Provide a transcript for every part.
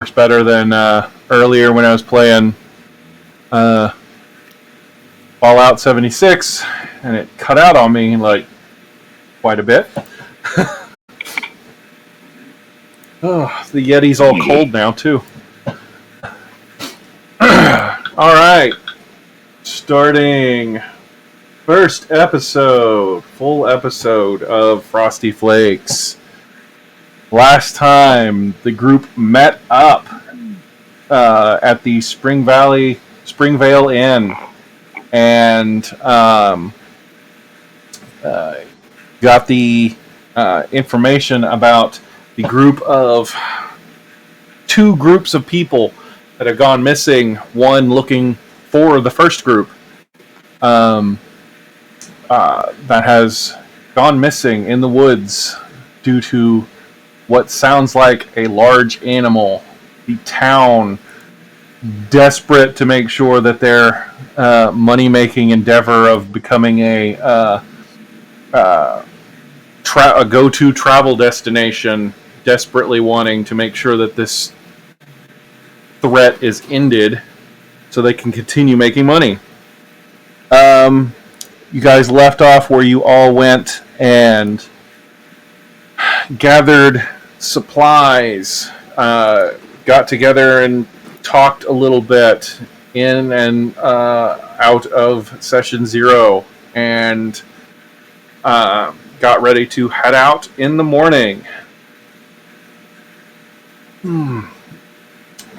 works better than earlier when I was playing Fallout 76, and it cut out on me like quite a bit. Oh, the Yeti's all cold now too. All right, starting first episode, full episode of Frosty Flakes. Last time the group met up at the Springvale Inn and got the information about the two groups of people that have gone missing. One looking for the first group that has gone missing in the woods due to what sounds like a large animal. The town, desperate to make sure that their money-making endeavor of becoming a go-to travel destination, desperately wanting to make sure that this threat is ended so they can continue making money. You guys left off where you all went and gathered supplies, got together and talked a little bit in and out of Session 0, and got ready to head out in the morning.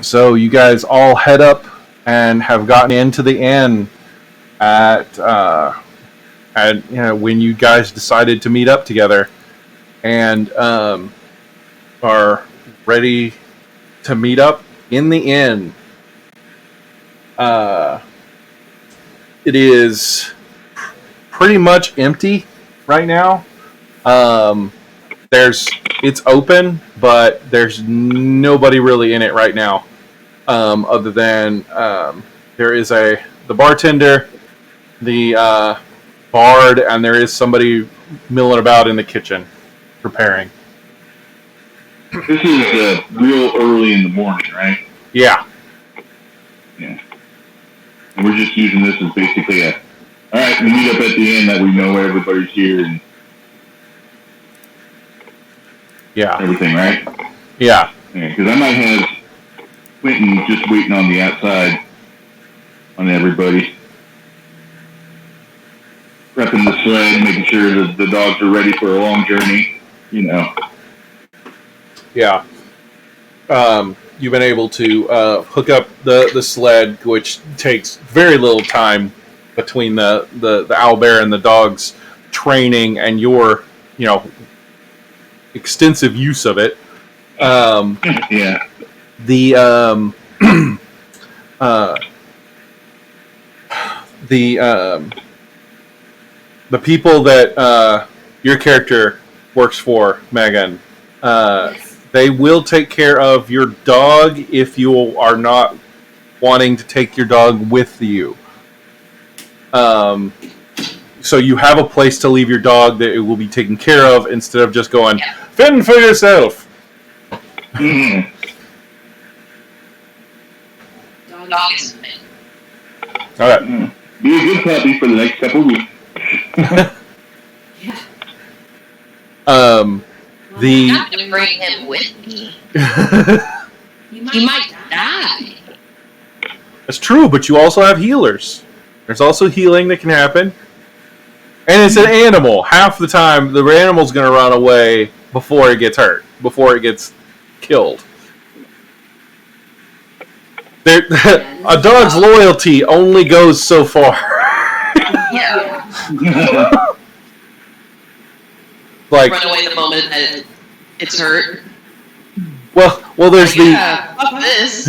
So you guys all head up and have gotten into the inn at when you guys decided to meet up together, and are ready to meet up in the inn. It is pretty much empty right now. It's open, but there's nobody really in it right now, other than there is the bartender, the bard, and there is somebody milling about in the kitchen preparing. This is real early in the morning, right? Yeah. Yeah. And we're just using this as basically alright, we meet up at the end that we know everybody's here and everything, right? Yeah. Because I might have Quentin just waiting on the outside on everybody. Prepping the sled, making sure that the dogs are ready for a long journey, Yeah. You've been able to hook up the sled, which takes very little time between the owlbear and the dog's training and your, extensive use of it. Yeah. The people that your character works for, Megan, they will take care of your dog if you are not wanting to take your dog with you. So you have a place to leave your dog that it will be taken care of instead of just going, fend for yourself. Mm. Dog is fit. All right. Be a good puppy for the next couple of weeks. Yeah. I'm not gonna bring him with me. He might die. That's true, but you also have healers. There's also healing that can happen. And it's an animal. Half the time, the animal's going to run away before it gets hurt, before it gets killed. A dog's loyalty only goes so far. Yeah. Like, run away the moment that it's hurt. Well, there's fuck this.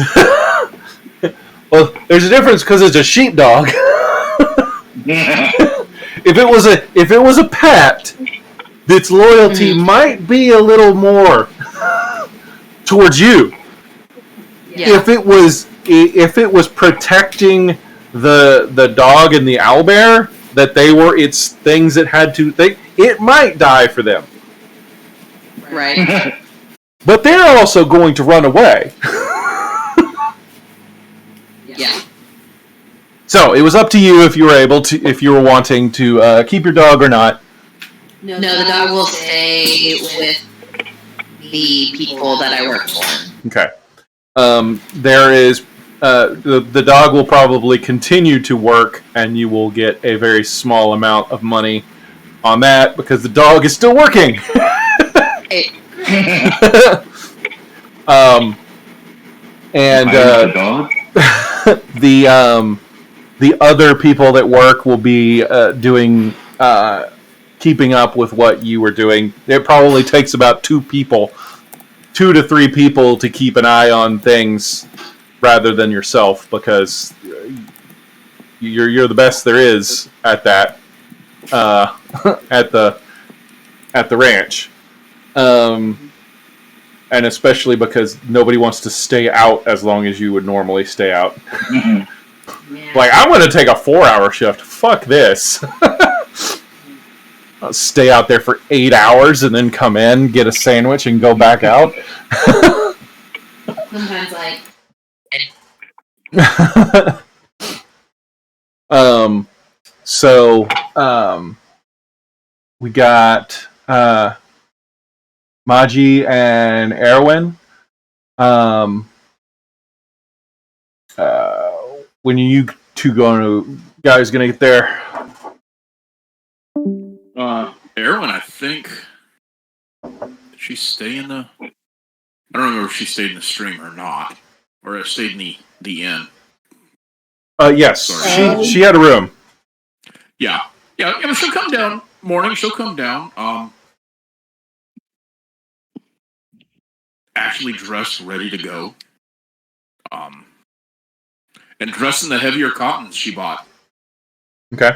Well, there's a difference because it's a sheepdog. If it was a pet, its loyalty might be a little more towards you. Yeah. If it was protecting the dog and the owlbear, that they were its things that had to it might die for them. Right. But they're also going to run away. Yeah. So it was up to you if you were wanting to keep your dog or not. No, the dog will stay with the people that I work for. Okay. There is the dog will probably continue to work, and you will get a very small amount of money on that because the dog is still working. And the dog? the other people that work will be doing keeping up with what you were doing. It probably takes about 2 to 3 people to keep an eye on things rather than yourself, because you're the best there is at that at the ranch, and especially because nobody wants to stay out as long as you would normally stay out. Yeah. Like, I'm going to take a 4-hour shift. Fuck this. I'll stay out there for 8 hours and then come in, get a sandwich, and go back out. Sometimes, like, So, we got Maji and Erwin. When you two guys gonna get there? Erwin, I think. Did she stay in the? I don't remember if she stayed in the stream or not, or if stayed in the inn. Yes, Sorry. she had a room. Yeah. She'll come down. Morning, she'll come down. Actually dressed, ready to go. And dressed in the heavier cottons she bought. Okay.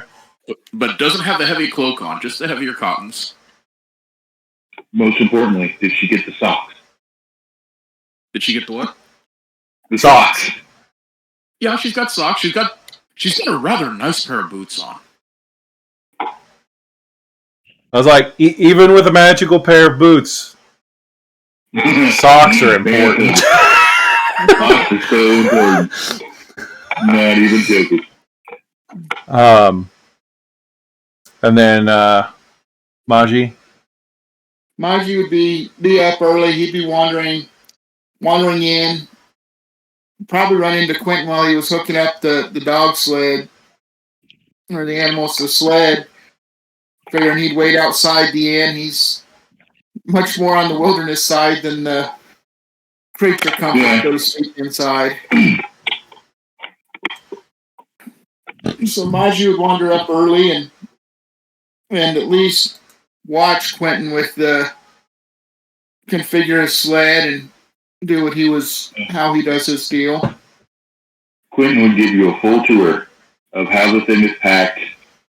But doesn't have the heavy cloak on, just the heavier cottons. Most importantly, did she get the socks? Did she get the what? The socks. Yeah, she's got socks. She's got a rather nice pair of boots on. I was like, even with a magical pair of boots, socks are important. Socks are so important. Not even joking. And then Maji. Maji would be up early. He'd be wandering in. Probably run into Quentin while he was hooking up the dog sled, or the animals to the sled. Figuring he'd wait outside the inn. He's much more on the wilderness side than the creature comfort, so to speak, inside. So Maji would wander up early and at least watch Quentin configure his sled and do how he does his deal. Quentin would give you a full tour of how the thing is packed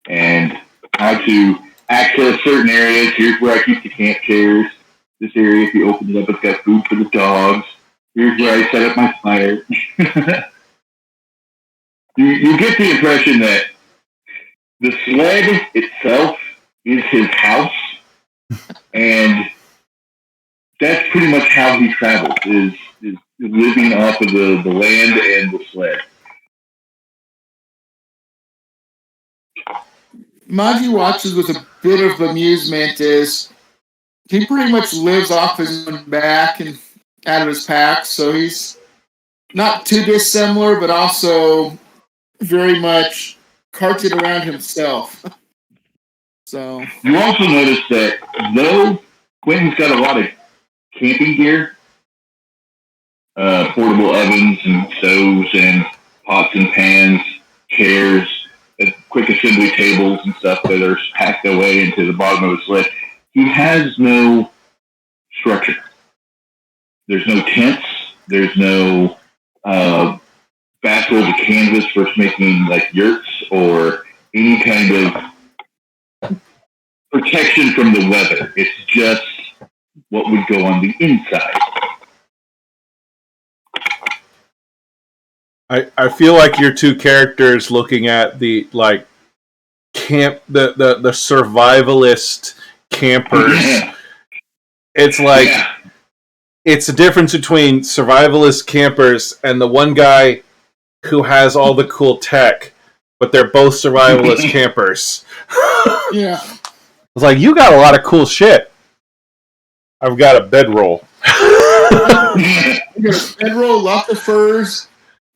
and how to access certain areas. Here's where I keep the camp chairs. This area, if you open it up, it's got food for the dogs. Here's where I set up my fire. You get the impression that the sled itself is his house, and that's pretty much how he travels, is living off of the land and the sled. Maji watches with a bit of amusement as he pretty much lives off his own back and out of his pack, so he's not too dissimilar, but also very much carted around himself. So you also notice that though Quentin's got a lot of camping gear, portable ovens and stoves and pots and pans, chairs, quick assembly tables and stuff that are packed away into the bottom of his sled, he has no structure. There's no tents. There's no vast rolls of canvas for making like yurts or any kind of protection from the weather. It's just what would go on the inside. I feel like your two characters looking at the camp the survivalist campers. It's like it's a difference between survivalist campers and the one guy who has all the cool tech, but they're both survivalist campers. Yeah. I was like, you got a lot of cool shit. I've got a bedroll. You got a bedroll, lots of furs,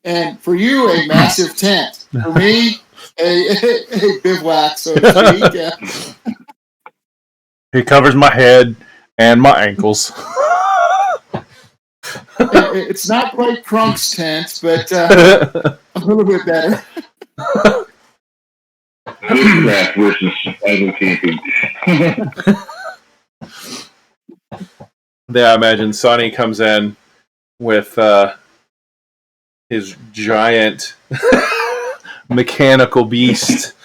and for you, a massive tent. For me, a bivouac, so to speak. Yeah. He covers my head and my ankles. It's not quite Crunk's tent, but a little bit better. Bushcraft versus survival camping. Yeah, I imagine Sonny comes in with his giant mechanical beast.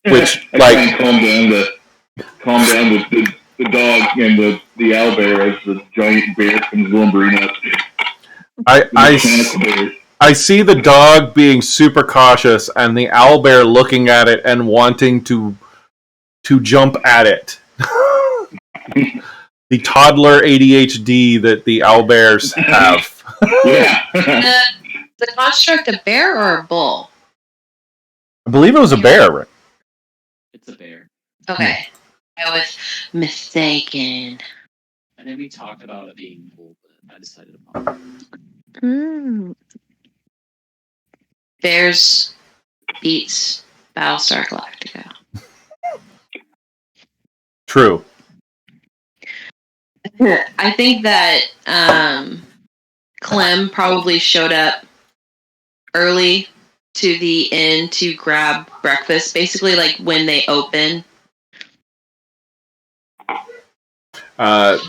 Which, I like, try and calm down the dog and the owlbear as the giant bear comes lumbering up. I see the dog being super cautious and the owlbear looking at it and wanting to jump at it. The toddler ADHD that the owlbears have. Yeah. The construct a bear or a bull? I believe it was a bear. It's a bear. Okay. I was mistaken. And then we talked about it being bull, but I decided upon it. Bears beats Battlestar Galactica. True. I think that Clem probably showed up early to the inn to grab breakfast, basically like when they open. The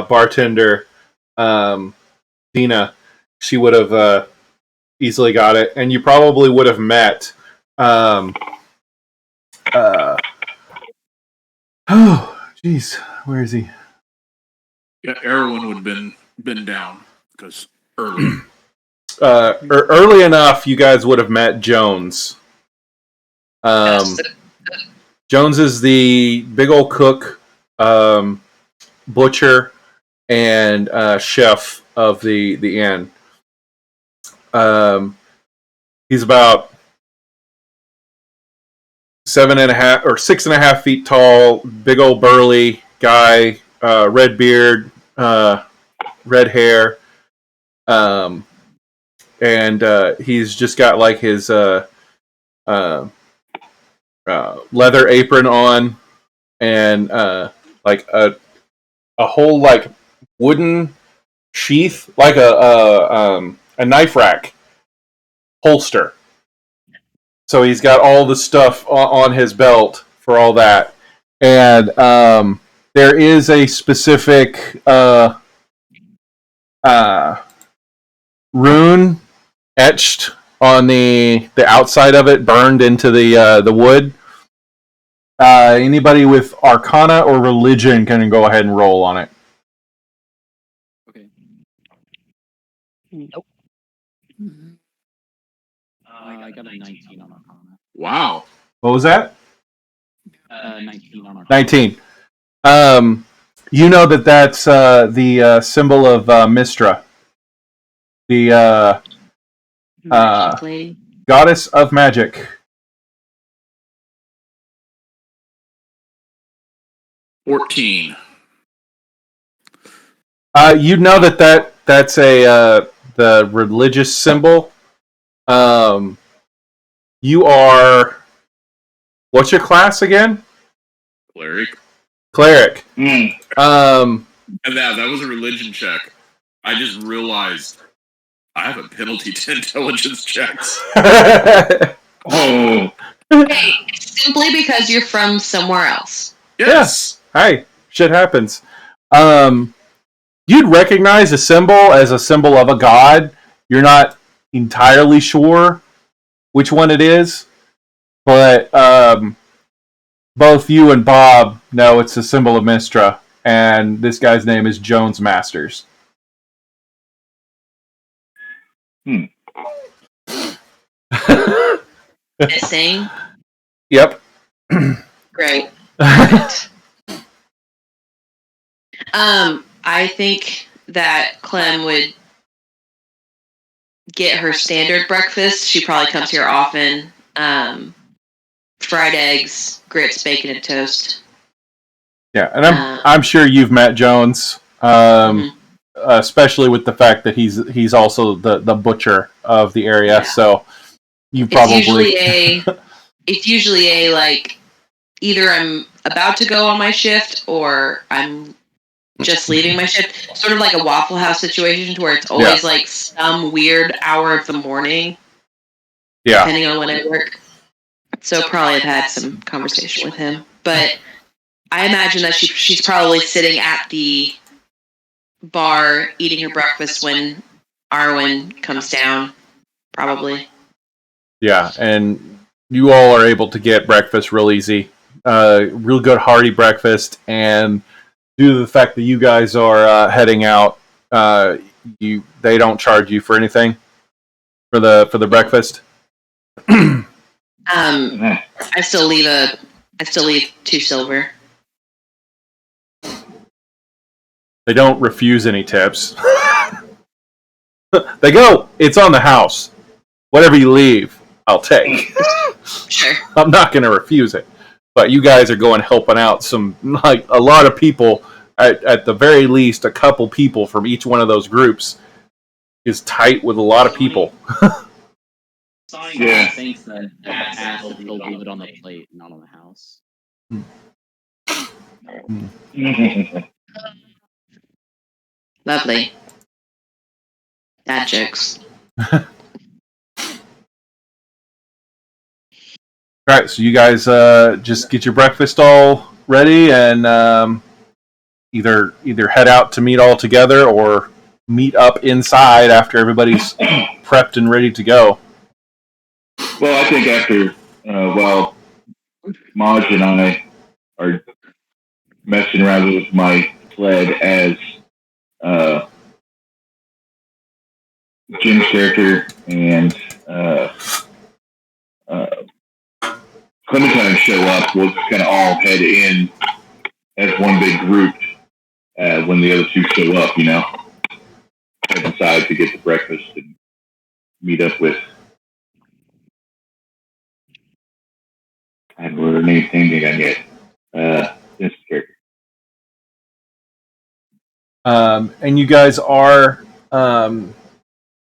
bartender, Dina, she would have easily got it, and you probably would have met. Oh, jeez, where is he? Yeah, Erwin would have been down because early. Early enough, you guys would have met Jones. Jones is the big old cook, butcher, and chef of the inn. He's about 7.5 or 6.5 feet tall, big old burly guy, red beard, red hair, and he's just got like his leather apron on, and like a whole like wooden sheath, like a knife rack holster. So he's got all the stuff on his belt for all that, and there is a specific rune etched on the outside of it, burned into the wood. Anybody with Arcana or Religion can go ahead and roll on it. Okay. Nope. I got a 19 on Arcana. Wow. What was that? 19 on Arcana. 19. You know that's the symbol of Mistra, the Magic lady. goddess of magic. 14. You know that's the religious symbol. You are, what's your class again? Cleric. Mm. And that was a religion check. I just realized I have a penalty to intelligence checks. Oh. Hey, simply because you're from somewhere else. Yes. Hey, shit happens. You'd recognize a symbol as a symbol of a god. You're not entirely sure which one it is, but both you and Bob know it's a symbol of Mistra, and this guy's name is Jones Masters. Missing. Yep. Great. I think that Clem would get her standard breakfast. She probably comes here often. Fried eggs, grits, bacon, and toast. Yeah, and I'm sure you've met Jones, especially with the fact that he's also the butcher of the area. Yeah. So you probably it's usually a like either I'm about to go on my shift or I'm just leaving my shift. Sort of like a Waffle House situation to where it's always like some weird hour of the morning. Yeah. Depending on when I work. So probably have had some conversation with him. But I imagine that she's probably sitting at the bar eating her breakfast when Arwen comes down. Probably. Yeah, and you all are able to get breakfast real easy. Real good hearty breakfast, and due to the fact that you guys are heading out, they don't charge you for anything for the breakfast. I still leave 2 silver. They don't refuse any tips. They go, it's on the house. Whatever you leave, I'll take. Sure. I'm not going to refuse it. But you guys are going helping out a lot of people, at the very least, a couple people from each one of those groups is tight with a lot of people. Yeah. Thinks that asshole will leave it on the plate, not on the house. Lovely. Dad jokes. Alright, so you guys just get your breakfast all ready and either head out to meet all together or meet up inside after everybody's prepped and ready to go. Well, I think after, while Maj and I are messing around with my sled as Jim's character and Clementine show up, we'll just kind of all head in as one big group when the other two show up, head inside to get the breakfast and meet up with. I haven't wrote her name down yet. This character. And you guys are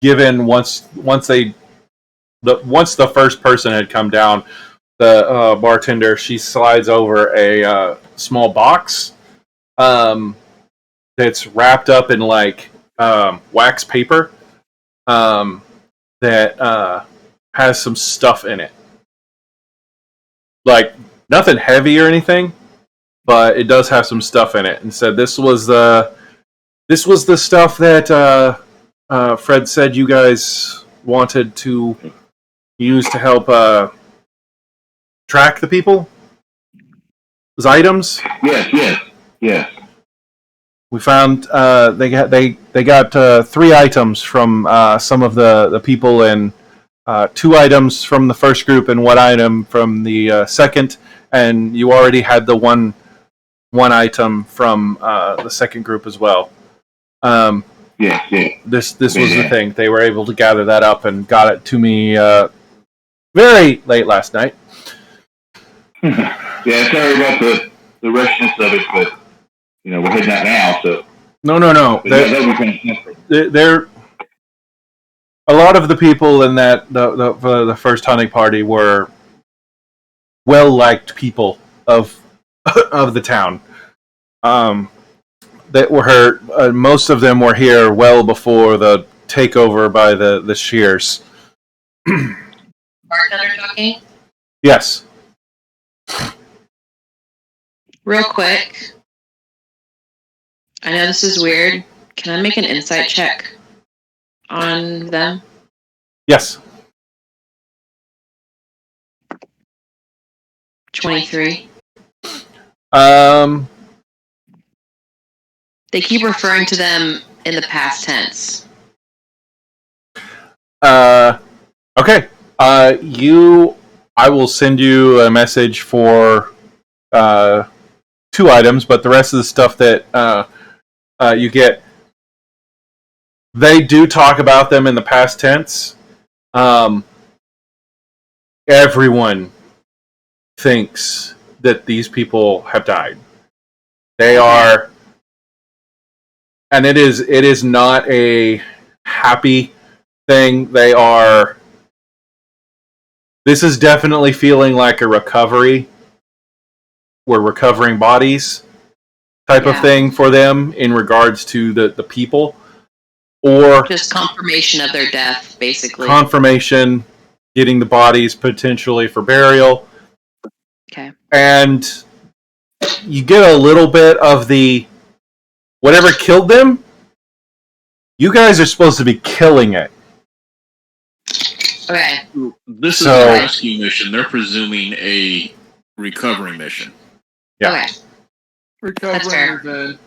given once the first person had come down, the bartender, she slides over a small box that's wrapped up in like wax paper that has some stuff in it. Like nothing heavy or anything, but it does have some stuff in it. And said this was the stuff that Fred said you guys wanted to use to help track the people. Those items. Yes. We found they got 3 items from some of the people, and 2 items from the first group and 1 item from the second, and you already had the one item from the second group as well. Yeah. This was the thing. They were able to gather that up and got it to me very late last night. Yeah, sorry about the rushness of it, but we're heading out now, so. No. They're a lot of the people in that the first hunting party were well liked people of the town. That were most of them were here well before the takeover by the Shears. Bartender talking? Yes. Real quick. I know this is weird. Can I make an insight check on them? Yes. 23. They keep referring to them in the past tense. Okay. I will send you a message for 2 items, but the rest of the stuff that you get, they do talk about them in the past tense. Everyone thinks that these people have died. They are, and it is not a happy thing. They are. This is definitely feeling like a recovery. We're recovering bodies type of thing for them in regards to the people, or just confirmation of their death, basically. Confirmation, getting the bodies potentially for burial. Okay. And you get a little bit of the whatever killed them. You guys are supposed to be killing it. Okay. This is a rescue mission. They're presuming a recovery mission. Yeah. Okay. Recovering the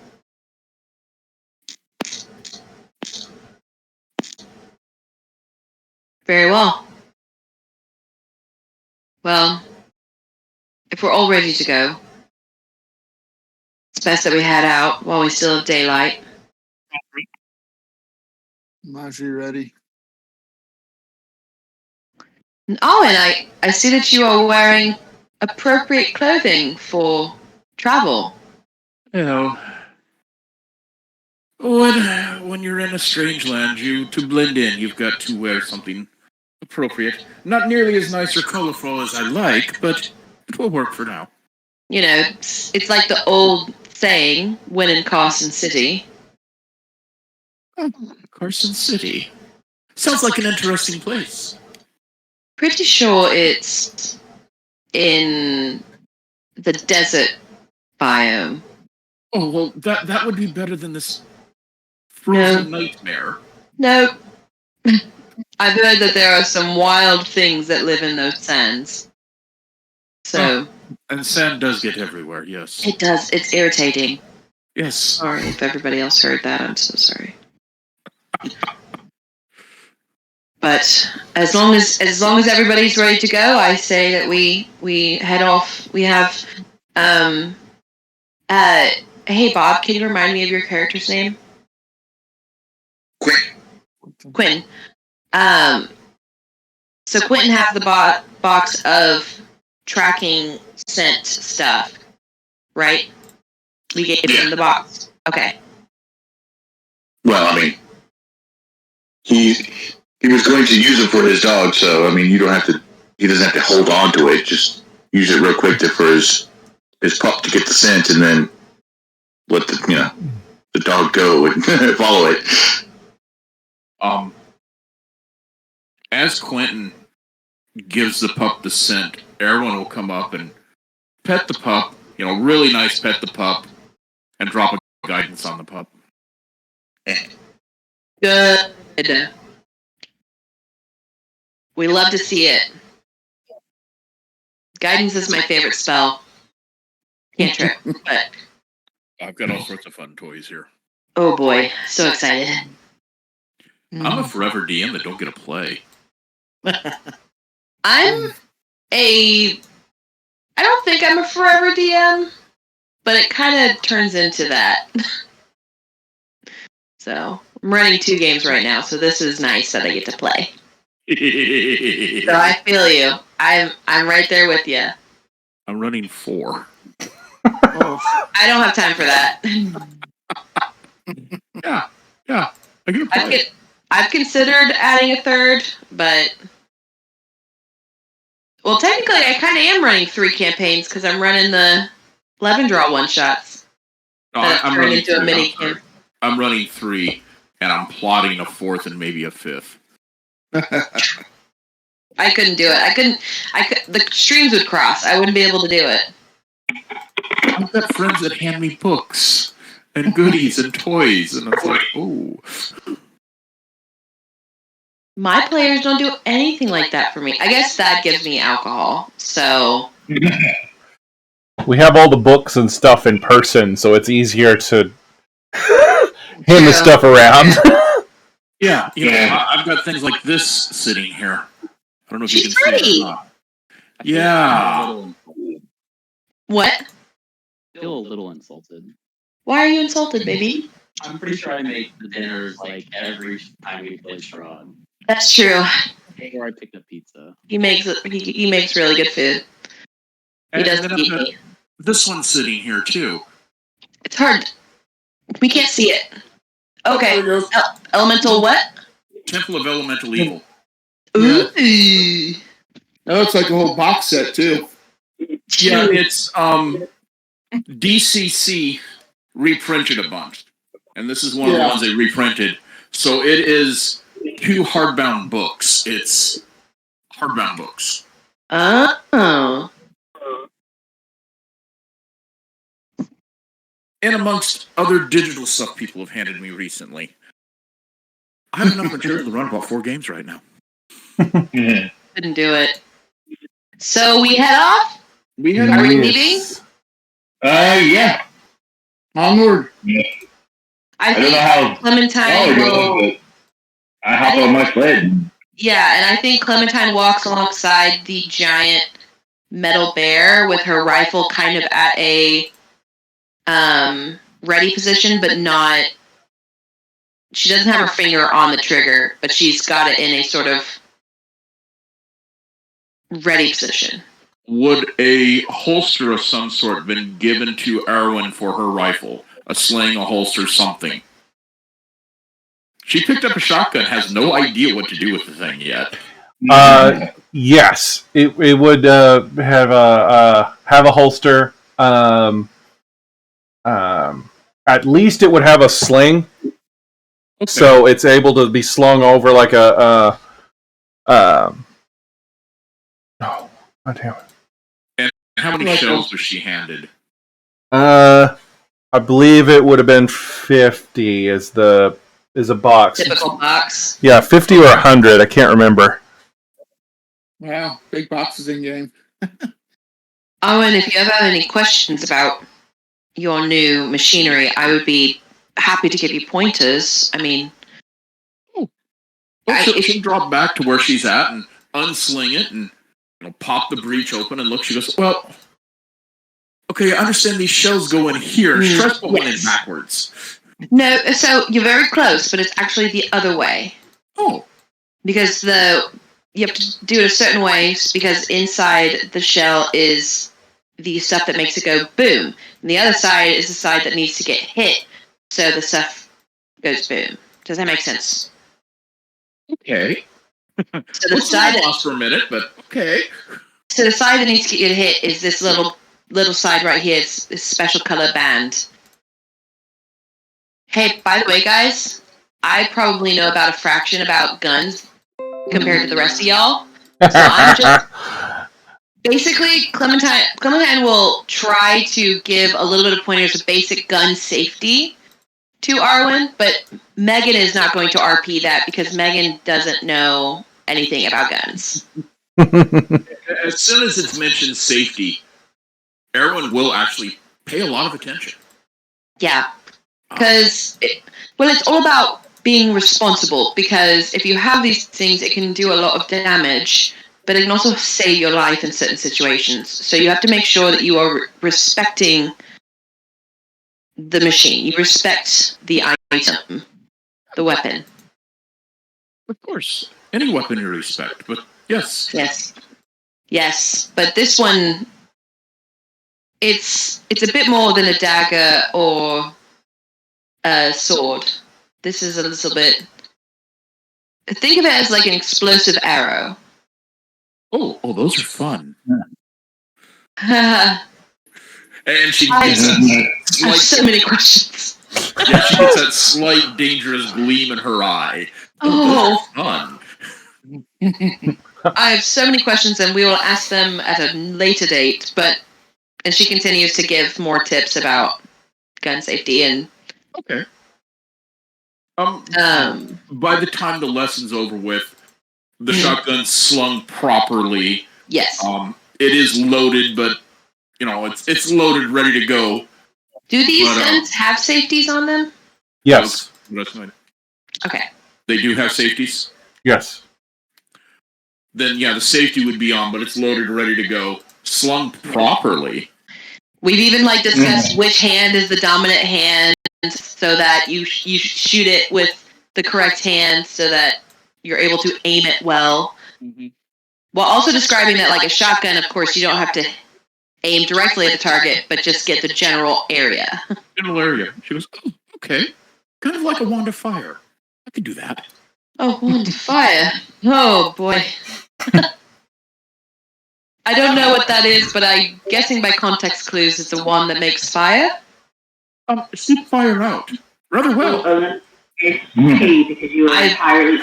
Very well. Well, if we're all ready to go, it's best that we head out while we still have daylight. Marjorie ready. Oh, and I see that you are wearing appropriate clothing for travel. You know, when you're in a strange land, to blend in, you've got to wear something appropriate. Not nearly as nice or colorful as I like, but it will work for now. You know, it's like the old saying, when in Carson City. Carson City. Sounds like an interesting place. Pretty sure it's in the desert biome. Oh, well, that would be better than this frozen nightmare. No. I've heard that there are some wild things that live in those sands. So. And sand does get everywhere, yes. It does. It's irritating. Yes. Sorry if everybody else heard that. I'm so sorry. But as long as everybody's ready to go, I say that we head off. We have hey Bob, can you remind me of your character's name? Quinn. So Quentin has the box of tracking scent stuff, right? We gave him the box. Okay. Well, I mean, he was going to use it for his dog, so I mean, he doesn't have to hold on to it. Just use it real quick for his pup to get the scent, and then let the dog go and follow it. As Quentin gives the pup the scent, everyone will come up and pet the pup. Really nice, pet the pup, and drop a guidance on the pup. Good. We love to see it. Guidance is my favorite spell. Cantrip, but I've got all sorts of fun toys here. Oh boy, so excited. I'm a forever DM that don't get to play. I don't think I'm a forever DM, but it kind of turns into that. So I'm running 2 games right now, so this is nice that I get to play. So I feel you. I'm right there with you. I'm running 4. I don't have time for that. Yeah. I get to play. I've considered adding a 3rd, but well, technically, I kind of am running 3 campaigns because I'm running the 11 draw one shots. No, I'm running into a mini camp. I'm running 3, and I'm plotting a 4th and maybe a 5th. I couldn't do it. The streams would cross. I wouldn't be able to do it. I've got friends that hand me books and goodies and toys, and I'm like, oh. My players don't do anything like that for me. I guess that gives me alcohol, so. We have all the books and stuff in person, so it's easier to hand the stuff around. Yeah, I've got things like this sitting here. I don't know if you can pretty. see it or not. Yeah. What? I feel a little insulted. Why are you insulted, baby? I'm pretty sure I make the dinners like every time we play Strahd. That's true. Or I picked up pizza. He makes really good food. He And does then eat I've got me. this one's sitting here too. It's hard. We can't see it. Okay. There it goes. Elemental what? Temple of Elemental Evil. Ooh. That looks like a whole box set too. Yeah, it's DCC reprinted a bunch, and this is one of the ones they reprinted. So it is 2 hardbound books. It's hardbound books. Oh. And amongst other digital stuff people have handed me recently. I have enough material to run about 4 games right now. Yeah. Couldn't do it. So we head off? We Are we leaving? Yeah. Onward. I I don't know think how Clementine it will... goes, but I hop on my sled. Yeah, and I think Clementine walks alongside the giant metal bear with her rifle kind of at a ready position, but not... She doesn't have her finger on the trigger, but she's got it in a sort of ready position. Would a holster of some sort been given to Erwin for her rifle? A sling, a holster, something. She picked up a shotgun, has no idea what to do with the thing yet. Yes, it would have a holster. At least it would have a sling, so it's able to be slung over like a. Oh, damn it! And how many shells was she handed? I believe it would have been 50 is a box. Typical box. Yeah, 50 or 100. I can't remember. Wow, big boxes in game. Owen, if you ever have any questions about your new machinery, I would be happy to give you pointers. I mean... She'll drop back to where she's at and unsling it and pop the breech open and look. She goes, well, okay, I understand these shells go in here. Stress but went in backwards. No, so you're very close, but it's actually the other way. Oh. Because you have to do it a certain way, because inside the shell is the stuff that makes it go boom. And the other side is the side that needs to get hit, so the stuff goes boom. Does that make sense? Okay. So the side lost for a minute, but okay. So the side that needs to get hit is this little side right here. It's this special color band. Hey, by the way, guys, I probably know about a fraction about guns compared to the rest of y'all. So I'm just... Basically, Clementine will try to give a little bit of pointers of basic gun safety to Arwen, but Megan is not going to RP that because Megan doesn't know anything about guns. As soon as it's mentioned safety, Erwin will actually pay a lot of attention. Yeah, because it's all about being responsible, because if you have these things, it can do a lot of damage, but it can also save your life in certain situations. So you have to make sure that you are respecting the machine. You respect the item, the weapon. Of course. Any weapon you respect, but yes. Yes, but this one, it's a bit more than a dagger or a sword. This is a little bit... Think of it as like an explosive arrow. Oh, those are fun. I And she gets have so many questions. Yeah, she gets that slight dangerous gleam in her eye. Oh, Fun. I have so many questions, and we will ask them at a later date. And she continues to give more tips about gun safety and. Okay. By the time the lesson's over with, the shotgun's slung properly. Yes. It is loaded, but it's loaded, ready to go. Do these guns have safeties on them? Yes. Okay. They do have safeties? Yes. Then, yeah, the safety would be on, but it's loaded, ready to go. Slung properly. We've even discussed which hand is the dominant hand, so that you shoot it with the correct hand so that you're able to aim it well. Mhm. While also describing that, like a shotgun, of course, you don't have to aim directly at the target, but just get the general area. General area. She goes, oh, okay. Kind of like a wand of fire. I could do that. Oh, wand of fire. Oh, boy. I don't know what that is, but I'm guessing by context clues it's a wand that makes fire. Shoot fire out. Rather well. Because you are entirely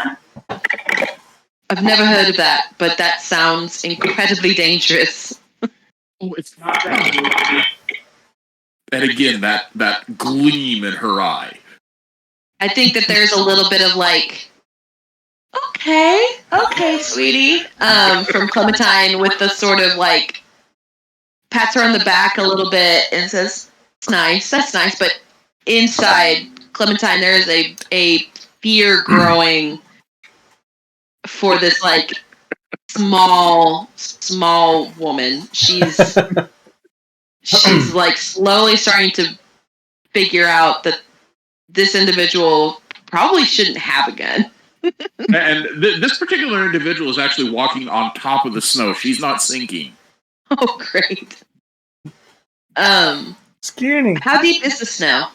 I've never heard of that, but that sounds incredibly dangerous. Oh, it's not that. And again, that gleam in her eye. I think that there's a little bit of like, okay, sweetie, from Clementine with the sort of like pats her on the back a little bit and says, that's nice, but inside Clementine there is a fear growing for this like small woman. She's like slowly starting to figure out that this individual probably shouldn't have a gun. And this particular individual is actually walking on top of the snow. She's not sinking. Oh, great. Skinny. How deep is the snow?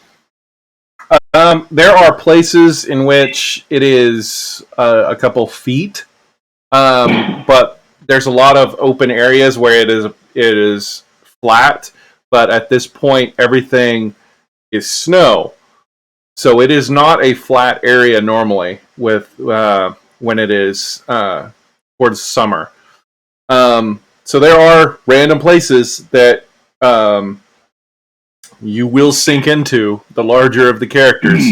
There are places in which it is a couple feet, but there's a lot of open areas where it is flat. But at this point, everything is snow, so it is not a flat area normally. With when it is towards summer, so there are random places that you will sink into, the larger of the characters.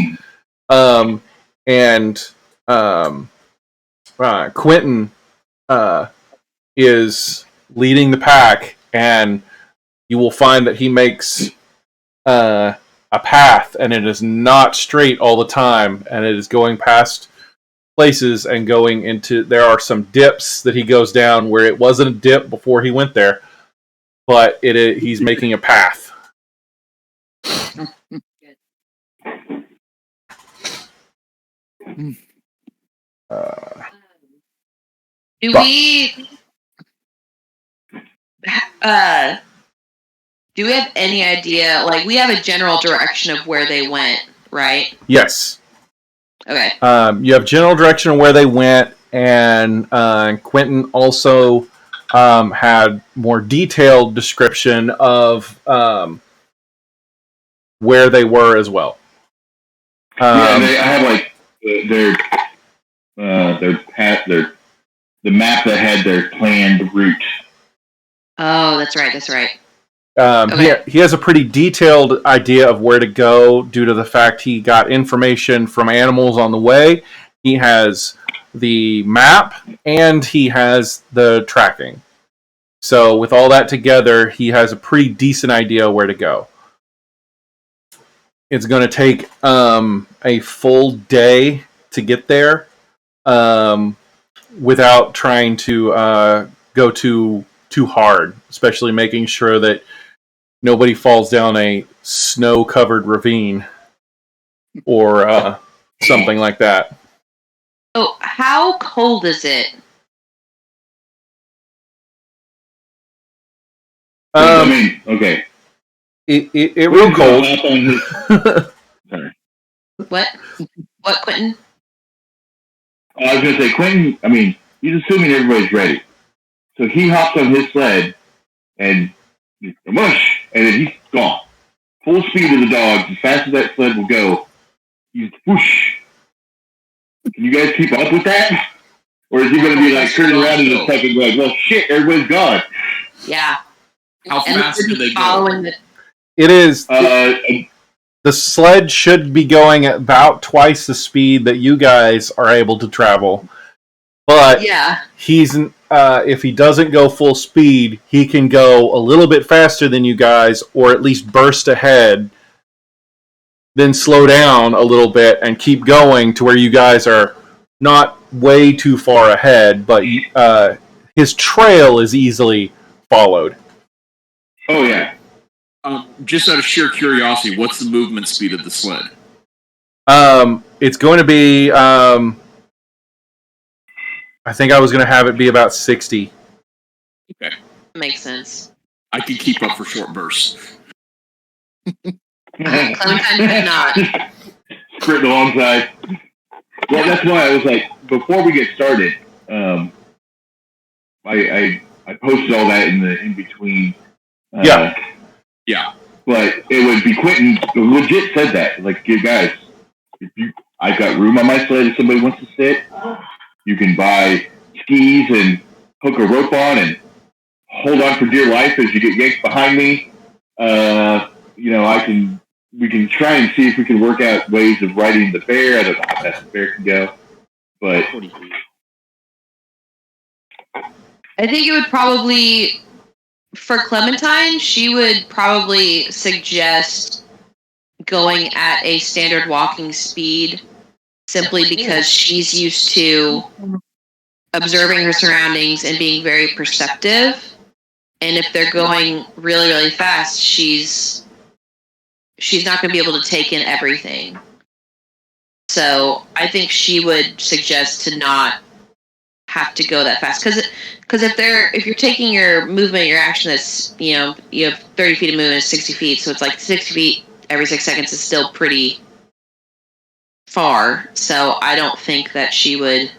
Quentin is leading the pack, and you will find that he makes a path, and it is not straight all the time, and it is going past places and going into. There are some dips that he goes down where it wasn't a dip before he went there, but he's making a path. Do we have any idea? Like, we have a general direction of where they went, right? Yes. Okay. You have general direction of where they went, and Quentin also had more detailed description of where they were as well. I have like their the map that had their planned route. Oh, that's right. He has a pretty detailed idea of where to go due to the fact he got information from animals on the way. He has the map and he has the tracking. So with all that together, he has a pretty decent idea where to go. It's going to take a full day to get there without trying to go too hard, especially making sure that nobody falls down a snow-covered ravine or something like that. Oh, how cold is it? Okay. It real cold. Sorry. What, Quentin? I was going to say, Quentin, he's assuming everybody's ready. So he hops on his sled and mush, and then he's gone. Full speed of the dogs, as fast as that sled will go. He's whoosh. Can you guys keep up with that? Or is he going to be like turning around in a second like, well, shit, everybody's gone? Yeah. How fast do they go? It is. The sled should be going at about twice the speed that you guys are able to travel. But yeah, he's if he doesn't go full speed, he can go a little bit faster than you guys, or at least burst ahead, then slow down a little bit and keep going to where you guys are not way too far ahead, but his trail is easily followed. Oh, yeah. Just out of sheer curiosity, what's the movement speed of the sled? It's going to be. I think I was going to have it be about 60. Okay. Makes sense. I can keep up for short bursts. Clementine could not. Sprint alongside. Well, that's why I was like, before we get started, I posted all that in between. Yeah. But it would be Quentin legit said that. Like, you guys, I've got room on my sled if somebody wants to sit. You can buy skis and hook a rope on and hold on for dear life as you get yanked behind me. We can try and see if we can work out ways of riding the bear. I don't know how fast the bear can go, but 40 feet. I think it would probably, for Clementine, she would probably suggest going at a standard walking speed simply because she's used to observing her surroundings and being very perceptive. And if they're going really, really fast, she's not going to be able to take in everything. So I think she would suggest to not have to go that fast, because if you're taking your movement, your action, that's you have 30 feet of movement, 60 feet, so it's like 60 feet every 6 seconds is still pretty far. So I don't think that she would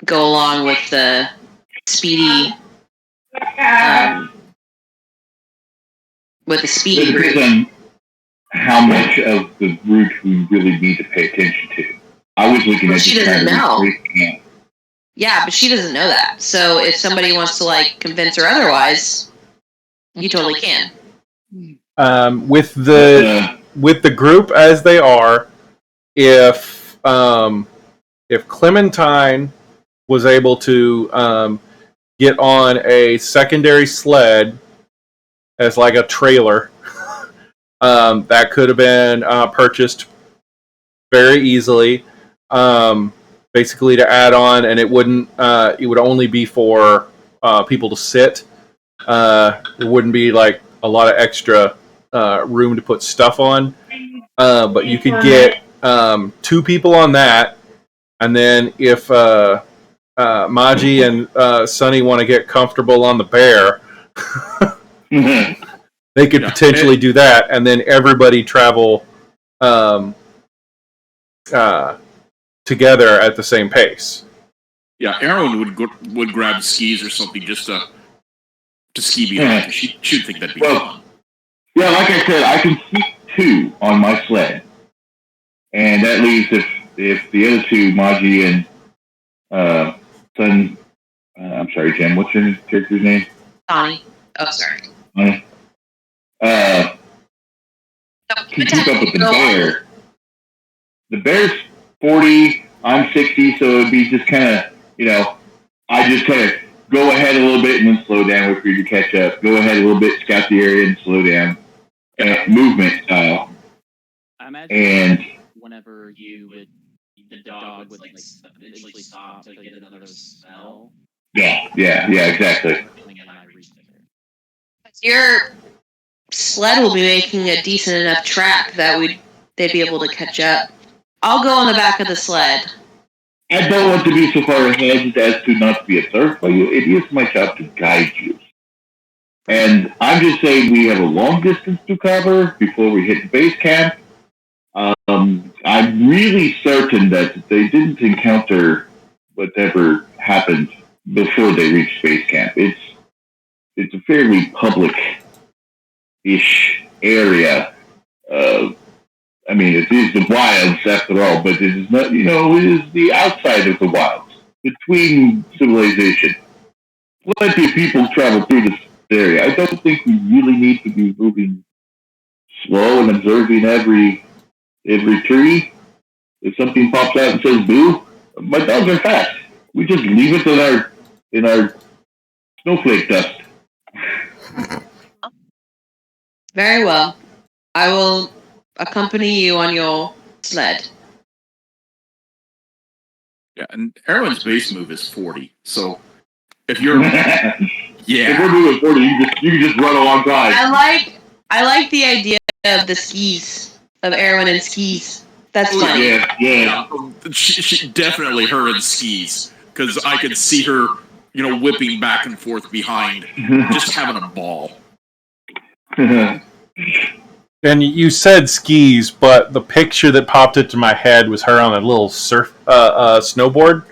go along with the speedy with the speedy it depends on how much of the route we really need to pay attention to. I was looking at she the doesn't know. camp. Yeah, but she doesn't know that. So if somebody wants to like convince her otherwise, you totally can. With the group as they are, if Clementine was able to get on a secondary sled as like a trailer, that could have been purchased very easily. Basically to add on, and it wouldn't. It would only be for people to sit. There wouldn't be like a lot of extra room to put stuff on. But you could get 2 people on that, and then if Maji and Sunny want to get comfortable on the bear, they could potentially do that, and then everybody travel together at the same pace. Yeah, Aaron would grab skis or something just to ski behind. She'd think that'd be fun. Yeah, like I said, I can keep 2 on my sled, and that leaves if the other 2, Maji and Sun. I'm sorry, Jen. What's your character's name? Donnie. Oh, sorry. Can keep up with the bear. The bear's 40, I'm 60, so it'd be just kind of, I just kind of go ahead a little bit and then slow down, wait for you to catch up. Go ahead a little bit, scout the area, and slow down. Movement style. I imagine and whenever the dog would like eventually stop to get another smell. Yeah, exactly. Your sled will be making a decent enough track that they'd be able to catch up. I'll go on the back of the sled. I don't want to be so far ahead as to not be observed by you. It is my job to guide you. And I'm just saying we have a long distance to cover before we hit base camp. I'm really certain that they didn't encounter whatever happened before they reached base camp. It's a fairly public-ish area. It is the wilds after all, but it is not, it is the outside of the wilds, between civilization. Plenty of people travel through this area. I don't think we really need to be moving slow and observing every tree. If something pops out and says boo, my dogs are fast. We just leave it in our snowflake dust. Very well. I will accompany you on your sled. Yeah, and Erwin's base move is 40. So if you're If we're Yeah. moving 40, you can just run alongside. I like the idea of the skis, of Erwin and skis. That's Oh, funny. Yeah. She definitely her in skis, because I could see her, whipping back and forth behind, just having a ball. And you said skis, but the picture that popped into my head was her on a little snowboard.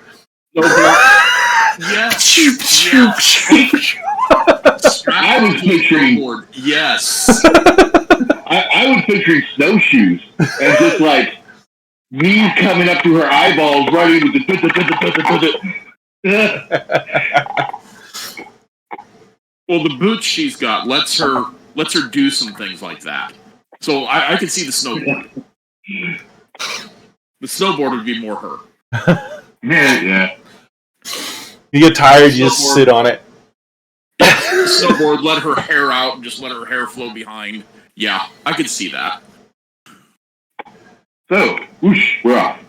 Yes. I was picturing. Yes. I was picturing snowshoes and just like knees coming up to her eyeballs, running with the. Well, the boots she's got lets her do some things like that. So I can see the snowboard. The snowboard would be more her. Yeah. You get tired, you just sit on it. The snowboard, let her hair out, and just let her hair flow behind. Yeah, I could see that. So, whoosh, we're off.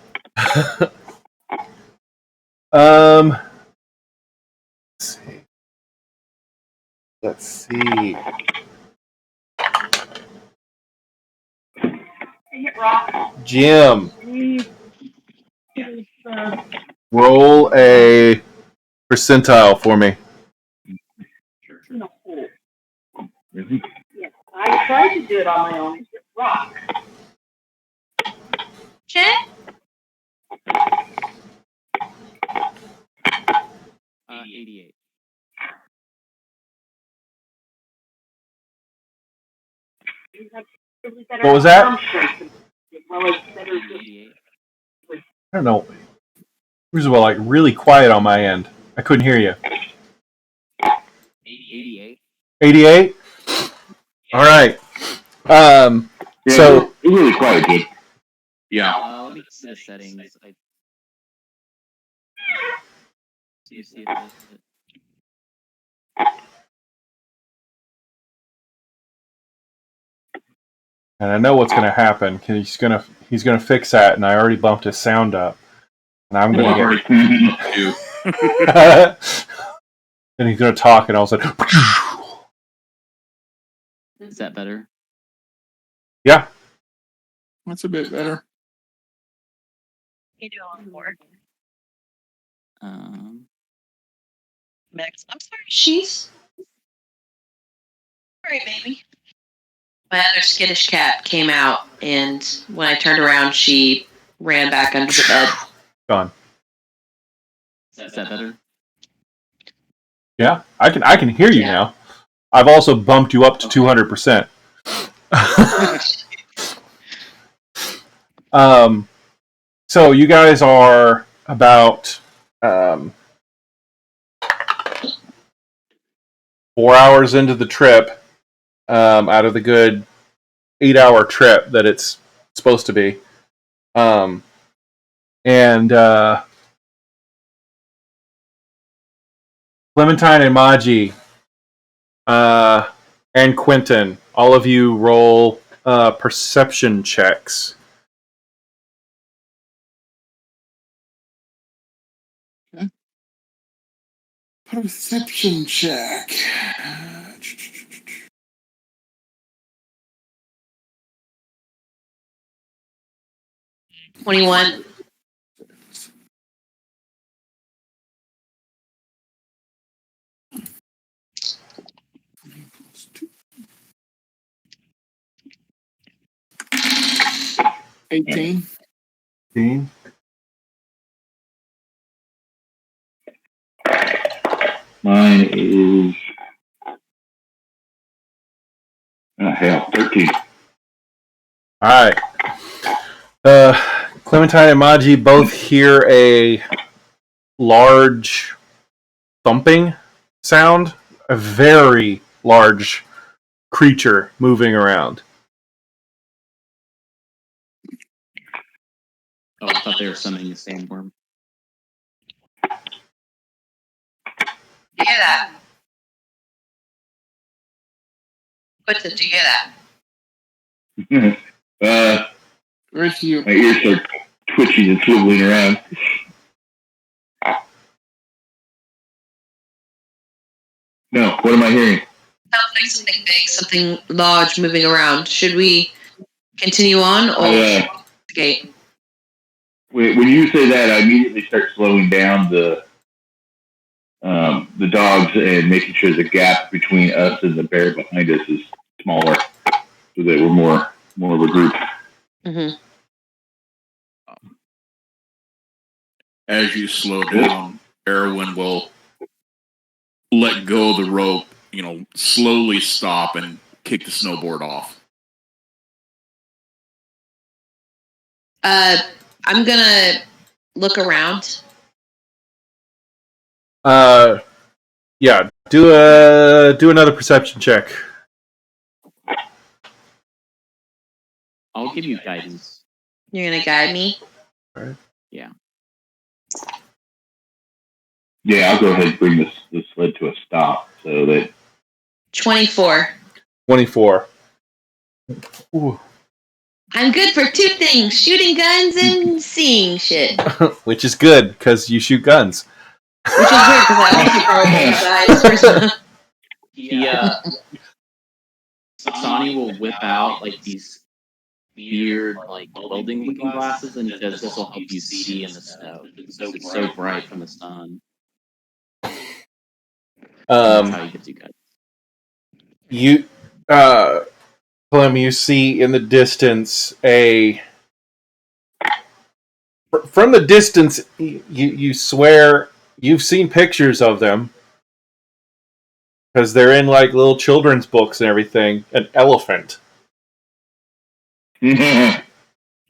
Let's see. Jim, roll a percentile for me. Really? Yes, I tried to do it on my own. It's just rock. Chet? 88. What was that? Well, it's better just 88. I don't know. First of all, like really quiet on my end. I couldn't hear you. 88. 88? All right. Yeah, So it's really quiet, dude. Yeah. Let me see the settings. See if it does it. and I know what's going to happen because he's gonna fix that, and I already bumped his sound up, and I'm going to get. And he's going to talk, and all of a sudden, Is that better? yeah. That's a bit better. You do a lot more. Max, I'm sorry, she's. Sorry, baby. My other skittish cat came out, and when I turned around, she ran back under the bed. Gone. Is that better? Yeah, I can hear you now. I've also bumped you up to 200%. So you guys are about 4 hours into the trip, out of the good 8-hour trip that it's supposed to be. And Clementine and Maji and Quentin, all of you roll perception checks. Perception check. 21. $18. 18. Mine is. Hell, 13. All right. Clementine and Maji both hear a large thumping sound, a very large creature moving around. Oh, I thought they were summoning the sandworm. Do you hear that? Quentin, do you hear that? Where's you? My ears start twitching and swiveling around. No, what am I hearing? Sounds like something big, something large moving around. Should we continue on or investigate? When you say that, I immediately start slowing down the dogs and making sure the gap between us and the bear behind us is smaller, so that we're more of a group. Mm-hmm. As you slow down, Erwin will let go of the rope, slowly stop and kick the snowboard off. I'm gonna look around. Yeah. Do another perception check. I'll give you guidance. You're gonna guide me? Right. Yeah. Yeah, I'll go ahead and bring this sled to a stop so that 24. 24. Ooh. I'm good for two things: shooting guns and seeing shit. Which is good, because you shoot guns. Which is weird, because I also probably Yeah. Sonny will whip out like these weird, like welding-looking glasses, and he says this will help you see in the snow. It's so bright from the sun. That's how you get to guys. Clem, you see in the distance from the distance, you swear you've seen pictures of them, because they're in like little children's books and everything. An elephant.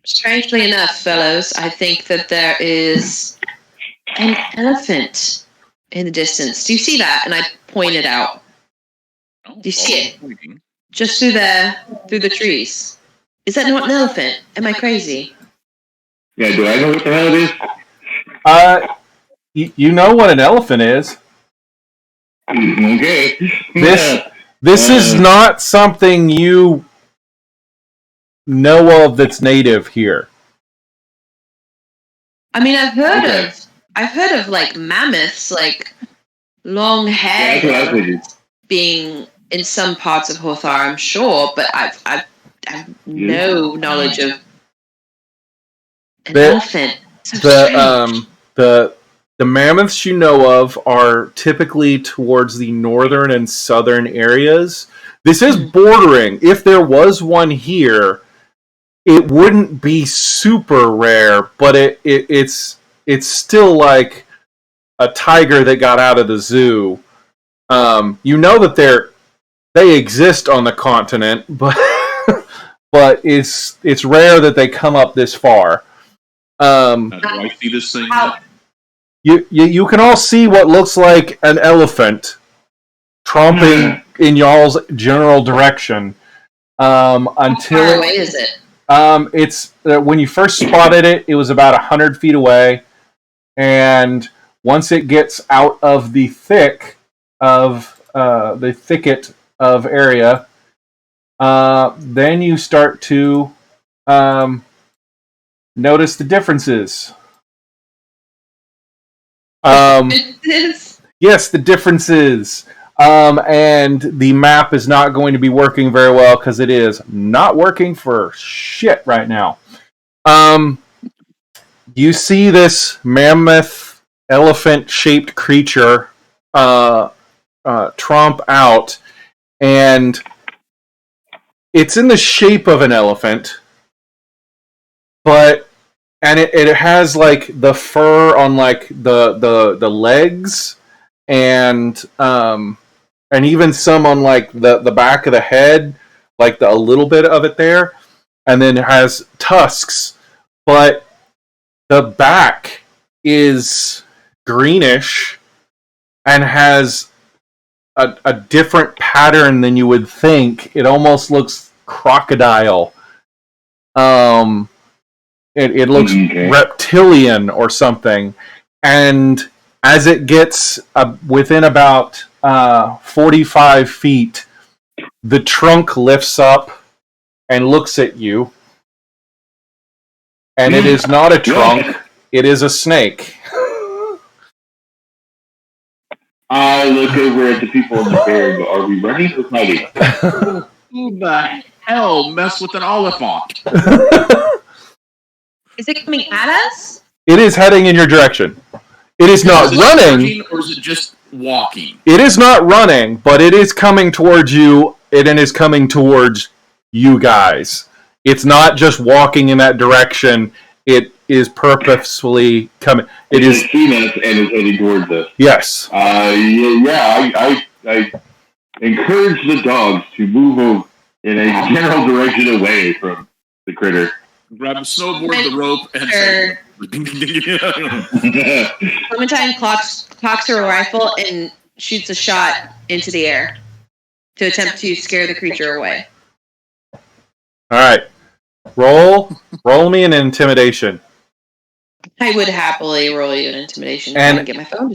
Strangely enough, fellows, I think that there is an elephant in the distance. Do you see that? And I pointed out. Do you see it? Just through the trees. Is that not an elephant? Am I crazy? Yeah, do I know what the hell it is? You know what an elephant is. Okay. This is not something you know of that's native here. I mean, I've heard of like mammoths, like long hair being in some parts of Hothar, I'm sure, but I've no knowledge of an elephant. So the mammoths you know of are typically towards the northern and southern areas. This is bordering. If there was one here, it wouldn't be super rare, but it's still like a tiger that got out of the zoo. You know that they exist on the continent, but but it's rare that they come up this far. Do I see this thing yet? You can all see what looks like an elephant tromping in y'all's general direction. Until how far away is it? It's when you first spotted it, it was about 100 feet away, and once it gets out of the thicket of area, then you start to notice the differences. Yes, the differences. And the map is not going to be working very well because it is not working for shit right now. You see this mammoth elephant-shaped creature tromp out, and it's in the shape of an elephant, and it has like the fur on like the legs, and even some on like the back of the head, like a little bit of it there, and then it has tusks, but the back is greenish and has a different pattern than you would think. It almost looks crocodile. It looks reptilian or something. And as it gets within about 45 feet, the trunk lifts up and looks at you. And it is not a trunk, it is a snake. I look over at the people in the fair and go, "Are we running or fighting?" Who the hell mess with an Oliphant? Is it coming at us? It is heading in your direction. It is not running. Or is it just walking? It is not running, but it is coming towards you. It is coming towards you guys. It's not just walking in that direction. It is purposefully coming. It is seen us and is heading towards us. Yes. I encourage the dogs to move in a general direction away from the critter. Grab a snowboard, the rope, and say, Clementine cocks her rifle and shoots a shot into the air to attempt to scare the creature away. All right. Roll me an intimidation. I would happily roll you an intimidation and get my phone.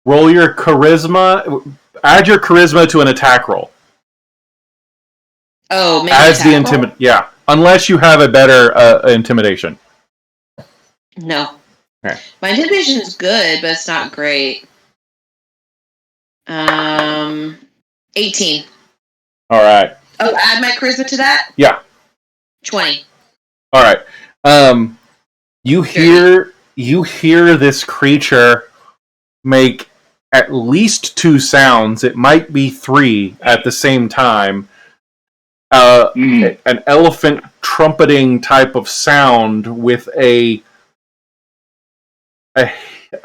Roll your charisma. Add your charisma to an attack roll. Oh, maybe as the yeah. Unless you have a better intimidation. No. Okay. My intimidation is good, but it's not great. 18. All right. Oh, add my charisma to that? Yeah. 20. All right. You hear this creature make at least 2 sounds. It might be 3 at the same time. An elephant trumpeting type of sound with a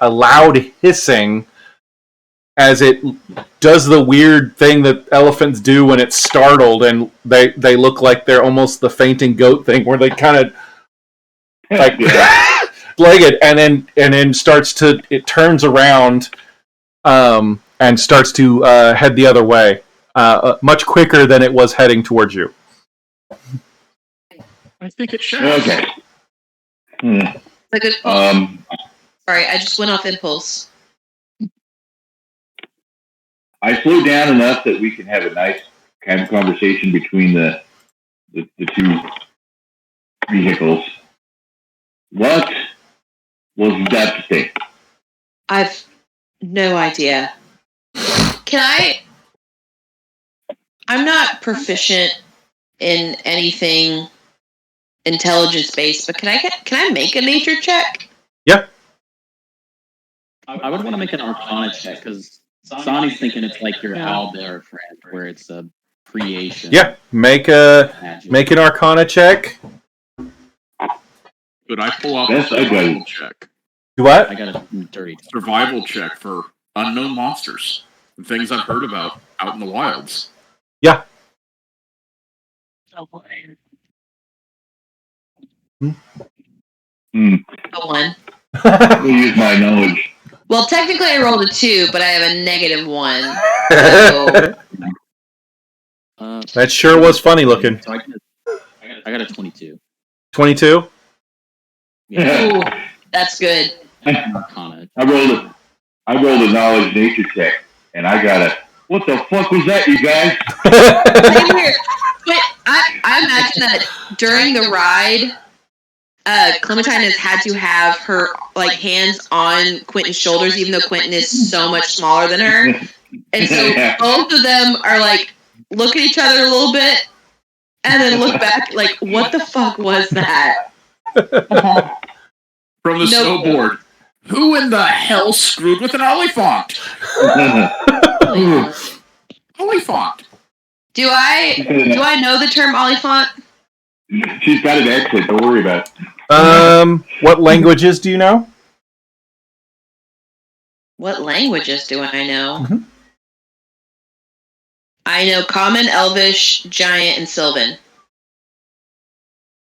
loud hissing as it does the weird thing that elephants do when it's startled, and they look like they're almost the fainting goat thing, where they kind of like leg it, and then it turns around and starts to head the other way, much quicker than it was heading towards you. I think it should. Okay. It's a good call. Sorry, I just went off impulse. I slow down enough that we can have a nice kind of conversation between the 2 vehicles. What was that thing? I've no idea. I'm not proficient in anything intelligence based, but can I make a nature check? Yeah. I would want to make an Arcana check because Sonny's thinking it's like your owlbear friend, where it's a creation. Yeah. Make an Arcana check. Could I pull off a survival check? Do what? I got a dirty survival check for unknown monsters and things I've heard about out in the wilds. Yeah. Oh boy. A 1. We'll use my knowledge. Well, technically I rolled a 2, but I have a -1. So... that sure was funny looking. So I got a 22. 22? Yeah. Ooh, that's good. Arcana. I rolled a knowledge nature check, and I got a. What the fuck was that, you guys? But I imagine that during the ride, Clementine has had to have her hands on Quentin's shoulders, even though Quentin is so much smaller than her, and so both of them are look at each other a little bit, and then look back what the fuck was that? From the snowboard. Who in the hell screwed with an Oliphant? Oliphant. Do I know the term Oliphant? She's got an accent. Don't worry about it. What languages do you know? What languages do I know? Mm-hmm. I know Common, Elvish, Giant, and Sylvan.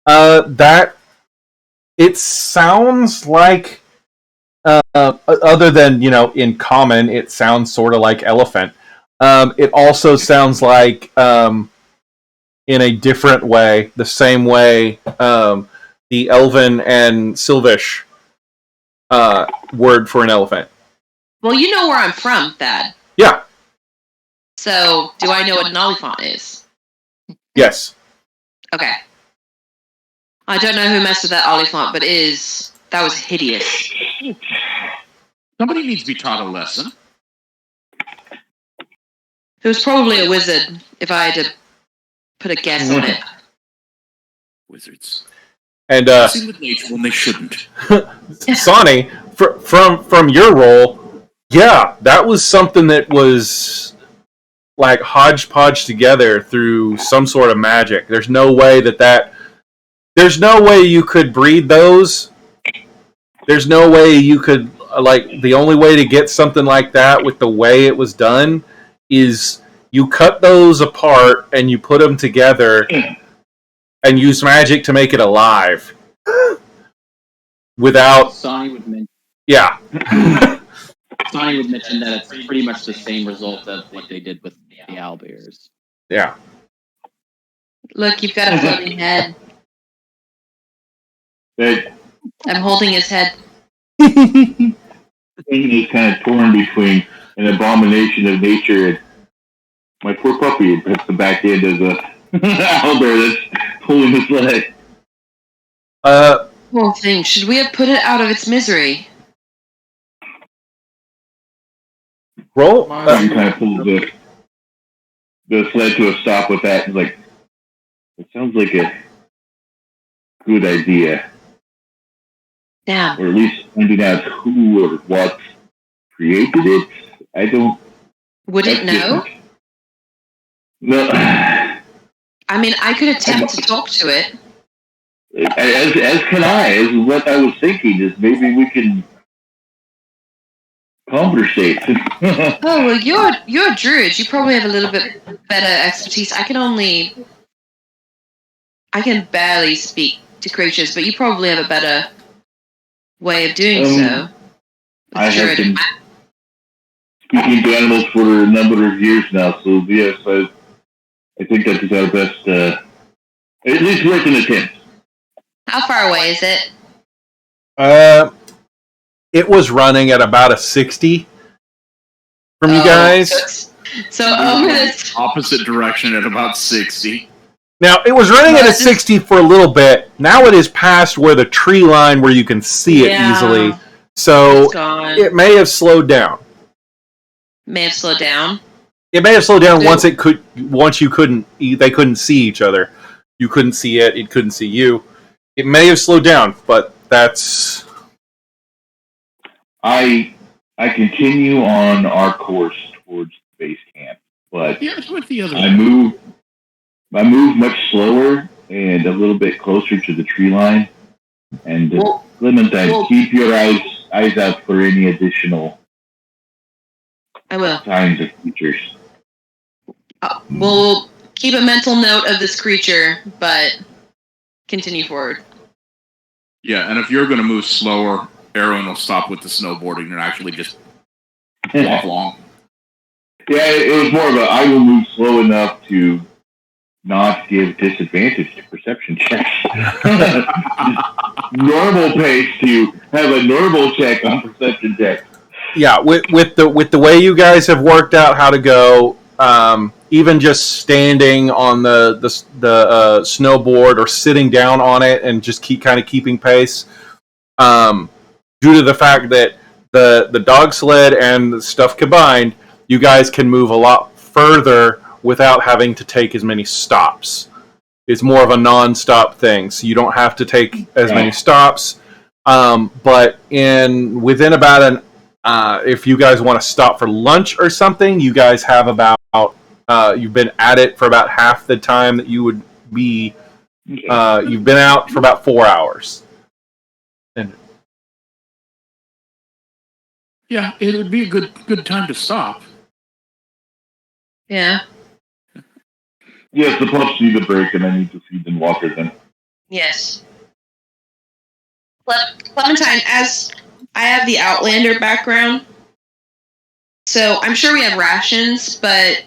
That it sounds like, other than in Common, it sounds sort of like elephant. It also sounds like, in a different way, the same way the Elven and Sylvish word for an elephant. Well, you know where I'm from, Thad. Yeah. So, do I know what an Oliphant is? Yes. Okay. I don't know who messed with that Oliphant, but that was hideous. Somebody needs to be taught a lesson. It was probably a wizard, if I had to put a guess on it. Wizards. And See with nature when they shouldn't. Sonny, from your role, yeah, that was something that was like hodgepodge together through some sort of magic. There's no way there's no way you could breed those. There's no way you could the only way to get something like that with the way it was done is you cut those apart and you put them together and use magic to make it alive. Without Sonny would mention. Yeah. Sonny would mention that it's pretty much the same result of what they did with the owlbears. Yeah. Look, you've got a floating head. That I'm holding his head. thing is kind of torn between an abomination of nature and my poor puppy. That's the back end of the owlbear that's pulling his leg. Poor thing. Should we have put it out of its misery? Roll. He kind of pulls the sled to a stop with that. He's like, it sounds like a good idea. Damn. Or at least finding out who or what created it. I don't. Would it know? Different. No. I mean, I could attempt to talk to it. As can I. As what I was thinking is maybe we can conversate. Oh well, you're a druid. You probably have a little bit better expertise. I can barely speak to creatures, but you probably have a better way of doing so. I have been speaking to animals for a number of years now, so yes, I think that is our best, at least worth an attempt. How far away is it? It was running at about a 60 from you guys. So Opposite direction at about 60. Now, it was running at a 60 for a little bit. Now it is past where the tree line where you can see it easily. So it may have slowed down. May have slowed down. It may have slowed down once you couldn't. They couldn't see each other. You couldn't see it. It couldn't see you. It may have slowed down, but that's. I continue on our course towards base camp, but with the other I move much slower and a little bit closer to the tree line. And Clementine, keep your eyes out for any additional. I will. Signs of creatures. We'll keep a mental note of this creature, but continue forward. Yeah, and if you're going to move slower, Aaron will stop with the snowboarding and actually just walk along. Yeah, it was more of a I will move slow enough to not give disadvantage to perception checks. Normal pace to have a normal check on perception checks. Yeah, with the way you guys have worked out how to go, even just standing on the snowboard or sitting down on it and just keeping pace, due to the fact that the dog sled and the stuff combined, you guys can move a lot further without having to take as many stops. It's more of a non-stop thing, so you don't have to take as many stops. But within about if you guys want to stop for lunch or something, you guys have about you've been at it for about half the time that you would be. You've been out for about 4 hours. And yeah, it would be a good time to stop. Yeah. Yes, the pups need a break, and I need to feed and water them. Yes. Clementine, as I have the Outlander background, so I'm sure we have rations, but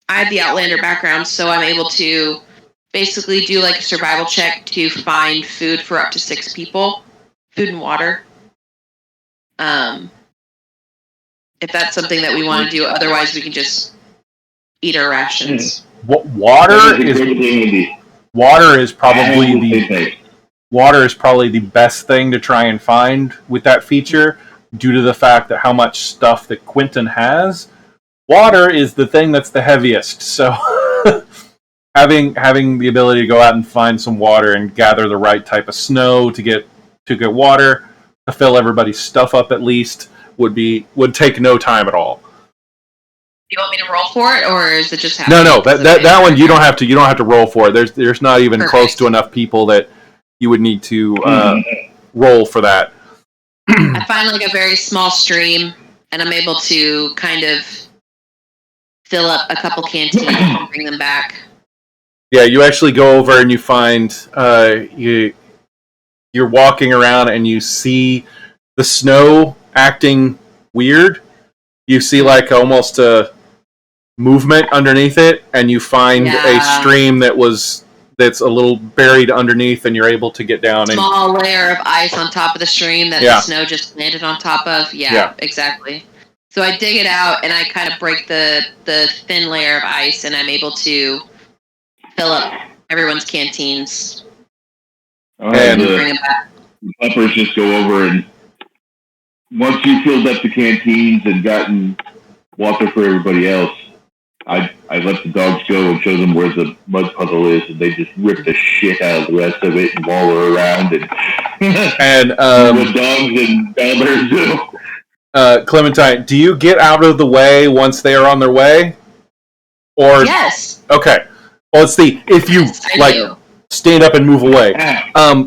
I have the Outlander background, so I'm able to basically do like a survival check to find food for up to 6 people, food and water. If that's something that we want to do, otherwise we can just eat our rations. Water is probably the best thing to try and find with that feature. due to the fact that how much stuff that Quentin has, water is the thing that's the heaviest. So having the ability to go out and find some water and gather the right type of snow to get water to fill everybody's stuff up at least would take no time at all. You want me to roll for it, or is it just happening? No, that one you don't have to roll for it. There's not even close to enough people that you would need to roll for that. I find like a very small stream, and I'm able to kind of fill up a couple canteens and bring them back. Yeah, you actually go over and you find you're walking around and you see the snow acting weird. You see like almost a movement underneath it, and you find a stream that's a little buried underneath, and you're able to get down. Small layer of ice on top of the stream that the snow just landed on top of. Yeah, exactly. So I dig it out, and I kind of break the thin layer of ice, and I'm able to fill up everyone's canteens. And bring them back. Puppers just go over, and once you filled up the canteens and gotten water for everybody else, I let the dogs go and show them where the mud puddle is, and they just rip the shit out of the rest of it and waller around and the dogs and bears do. Clementine, do you get out of the way once they are on their way? Or yes. Okay. Well, it's if you stand up and move away,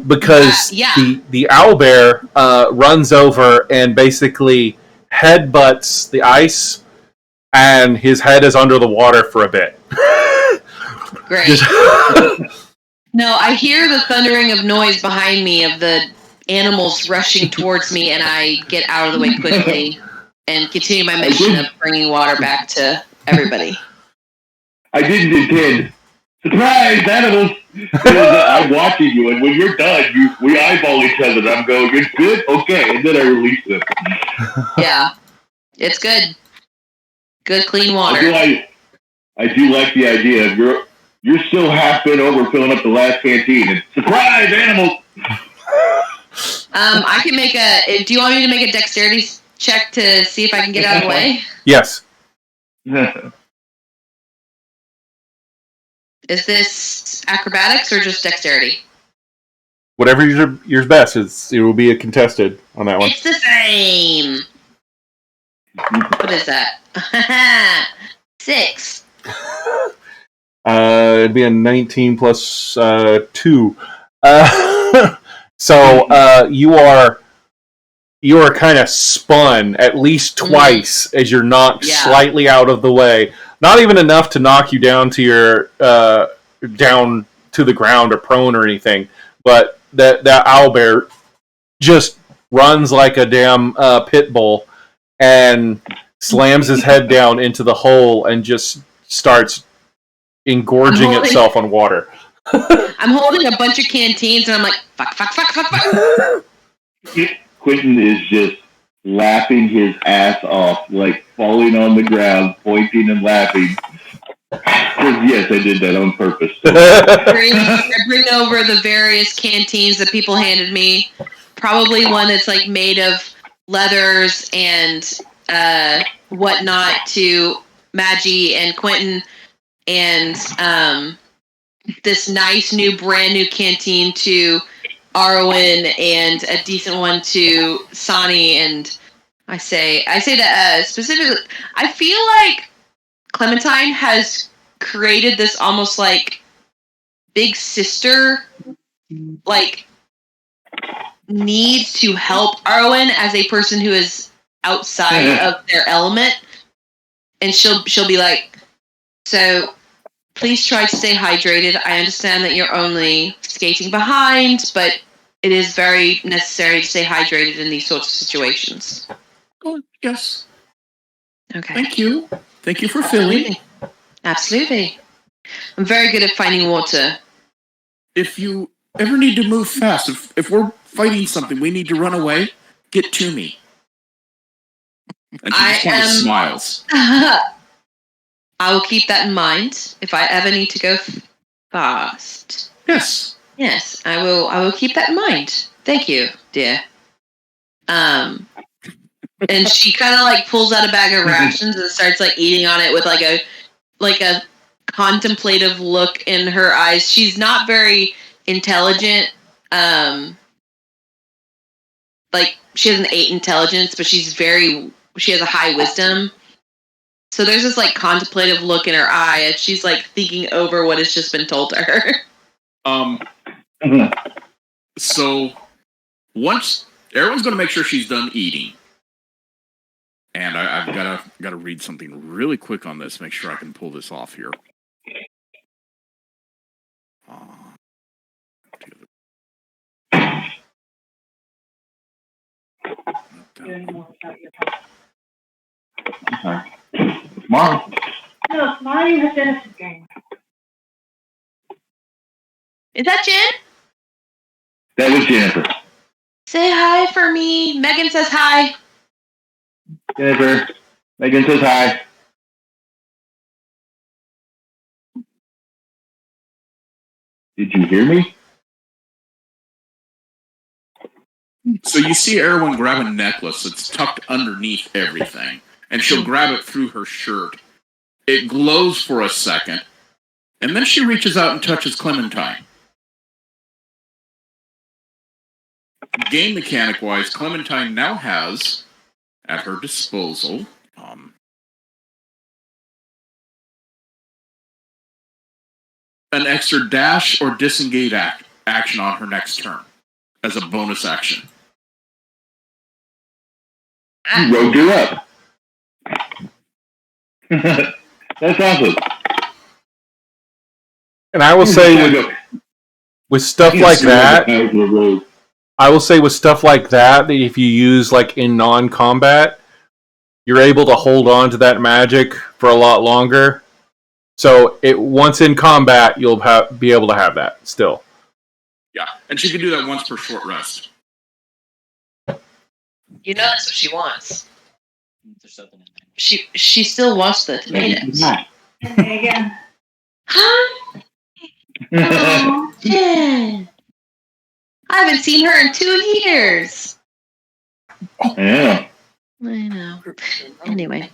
because the owlbear runs over and basically headbutts the ice. And his head is under the water for a bit. Great. No, I hear the thundering of noise behind me of the animals rushing towards me, and I get out of the way quickly and continue my mission of bringing water back to everybody. I didn't intend. Surprise, animals! I'm watching you, and when you're done, we eyeball each other, and I'm going, "It's good? Okay," and then I release them. Yeah, it's good. Good, clean water. I do like the idea of you're still half bent over filling up the last canteen. And surprise, animals! I can make do you want me to make a dexterity check to see if I can get out of the way? Yes. Is this acrobatics or just dexterity? Whatever yours best. It will be a contested on that one. It's the same. What is that? 6. It'd be a 19 plus 2. So you are kind of spun at least twice as you're knocked slightly out of the way. Not even enough to knock you down to your down to the ground or prone or anything, but that owlbear just runs like a damn pit bull and slams his head down into the hole and just starts engorging itself on water. I'm holding a bunch of canteens and I'm like, fuck. Quentin is just laughing his ass off, like falling on the ground, pointing and laughing. Yes, I did that on purpose. I bring over the various canteens that people handed me. Probably one that's like made of leathers and whatnot to Maggie and Quentin, and this nice brand new canteen to Arwen, and a decent one to Sonny. And I say that specifically, I feel like Clementine has created this almost like big sister, like, needs to help Arwen as a person who is outside of their element, and she'll be like, so please try to stay hydrated. I understand that you're only skating behind, but it is very necessary to stay hydrated in these sorts of situations. Oh, yes. Okay. Thank you. Thank you for filling. Absolutely. I'm very good at finding water. If you ever need to move fast, if we're fighting something, we need to run away, get to me. And she just kind of smiles. I will keep that in mind if I ever need to go fast. Yes. Yes, I will keep that in mind. Thank you, dear. And she kind of like pulls out a bag of rations and starts like eating on it with like a contemplative look in her eyes. She's not very intelligent. Like she has an 8 intelligence, but she has a high wisdom. So there's this like contemplative look in her eye as she's like thinking over what has just been told to her. So once everyone's going to make sure she's done eating, and I've got to read something really quick on this. Make sure I can pull this off here. Mom. No, it's not even a Genesis game. Is that Jen? That was Jennifer. Say hi for me. Megan says hi. Jennifer. Megan says hi. Did you hear me? So you see Erwin grab a necklace that's tucked underneath everything, and she'll grab it through her shirt. It glows for a second, and then she reaches out and touches Clementine. Game mechanic-wise, Clementine now has, at her disposal, an extra dash or disengage action on her next turn as a bonus action. You rolled her up. That's awesome. And I will say with stuff like that, I will say with stuff like that if you use like in non-combat, you're able to hold on to that magic for a lot longer. So once in combat, you'll be able to have that still. Yeah, and she can do that once per short rest. You know that's what she wants. There's something in there. She still wants the tomatoes. Megan. Hi. Oh, Jen. I haven't seen her in 2 years. Yeah. I know. Anyway,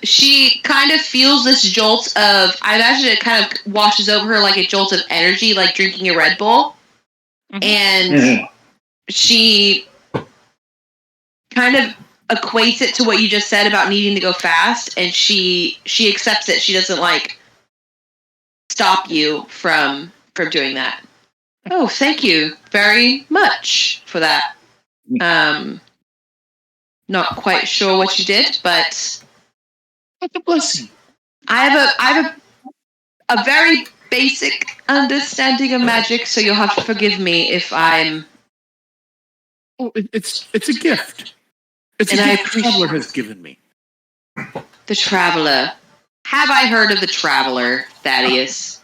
she kind of feels this jolt of. I imagine it kind of washes over her like a jolt of energy, like drinking a Red Bull, and she kind of equates it to what you just said about needing to go fast, and she accepts it. She doesn't like stop you from doing that. Oh, thank you very much for that. Not quite sure what you did, but Bless you. I have a very basic understanding of magic, so you'll have to forgive me if I'm. Oh, it's a gift. It's And a I gift the Traveler has given me. The Traveler. Have I heard of the Traveler, Thaddeus?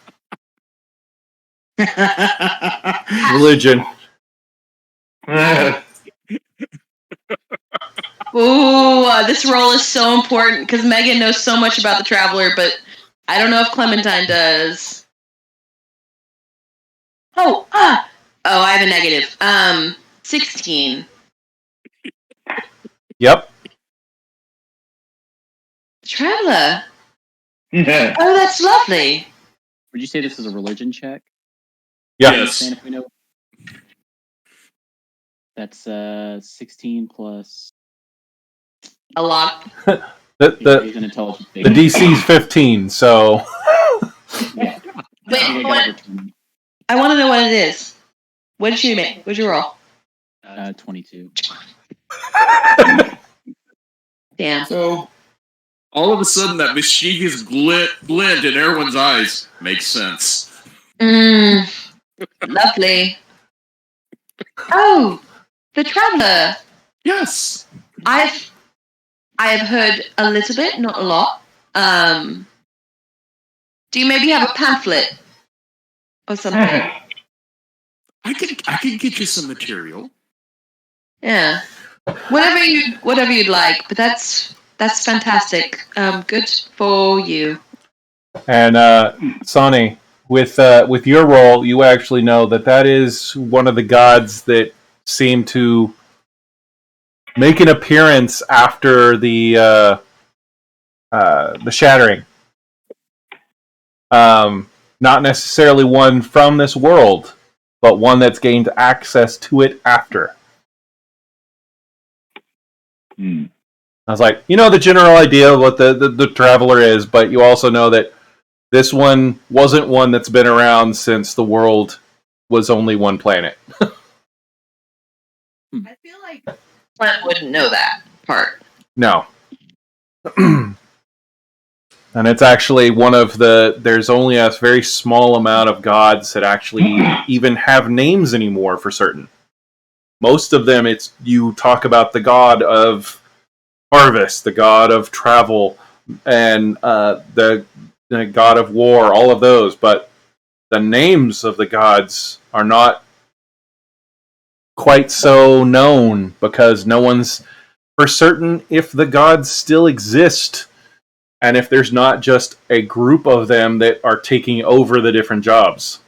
Religion. Ooh, this role is so important because Megan knows so much about the Traveler, but I don't know if Clementine does. Oh, I have a negative. 16. Yep. Traveler. Yeah. Oh, that's lovely. Would you say this is a religion check? Yeah. Yes. If we know. That's 16 plus. A lot. He's an intelligence. The DC's 15, so. Yeah. Wait, I want to know what it is. What did you make? What'd you roll? 22. Damn. So All of a sudden, that mischievous glint in everyone's eyes makes sense. Lovely. Oh, the Traveler. Yes. I have heard a little bit, not a lot. Do you maybe have a pamphlet or something? I can get you some material. Yeah. Whatever you'd like, but that's fantastic. Good for you. And Sonny, with your role, you actually know that is one of the gods that seem to make an appearance after the shattering. Not necessarily one from this world, but one that's gained access to it after. I was like, you know the general idea of what the Traveler is, but you also know that this one wasn't one that's been around since the world was only one planet. I feel like Clint wouldn't know that part. No. And it's actually one of there's only a very small amount of gods that actually even have names anymore for certain. Most of them, it's you talk about the god of harvest, the god of travel, and the god of war, all of those, but the names of the gods are not quite so known because no one's for certain if the gods still exist. And if there's not just a group of them that are taking over the different jobs.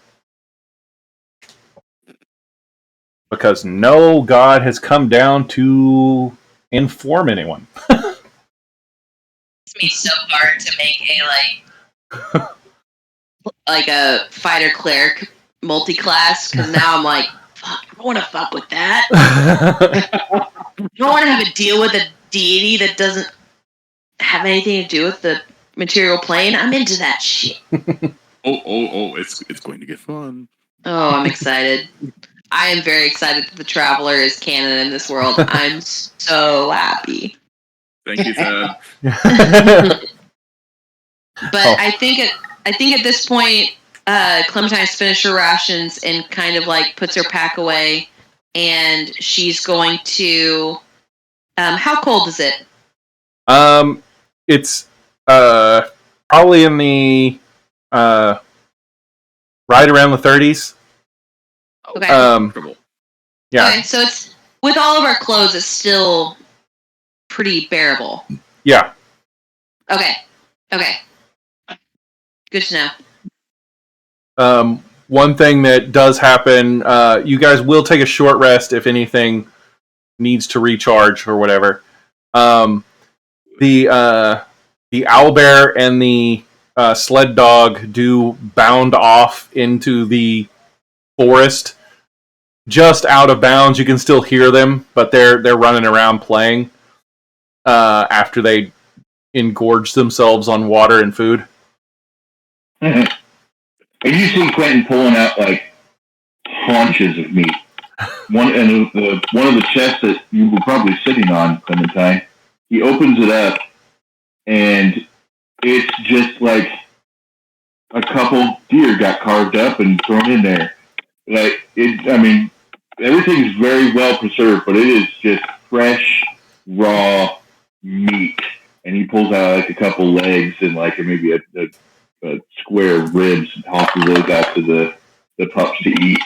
Because no god has come down to inform anyone. It's me so hard to make a a fighter cleric multi-class, because now I'm like, fuck, I don't want to fuck with that. I don't want to have to deal with a deity that doesn't have anything to do with the material plane. I'm into that shit. It's going to get fun. Oh, I'm excited. I am very excited that the Traveler is canon in this world. I'm so happy. Thank you, Thad. But I think at this point, Clementine's finished her rations and kind of like puts her pack away, and she's going to. How cold is it? It's probably in the right around the 30s. Okay. Yeah. Okay, so it's with all of our clothes, it's still pretty bearable. Yeah. Okay. Good to know. One thing that does happen, you guys will take a short rest if anything needs to recharge or whatever. The owlbear and the sled dog do bound off into the forest. Just out of bounds, you can still hear them, but they're running around playing after they engorge themselves on water and food. And you see Quentin pulling out like haunches of meat. One of the chests that you were probably sitting on, Clementine. He opens it up, and it's just like a couple deer got carved up and thrown in there. Like everything's very well preserved, but it is just fresh, raw meat. And he pulls out like a couple legs and like maybe a square of ribs and tosses those out to the pups to eat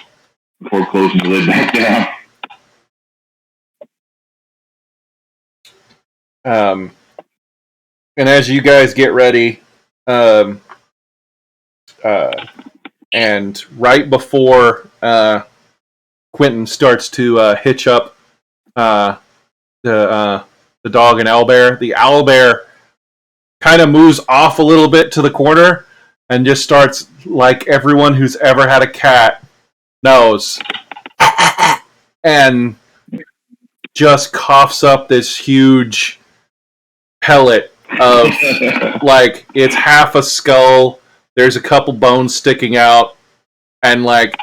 before closing the lid back down. And as you guys get ready, and right before Quentin starts to hitch up the dog and owlbear, the owlbear kind of moves off a little bit to the corner and just starts, like everyone who's ever had a cat knows, and just coughs up this huge pellet of like it's half a skull, there's a couple bones sticking out, and like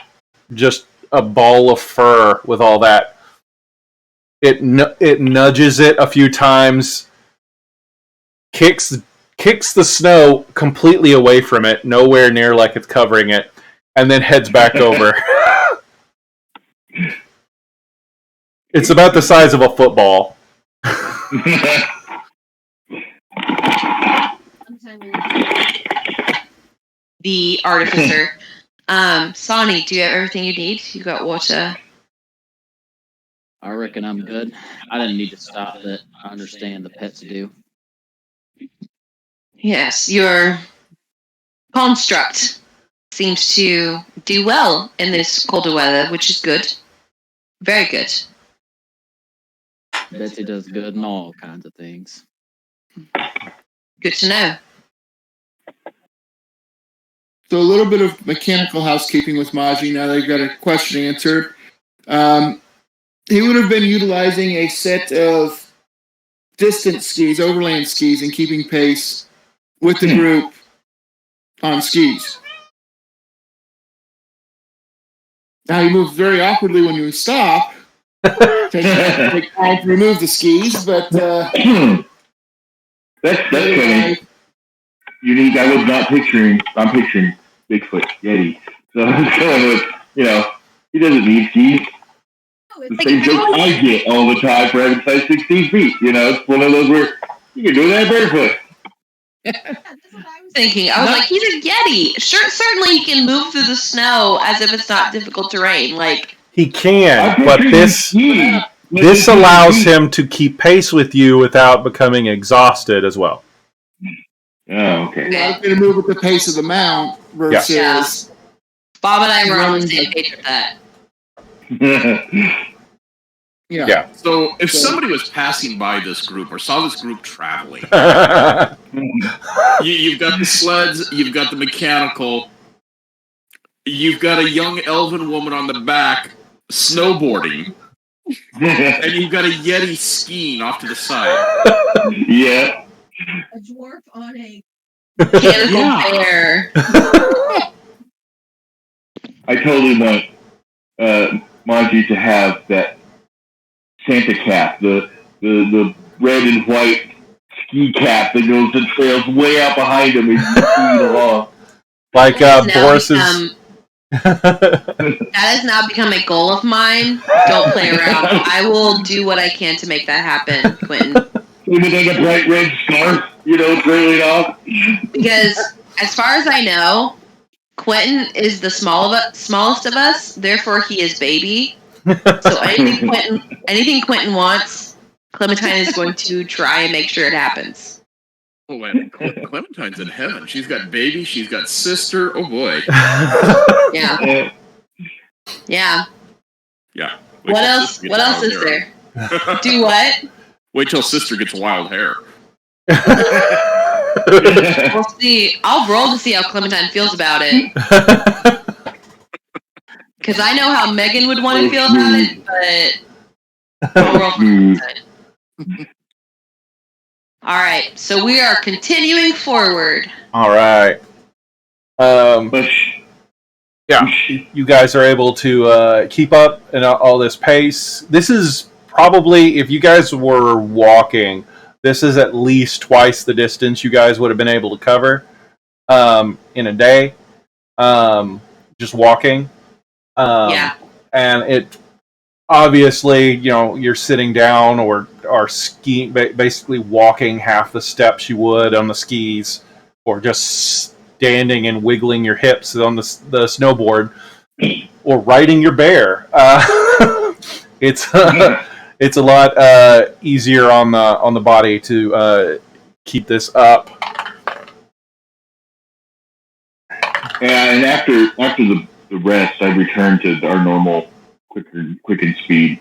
just a ball of fur with all that. It nudges it a few times, kicks the snow completely away from it, nowhere near like it's covering it, and then heads back over. It's about the size of a football. The artificer. Sonny, do you have everything you need? You got water? I reckon I'm good. I didn't need to stop it. I understand the pets do. Yes, your construct seems to do well in this colder weather, which is good. Very good. Betsy does good in all kinds of things. Good to know. So a little bit of mechanical housekeeping with Maji. Now they've got a question answered. He would have been utilizing a set of distance skis, overland skis, and keeping pace with the group on skis. Now he moves very awkwardly when you stop. Take time to remove the skis, but that's funny. Unique. I was not picturing. I'm picturing Bigfoot Yeti. So I'm going with, he doesn't need skis. The same joke I get all the time for having size 16 feet. It's one of those where you can do that barefoot. Thinking, I was like, he's a Yeti. Sure, certainly he can move through the snow as if it's not difficult terrain. Like he can, but this allows him to keep pace with you without becoming exhausted as well. Oh, okay. Yeah, I'm going to move at the pace of the mount versus. Bob and I were on the same page with that. Yeah. So if somebody was passing by this group or saw this group traveling, you've got the sleds, you've got the mechanical, you've got a young elven woman on the back snowboarding, and you've got a Yeti skiing off to the side. Yeah. A dwarf on a mechanical bear. I totally want Margie to have that Santa cap, the red and white ski cap that goes and trails way out behind him and skiing along. Like Boris's. That has now become a goal of mine. Don't play around. I will do what I can to make that happen, Quentin. Even like a bright red scarf, trailing off. Because as far as I know, Quentin is the smallest of us. Therefore, he is baby. So anything Quentin wants, Clementine is going to try and make sure it happens. Oh, man. Clementine's in heaven. She's got baby. She's got sister. Oh, boy. Yeah. Yeah. Yeah. What else? What else is there? Do what? Wait till sister gets wild hair. We'll see. I'll roll to see how Clementine feels about it. Because I know how Megan would want to feel about it, but I'll roll for Clementine. All right, so we are continuing forward. All right. Yeah, you guys are able to keep up in all this pace. This is probably, if you guys were walking, this is at least twice the distance you guys would have been able to cover in a day, just walking. Yeah. And it obviously, you're sitting down or skiing, basically walking half the steps you would on the skis, or just standing and wiggling your hips on the snowboard, or riding your bear. It's it's a lot easier on the body to keep this up. And after the rest, I returned to our normal quicken speed.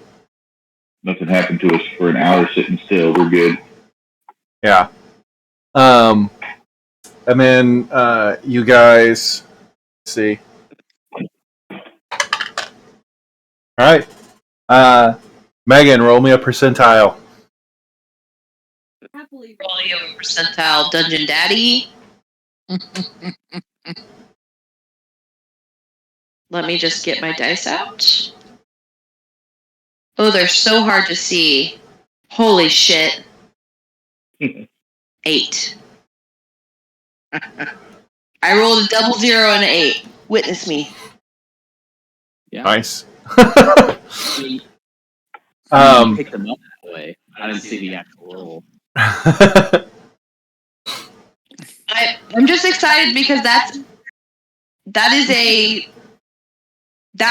Nothing happened to us for an hour sitting still. We're good. Yeah. And then you guys, let's see. All right. Megan, roll me a percentile. happily Roll you a percentile, Dungeon Daddy. Let me just get my dice out. Oh, they're so hard to see. Holy shit. 8. I rolled a 00 and an 8. Witness me. Yeah. Nice. You picked them up that way. I didn't see the actual roll. I'm just excited because that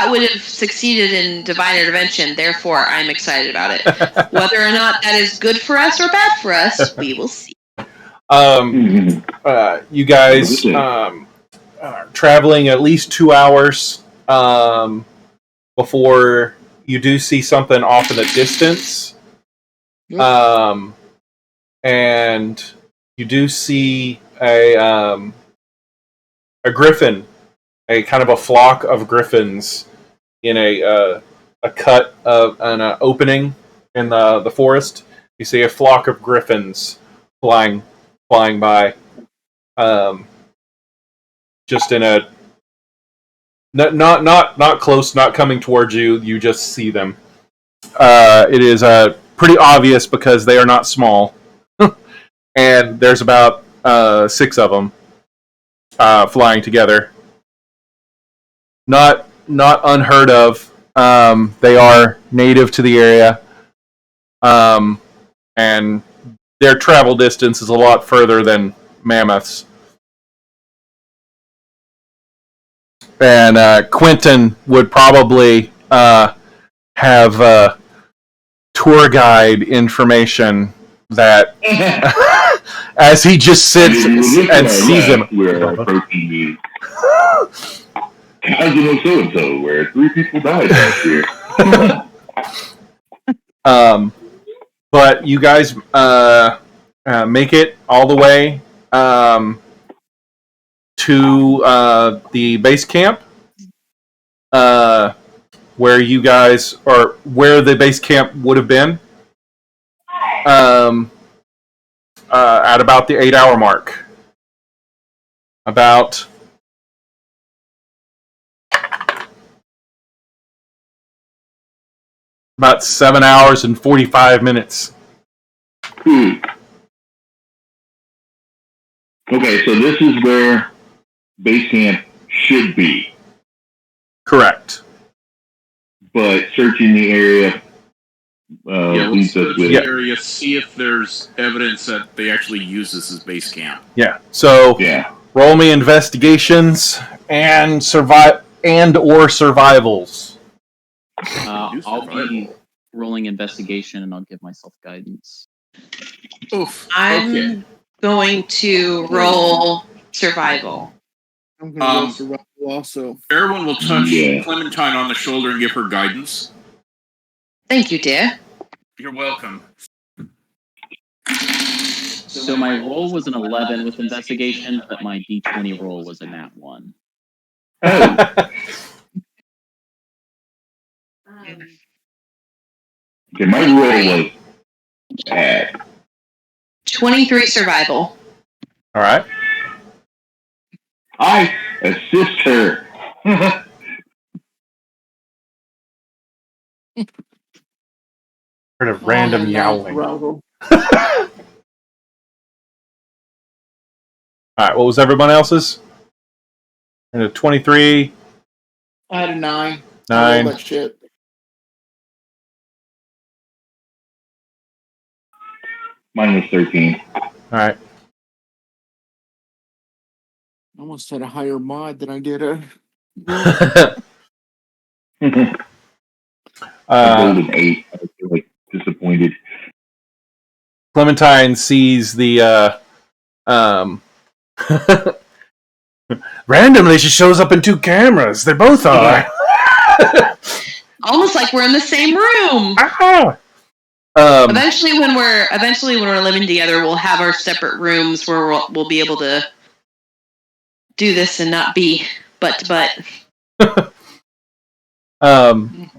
would have succeeded in divine intervention. Therefore, I'm excited about it. Whether or not that is good for us or bad for us, we will see. You guys are traveling at least 2 hours before you do see something off in the distance. Yep. And you do see a griffin, a kind of a flock of griffins in a cut of an opening in the forest. You see a flock of griffins flying by, just in a not close, not coming towards you. You just see them. It is pretty obvious because they are not small, and there's about 6 of them flying together. Not unheard of. They are native to the area, and their travel distance is a lot further than mammoths. And Quentin would probably have tour guide information that as he just sits and sees them. We're approaching the cousin of so-and-so, where 3 people died last year. But you guys make it all the way to the base camp, where you guys, or where the base camp would have been, at about the 8-hour mark. About about 7 hours and 45 minutes. Okay, so this is where base camp should be. Correct. But searching the area Let's leads us search with... the area, see if there's evidence that they actually use this as base camp. Yeah. So Yeah. roll me investigations and or survivals. I'll be rolling investigation, and I'll give myself guidance. Oof. I'm Okay. going to roll survival. I'm gonna go survival also. Everyone will touch Yeah. Clementine on the shoulder and give her guidance. Thank you, dear. You're welcome. So my roll was an 11 with investigation, but my D20 roll was a nat 1. Okay, my roll was bad. 23 survival. All right. I assist her. Heard of random Oh, yowling. Survival. All right. What was everyone else's? And a 23, I had a 9. 9. All that shit. Mine was 13. All right. I almost had a higher mod than I did a. I rolled an 8. I feel like disappointed. Clementine sees the randomly she shows up in 2 cameras. They both are. Almost like we're in the same room. Eventually, when we're living together, we'll have our separate rooms where we'll be able to do this and not be butt to butt.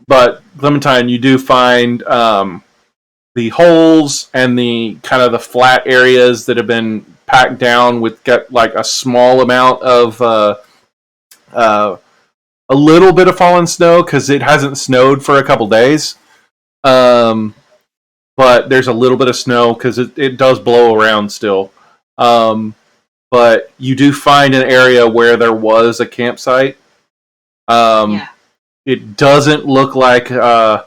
But Clementine, you do find the holes and the kind of the flat areas that have been packed down with got like a small amount of a little bit of fallen snow because it hasn't snowed for a couple days. But there's a little bit of snow because it does blow around still. But you do find an area where there was a campsite. It doesn't look like a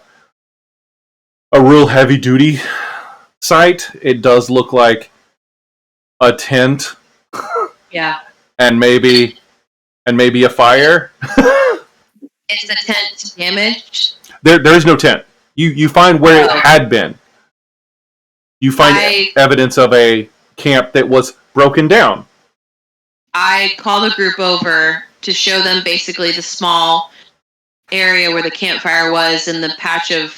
real heavy duty site. It does look like a tent. Yeah. And maybe a fire. Is the tent damaged? There is no tent. You find where it had been. You find evidence of a camp that was broken down. I call the group over to show them basically the small area where the campfire was and the patch of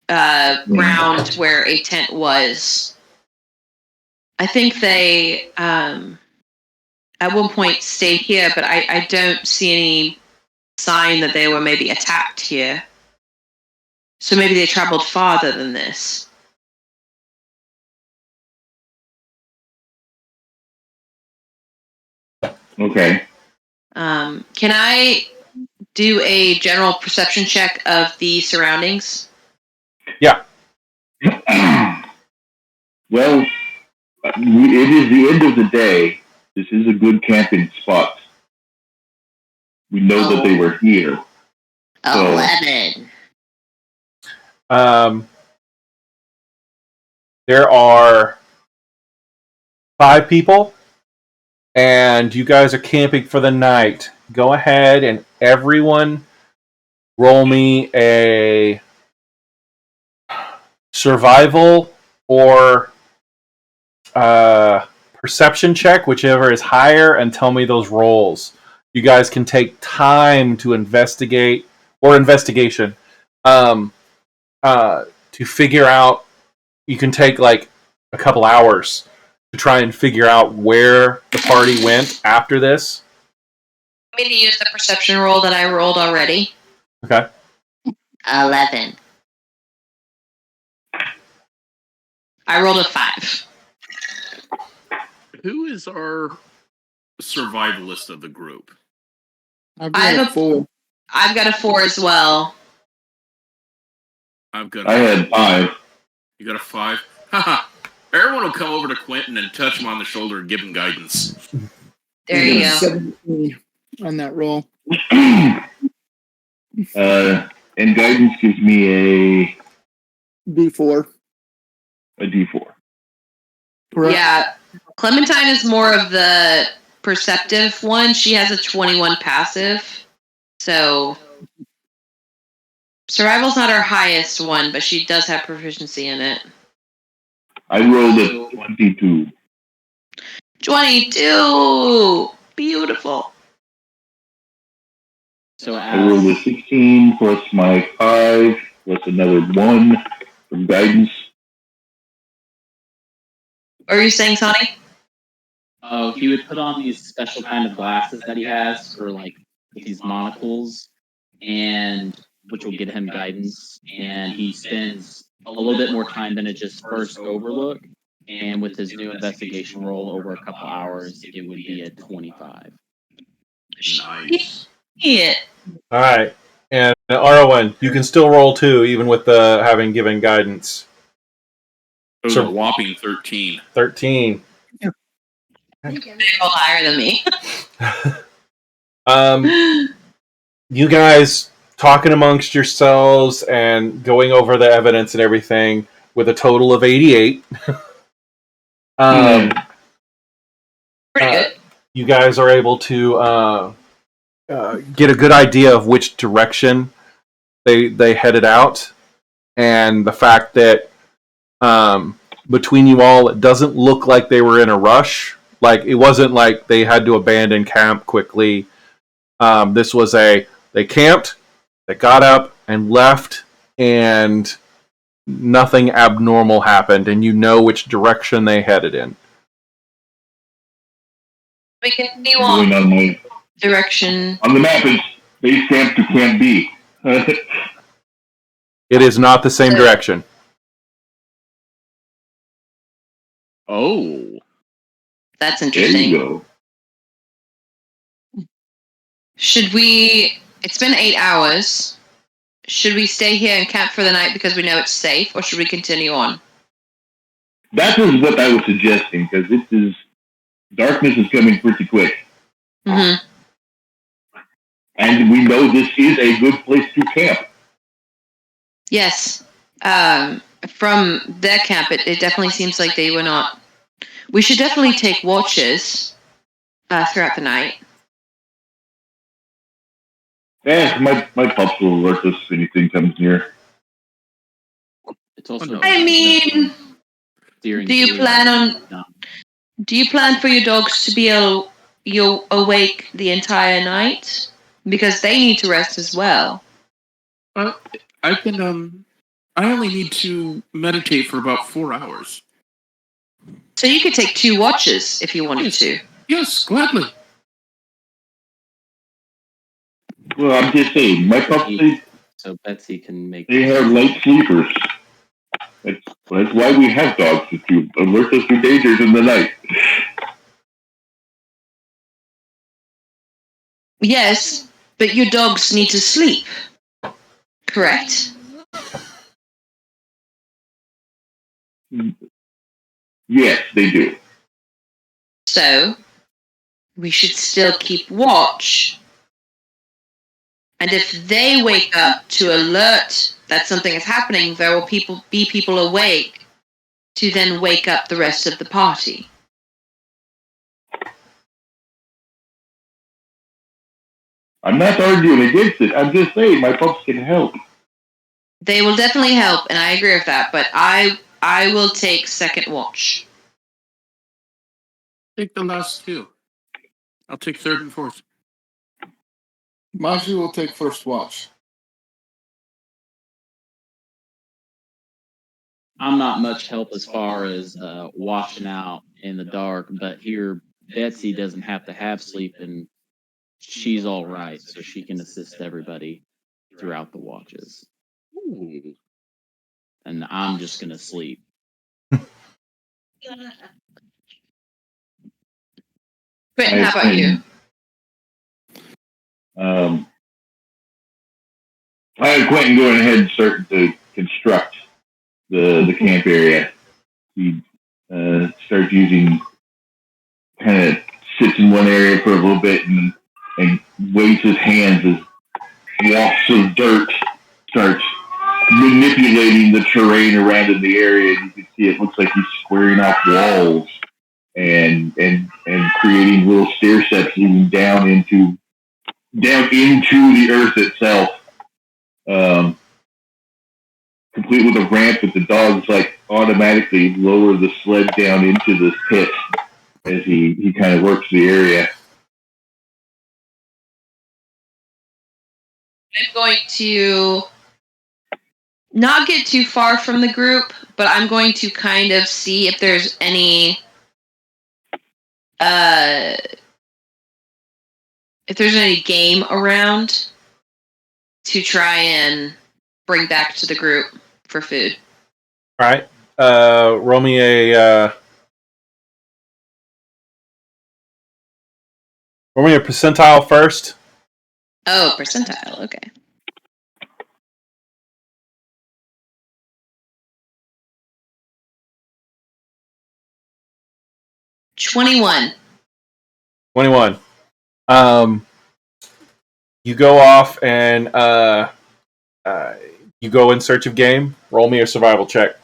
ground where a tent was. I think they at one point stayed here, but I don't see any sign that they were maybe attacked here. So maybe they traveled farther than this. Okay. Can I do a general perception check of the surroundings? Yeah. Well, it is the end of the day. This is a good camping spot. We know that they were here. 11. There are 5 people, and you guys are camping for the night. Go ahead and everyone roll me a survival or perception check, whichever is higher, and tell me those rolls. You guys can take time to investigate, or investigation, to figure out. You can take like a couple hours to try and figure out where the party went after this. I'm going to use the perception roll that I rolled already. Okay. 11. I rolled a 5. Who is our survivalist of the group? I've I got have a 4. I've got a 4 as well. I've got. I had 5. You got a 5? Haha. Everyone will come over to Quentin and touch him on the shoulder and give him guidance. There you go. 17 on that roll. And guidance gives me a D4. D4. Correct. Yeah. Clementine is more of the perceptive one. She has a 21 passive. So survival's not her highest one, but she does have proficiency in it. I rolled a 22. 22! Beautiful. So I rolled a 16 plus my 5 plus another 1 from guidance. What are you saying, Sonny? Oh, he would put on these special kind of glasses that he has for like these monocles, and which will get him guidance. And he spends a little bit more time than it just first overlook. And with his new investigation roll over a couple hours, it would be a 25. Nice. Yeah. All right. And Arwen, you can still roll 2, even with the having given guidance. It was So- a whopping 13. 13. They roll higher than me. You guys talking amongst yourselves and going over the evidence and everything with a total of 88. Pretty good. You guys are able to get a good idea of which direction they headed out, and the fact that between you all, it doesn't look like they were in a rush. Like, it wasn't like they had to abandon camp quickly. This was they camped, they got up and left, and nothing abnormal happened, and you know which direction they headed in. We can be Going on on my direction. on the map is base camp to camp B. It is not the same direction. Oh. That's There interesting. you go. Should we... It's been 8 hours. Should we stay here and camp for the night because we know it's safe, or should we continue on? That was what I was suggesting, because darkness is coming pretty quick. Mm-hmm. And we know this is a good place to camp. Yes. From their camp, it definitely seems like they were not... We should definitely take watches throughout the night. My pups will alert us if anything comes near. It's also. I mean, do you plan for your dogs to be awake the entire night? Because they need to rest as well. I can I only need to meditate for about 4 hours. So you could take 2 watches if you wanted to. Yes, gladly. Well, I'm just saying, my pups, So Betsy can make. they have light sleepers. That's why we have dogs, to alert us to dangers in the night. Yes, but your dogs need to sleep. Correct? Yes, they do. So, we should still keep watch. And if they wake up to alert that something is happening, there will be people awake to then wake up the rest of the party. I'm not arguing against it. I'm just saying my pups can help. They will definitely help, and I agree with that, but I will take second watch. Take the last 2. I'll take 3rd and 4th. Maju will take first watch. I'm not much help as far as washing out in the dark, but here Betsy doesn't have to have sleep, and she's all right, so she can assist everybody throughout the watches. Ooh. And I'm just gonna sleep. Quentin, how about you? I had Quentin going ahead and starting to construct the camp area. He starts using, kind of sits in one area for a little bit and waves his hands as wafts of dirt starts manipulating the terrain around in the area. You can see it looks like he's squaring off walls and creating little stair steps leading down into the earth itself. Complete with a ramp that the dogs like automatically lower the sled down into this pit as he kind of works the area. I'm going to not get too far from the group, but I'm going to kind of see if there's any game around to try and bring back to the group for food. All right. Roll me a percentile first. Oh, percentile. Okay. $21. 21. You go off and you go in search of game. Roll me a survival check.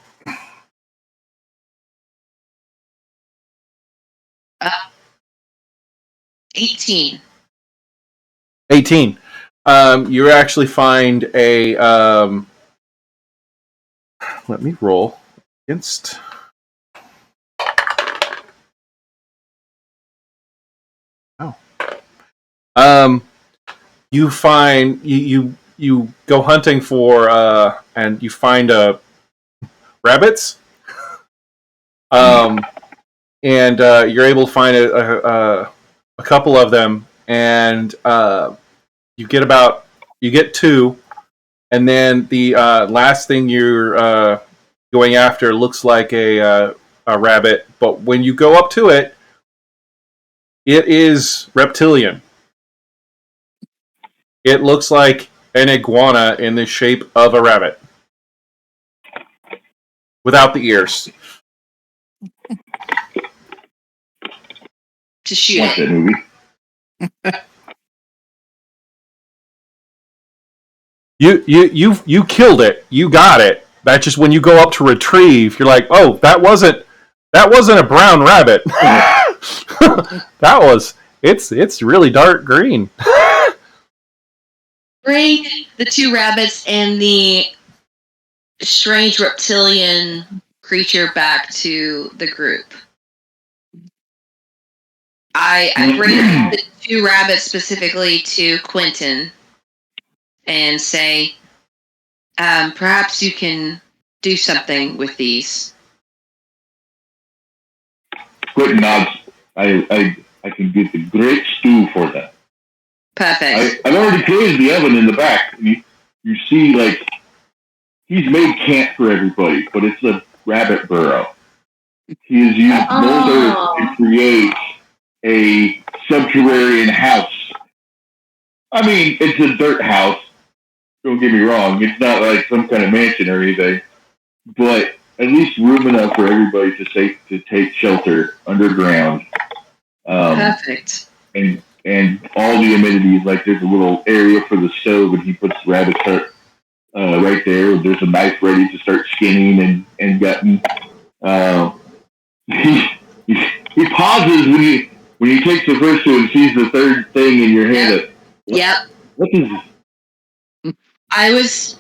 18. 18. You actually find a. Let me roll against. Oh. You find you go hunting for and you find rabbits. And you're able to find a couple of them, and you get 2, and then the last thing you're going after looks like a rabbit, but when you go up to it, it is reptilian. It looks like an iguana in the shape of a rabbit, without the ears. To shoot Watch it. that movie. You killed it. You got it. That's just when you go up to retrieve, you're like, oh, that wasn't a brown rabbit. It's really dark green. Bring the 2 rabbits and the strange reptilian creature back to the group. I bring the 2 rabbits specifically to Quentin and say, perhaps you can do something with these. Quentin nods. I can get the great stew for them. Perfect. I've already closed the oven in the back. You see, like, he's made camp for everybody, but it's a rabbit burrow. He has used mold earth to create a subterranean house. I mean, it's a dirt house. Don't get me wrong. It's not like some kind of mansion or anything, but at least room enough for everybody to take shelter underground. Perfect. And all the amenities, like there's a little area for the stove, and he puts rabbit hut right there. There's a knife ready to start skinning and gutting. He pauses when he takes the first two and sees the third thing in your hand. Yep. What is this? I was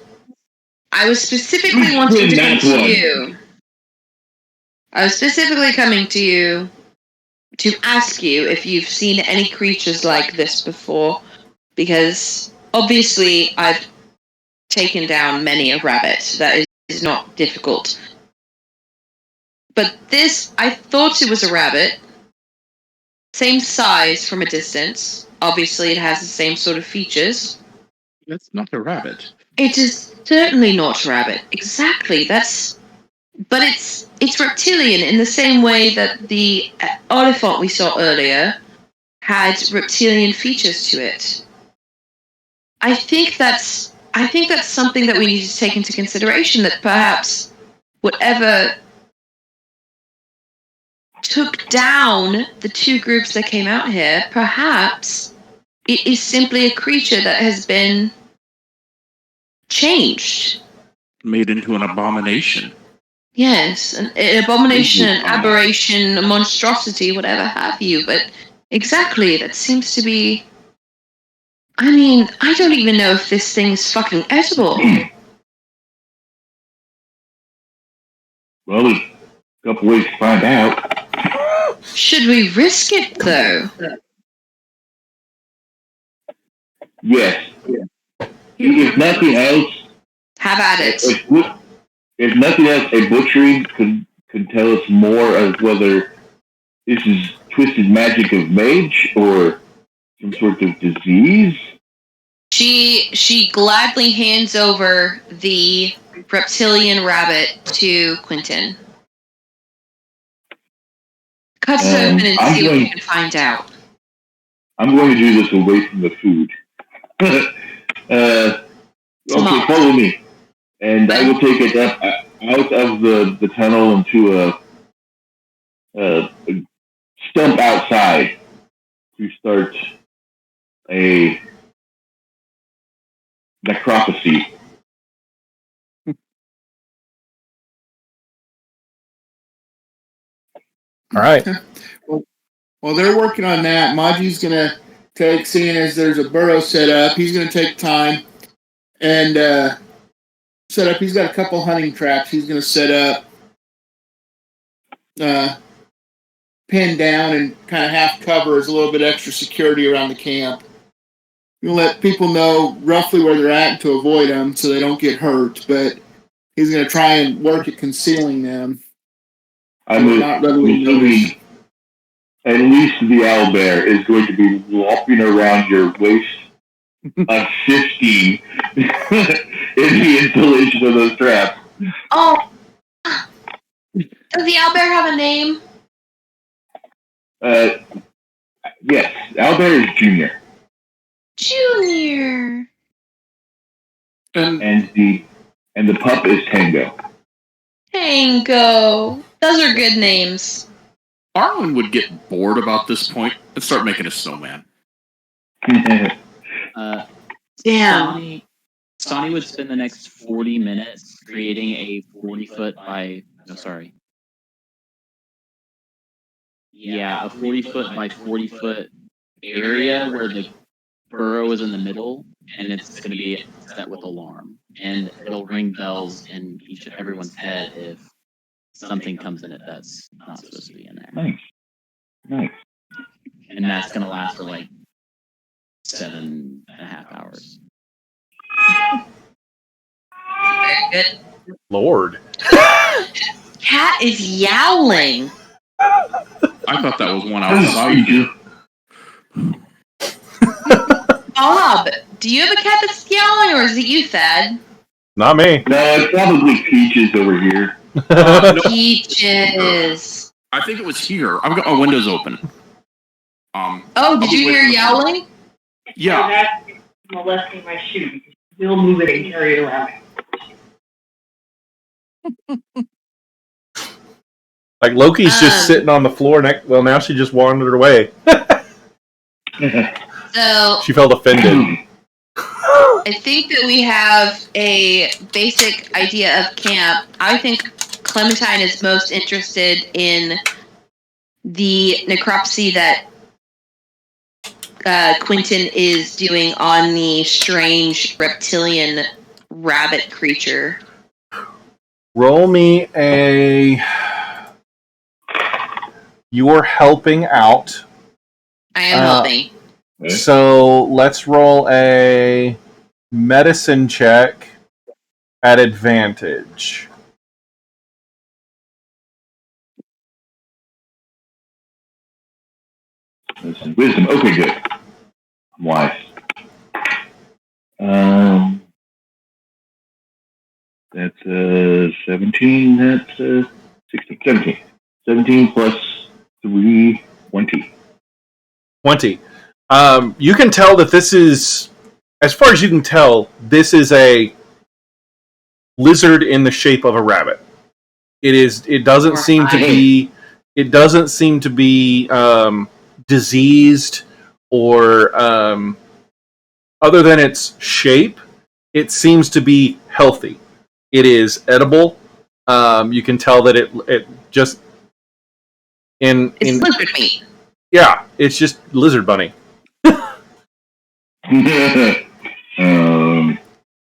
specifically wanting to come to you. I was specifically coming to you to ask you if you've seen any creatures like this before, because obviously I've taken down many a rabbit. That is not difficult. But this, I thought it was a rabbit. Same size from a distance. Obviously it has the same sort of features. That's not a rabbit. It is certainly not a rabbit. Exactly. But it's reptilian in the same way that the Oliphant we saw earlier had reptilian features to it. I think that's something that we need to take into consideration, that perhaps whatever took down the two groups that came out here, perhaps it is simply a creature that has been changed. Made into an abomination. Yes, an abomination, an aberration, a monstrosity, whatever have you. But exactly, that seems to be... I mean, I don't even know if this thing is fucking edible. Well, there's a couple ways to find out. Should we risk it, though? Yes. If nothing else... Have at it. If nothing else, a butchery could tell us more of whether this is twisted magic of mage or some sort of disease. She gladly hands over the reptilian rabbit to Quentin. Cuts it open and see what you can find out. I'm going to do this away from the food. Okay, follow me. And I will take it up out of the tunnel into a stump outside to start a necropsy. All right. While they're working on that, Maji's going to take, seeing as there's a burrow set up, he's going to take time and set up. He's got a couple hunting traps he's going to set up, pin down, and kind of half cover as a little bit extra security around the camp. He'll let people know roughly where they're at to avoid them so they don't get hurt, but he's going to try and work at concealing them. I'm assuming at least the owlbear is going to be whopping around your waist, assisting in the installation of those traps. Oh, does the owlbear have a name? Yes, owlbear is Junior. Junior. And the pup is Tango. Tango. Those are good names. Arlen would get bored about this point and start making a snowman. Damn. Sonny would spend the next 40 minutes creating a 40-foot by... No, sorry. Yeah, a 40-foot by 40-foot area where the burrow is in the middle, and it's going to be set with alarm. And it'll ring bells in everyone's head if something comes in it that's not supposed to be in there. Nice. And that's going to last for like 7.5 hours. Very good. Lord. cat is yowling. I thought that was one outside. Bob, do you have a cat that's yowling, or is it you, Thad? Not me. No, it's probably Peaches over here. No, Peaches. I think it was here. I've got my windows open. Oh, did you hear yowling? Yeah. That's molesting my shoe. We'll move it and carry it around. Like Loki's just sitting on the floor next. Well, now she just wandered away. So She felt offended. I think that we have a basic idea of camp. I think Clementine is most interested in the necropsy that Quentin is doing on the strange reptilian rabbit creature. Roll me a. You're helping out. I am helping. So let's roll a medicine check at advantage. Wisdom. Okay, good. I'm wise. That's 17. That's 16. 17. 17 plus 3, 20. 20. You can tell that this is, as far as you can tell, this is a lizard in the shape of a rabbit. It doesn't seem to be. It doesn't seem to be diseased or other than its shape. It seems to be healthy. It is edible. You can tell that it just It's lizard meat. Yeah, it's just lizard bunny.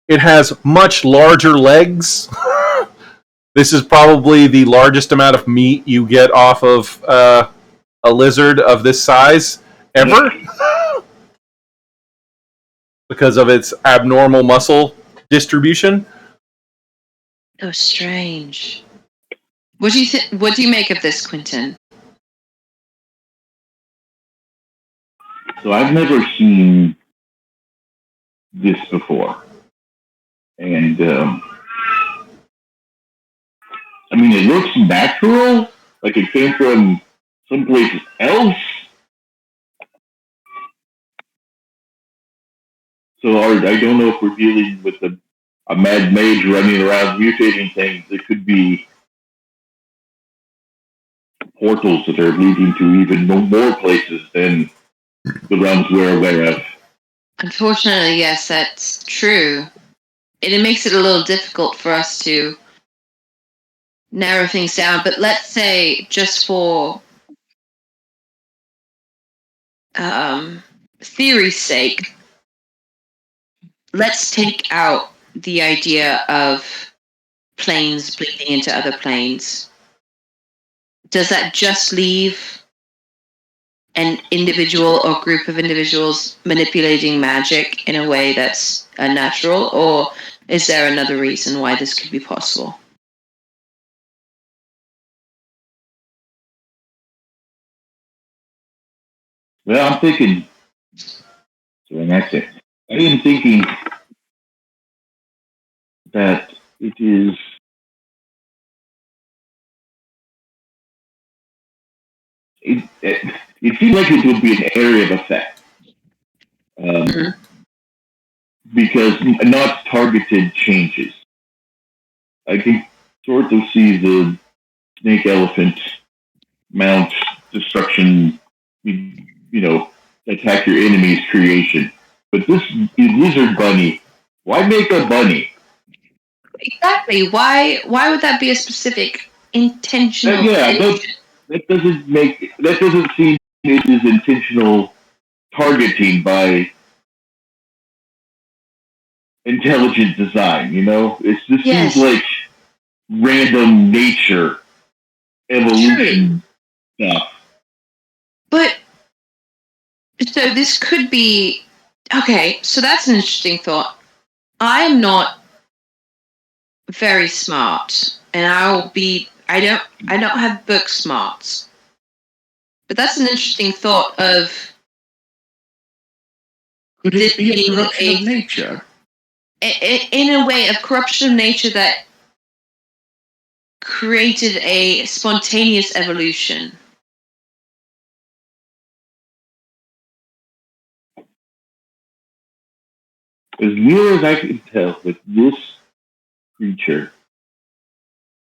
It has much larger legs. This is probably the largest amount of meat you get off of a lizard of this size ever. Because of its abnormal muscle distribution. Oh, strange. What do you make of this, Quentin? So I've never seen this before. And, I mean, it looks natural, like it came from someplace else. So I don't know if we're dealing with a mad mage running around mutating things. It could be portals that are leading to even more places than the realms we're aware of. Unfortunately, yes, that's true. It makes it a little difficult for us to narrow things down, but let's say just for theory's sake, let's take out the idea of planes bleeding into other planes. Does that just leave an individual or group of individuals manipulating magic in a way that's unnatural, or is there another reason why this could be possible? Well, I'm thinking, so in that sense, I am thinking that it is it seems like it would be an area of effect. Because not targeted changes. I can sort of see the snake elephant mount destruction, attack your enemy's creation. But this lizard bunny, why make a bunny? Exactly. Why would that be a specific intentional? That doesn't seem it is intentional targeting by intelligent design. Seems like random nature evolution stuff. But so this could be okay. So that's an interesting thought. I am not very smart, and I I don't have book smarts. But that's an interesting thought of Could this it be a being corruption of nature? in a way, a corruption of nature that created a spontaneous evolution. As near as I can tell with this creature,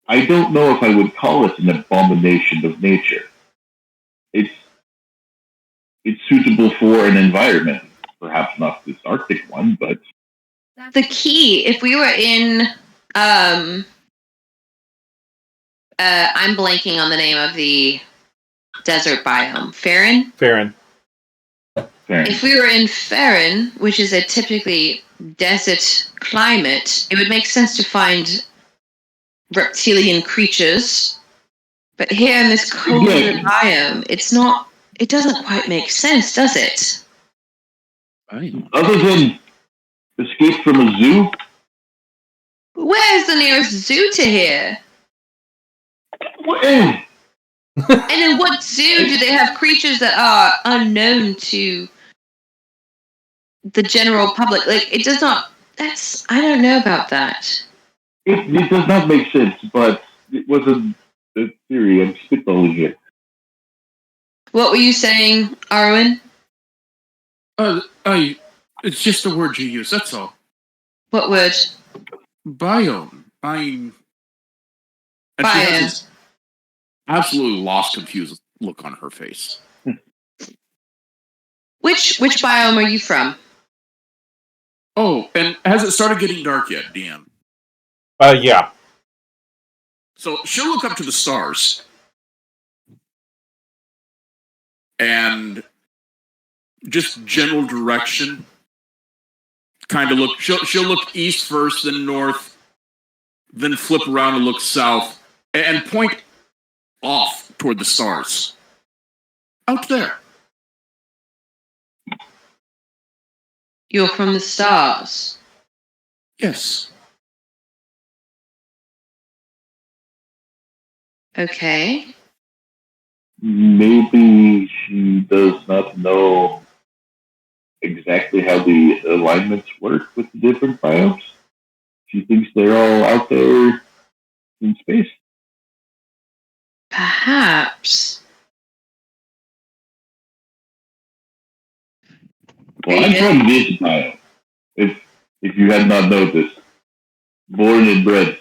I don't know if I would call it an abomination of nature. It's suitable for an environment, perhaps not this Arctic one, but The key, if we were in, I'm blanking on the name of the desert biome, Farron. Farron. If we were in Farron, which is a typically desert climate, it would make sense to find reptilian creatures. But here in this cold biome, it's not. It doesn't quite make sense, does it? other than escape from a zoo, Where's the nearest zoo to here? where? And in what zoo do they have creatures that are unknown to the general public? Like, it does not. I don't know about that. It does not make sense, but it was a theory. I'm spitballing here. What were you saying, Arwen? It's just a word you use, that's all. What word? Biome. And she has this absolutely lost, confused look on her face. Which biome are you from? Oh, and has it started getting dark yet, DM? Yeah. So she'll look up to the stars. And just general direction. Kind of look. She'll look east first, then north, then flip around and look south, and point off toward the stars. Out there. You're from the stars. Yes. Okay. Maybe she does not know exactly how the alignments work with the different biomes. She thinks they're all out there in space. Perhaps. Well, I'm from this biome. If you had not noticed, born and bred.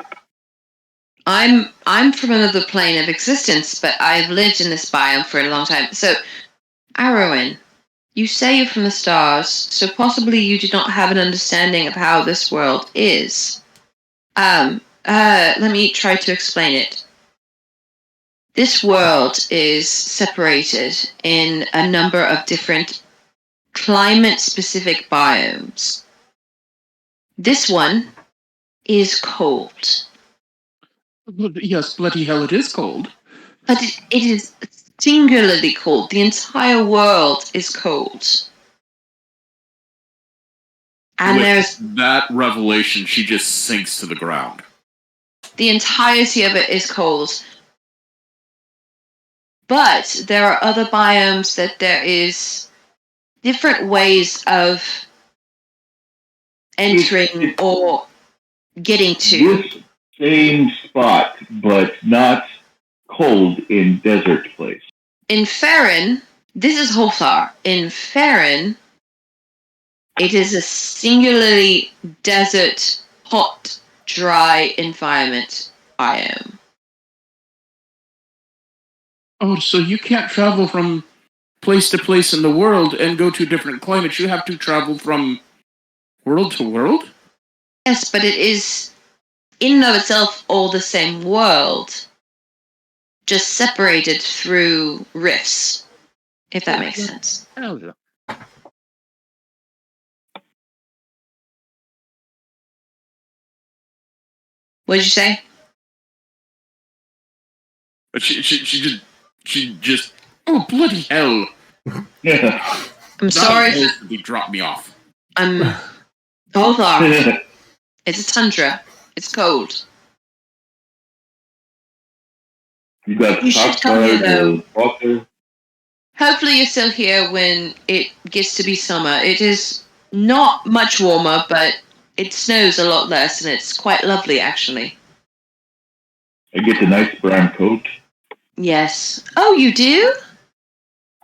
I'm from another plane of existence, but I've lived in this biome for a long time. So, Arwen, you say you're from the stars, so possibly you do not have an understanding of how this world is. Let me try to explain it. This world is separated in a number of different climate-specific biomes. This one is cold. Yes, bloody hell, it is cold. But it is singularly cold. The entire world is cold. And With there's that revelation, she just sinks to the ground. the entirety of it is cold. But there are other biomes that there is different ways of entering or getting to. This same spot, but not cold in desert place. In Farron, this is Hothar. In Farron, it is a singularly desert, hot, dry environment biome. Oh, so you can't travel from place to place in the world and go to different climates. You have to travel from world to world? Yes, but it is in and of itself all the same world, just separated through rifts, if that makes sense. Hell yeah. What did you say? But she just oh bloody hell. Yeah. I'm sorry. He dropped me off. Both are. It's a tundra. It's cold. You got You should come here, though. Walker. Hopefully you're still here when it gets to be summer. It is not much warmer, but it snows a lot less, and it's quite lovely, actually. I get the nice brown coat. Yes. Oh, you do?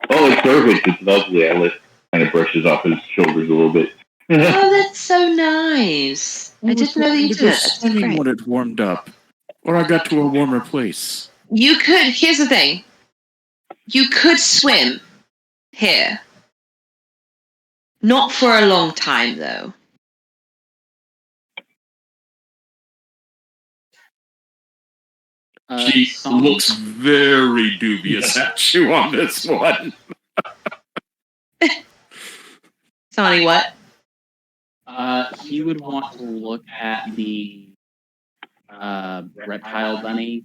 Oh, it's perfect. It's lovely. Alice kind of brushes off his shoulders a little bit. Oh, that's so nice. I didn't know that you did that. That's swimming great. when it warmed up, or I got to a warmer place. You could, here's the thing. You could swim here. Not for a long time, though. She looks very dubious at you on this one. Sonny, what? He would want to look at the reptile bunny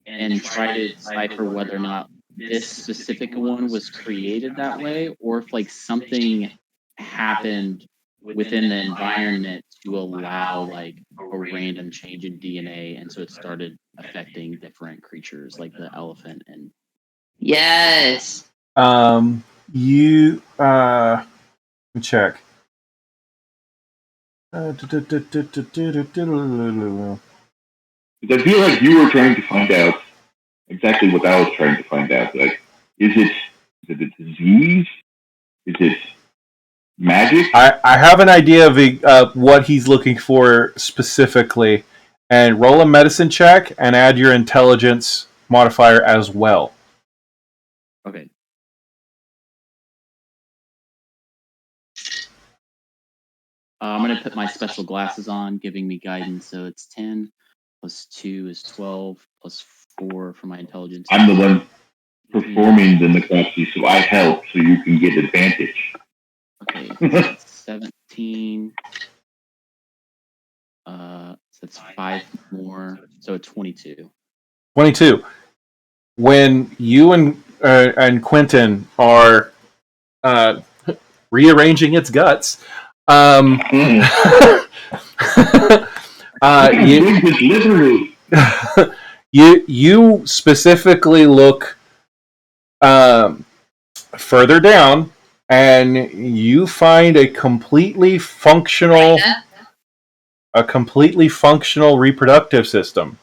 and try to decipher whether or not this specific one was created that way, or if like something happened within the environment to allow like a random change in DNA, and so it started affecting different creatures like the elephant and. Yes. You let me check. I feel like you were trying to find out exactly what I was trying to find out. Like, is it a disease? Is it magic? I have an idea of what he's looking for specifically, and roll a medicine check and add your intelligence modifier as well. Okay. I'm going to put my special glasses on, giving me guidance. So it's 10 plus 2 is 12 plus 4 for my intelligence. I'm the one performing the necropsy, so I help so you can get advantage. Okay, so that's 17. So that's 5 more, so 22. 22. When you and Quentin are rearranging its guts, you specifically look further down, and you find a completely functional reproductive system.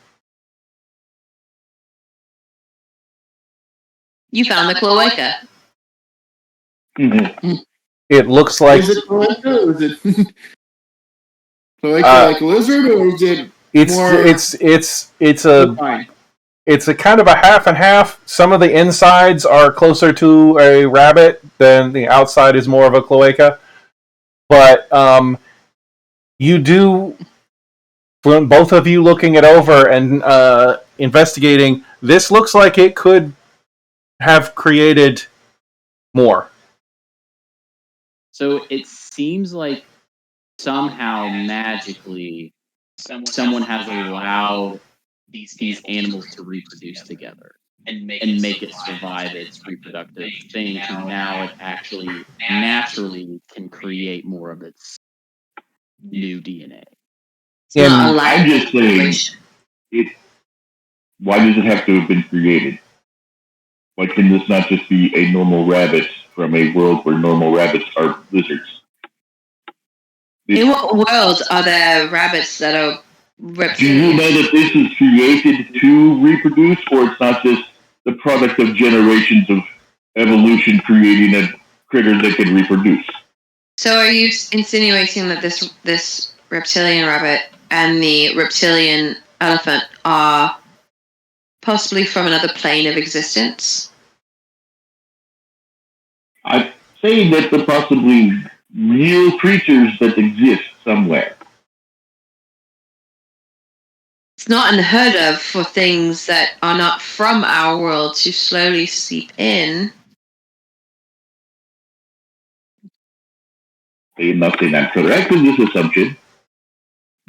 You found the cloaca. It looks like. Is it cloaca or is it cloaca like a lizard, or is it more? It's a kind of a half and half. Some of the insides are closer to a rabbit than the outside is more of a cloaca. But you do, from both of you looking it over and investigating, this looks like it could have created more. So it seems like somehow magically someone has allowed these animals to reproduce together and make it survive its reproductive thing, to now it actually naturally can create more of its new DNA. I'm just saying, why does it have to have been created? Why can this not just be a normal rabbit from a world where normal rabbits are lizards? In what world are there rabbits that are reptilians? Do you know that this is created to reproduce, or it's not just the product of generations of evolution creating a critter that can reproduce? So are you insinuating that this reptilian rabbit and the reptilian elephant are possibly from another plane of existence? I'm saying that they're possibly real creatures that exist somewhere. It's not unheard of for things that are not from our world to slowly seep in. I'm not saying I'm correct in this assumption,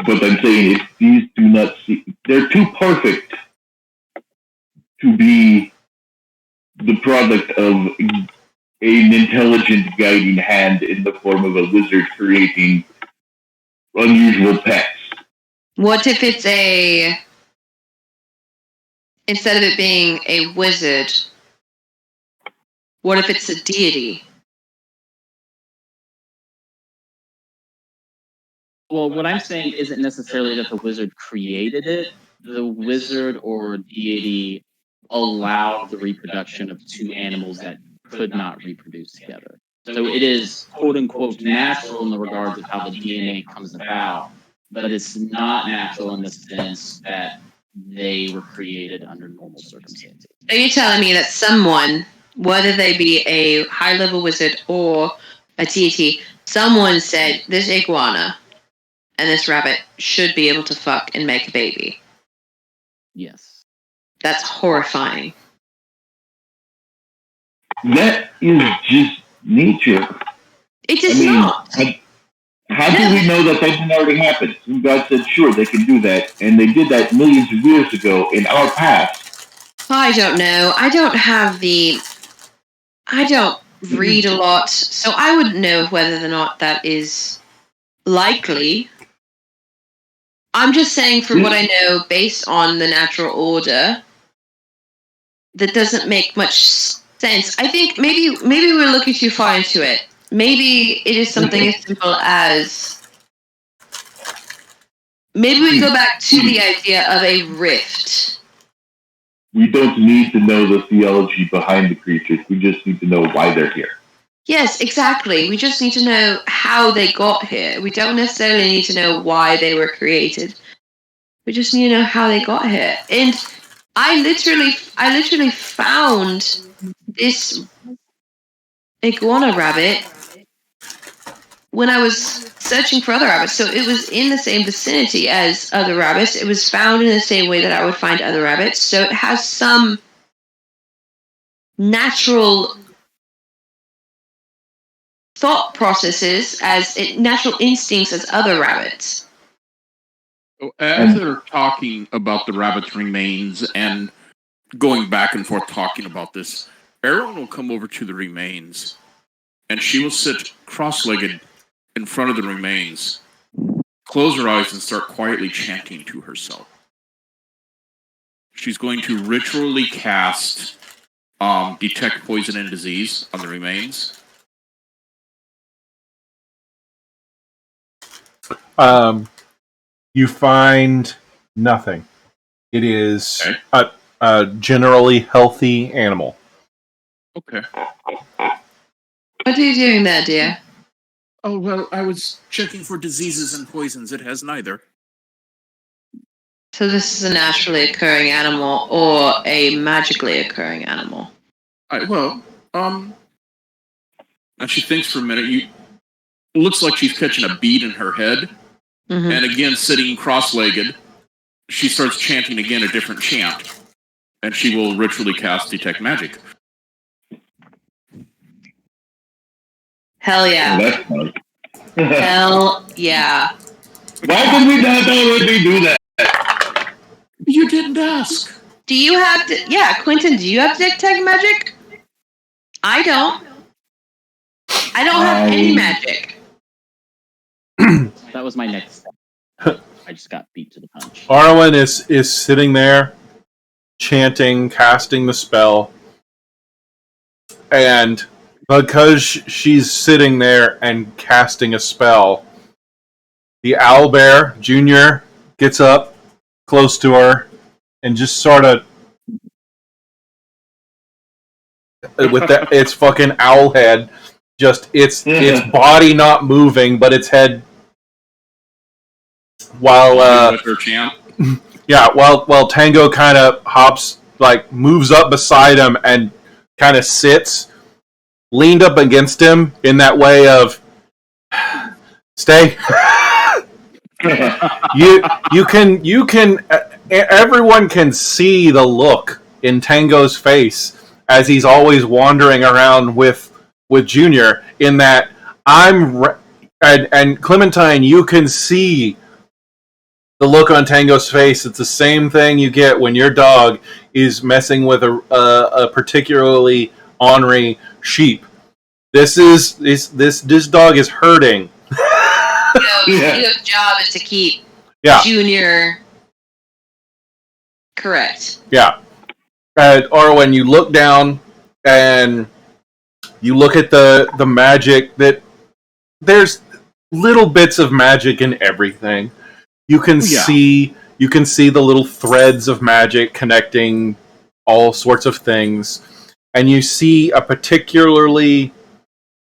but I'm saying if these do not see, they're too perfect to be the product of an intelligent guiding hand in the form of a lizard creating unusual pets. What if it's a instead of it being a wizard, what if it's a deity? Well, what I'm saying isn't necessarily that the wizard created it. The wizard or deity allowed the reproduction of two animals that could not reproduce together. So it is quote unquote natural in the regards of how the DNA comes about, but it's not natural in the sense that they were created under normal circumstances. Are you telling me that someone, whether they be a high-level wizard or a deity, someone said this iguana and this rabbit should be able to fuck and make a baby? Yes. That's horrifying. That is just nature. It is I mean, not. How do we know that didn't already happen? God said, sure, they can do that, and they did that millions of years ago in our past. I don't know. I don't read a lot, so I wouldn't know whether or not that is likely. I'm just saying, for what I know, based on the natural order, that doesn't make much sense. I think maybe we're looking too far into it. Maybe it is something as simple as, maybe we go back to the idea of a rift. We don't need to know the theology behind the creatures. We just need to know why they're here. Yes, exactly. We just need to know how they got here. We don't necessarily need to know why they were created. We just need to know how they got here. And I literally found this iguana rabbit when I was searching for other rabbits. So it was in the same vicinity as other rabbits. It was found in the same way that I would find other rabbits. So it has some natural thought processes, natural instincts as other rabbits. As they're talking about the rabbit's remains and going back and forth talking about this, Erin will come over to the remains, and she will sit cross-legged in front of the remains, close her eyes, and start quietly chanting to herself. She's going to ritually cast Detect Poison and Disease on the remains. You find nothing. It is a generally healthy animal. Okay. What are you doing there, dear? Oh, well, I was checking for diseases and poisons. It has neither. So this is a naturally occurring animal or a magically occurring animal? And she thinks for a minute. It looks like she's catching a bead in her head. Mm-hmm. And again, sitting cross-legged, she starts chanting again a different chant. And she will ritually cast Detect Magic. Hell yeah. Oh, that's nice. Hell yeah. Why did we not already do that? You didn't ask. Do you have Quentin, do you have Detect Magic? I don't. I don't have any magic. That was my next step. I just got beat to the punch. Arwen is sitting there, chanting, casting the spell, and because she's sitting there and casting a spell, the owlbear Junior gets up close to her and just sort of, with its fucking owl head, just its body not moving, but its head. While while Tango kind of hops, like moves up beside him and kind of sits, leaned up against him in that way of stay. you can everyone can see the look in Tango's face as he's always wandering around with Junior. In that and Clementine, you can see the look on Tango's face. It's the same thing you get when your dog is messing with a particularly ornery sheep. This dog is hurting. Tango's job is to keep Junior correct. Yeah. at Arwen, you look down and you look at the magic that there's little bits of magic in everything. You can see the little threads of magic connecting all sorts of things, and you see a particularly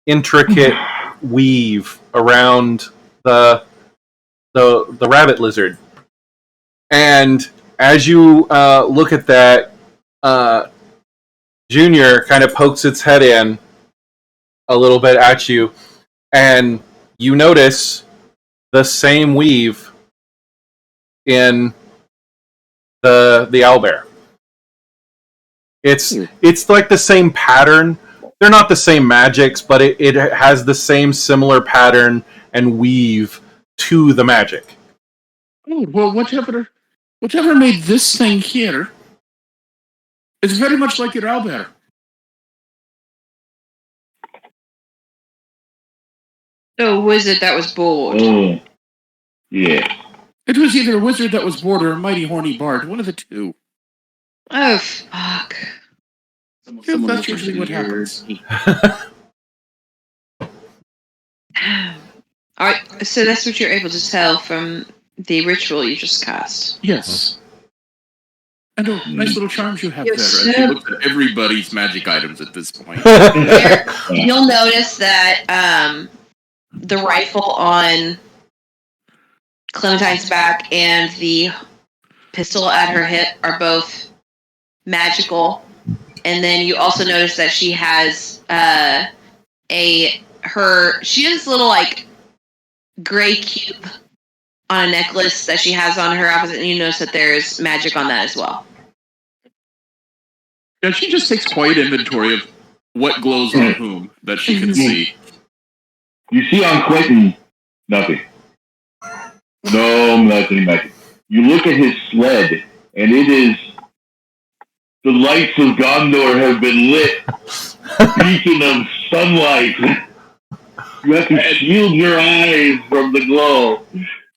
intricate weave around the rabbit lizard. And as you look at that, Junior kind of pokes its head in a little bit at you, and you notice the same weave in the owlbear. It's like the same pattern. They're not the same magics, but it has the same similar pattern and weave to the magic. Oh, well, whatever made this thing here is very much like your owlbear. The wizard that was bored. Oh, yeah. It was either a wizard that was bored or a mighty horny bard, one of the two. Oh, fuck. Yeah, that's usually what happens. Alright, so that's what you're able to tell from the ritual you just cast. Yes. And nice little charms you have You're there. so- As you look at everybody's magic items at this point. You'll notice that the rifle on Clementine's back and the pistol at her hip are both magical. And then you also notice that she has she has a little like gray cube on a necklace that she has on her opposite, and you notice that there's magic on that as well. And she just takes quiet inventory of what glows on whom that she can see. You see on Quentin, nothing. No magic. You look at his sled, and it is the lights of Gondor have been lit. Beacon of sunlight. You have to shield your eyes from the glow.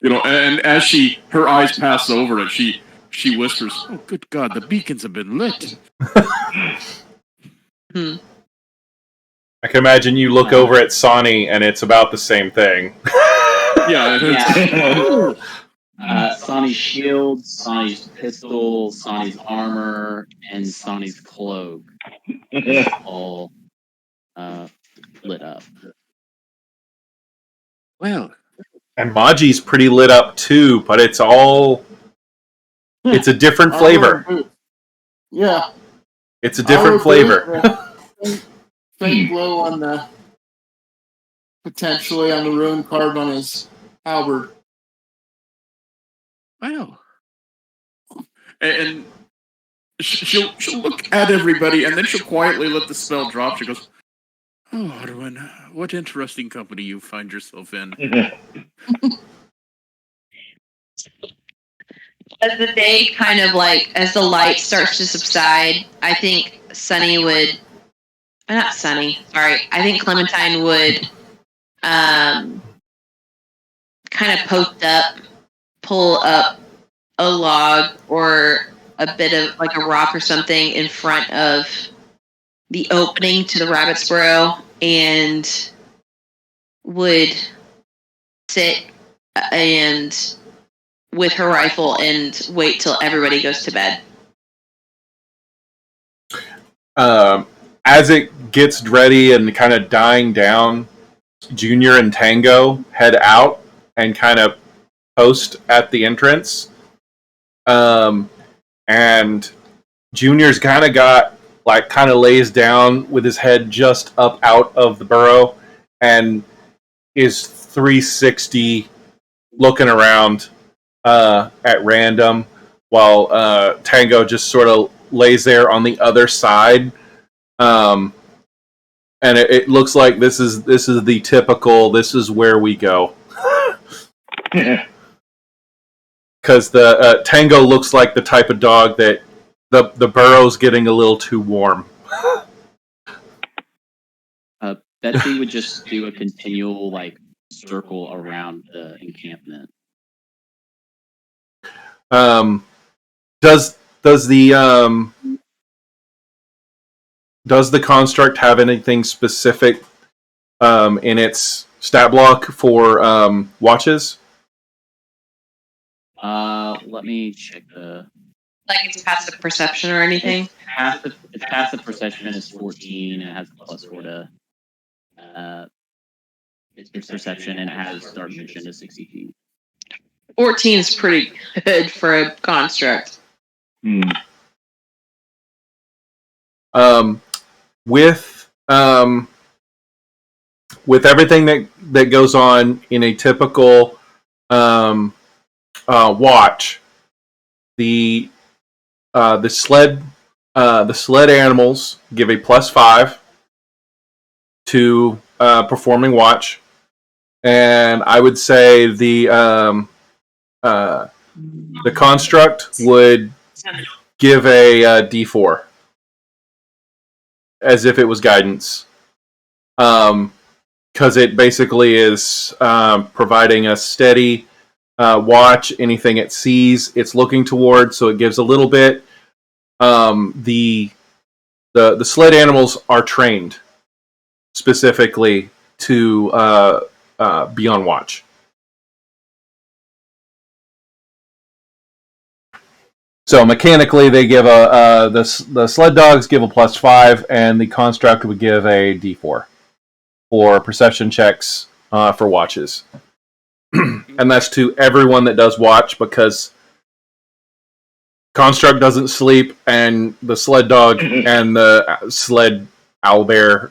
And as her eyes pass over it, she whispers, "Oh, good God, the beacons have been lit." I can imagine you look over at Sonny and it's about the same thing. Yeah. Sonny's shield, Sonny's pistol, Sonny's armor, and Sonny's cloak is all lit up. Well, And Maji's pretty lit up too, but it's a different flavor. Yeah. It's a different flavor. Faint glow on the potentially on the rune carved on his halberd. wow. And she'll look at everybody, and then she'll quietly let the spell drop. She goes, "Oh, Arwen, what interesting company you find yourself in." As the day kind of as the light starts to subside, I think I think Clementine would kind of pull up a log or a bit of a rock or something in front of the opening to the rabbit's burrow and would sit and with her rifle and wait till everybody goes to bed. As it gets ready and kind of dying down, Junior and Tango head out and kind of post at the entrance. And Junior's kind of lays down with his head just up out of the burrow and is 360 looking around at random, while Tango just sort of lays there on the other side. And it looks like this is the typical, this is where we go. Because the Tango looks like the type of dog that the burrow's getting a little too warm. Betsy would just do a continual circle around the encampment. Does the does the construct have anything specific in its stat block for watches? Let me check the Like it's passive perception or anything? its passive perception is 14 and it has a +4 to its perception, and it has dark vision to 60 feet. 14 is pretty good for a construct. With everything that goes on in a typical watch, the sled animals give a +5 to performing watch, and I would say the construct would give a D4 as if it was guidance, because it basically is providing a steady watch. Anything it sees, it's looking towards, so it gives a little bit. The sled animals are trained specifically to be on watch. So mechanically, they give the sled dogs give a +5, and the construct would give a D4 for perception checks for watches, and that's to everyone that does watch, because construct doesn't sleep, and the sled dog and the sled owlbear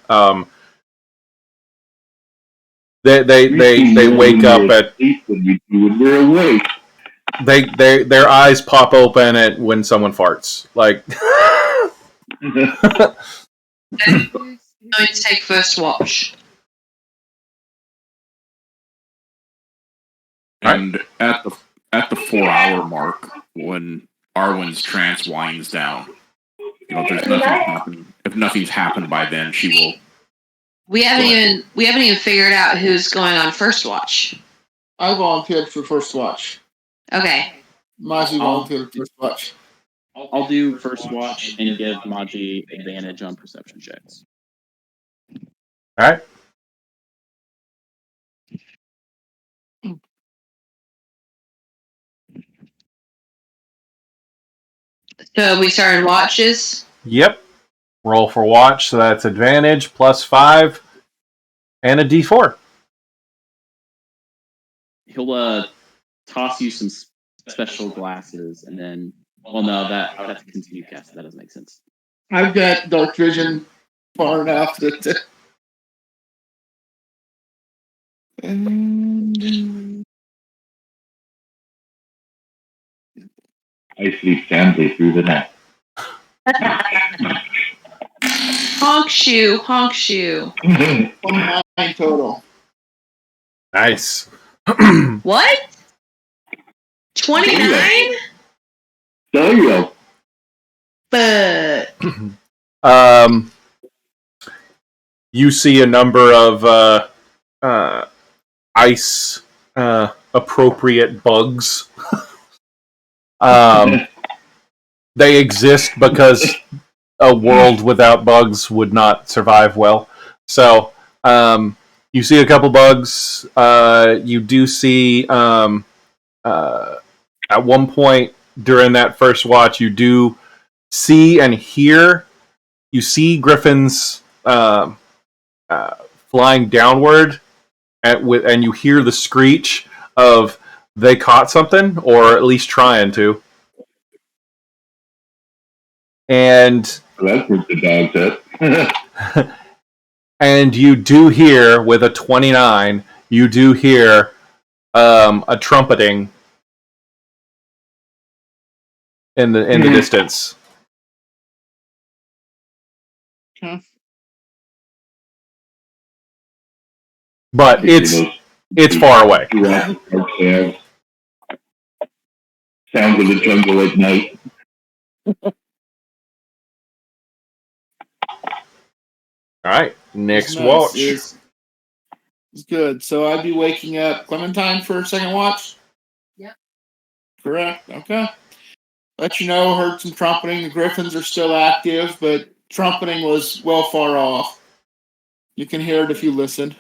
they wake up at when we're awake. their eyes pop open at when someone farts. Like Going to take first watch. And at the 4-hour mark, when Arwen's trance winds down, if nothing's happened by then, she will. We haven't even figured out who's going on first watch. I volunteered for first watch. Okay. Maji volunteered for first watch. I'll do first watch and give Maji advantage on perception checks. all right. So we started watches. Yep. Roll for watch, so that's advantage +5 and a D4. He'll toss you some special glasses, and then no, that I would have to continue casting. That doesn't make sense. I've got dark vision far enough that. I sleep soundly through the night. Honk shoe. 29 total. Nice. What? 29? There you go. But You see a number of ice appropriate bugs. They exist because a world without bugs would not survive well. So you see a couple bugs. You do see at one point during that first watch, you do see and hear. You see griffins flying downward, and you hear the screech of they caught something, or at least trying to. And That's what the dog said. and you do hear, with a 29, you do hear a trumpeting in the distance. Okay. But it's far away. Sounds of the jungle at night. All right, next Nice. watch. It's good. So I'd be waking up Clementine for a second watch? Yep. Correct. Okay. Let you know, heard some trumpeting. The griffins are still active, but trumpeting was well far off. You can hear it if you listen.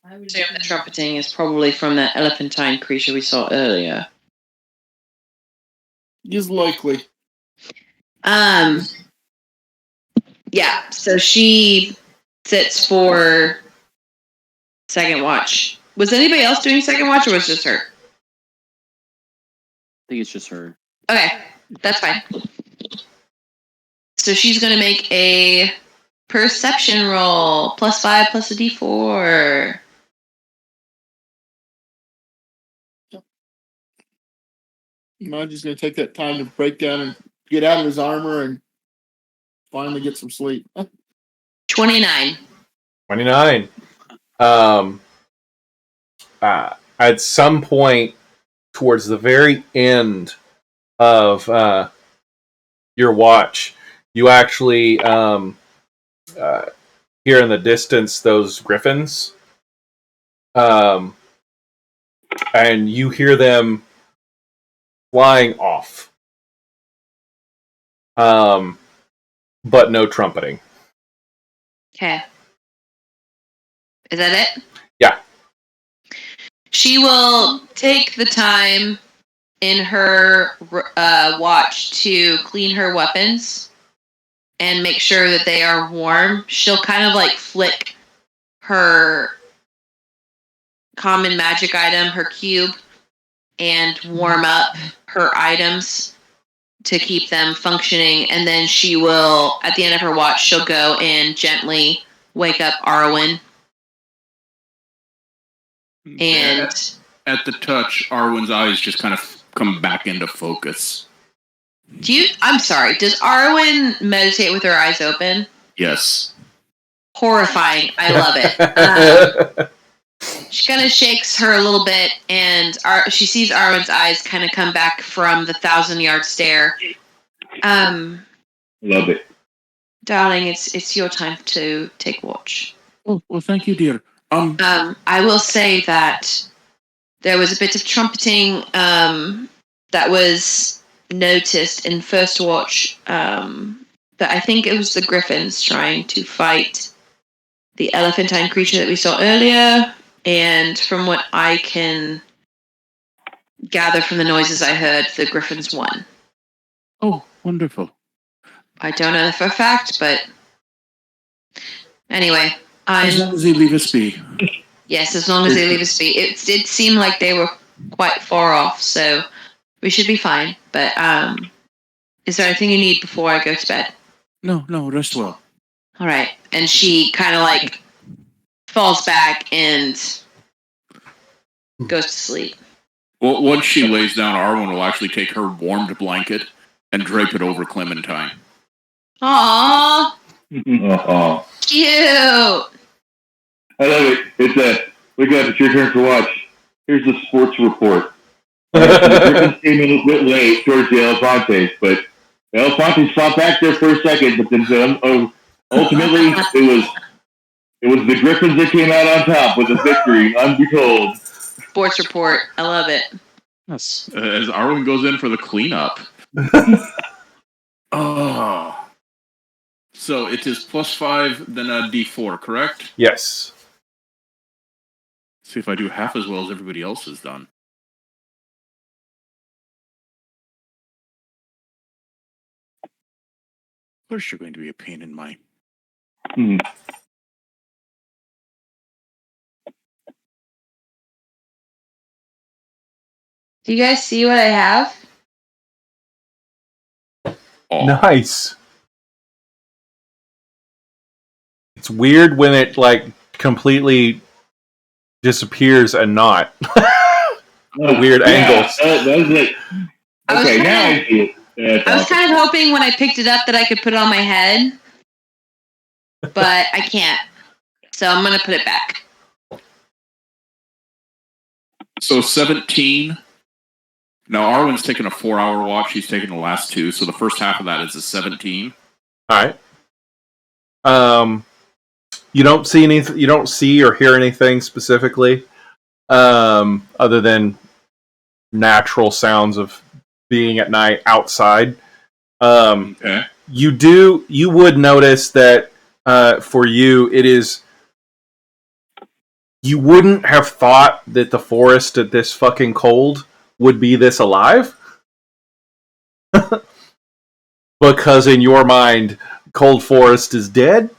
I would assume the trumpeting is probably from that elephantine creature we saw earlier. Is likely. Yeah, so she sits for second watch. Was anybody else doing second watch, or was it just her? I think it's just her. Okay, that's fine. So she's going to make a perception roll. +5 plus a d4. Maji's going to take that time to break down and get out of his armor and finally get some sleep. 29. 29. At some point towards the very end of your watch, you actually hear in the distance those griffins, and you hear them flying off, but no trumpeting. Okay. Is that it? Yeah. She will take the time in her watch to clean her weapons and make sure that they are warm. She'll kind of like flick her common magic item, her cube, and warm up her items to keep them functioning. And then she will, at the end of her watch, she'll go and gently wake up Arwen. And at the touch, Arwen's eyes just kind of come back into focus. I'm sorry, does Arwen meditate with her eyes open? Yes. Horrifying. I love it. She kind of shakes her a little bit, and she sees Arwen's eyes kind of come back from the 1,000-yard stare. Love it. Darling, it's your time to take watch. Oh, well, thank you, dear. I will say that there was a bit of trumpeting that was noticed in first watch. But I think it was the griffins trying to fight the elephantine creature that we saw earlier. And from what I can gather from the noises I heard, the griffins won. Oh, wonderful. I don't know that for a fact, but anyway. As long as they leave us be. Yes, as long as they leave us be. It did seem like they were quite far off, so we should be fine. But is there anything you need before I go to bed? No, rest well. All right. And she kind of like falls back and goes to sleep. Well, once she lays down, Arwen will actually take her warmed blanket and drape it over Clementine. Aww. Oh, Cute. I love it. Look up, it's your turn to watch. Here's the sports report. The Griffins came in a bit late towards the Elefantes, but the Elefantes fought back there for a second, but then ultimately it was the Griffins that came out on top with a victory, unbetold. Sports report. I love it. Yes. As Arwen goes in for the cleanup. Oh. So it is +5, then a D4, correct? Yes. See if I do half as well as everybody else has done. Of course you're going to be a pain in my... Hmm. Do you guys see what I have? Oh. Nice. It's weird when it like completely disappears and not. Weird angles. That was like, okay, now I see it. That's I was awesome. kind of hoping when I picked it up that I could put it on my head, but I can't. So I'm going to put it back. So 17. Now Arwen's taking a 4-hour watch. She's taking the last 2. So the first half of that is a 17. All right. You don't see anything. You don't see or hear anything specifically, other than natural sounds of being at night outside. Okay. you would notice that for you, it is. You wouldn't have thought that the forest at this fucking cold would be this alive. Because in your mind, cold forest is dead.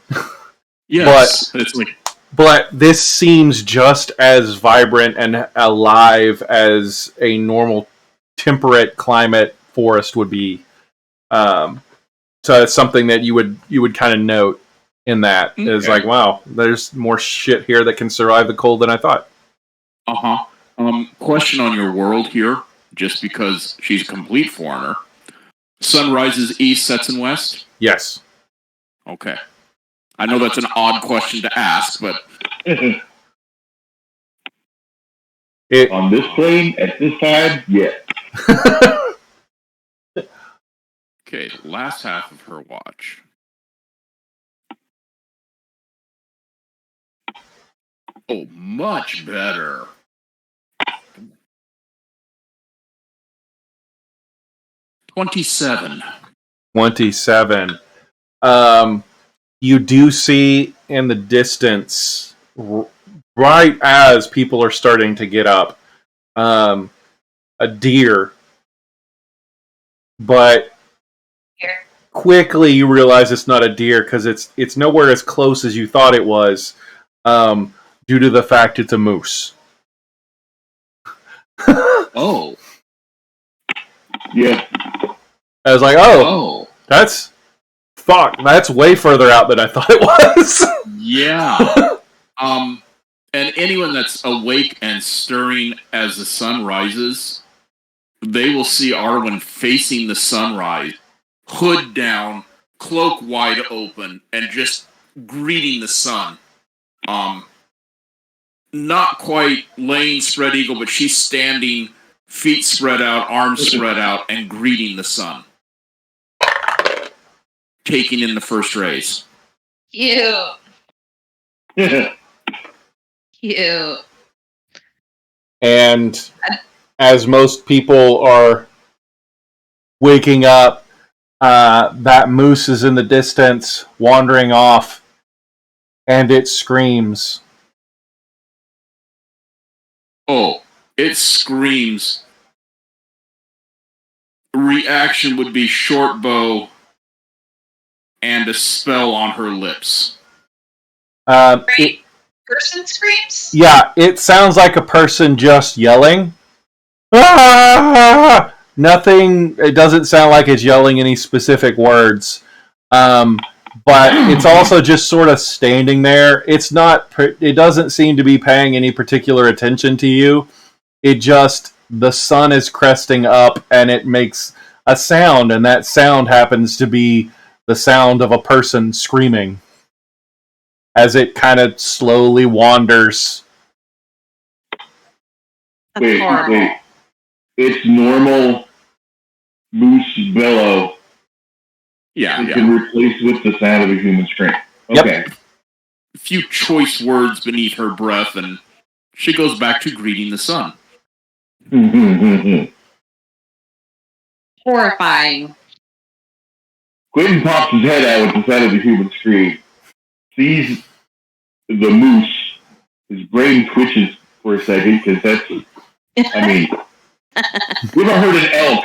Yes, it's like But this seems just as vibrant and alive as a normal temperate climate forest would be. So it's something that you would kind of note in that is like, wow, there's more shit here that can survive the cold than I thought. Question on your world here, just because she's a complete foreigner. Sun rises east, sets in west? Yes. Okay. I know that's an odd question to ask, but... On this plane, at this time, yes. Okay, last half of her watch. Oh, much better. $27. 27. You do see in the distance, right as people are starting to get up, a deer. But quickly you realize it's not a deer because it's nowhere as close as you thought it was, due to the fact it's a moose. Oh. Yeah. I was like, oh. That's way further out than I thought it was. Yeah. And anyone that's awake and stirring as the sun rises, they will see Arwen facing the sunrise, hood down, cloak wide open, and just greeting the sun. Not quite laying spread eagle, but she's standing, feet spread out, arms spread out, and greeting the sun. Taking in the first rays. Cute. Cute. And as most people are waking up, that moose is in the distance, wandering off, and it screams. Oh, it screams. Reaction would be short bow and a spell on her lips. Person screams? Yeah, it sounds like a person just yelling. Ah! Nothing, it doesn't sound like it's yelling any specific words. But it's also just sort of standing there. It doesn't seem to be paying any particular attention to you. The sun is cresting up and it makes a sound, and that sound happens to be the sound of a person screaming as it kind of slowly wanders. That's Wait. horrible. It's normal moose bellow. Yeah. It can replace with the sound of a human scream. Okay. Yep. A few choice words beneath her breath, and she goes back to greeting the sun. Horrifying. Quentin pops his head out with the sound of the human scream. Sees the moose. His brain twitches for a second because you ever heard an elk?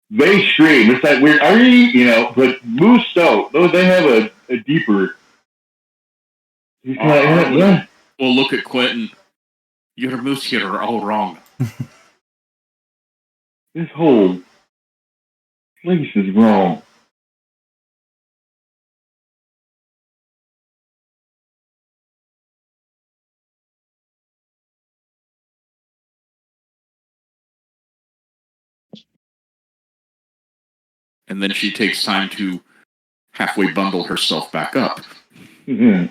They scream. It's like weird, but moose don't. They have a deeper. He's like, Well, look at Quentin. Your moose here are all wrong. This whole place is wrong. And then she takes time to halfway bundle herself back up. Mm-hmm.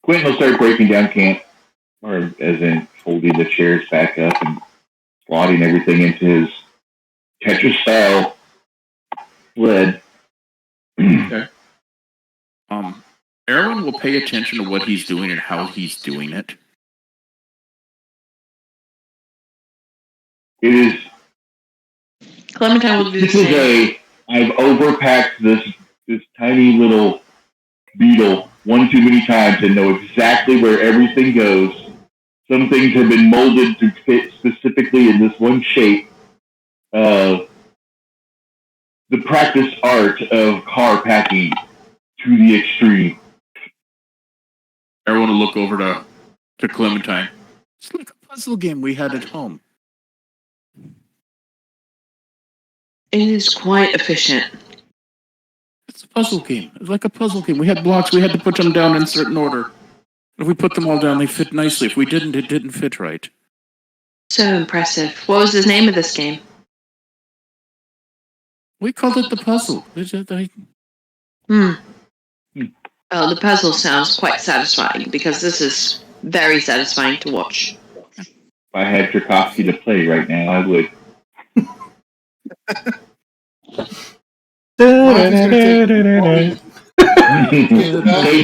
Quentin will start breaking down camp, or as in folding the chairs back up and slotting everything into his Tetris style sled. Okay. Erwin will pay attention to what he's doing and how he's doing it. It is. Clementine will do the This is same. I've overpacked this tiny little beetle one too many times and know exactly where everything goes. Some things have been molded to fit specifically in this one shape. The practice art of car packing to the extreme. Everyone will look over to Clementine. It's like a puzzle game we had at home. It is quite efficient. It's a puzzle game. It's like a puzzle game. We had blocks. We had to put them down in a certain order. If we put them all down, they fit nicely. If we didn't, it didn't fit right. So impressive. What was the name of this game? We called it the puzzle. Oh, the puzzle sounds quite satisfying because this is very satisfying to watch. If I had Tchaikovsky to play right now, I would. Thank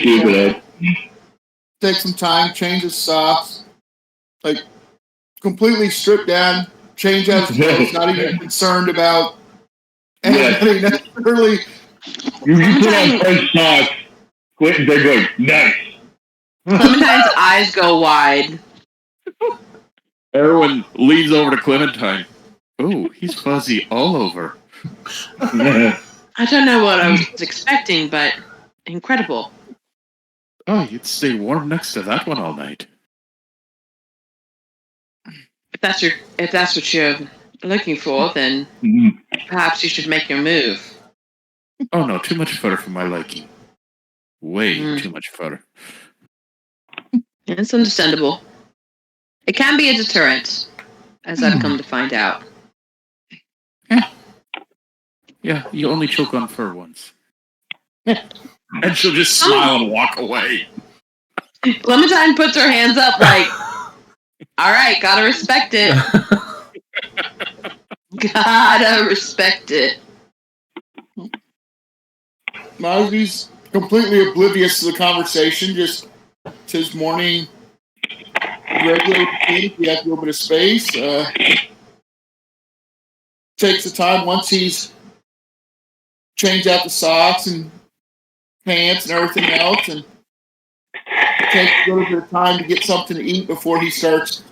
you for that. Take some time, change his socks, like completely strip down, change out his clothes, not even concerned about anybody necessarily. You put on French socks. Quentin, they're good. Nice. Clementine's eyes go wide. Everyone leans over to Clementine. Oh, he's fuzzy all over. I don't know what I was expecting, but incredible. Oh, you'd stay warm next to that one all night. If that's what you're looking for, then perhaps you should make your move. Oh no, too much fur for my liking. Way too much fur. It's understandable. It can be a deterrent, as I've come to find out. Yeah, you only choke on fur once. And she'll just smile and walk away. Clementine puts her hands up like, all right, gotta respect it. Gotta respect it. Mosby's completely oblivious to the conversation, just it's his morning regular routine. He has a little bit of space. Takes the time once he's changed out the socks and pants and everything else, and takes a little bit of time to get something to eat before he starts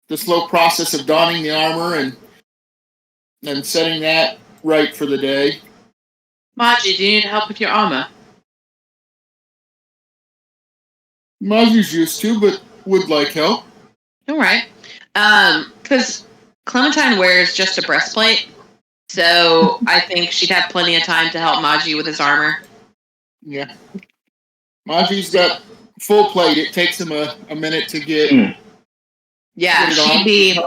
the slow process of donning the armor and setting that right for the day. Maji, do you need help with your armor? Maji's used to, but would like help. All right. Because Clementine wears just a breastplate, so I think she'd have plenty of time to help Maji with his armor. Yeah. Maji's got full plate. It takes him a minute to get. Yeah, get it she'd on. be.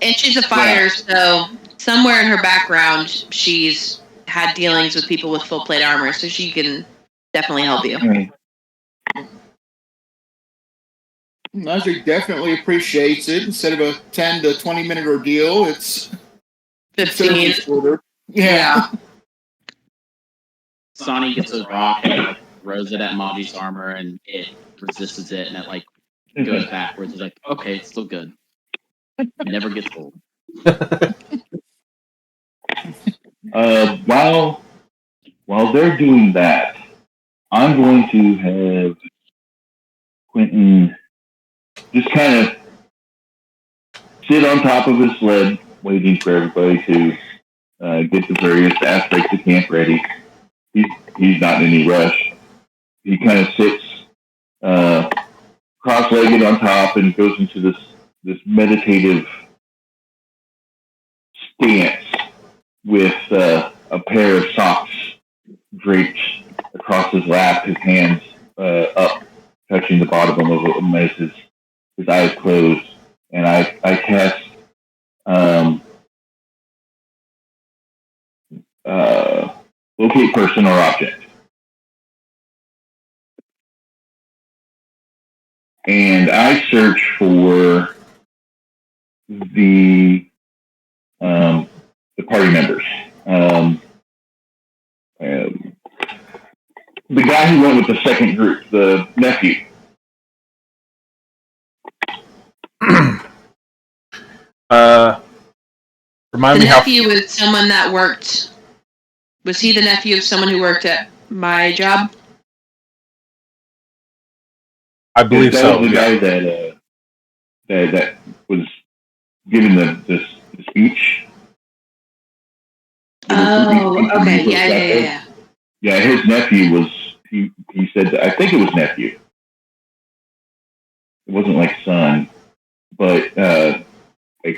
And she's a fighter, so somewhere in her background, she's had dealings with people with full plate armor, so she can definitely help you. Maji definitely appreciates it. Instead of a 10 to 20 minute ordeal, it's 15. shorter. Yeah. Sonny gets a rock and like throws it at Maji's armor, and it resists it, and it like goes backwards. It's like, okay, it's still good. It never gets old. While they're doing that, I'm going to have Quentin just kind of sit on top of his sled, waiting for everybody to get the various aspects of camp ready. He's not in any rush. He kind of sits cross-legged on top and goes into this meditative stance with a pair of socks draped across his lap, his hands up, touching the bottom of him as his eyes closed. And I cast locate person or object. And I search for the party members. The guy who went with the second group, the nephew. Remind The me how. nephew was someone that worked Was he the nephew of someone who worked at my job? I believe that so. was the Yeah. guy that was giving the speech. Oh, okay. Yeah. Yeah, his nephew was. He said that, I think it was nephew. It wasn't like son, but a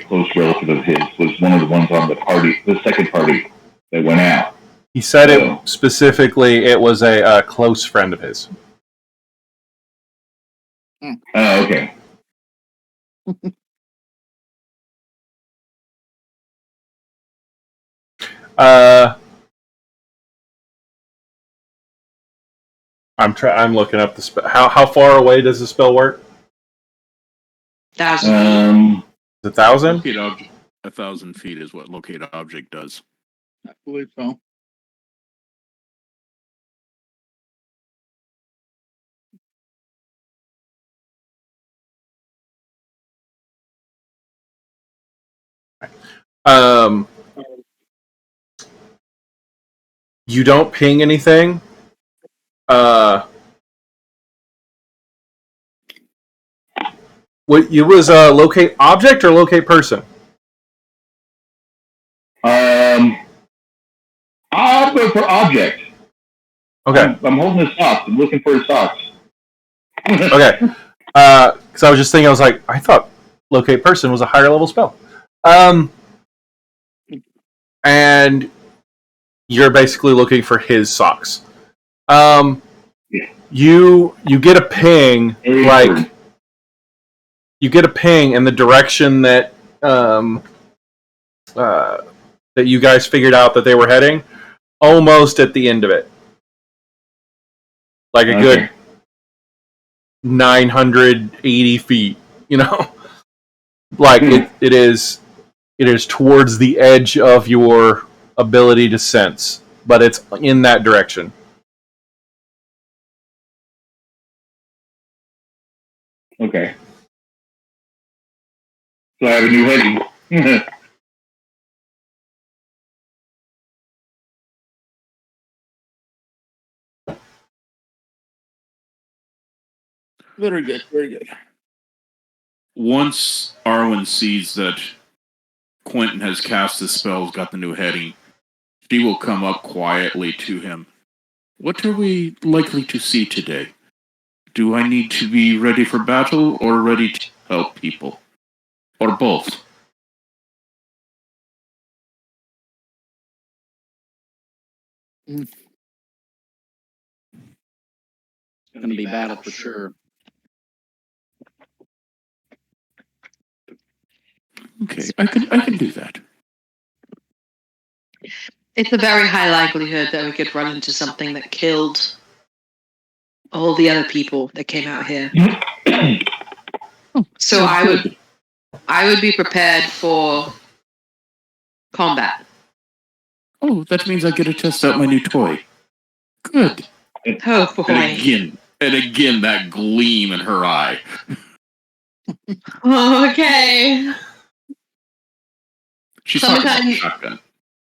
close relative of his was one of the ones on the second party that went out. He said it specifically. It was a close friend of his. Oh, okay. I'm looking up the spell. How far away does the spell work? 1,000. 1,000? Locate object. 1,000 feet is what locate object does. I believe so. You don't ping anything. What it was locate object or locate person? I'll go for object. Okay. I'm holding his socks. I'm looking for his socks. Okay. Because I was just thinking, I was like, I thought locate person was a higher level spell. And you're basically looking for his socks. You get a ping, like you get a ping in the direction that that you guys figured out that they were heading, almost at the end of it, like a good 980 feet. You know, like it is towards the edge of your ability to sense, but it's in that direction. Okay. So I have a new heading. Very good. Very good. Once Arwen sees that Quentin has cast the spells, got the new heading, she will come up quietly to him. What are we likely to see today? Do I need to be ready for battle or ready to help people? Or both? It's going to be battle for sure. Okay, I can do that. It's a very high likelihood that we could run into something that killed all the other people that came out here. So I would be prepared for combat. Oh, that means I get to test out my new toy. Good. Oh boy. And again, that gleam in her eye. Okay. She's talking about Clementine- the shotgun.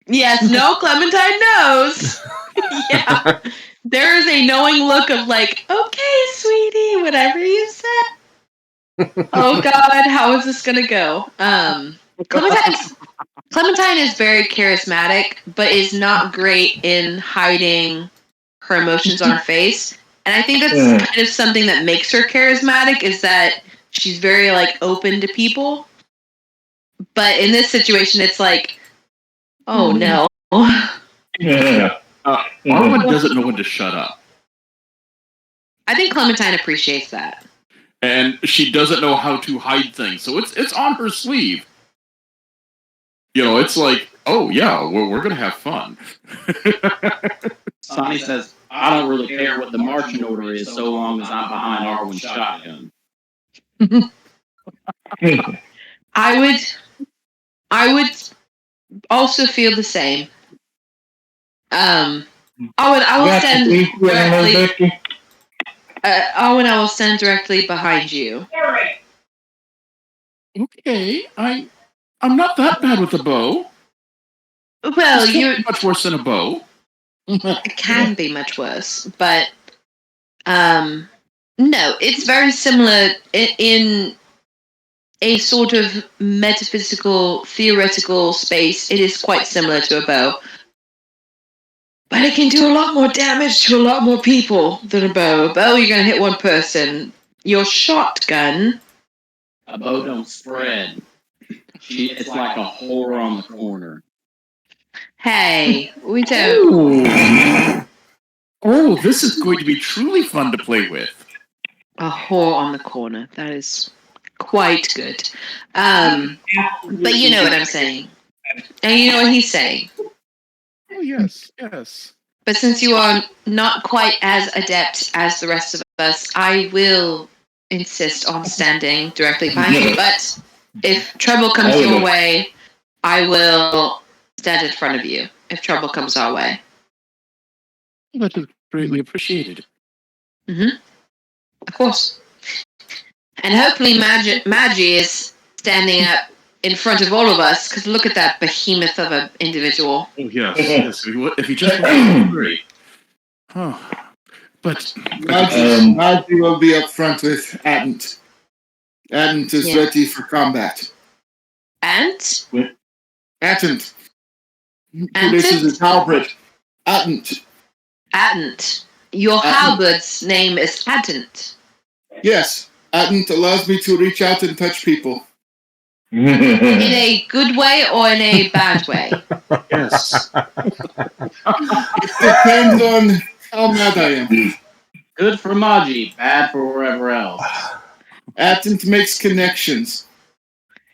Yes, no, Clementine knows. Yeah. There is a knowing look of like, okay, sweetie, whatever you said. Oh God, how is this gonna go? Clementine is very charismatic, but is not great in hiding her emotions on her face. And I think that's kind of something that makes her charismatic, is that she's very like open to people. But in this situation, it's like, oh no. Yeah. Arwen doesn't know when to shut up. I think Clementine appreciates that. And she doesn't know how to hide things, so it's on her sleeve. You know, it's like, oh yeah, we're gonna have fun. Sonny says, I don't really care what the marching order is so long as I'm behind Arwen's shotgun. I would also feel the same. I will stand directly. I will stand directly behind you. Okay, I'm not that bad with a bow. Well, It's much worse than a bow. It can be much worse, but no, it's very similar in a sort of metaphysical, theoretical space. It is quite similar to a bow, but it can do a lot more damage to a lot more people than a bow. A bow, you're going to hit one person. Your shotgun. A bow don't spread. It's like a whore on the corner. Hey, we don't. Oh, this is going to be truly fun to play with. A whore on the corner. That is quite good. But you know what I'm saying. And you know what he's saying. Oh, yes, yes. But since you are not quite as adept as the rest of us, I will insist on standing directly behind you. But if trouble comes your way, I will stand in front of you if trouble comes our way. That is greatly appreciated. Of course. And hopefully Maggie is standing up in front of all of us, because look at that behemoth of an individual. Oh, yes, yes. If he just wasn't hungry. Oh. But Maggie will be up front with Adent. Adent is ready for combat. And? Adent. This is his halberd. Adent. Adent. Your halberd's name is Adent. Yes. Adent allows me to reach out and touch people. In a good way or in a bad way? Yes. It depends on how mad I am. Good for Maji, bad for wherever else. Adent makes connections.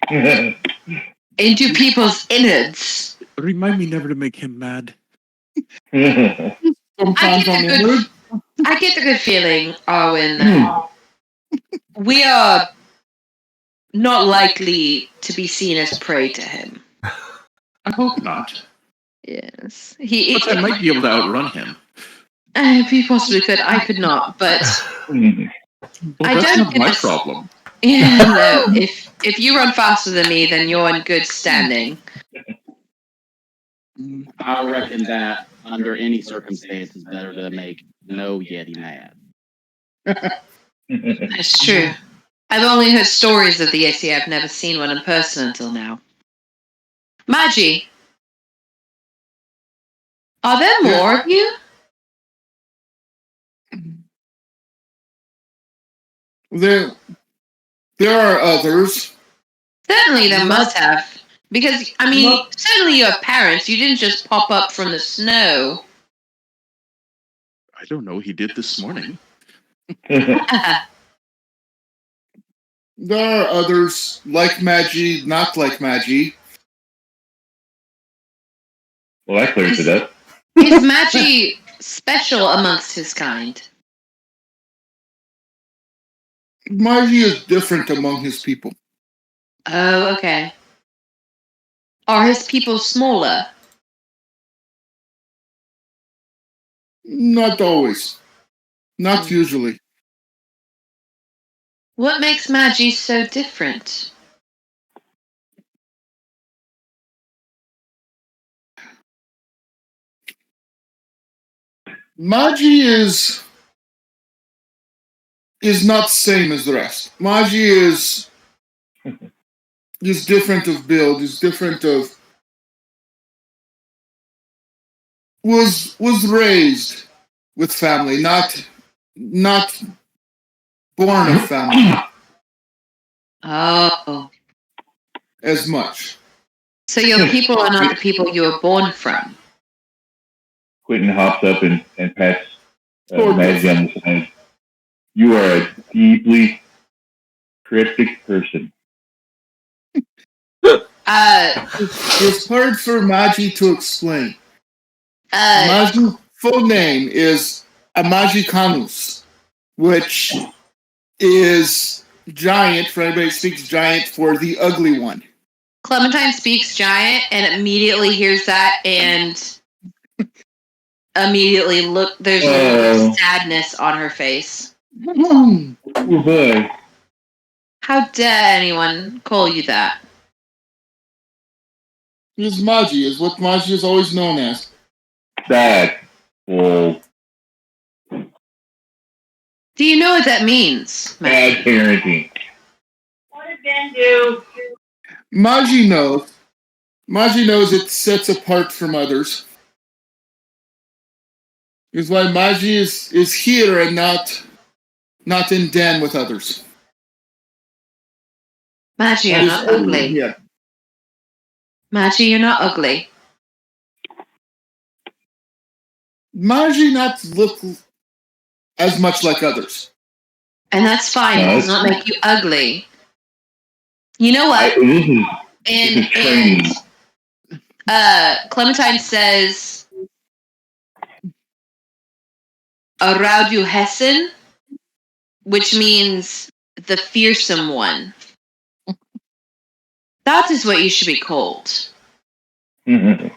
Into people's innards. Remind me never to make him mad. Sometimes on the mood. I get the good feeling, Arwen, that we are not likely to be seen as prey to him. I hope not. Yes. But I might be able to outrun him. He possibly could. I could not, but Well, I that's don't not get my this- problem. Yeah, no. If you run faster than me, then you're in good standing. I reckon that under any circumstance is better to make no Yeti mad. That's true. I've only heard stories of the Yeti. I've never seen one in person until now. Maggie, are there more of you? There are others. Certainly there must have. Because, I mean, certainly you have parents. You didn't just pop up from the snow. I don't know. He did this morning. There are others like Maggie, not like Maggie. Well, that clears it up. Is Maggie special amongst his kind? Maggie is different among his people. Oh, okay. Are his people smaller? Not always. Not usually. What makes Maggie so different? Maggie is not same as the rest. Maggie is different of build, is different of was raised with family, not born of family Oh. as much. So your people are not the people you were born from? Quentin hops up and pats Poor Maggie on the side. You are a deeply cryptic person. It's hard for Maggie to explain. Maggie's full name is Amagi Kanus, which is giant, for anybody who speaks giant, for the ugly one. Clementine speaks giant and immediately hears that and immediately there's a little sadness on her face. Oh boy. How dare anyone call you that? He's Maggie, is what Maggie is always known as. That full Do you know what that means, bad Matt? parenting. What did Ben do? Maji knows. Maji knows it sets apart from others. Is why Maji is here and not in den with others. Maji, you're not ugly. Yeah. Maji, you're not ugly. Maji not look as much like others. And that's fine. It does not make you ugly. You know what? This is training. Clementine says, Araudu Hessen, which means the fearsome one. That is what you should be called. Mhm.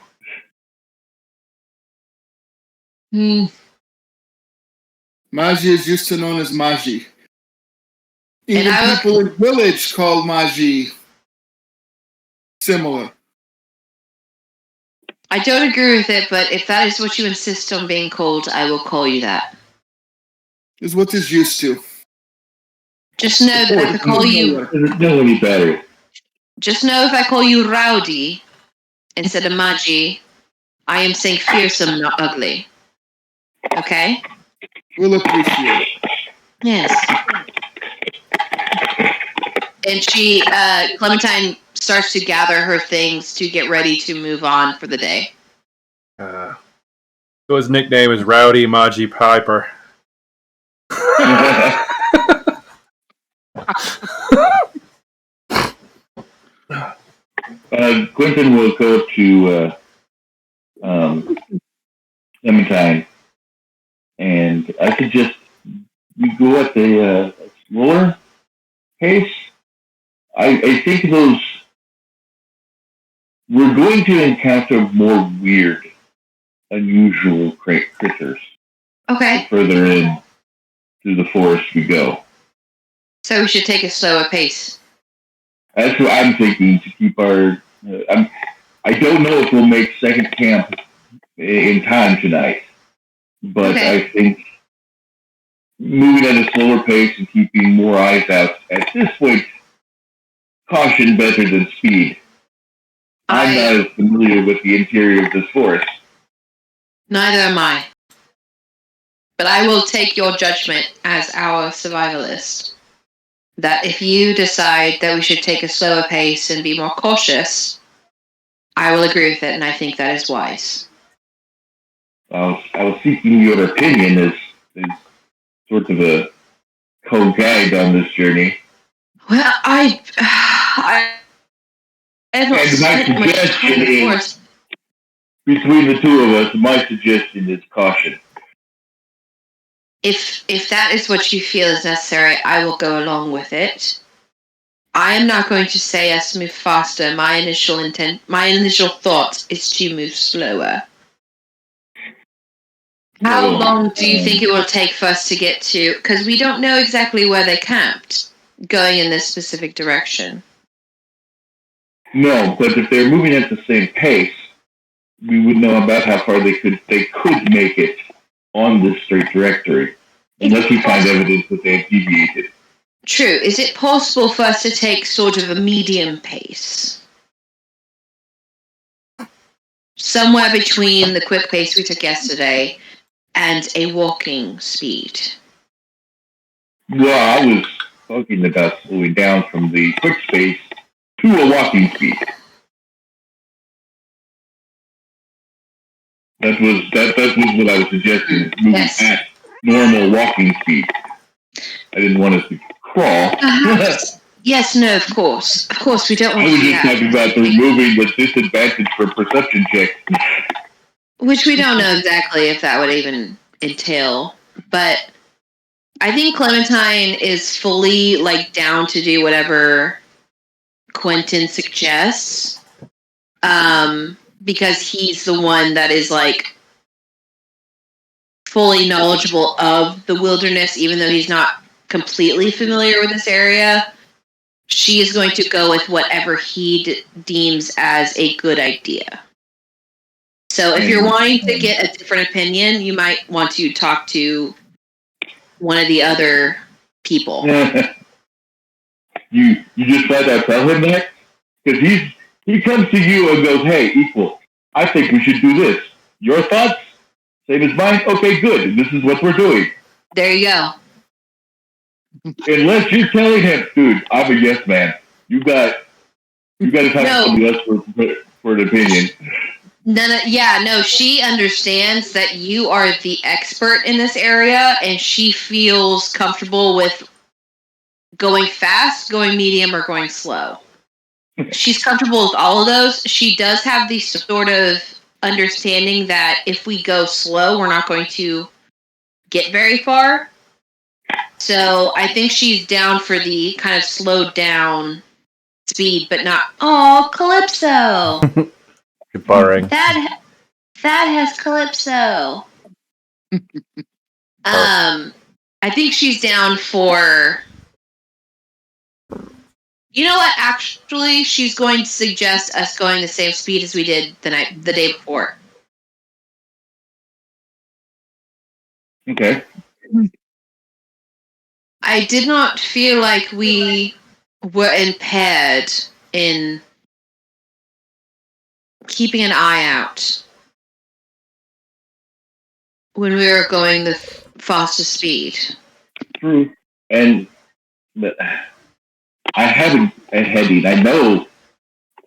Maji is used to known as Maji. And Even I people in village call Maji similar. I don't agree with it, but if that is what you insist on being called, I will call you that. Is what is used to. Just know that if I call you, Doesn't know any better. just know if I call you Rowdy instead of Maji, I am saying fearsome, not ugly. Okay? We'll appreciate it. Yes. And she, Clementine starts to gather her things to get ready to move on for the day. So his nickname is Rowdy Maji Piper. Quentin will go to Clementine, and I suggest you go at the slower pace. I think we're going to encounter more weird, unusual critters Okay. the further in through the forest we go. So we should take a slower pace. That's what I'm thinking to keep our. I don't know if we'll make second camp in time tonight, but Okay. I think moving at a slower pace and keeping more eyes out at this point, caution better than speed. I'm not as familiar with the interior of this forest. Neither am I. But I will take your judgment as our survivalist. That if you decide that we should take a slower pace and be more cautious, I will agree with it, and I think that is wise. I was seeking your opinion as sort of a co-guide on this journey. Well, I have not And my spent much time suggestion in the is, forest. between the two of us, my suggestion is caution. If that is what you feel is necessary, I will go along with it. I am not going to say us move faster. My initial thought is to move slower. How long do you think it will take for us to get to? Because we don't know exactly where they camped, going in this specific direction. No, but if they're moving at the same pace, we would know about how far they could make it on this straight directory, unless we find evidence that they have deviated. True. Is it possible for us to take sort of a medium pace? Somewhere between the quick pace we took yesterday and a walking speed. Well, I was talking about slowing down from the quick pace to a walking speed. That was what I was suggesting. Moving at normal walking speed. I didn't want us to crawl. Yes, no, of course. Of course, we don't I want was to do just that. talking about removing the disadvantage for perception checks. Which we don't know exactly if that would even entail. But I think Clementine is fully, down to do whatever Quentin suggests. Because he's the one that is, fully knowledgeable of the wilderness, even though he's not completely familiar with this area. She is going to go with whatever he deems as a good idea. So if you're wanting to get a different opinion, you might want to talk to one of the other people. you just try to tell him that? Because he comes to you and goes, hey, equal, I think we should do this. Your thoughts? Same as mine? Okay, good. This is what we're doing. There you go. Unless you're telling him, dude, I'm a yes man. You got to talk to somebody else for an opinion. No, she understands that you are the expert in this area, and she feels comfortable with going fast, going medium, or going slow. She's comfortable with all of those. She does have the sort of understanding that if we go slow, we're not going to get very far. So I think she's down for the kind of slowed down speed, but not, Calypso. Good barring. That has Calypso. I think she's down for. You know what? Actually, she's going to suggest us going the same speed as we did the day before. Okay. I did not feel like we were impaired in keeping an eye out when we were going the fastest speed. True. But I have a heading. I know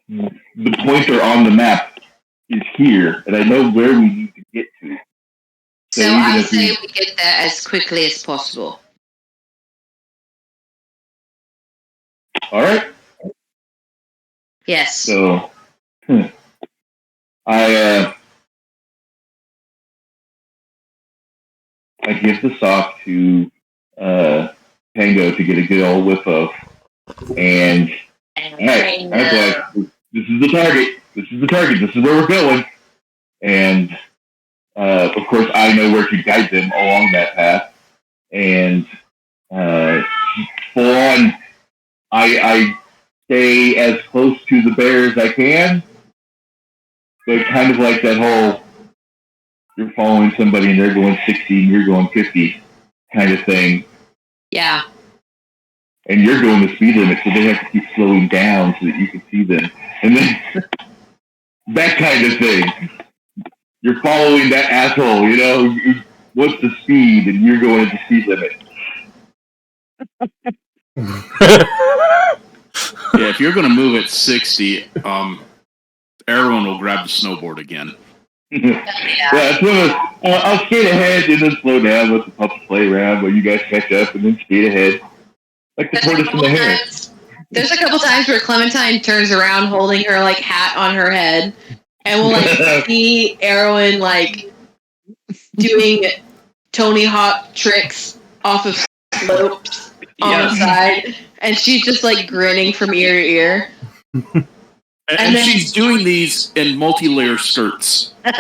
the pointer on the map is here, and I know where we need to get to. So I say we get there as quickly as possible. All right. Yes. So I give the sock to Tango to get a good old whiff of, and hey, I was like, this is the target. This is the target. This is where we're going. And of course, I know where to guide them along that path. And full on, I stay as close to the bear as I can. But kind of like that whole, you're following somebody and they're going 60 and you're going 50 kind of thing. Yeah. And you're going the speed limit, so they have to keep slowing down so that you can see them. And then that kind of thing. You're following that asshole, you know, what's the speed, and you're going at the speed limit. Yeah, if you're going to move at 60, everyone will grab the snowboard again. I'll skate ahead and then slow down, let the pups play around while you guys catch up, and then skate ahead. Like the tortoise and the hare. There's a couple times where Clementine turns around holding her like hat on her head, and we'll like see Erwin like doing Tony Hawk tricks off of slopes on the side, and she's just like grinning from ear to ear. And then, she's doing these in multi-layer skirts. Of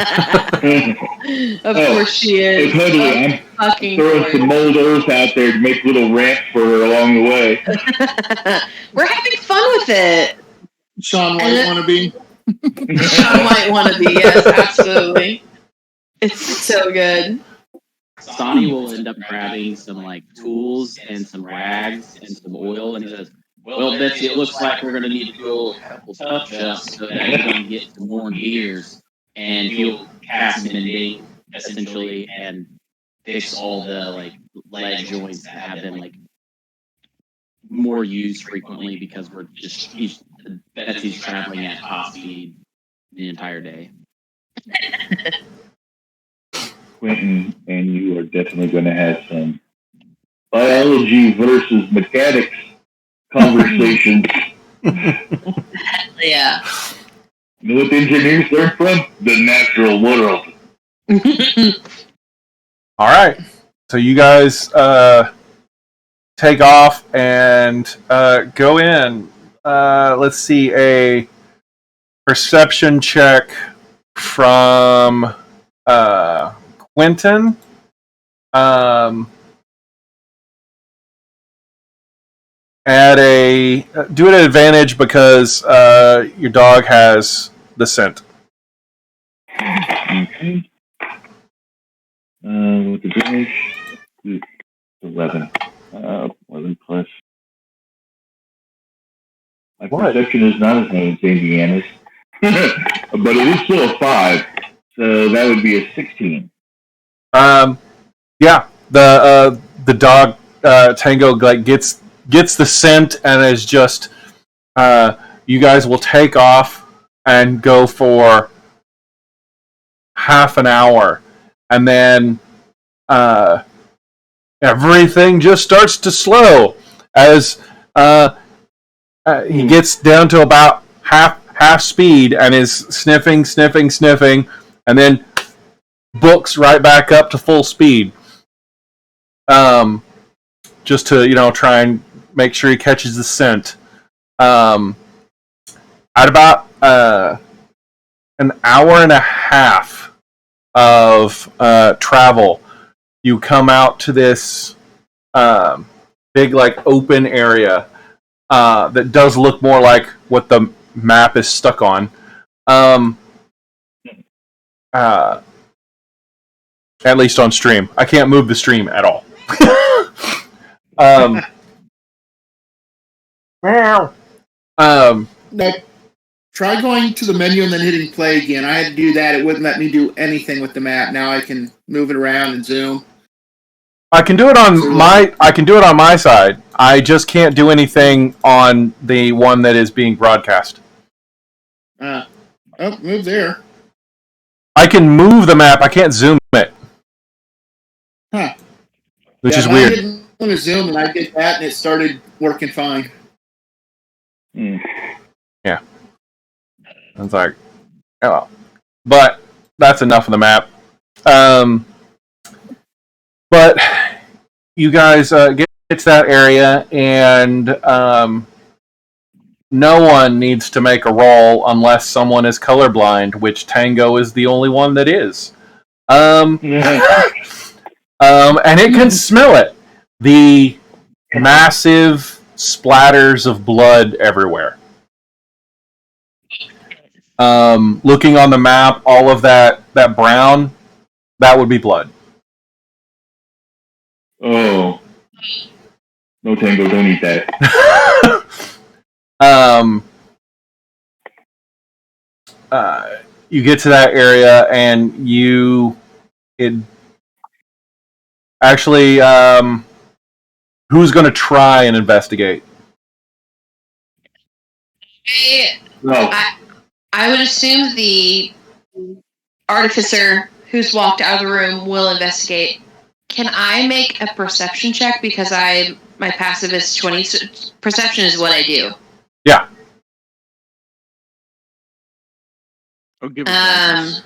course she is. Totally. I'm throwing some mold earth out there to make little ramps for her along the way. We're having fun with it. Sean White wannabe. Sean White wannabe, yes, absolutely. It's so good. Sonny will end up grabbing some like tools and some rags and some oil, and he says, "Well, Betsy, it looks like we're going to need to do a couple touch-ups so that we can get some more gears." And he'll cast mending essentially and fix all the like leg joints that have been like more used frequently because Betsy's traveling at top speed the entire day. Quentin and you are definitely going to have some biology versus mechanics conversations. Yeah. You know what the engineers learn from? The natural world. All right. So you guys take off and go in. Let's see, a perception check from Quentin. Do it at advantage because your dog has the scent. Okay. With the damage, 11. 11 plus. My perception is not as high as Indiana's, but it is still a 5, so that would be a 16. Yeah, the dog Tango like gets the scent and is just you guys will take off and go for half an hour, and then everything just starts to slow as he gets down to about half speed and is sniffing, and then books right back up to full speed. Just to try and make sure he catches the scent. At about an hour and a half of travel, you come out to this big open area that does look more like what the map is stuck on. At least on stream. I can't move the stream at all. No, try going to the menu and then hitting play again. I had to do that. It wouldn't let me do anything with the map. Now I can move it around and zoom. I can do it on my side. I just can't do anything on the one that is being broadcast. Move there. I can move the map. I can't zoom it. Huh. Which is I weird. didn't want to zoom, and I did that, and it started working fine. Yeah. It's like, oh well. But that's enough of the map. But you guys get to that area, and no one needs to make a roll unless someone is colorblind, which Tango is the only one that is. And it can smell it. The massive splatters of blood everywhere. Looking on the map, all of that brown, that would be blood. Oh. No, Tango, don't eat that. You get to that area, and actually, who's going to try and investigate? No. I would assume the artificer who's walked out of the room will investigate. Can I make a perception check because my passive is 20? So perception is what I do. Yeah. I'll give it guidance.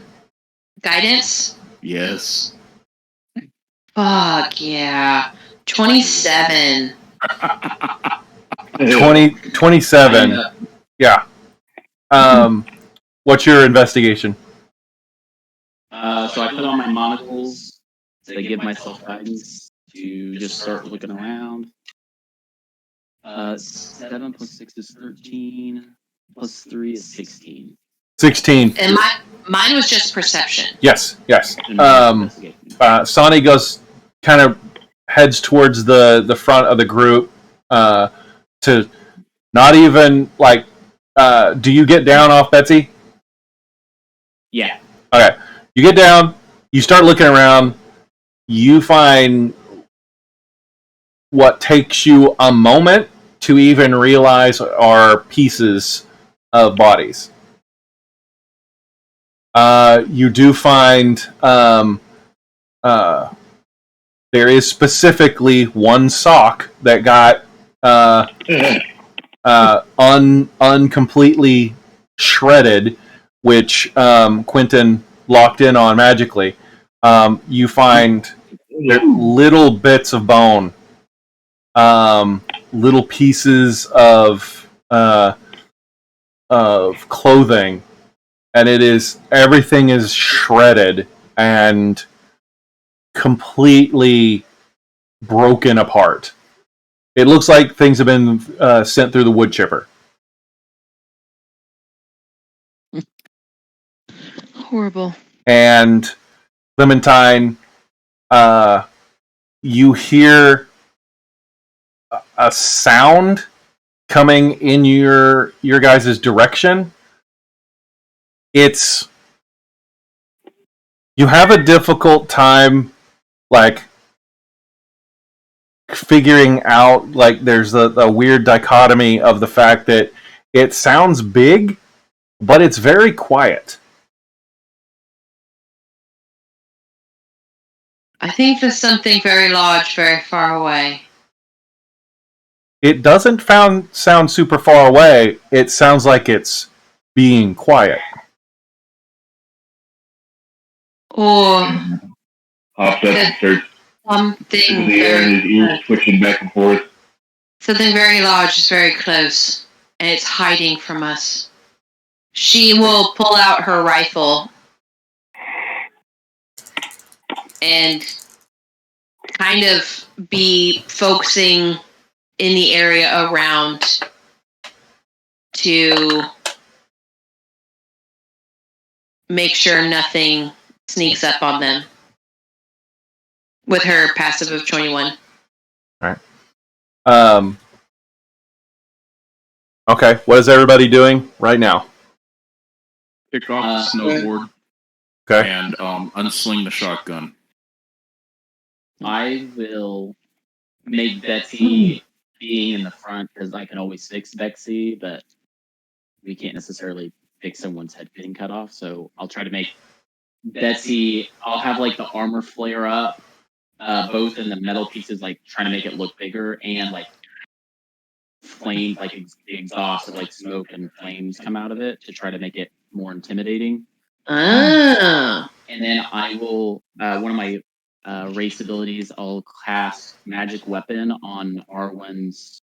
Guidance? Yes. Fuck yeah. 27. 27. Yeah. What's your investigation? So I put on my monocles to give myself guidance to just start looking around. 7 plus 6 is 13. Plus 3 is 16. 16. And mine was just perception. Yes. Investigation. Sonny kind of heads towards the front of the group to not even do you get down off Betsy? Yeah. Okay. You get down, you start looking around, you find what takes you a moment to even realize are pieces of bodies. You do find there is specifically one sock that got uncompletely shredded, which Quentin locked in on magically. You find little bits of bone, little pieces of clothing, and everything is shredded and completely broken apart. It looks like things have been sent through the wood chipper. Horrible. And Clementine, you hear a sound coming in your guys' direction. It's you have a difficult time like figuring out, like there's a weird dichotomy of the fact that it sounds big, but it's very quiet. I think there's something very large, very far away. It doesn't sound super far away. It sounds like it's being quiet. Or Hops up and starts something in the air, and his ears twitching back and forth. something very large is very close, and it's hiding from us. She will pull out her rifle and kind of be focusing in the area around to make sure nothing sneaks up on them with her passive of 21. All right. Okay, what is everybody doing right now? Pick off the snowboard Okay. and unsling the shotgun. I will make Betsy being in the front because I can always fix Betsy, but we can't necessarily fix someone's head getting cut off. So I'll try to make Betsy. I'll have like the armor flare up, both in the metal pieces, like trying to make it look bigger, and like flame, like the exhaust of like smoke and flames come out of it to try to make it more intimidating. Ah. And then I will one of my race abilities. I'll cast Magic Weapon on Arwen's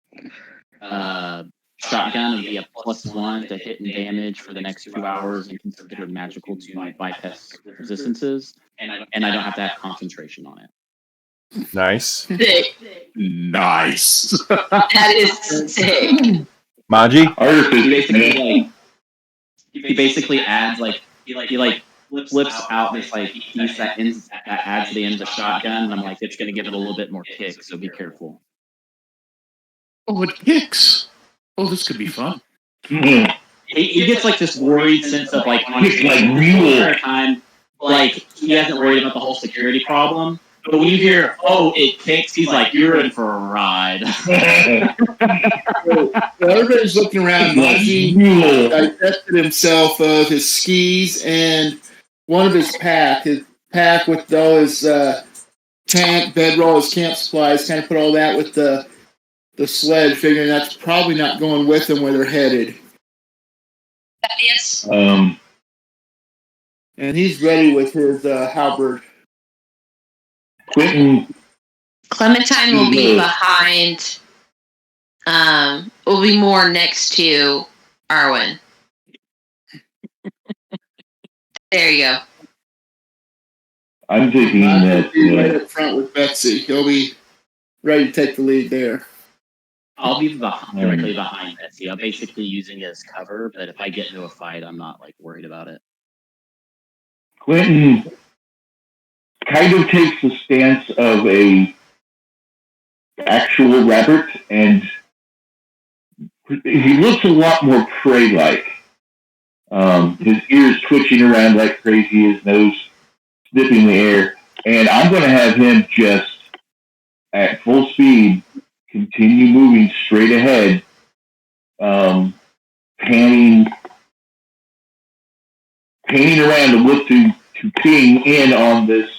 shotgun. It'll be a +1 to hit and damage for the next 2 hours, and considered magical to bypass resistances. And I don't have to have concentration on it. Nice. Sick. Nice. That is sick. Maji? He basically adds he flips out this like piece that adds to the end of the shotgun, and I'm like, it's gonna give it a little bit more kick, so be careful. Oh, it kicks. Oh, this could be fun. He gets like this worried sense of like on his Like the mule. entire time, like he hasn't worried about the whole security problem. But when you hear, oh, it kicks, he's like, you're in for a ride. So everybody's looking around. Maji divested himself of his skis and one of his pack. His pack with all his tent, bedroll, his camp supplies, kind of put all that with the sled, figuring that's probably not going with them where they're headed. Yes. And he's ready with his halberd. Quentin, Clementine will be behind. Will be more next to Arwen. There you go. I'm thinking that He'll be right up front with Betsy. He'll be ready to take the lead there. I'll be directly behind Betsy. I'm basically using it as cover, but if I get into a fight, I'm not like worried about it. Quentin kind of takes the stance of a actual rabbit, and he looks a lot more prey-like. His ears twitching around like crazy, his nose sniffing the air, and I'm going to have him just at full speed continue moving straight ahead, panning around to look to ping in on this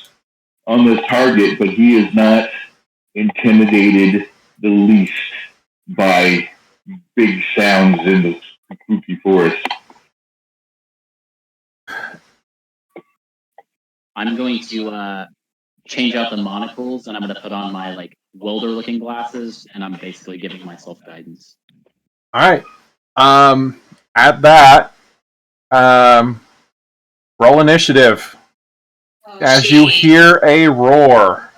target, but he is not intimidated the least by big sounds in the spooky forest. I'm going to change out the monocles, and I'm going to put on my like welder-looking glasses, and I'm basically giving myself guidance. All right. At that, roll initiative as you hear a roar.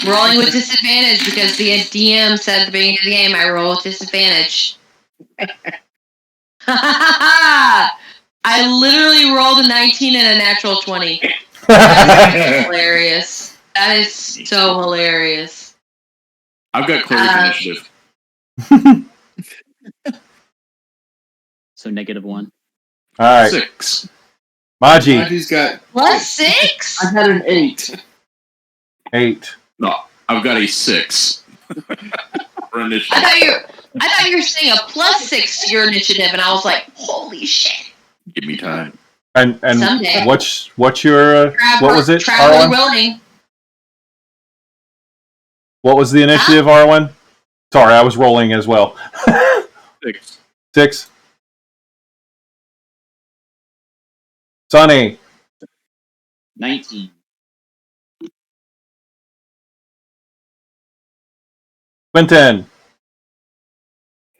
Rolling with disadvantage because the DM said at the beginning of the game I roll with disadvantage. I literally rolled a 19 and a natural 20. That's hilarious. That is so hilarious. I've got cleric initiative. So -1. All right, 6. Maji, Maji's got +6? I had an 8. 8. No, I've got a 6 for initiative. I thought you were saying a +6 to your initiative, and I was like, holy shit. Give me time. And Someday. what's your what was it? Traveler Arwen? willing. What was the initiative, Arwen? Sorry, I was rolling as well. 6. 6. Sonny, 19. Quentin,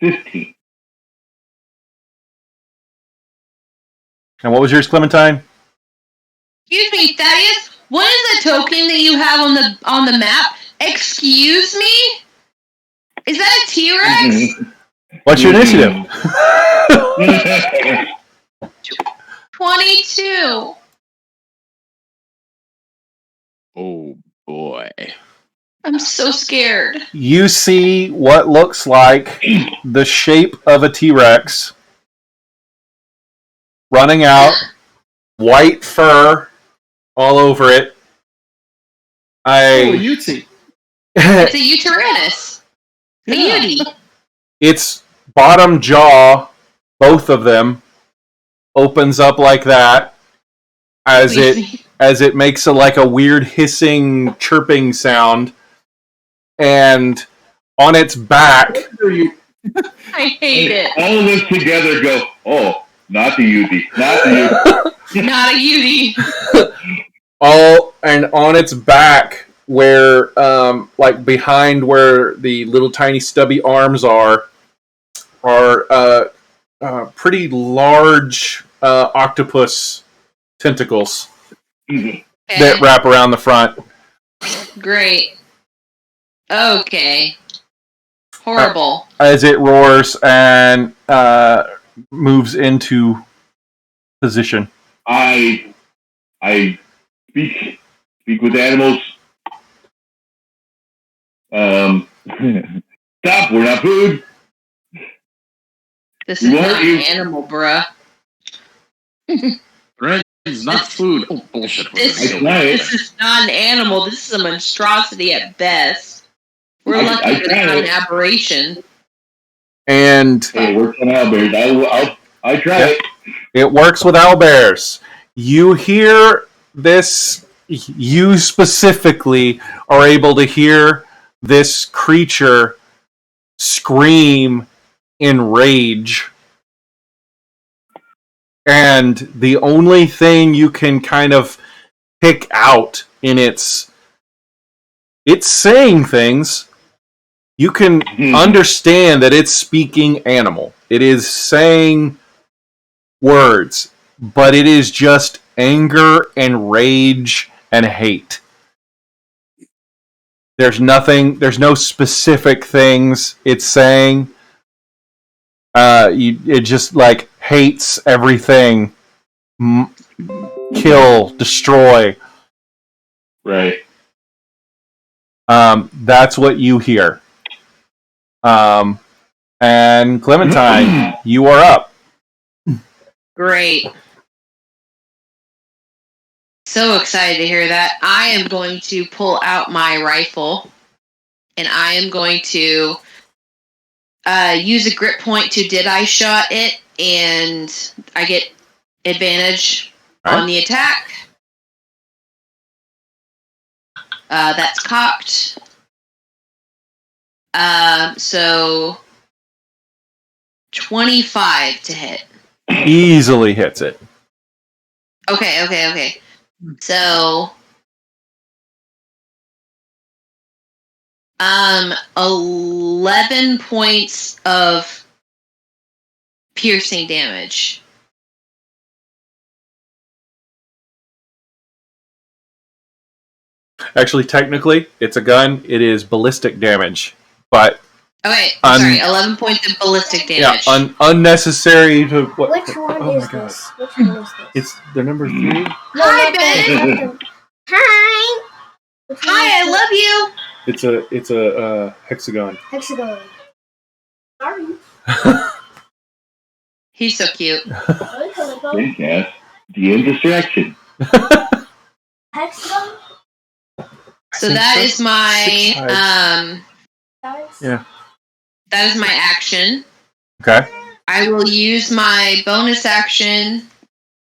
15. and what was yours, Clementine? Excuse me, Thaddeus. What is the token that you have on the map? Excuse me? Is that a T-Rex? What's your initiative? 22. Oh boy. I'm so scared. You see what looks like the shape of a T-Rex running out, white fur all over it. Oh, It's It's a Uteranus. A Uti. its bottom jaw, both of them, opens up like that as it makes a weird hissing, chirping sound, and on its back, I hate it. All of us together go, oh, not the UD, not the UD. Not a Uti. and on its back, where behind where the little tiny stubby arms are pretty large octopus tentacles that wrap around the front. Great. Okay. Horrible. As it roars and moves into position. I speak with animals. Stop, we're not food. This is not an animal, bruh. Right? It's not food. Oh, bullshit. This is not an animal. This is a monstrosity at best. We're lucky to have an aberration. And it works on owlbears. I try it. It works with owlbears. You hear this. You specifically are able to hear this creature scream in rage. And the only thing you can kind of pick out in it's saying things. You can understand that it's speaking animal. It is saying words, but it is just anger and rage and hate. There's no specific things it's saying. It just hates everything. Kill, destroy. Right. That's what you hear. And Clementine, you are up. Great. So excited to hear that. I am going to pull out my rifle, and I am going to use a grip point to did I shot it, and I get advantage on the attack. That's cocked. So 25 to hit. Easily hits it. Okay. So 11 points of piercing damage. Actually, technically, it's a gun. It is ballistic damage, but Okay, sorry, 11 points of ballistic Yeah, damage. unnecessary to what? Which one oh is my God. this? Which one is this? It's the number 3. No, Hi, not that, Ben. not the- Hi. Which one Hi, is I love you. It's a hexagon. Hexagon. Sorry. He's so cute. Think, yes. The indistraction. Hexagon? So that is my Guys? Yeah. that is my action. Okay. I will use my bonus action.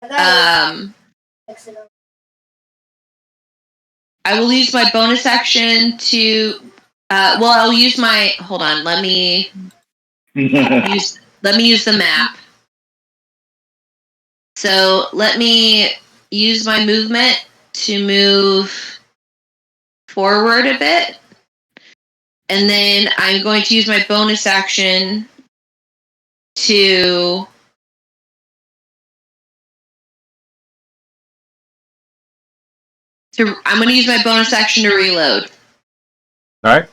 Hexagon. I will use my bonus action to. I'll use my. Hold on. Let me use the map. So let me use my movement to move forward a bit, and then I'm going to use my bonus action to. I'm going to use my bonus action to reload. All right.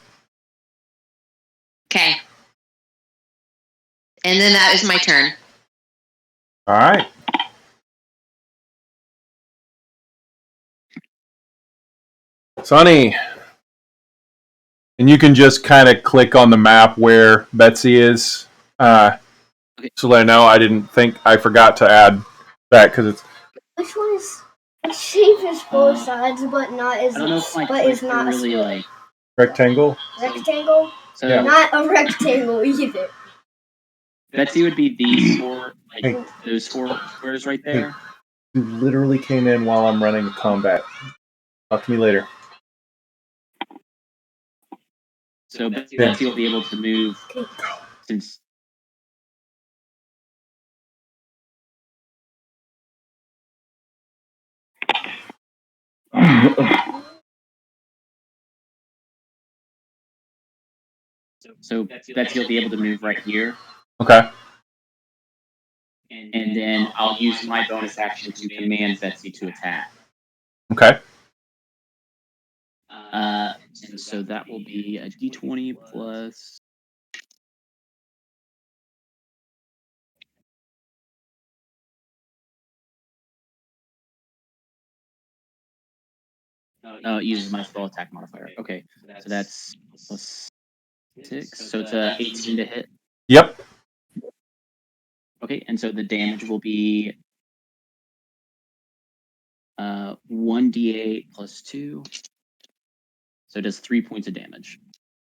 Okay. And then that is my turn. All right. Sonny. And you can just kind of click on the map where Betsy is. So let her know. I forgot to add that because it's. Which one is the shape is both sides, but not as I don't know if my but is character not a really square. like. Rectangle? Rectangle? So Yeah. Not a rectangle either. Betsy would be these four, like Hey. those 4 squares right there. You literally came in while I'm running the combat. Talk to me later. So Betsy will be able to move since. So Betsy will be able to move right here, Okay. and then I'll use my bonus action to command Betsy to attack. Okay. And so that will be a D20 plus. It uses my spell attack modifier. Okay, so that's plus 6. So it's a 18 to hit. Yep. Okay, and so the damage will be 1d8 plus 2. So it does 3 points of damage.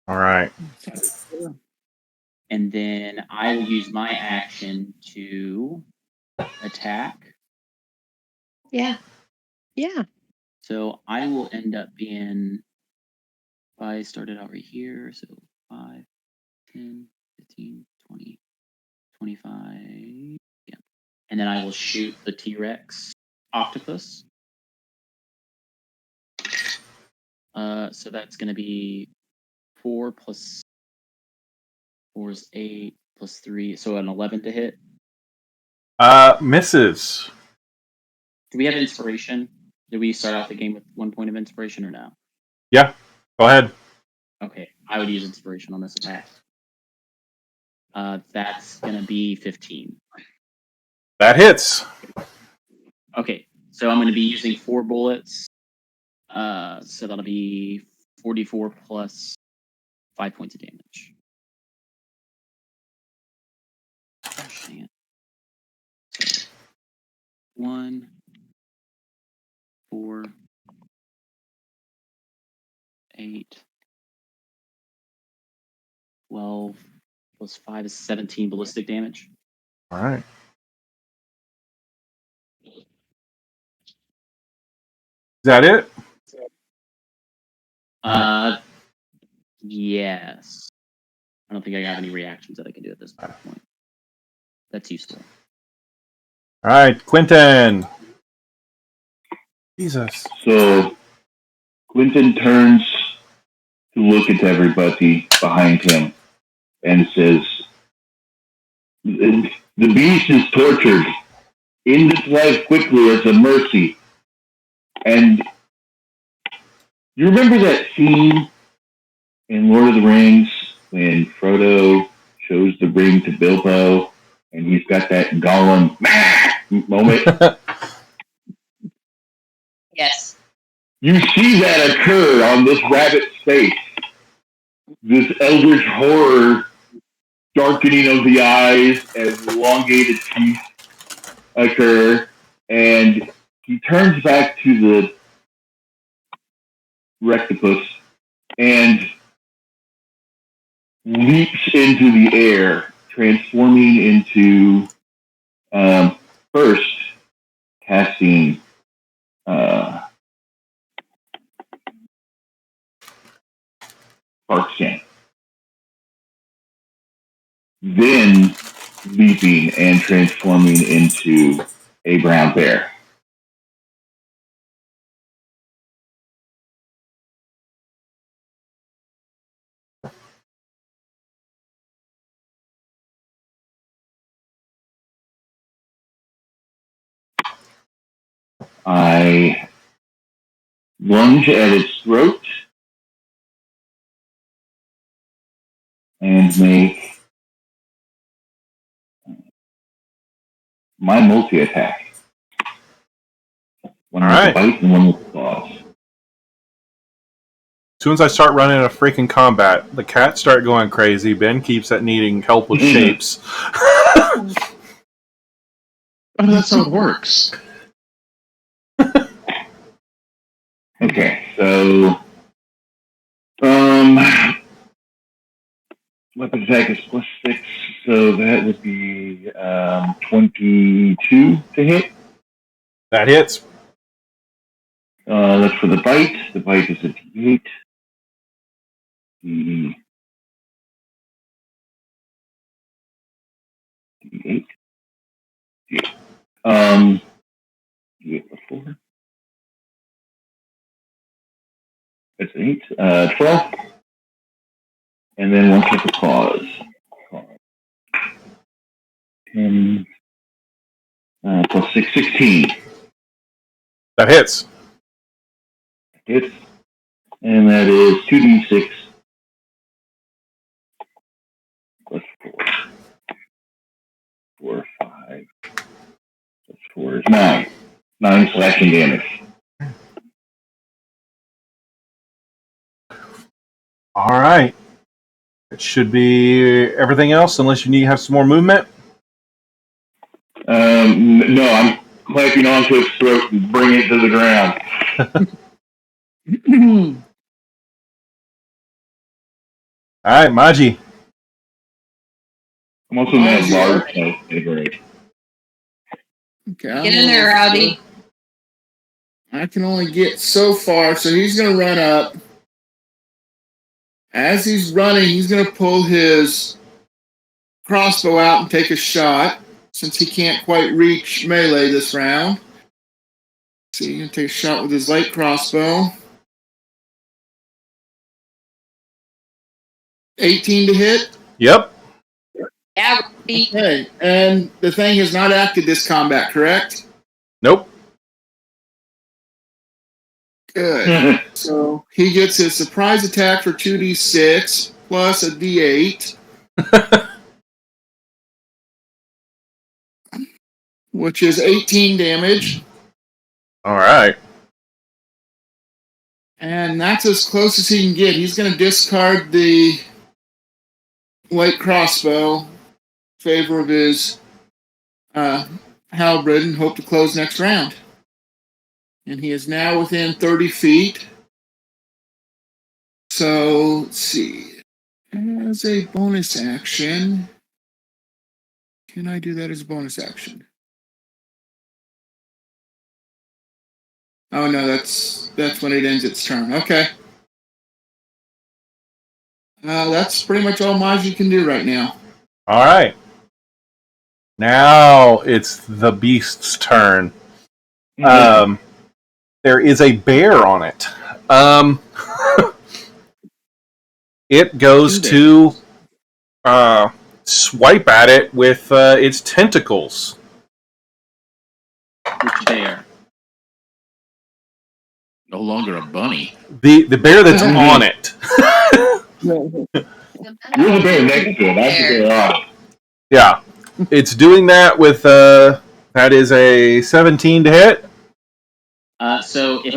All right. And then I will use my action to attack. Yeah. So I will end up being, if I started out right here, so 5, 10, 15, 20, 25. Yeah. And then I will shoot the T-Rex octopus. So that's going to be 4 plus 4 is 8 plus 3, so an 11 to hit. Misses. Do we have inspiration? Did we start out the game with 1 point of inspiration or no? Yeah. Go ahead. Okay, I would use inspiration on this attack. That's gonna be 15. That hits. Okay, so I'm gonna be using 4 bullets. So that'll be 44 plus 5 points of damage. So 1, 4, 8, 12 plus 5 is 17 ballistic damage. All right. Is that it? Yes. I don't think I have any reactions that I can do at this point. That's useful. All right, Quentin. Jesus. So Quentin turns to look at everybody behind him and says, "The beast is tortured. End its life quickly as a mercy." And you remember that scene in Lord of the Rings when Frodo shows the ring to Bilbo, and he's got that Gollum moment. Yes. You see that occur on this rabbit's face. This eldritch horror, darkening of the eyes, and elongated teeth occur, and he turns back to the rectopus and leaps into the air, transforming into first casting Spark Scan, then leaping and transforming into a brown bear. I lunge at its throat and make my multi-attack. One All with right. the bite and one with the claws. As soon as I start running a freaking combat, the cats start going crazy. Ben keeps at needing help with shapes. Oh, that's how it works. Okay, so weapon attack is +6, so that would be 22 to hit. That hits. That's for the bite. The bite is a D8. D8. D8. D8 before. That's 8. 12. And then one with the claws. 10 plus 6, 16. That hits. Hits. And that is 2d6 plus 4. 4, 5. Plus 4 is 9. 9 slashing damage. All right. It should be everything else, unless you need to have some more movement. No, I'm clamping onto its throat and bringing it to the ground. All right, Maji. I'm also in that Maji, large okay. category. Okay, Get in there, Rowdy. I can only get so far, so he's going to run up. As he's running, he's going to pull his crossbow out and take a shot, since he can't quite reach melee this round. So he's going to take a shot with his light crossbow. 18 to hit. Yep. Yeah, Rowdy. Okay, and the thing has not acted this combat, correct? Nope. Good. So he gets his surprise attack for 2d6 plus a d8. Which is 18 damage. All right. And that's as close as he can get. He's going to discard the light crossbow in favor of his halberd and hope to close next round. And he is now within 30 feet. So, let's see. As a bonus action, can I do that as a bonus action? Oh no, that's when it ends its turn. Okay. That's pretty much all Maji can do right now. All right. Now it's the beast's turn. There is a bear on it. It goes to swipe at it with its tentacles. Which bear? No longer a bunny. The bear that's on it. You're the bear next to it. That's the bear on. Yeah, it's doing that with that is a 17 to hit. So if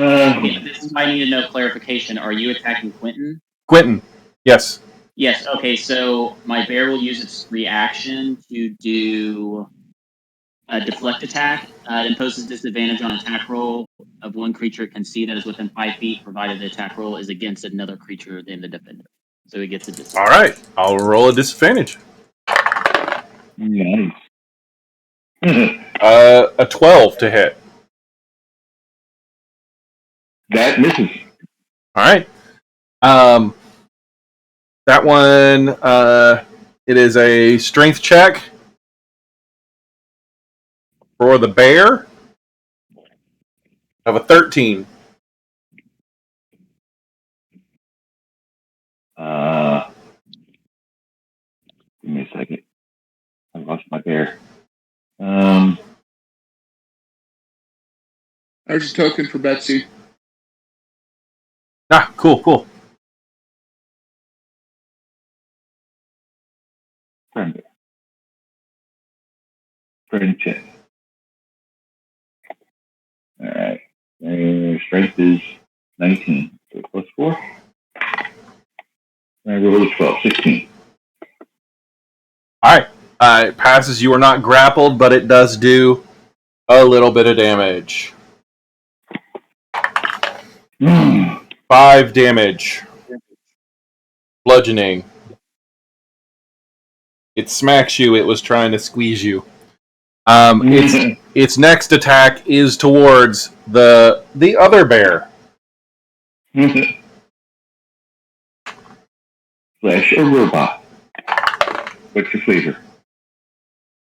this is why I need to know clarification. Are you attacking Quentin? Quentin, yes. Yes. Okay. So my bear will use its reaction to do a deflect attack. It imposes disadvantage on attack roll of one creature it can see that is within 5 feet, provided the attack roll is against another creature than the defender. So it gets a disadvantage. All right, I'll roll a disadvantage. Nice. A 12 to hit. That misses. All right. That one, it is a strength check for the bear of a 13. Give me a second. I lost my bear. There's a token for Betsy. Ah, cool. Friend check. All right. Strength is 19. So plus 4. I roll a 12. 16. All right. It passes. You are not grappled, but it does do a little bit of damage. 5 damage. Bludgeoning. It smacks you. It was trying to squeeze you. Its next attack is towards the other bear. Flesh or robot? What's your flavor?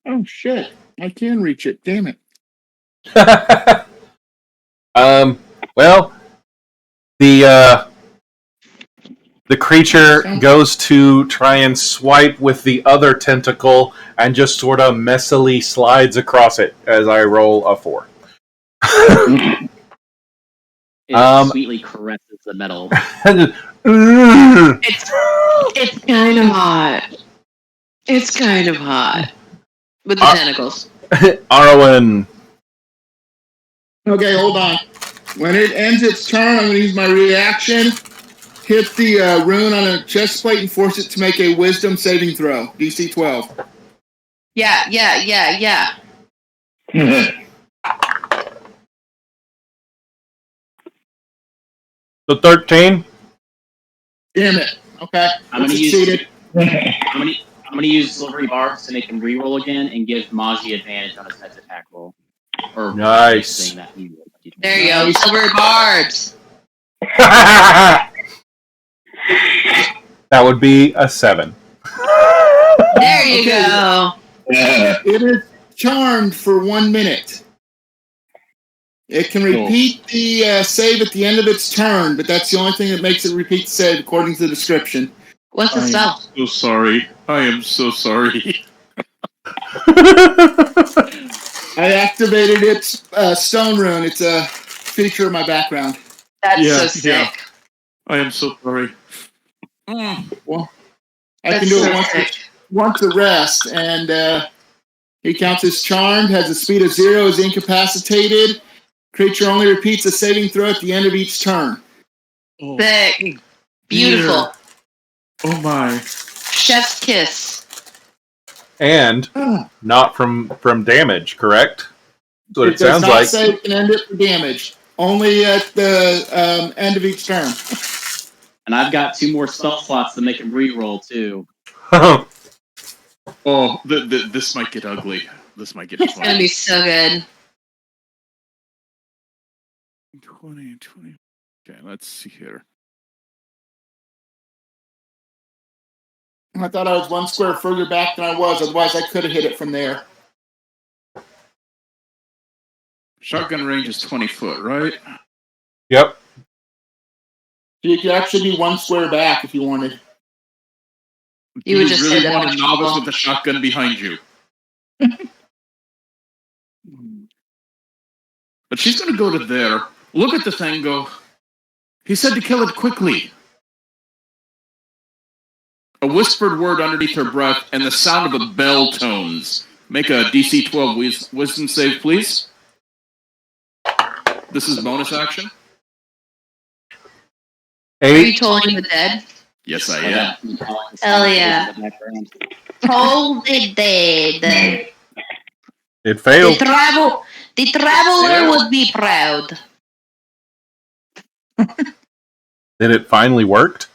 Oh shit! I can reach it. Damn it! Well, the creature goes to try and swipe with the other tentacle and just sort of messily slides across it as I roll a 4. It sweetly caresses the metal. It's kind of hot. It's kind of hot. With the tentacles. Arwen. Okay, hold on. When it ends its turn, I'm going to use my reaction. Hit the rune on a chest plate and force it to make a wisdom saving throw. DC 12. Yeah. The 13. Damn it. Okay. I'm gonna succeeded. I'm gonna use silvery barbs to make him reroll again and give Maji advantage on his next attack roll. Or nice. That he rolled. There you go. Silver barbs. That would be a 7. There you go. It is charmed for 1 minute. It can repeat the save at the end of its turn, but that's the only thing that makes it repeat the save according to the description. What's the spell? So sorry. I am so sorry. I activated its stone rune. It's a feature of my background. That's so sick. Yeah. I am so sorry. Well, I can do it once a rest, and he counts as charmed, has a speed of 0, is incapacitated. Creature only repeats a saving throw at the end of each turn. Sick. Beautiful. Yeah. Oh my. Chef's kiss. And not from damage, correct? That's what it sounds does not like. say it can end it for damage. Only at the end of each turn. And I've got 2 more spell slots to make him reroll too. Oh, this might get ugly. This might get It's funny. gonna be so good. 20. Okay, let's see here. I thought I was 1 square further back than I was. Otherwise, I could have hit it from there. Shotgun range is 20 foot, right? Yep. So you could actually be 1 square back if you wanted. You would just really say that want a much novice people. with a shotgun behind you. But she's going to go to there. Look at the thing. Go. He said to kill it quickly. A whispered word underneath her breath, and the sound of a bell tones. Make a DC 12 wisdom save, please. This is bonus action. Are you 8. tolling the dead? Yes, I am. Hell yeah. Toll the dead. It failed. The traveler would be proud. Did it finally worked?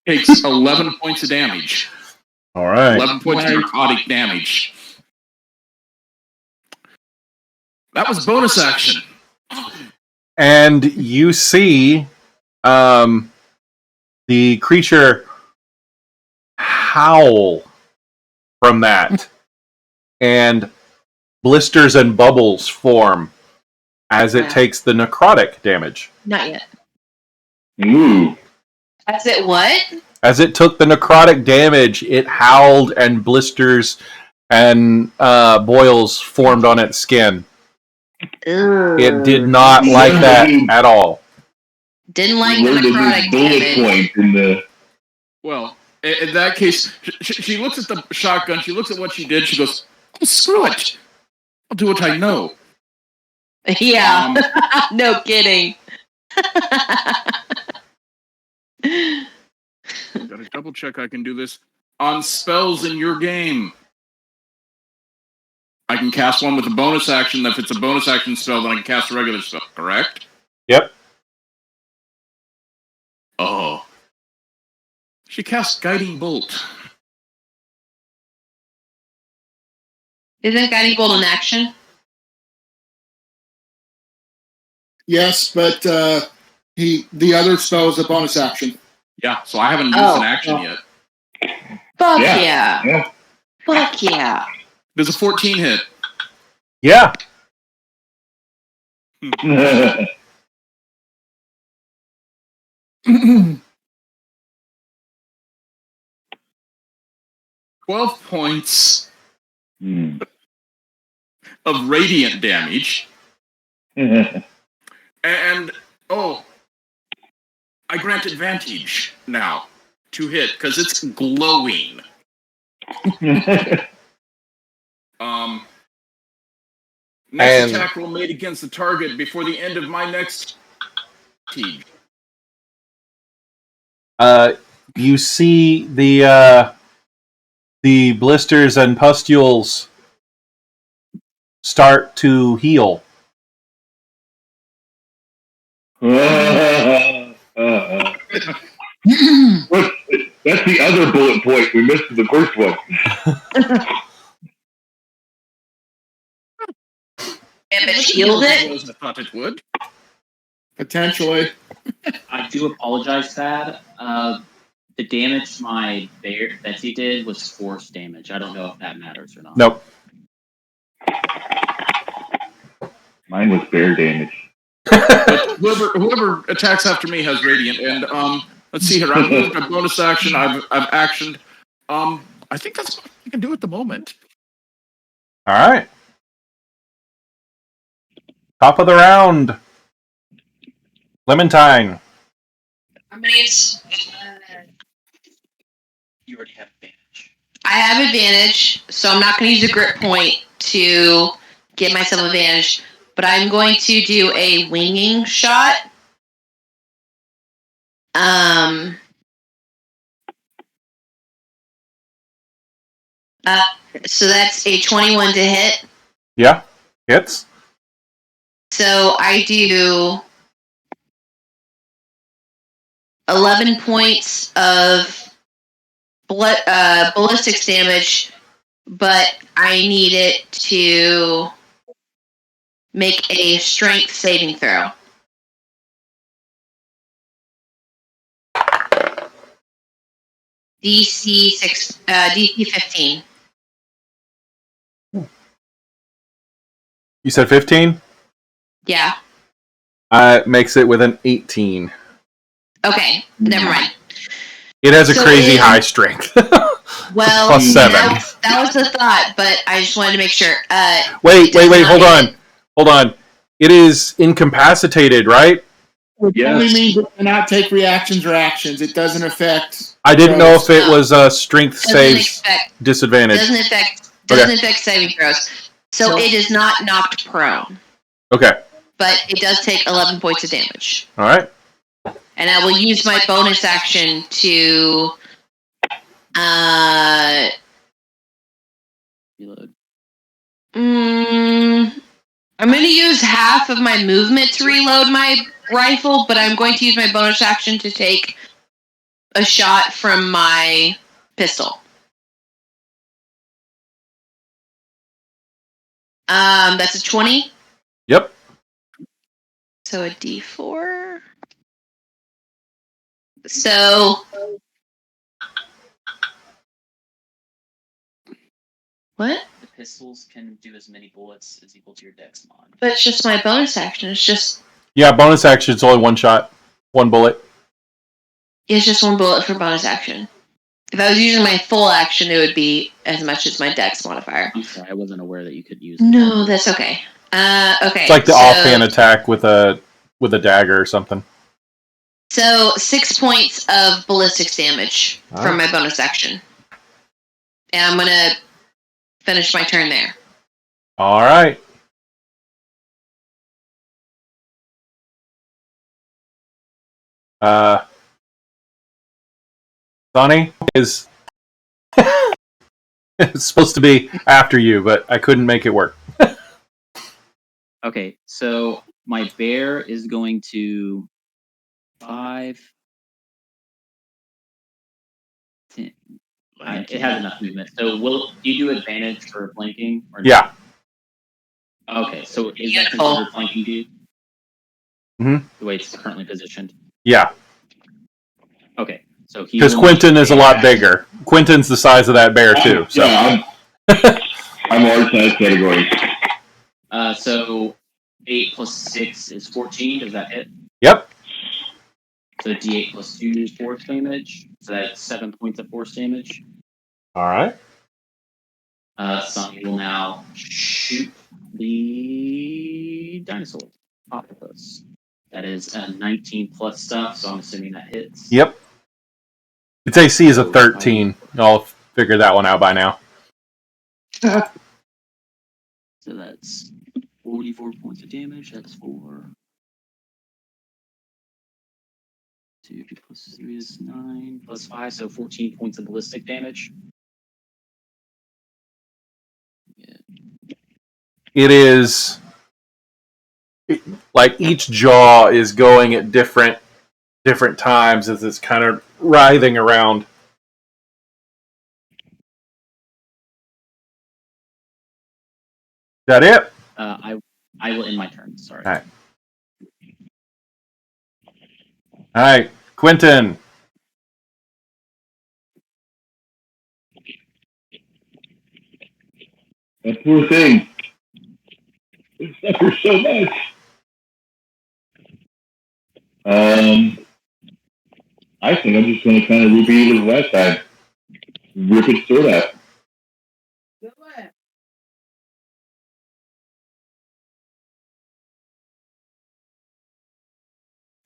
Takes 11 points of damage. All right. 11 points of narcotic damage. That was bonus action. And you see the creature howl from that. And blisters and bubbles form as it takes the necrotic damage. Not yet. Ooh. As it what? As it took the necrotic damage, it howled and blisters and boils formed on its skin. It did not like that at all. Didn't like the Where did necrotic this bullet damage. point in the... Well, in that case, she looks at the shotgun, she looks at what she did, she goes, oh, screw it. I'll do what I know. Yeah. No kidding. Gotta double check I can do this. On spells in your game, I can cast one with a bonus action. If it's a bonus action spell, then I can cast a regular spell, correct? Yep. Oh. She casts Guiding Bolt. Isn't Guiding Bolt an action? Yes, but the other spell is a bonus action. Yeah, so I haven't used an action yet. Fuck Yeah. yeah. Fuck yeah. There's a 14 hit. Yeah. 12 points of radiant damage. And, I grant advantage now to hit, because it's glowing. Next attack roll made against the target before the end of my next siege. You see the blisters and pustules start to heal. That's the other bullet point. We missed the first one. If it healed it? I thought it would. Potentially. I do apologize, Thad. The damage my bear Betsy did was force damage. I don't know if that matters or not. Nope. Mine was bear damage. Whoever attacks after me has radiant, and let's see here. I've moved a bonus action. I've actioned. I think that's what I can do at the moment. All right. Top of the round. Clementine. You already have advantage. I have advantage, so I'm not going to use a grit point to give myself advantage, but I'm going to do a winging shot. So that's a 21 to hit. Yeah, hits. So I do 11 points of ballistics damage, but I need it to make a strength saving throw. DC 15. You said 15? Yeah. Makes it with an 18. Okay, never mind. It has a So crazy it- high strength. Well, Plus 7. That was the thought, but I just wanted to make sure. Wait, does not hold hit. on. Hold on. It is incapacitated, right? Which Yes. only means it cannot take reactions or actions. It doesn't affect. I didn't know if it No. was a strength Doesn't saves affect disadvantage. doesn't affect saving throws. So it is not knocked prone, Okay. but it does take 11 points of damage. All right. And I will use my bonus action to Reload. I'm going to use half of my movement to reload my rifle, but I'm going to use my bonus action to take a shot from my pistol. That's a 20. Yep. So a D4. So what? The pistols can do as many bullets as equal to your dex mod. But it's just my bonus action. It's just Yeah, bonus action. It's only one shot, one bullet. it's just one bullet for bonus action. If I was using my full action, it would be as much as my dex modifier. I'm sorry, I wasn't aware that you could use. No, that's okay. Okay. It's like the offhand attack with a dagger or something. So 6 points of ballistics damage from my bonus action, and I'm gonna finish my turn there. All right. Sonny is it's supposed to be after you, but I couldn't make it work. Okay, so my bear is going to 5, 10. It has enough movement. So do you do advantage for flanking? Or Yeah. Okay, so is that Beautiful. considered flanking, dude? Mm-hmm. The way it's currently positioned. Yeah. Okay, so Because Quentin is a lot bigger. Quentin's the size of that bear too. So Yeah, I'm large size category. So 8 plus 6 is 14. Does that hit? Yep. So D8 plus 2 is force damage. So that's 7 points of force damage. All right. Sonny will now shoot the dinosaur octopus. That is a 19 plus stuff, so I'm assuming that hits. Yep. Its AC is a 13. I'll figure that one out by now. So that's 44 points of damage. That's 4. 2 plus 3 is 9 plus 5, so 14 points of ballistic damage. Yeah. It is like each jaw is going at different times as it's kind of writhing around. Is that it? I will end my turn. Sorry. All right. All right, Quentin. That poor thing. It suffers so much. I think I'm just going to kind of repeat it as last time. Rip its sword out. Do it.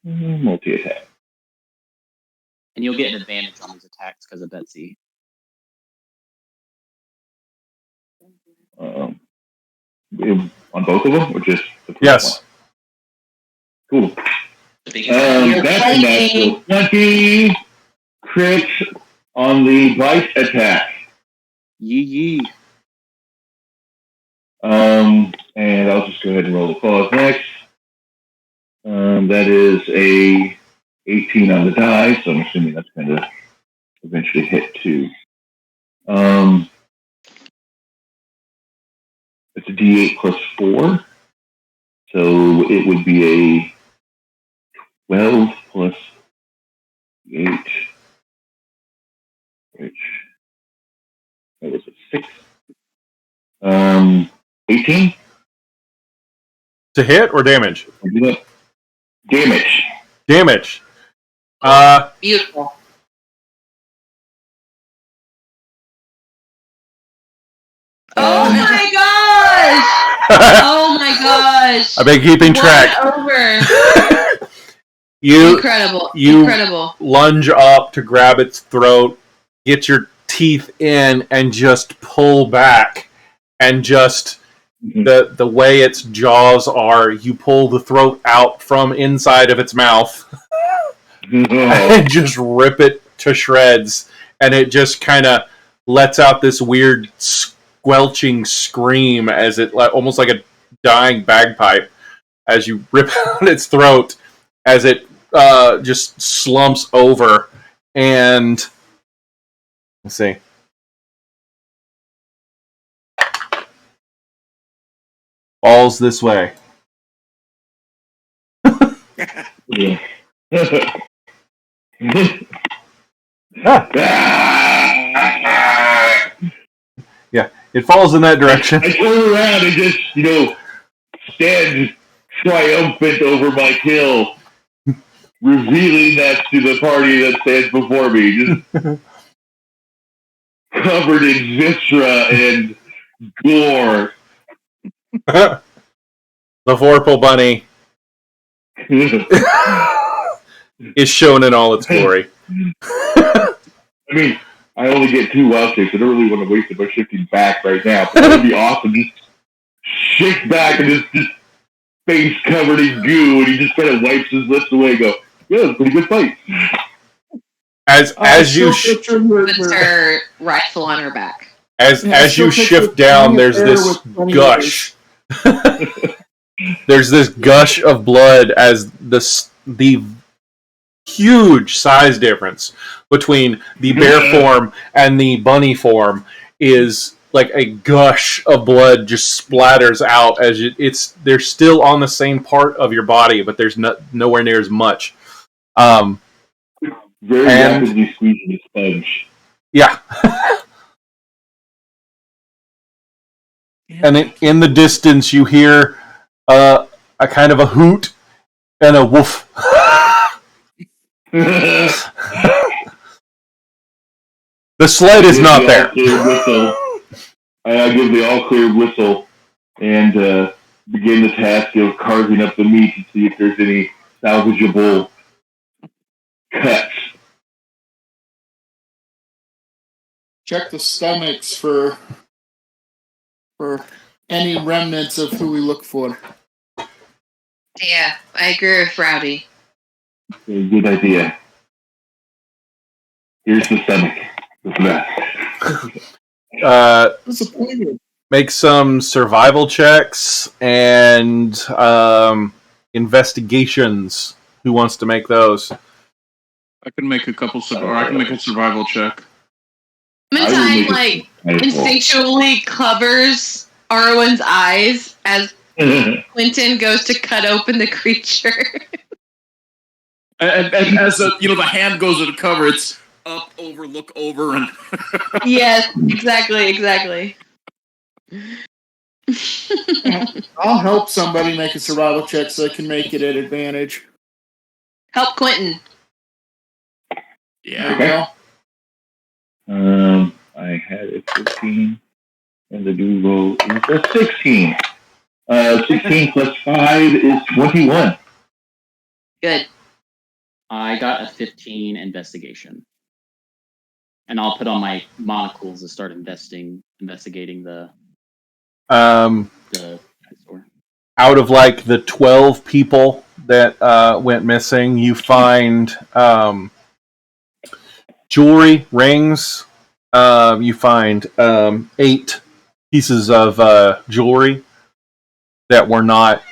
Multi-attack. And you'll get an advantage on these attacks because of Betsy. On both of them, or just the first Yes. one? Cool. That's a natural 20 crits on the bite attack. Yee. And I'll just go ahead and roll the claws next. That is a 18 on the die, so I'm assuming that's going to eventually hit too. It's a D8 plus 4, so it would be a 12 plus 8, which that was a 6. 18 To hit or damage? Damage. Damage. Beautiful. Oh my gosh! Oh my gosh! I've been keeping track. Over. Incredible. Lunge up to grab its throat, get your teeth in, and just pull back. And just the way its jaws are, you pull the throat out from inside of its mouth and just rip it to shreds. And it just kind of lets out this weird squelching scream as it, almost like a dying bagpipe, as you rip out its throat, as it just slumps over. And let's see. Falls this way. Yeah. Yeah, it falls in that direction. I turn around and just, stand triumphant over my kill, revealing that to the party that stands before me, just covered in viscera and gore. The Vorpal Bunny is shown in all its glory. I mean, I only get 2 wild shakes. I don't really want to waste it by shifting back right now. But that would be awesome. Just shake back and just face covered in goo, and he just kind of wipes his lips away and go, yeah, it was a pretty good fight. As you puts her rifle on her back. As you shift down, there's this gush. There's this gush of blood as the huge size difference between the bear form and the bunny form is like a gush of blood just splatters out as they're still on the same part of your body, but there's nowhere near as much. Very rapidly squeezing a sponge. Yeah. And in the distance, you hear a kind of a hoot and a woof. The sled is not there. I give the all-clear whistle and begin the task of carving up the meat to see if there's any salvageable cuts. Check the stomachs for any remnants of who we look for. Yeah, I agree with Rowdy. Good idea. Here's the stomach. Look at that. Disappointed. Make some survival checks and investigations. Who wants to make those? I can make a couple, or I can make a survival check. Clementine, instinctually covers Arwen's eyes as Quentin goes to cut open the creature. And as the hand goes to the cover, it's up, over, look over, and yes, exactly. I'll help somebody make a survival check so I can make it at advantage. Help Quentin. Yeah. There you go. I had a 15, and the new roll is a 16. 16 plus 5 is 21. Good. I got a 15 investigation. And I'll put on my monocles to start investigating the store. Out of the 12 people that went missing, you find jewelry, rings. You find 8 pieces of jewelry that were not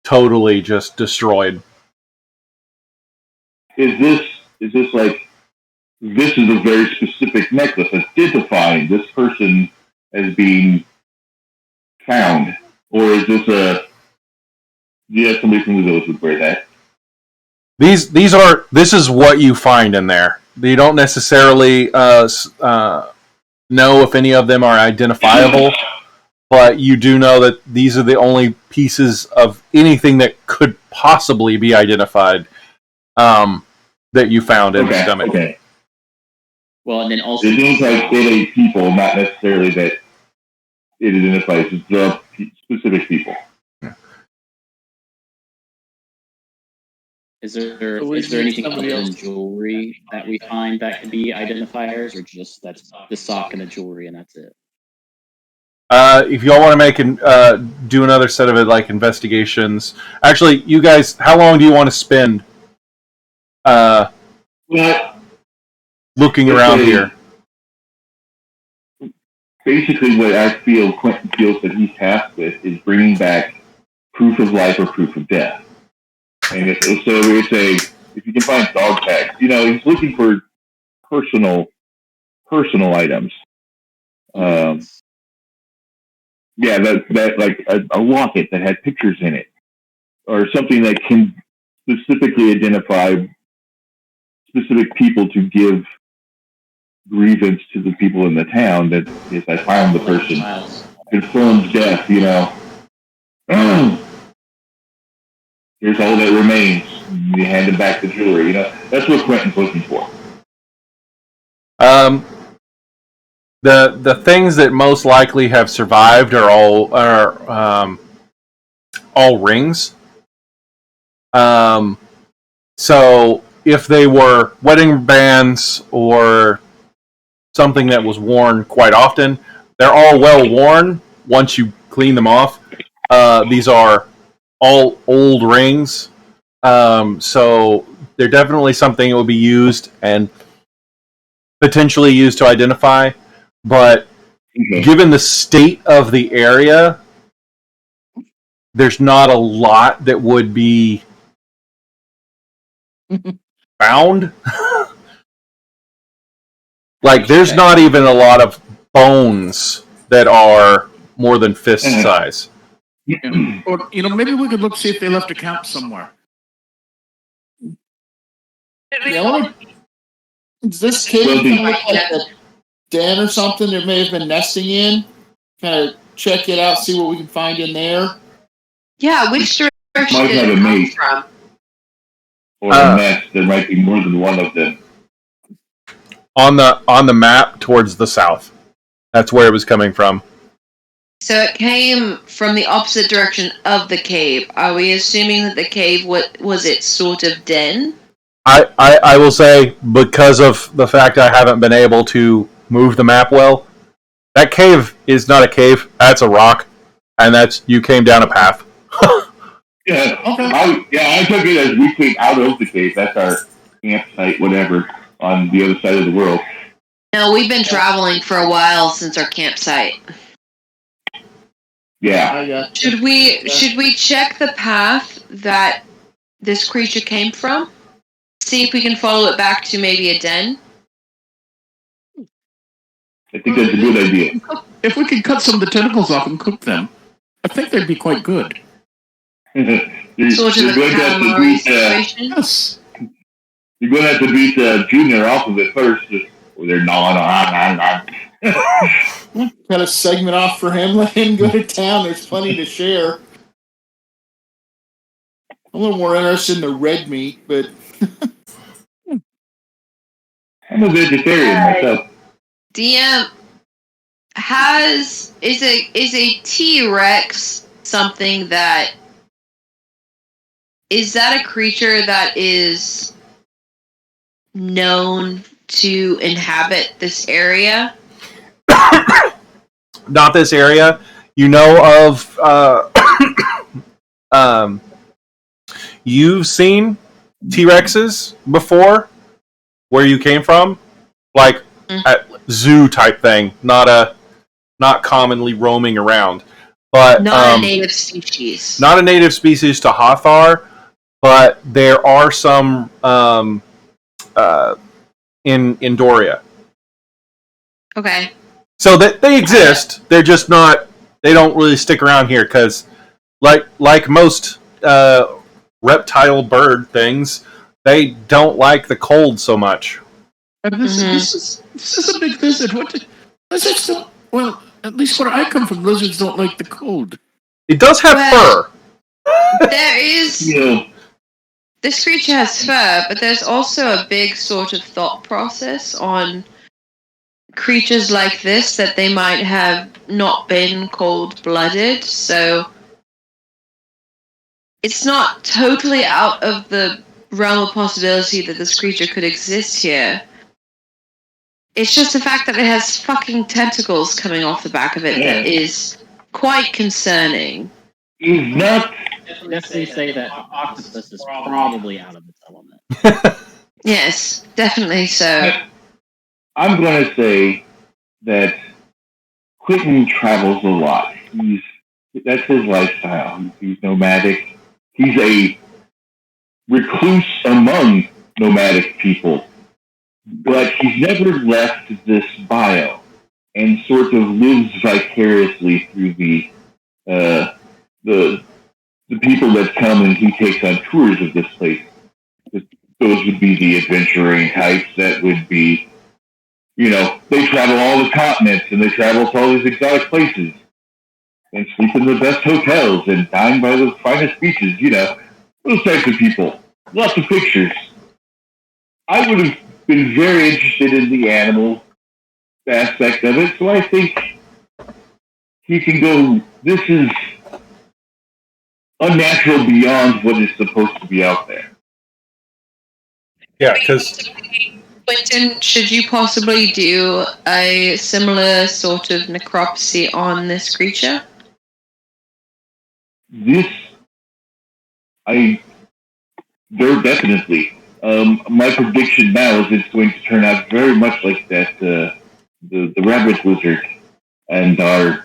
totally just destroyed. Is this this is a very specific necklace identifying this person as being found, or is this do you have somebody from the village would wear that? This is what you find in there. You don't necessarily know if any of them are identifiable, but you do know that these are the only pieces of anything that could possibly be identified that you found in the stomach. Okay. Well, and then also it means it people, not necessarily that it identifies the specific people. Is there So we is there need anything other somebody than else. jewelry that we find that can be identifiers, or just that's the sock and the jewelry and that's it? If y'all want to do another set of it, like investigations. Actually, you guys, how long do you want to spend Well, looking It's around a- here? basically what I feel Quentin feels that he's tasked with is bringing back proof of life or proof of death. And if you can find dog tags, he's looking for personal items. That like a locket that had pictures in it, or something that can specifically identify specific people to give grievance to the people in the town that if I found the person, confirmed death, here's all that remains. You hand him back the jewelry. That's what Quentin's looking for. The things that most likely have survived are all rings. So if they were wedding bands or something that was worn quite often, they're all well worn once you clean them off. These are all old rings, so they're definitely something that will be used and potentially used to identify. But given the state of the area, there's not a lot that would be found. Like, there's not even a lot of bones that are more than fist size. Or, maybe we could look see if they left a camp somewhere. Is this cave kind of look like a den or something there may have been nesting in? Kind of check it out, see what we can find in there. Yeah, which direction Might did have it a come mate. from? Or a nest. There might be more than one of them. On the map towards the south. That's where it was coming from. So it came from the opposite direction of the cave. Are we assuming that the cave was its sort of den? I will say, because of the fact I haven't been able to move the map well, that cave is not a cave. That's a rock, and you came down a path. Yeah, I took it as we came out of the cave. That's our campsite, whatever, on the other side of the world. No, we've been traveling for a while since our campsite. Yeah. Should we check the path that this creature came from? See if we can follow it back to maybe a den? I think that's a good idea. If we could cut some of the tentacles off and cook them, I think they'd be quite good. Sort of a calamari situation? Yes. You're going to have to beat Junior off of it first. They're gnawing. Got a segment off for him. Let him go to town. There's plenty to share. I'm a little more interested in the red meat, but I'm a vegetarian myself. DM, is a T-Rex something that is that a creature that is known to inhabit this area? Not this area. You know of you've seen T-Rexes before where you came from? Like a zoo type thing, not commonly roaming around. But not a native species. Not a native species to Hathar, but there are some in Doria. Okay. So that they exist. They're just not. They don't really stick around here because, like most reptile bird things, they don't like the cold so much. And this is a big visit. Lizards don't. Well, at least where I come from, lizards don't like the cold. It does have fur. There is. Yeah. This creature has fur, but there's also a big sort of thought process on creatures like this that they might have not been cold-blooded, so it's not totally out of the realm of possibility that this creature could exist here. It's just the fact that it has fucking tentacles coming off the back of it that is quite concerning. He's not. Definitely say that octopus is probably out of its element. Yes, definitely so. I'm going to say that Quentin travels a lot. That's his lifestyle. He's nomadic. He's a recluse among nomadic people, but he's never left this bio and sort of lives vicariously through the people that come and he takes on tours of this place. Those would be the adventuring types that would be, they travel all the continents and they travel to all these exotic places and sleep in the best hotels and dine by the finest beaches, those types of people. Lots of pictures. I would have been very interested in the animal aspect of it, so I think he can go, this is unnatural beyond what is supposed to be out there. Yeah, because Quentin, should you possibly do a similar sort of necropsy on this creature? Very definitely. My prediction now is it's going to turn out very much like that, the rabbit lizard and the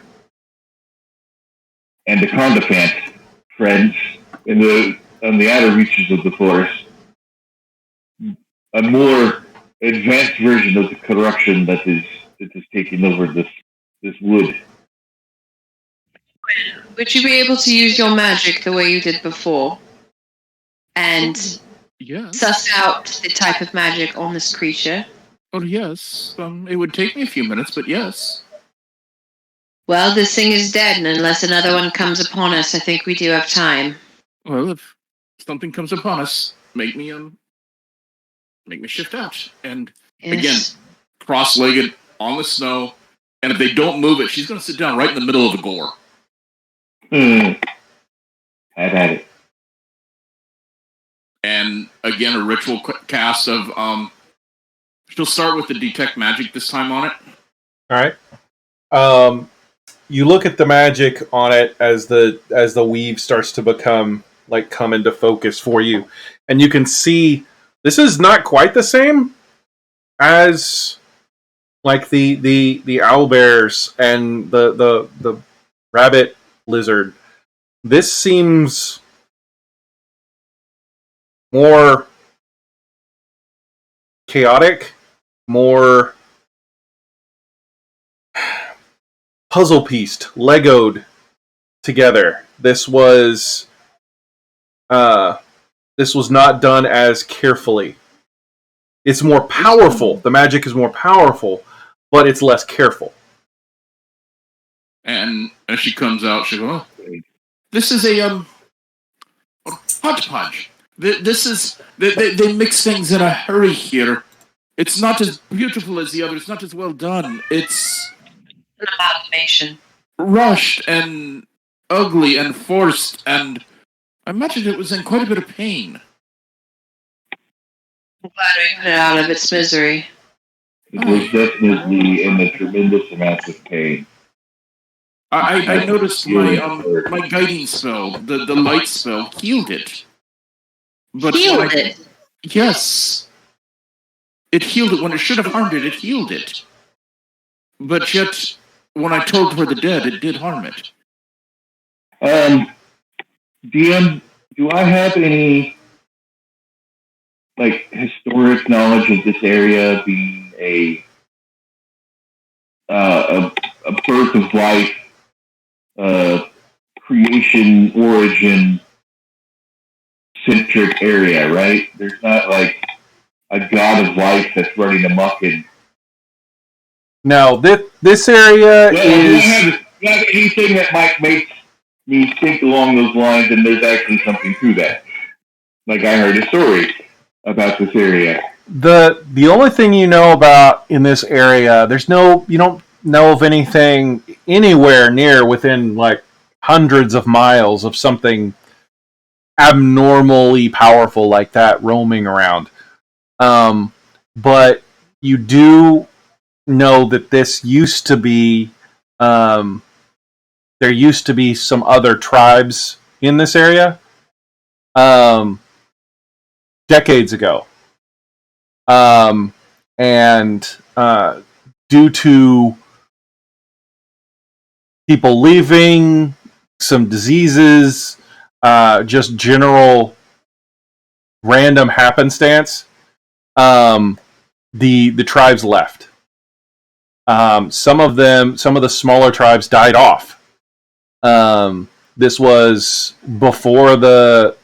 condophant friends on the outer reaches of the forest. A more advanced version of the corruption that is taking over this wood. Would you be able to use your magic the way you did before? And suss out the type of magic on this creature? Oh, yes. It would take me a few minutes, but yes. Well, this thing is dead, and unless another one comes upon us, I think we do have time. Well, if something comes upon us, make me shift out. And again, cross-legged on the snow, and if they don't move it, she's going to sit down right in the middle of the gore. I've had it. And again, a ritual cast of she'll start with the detect magic this time on it. All right. You look at the magic on it as the weave starts to come into focus for you, and you can see this is not quite the same as like the owlbears and the rabbit lizard. This seems more chaotic, more puzzle pieced, Legoed together. This was not done as carefully. It's more powerful. The magic is more powerful, but it's less careful. And as she comes out, she goes, "Oh, this is a hodgepodge. This is they mix things in a hurry here. It's not as beautiful as the other. It's not as well done. It's an amalgamation, rushed and ugly and forced, and I imagine it was in quite a bit of pain." I'm glad we put it out of its misery. It was definitely in a tremendous amount of pain. I noticed my guiding spell, the light spell, healed it. But healed it? Yes. It healed it when it should have harmed it. It healed it. But yet, when I told her the dead, it did harm it. DM, do I have any historic knowledge of this area being a birth of life, creation, origin centric area, right? There's not like a god of life that's running amok in. No, this area is. Do you have anything that might make me think along those lines, and there's actually something to that? Like I heard a story about this area. The only thing you know about in this area, you don't know of anything anywhere near within like hundreds of miles of something abnormally powerful like that roaming around. But you do know that this used to be, there used to be some other tribes in this area decades ago. And due to people leaving, some diseases, just general random happenstance, the tribes left. Some of the smaller tribes died off. This was before the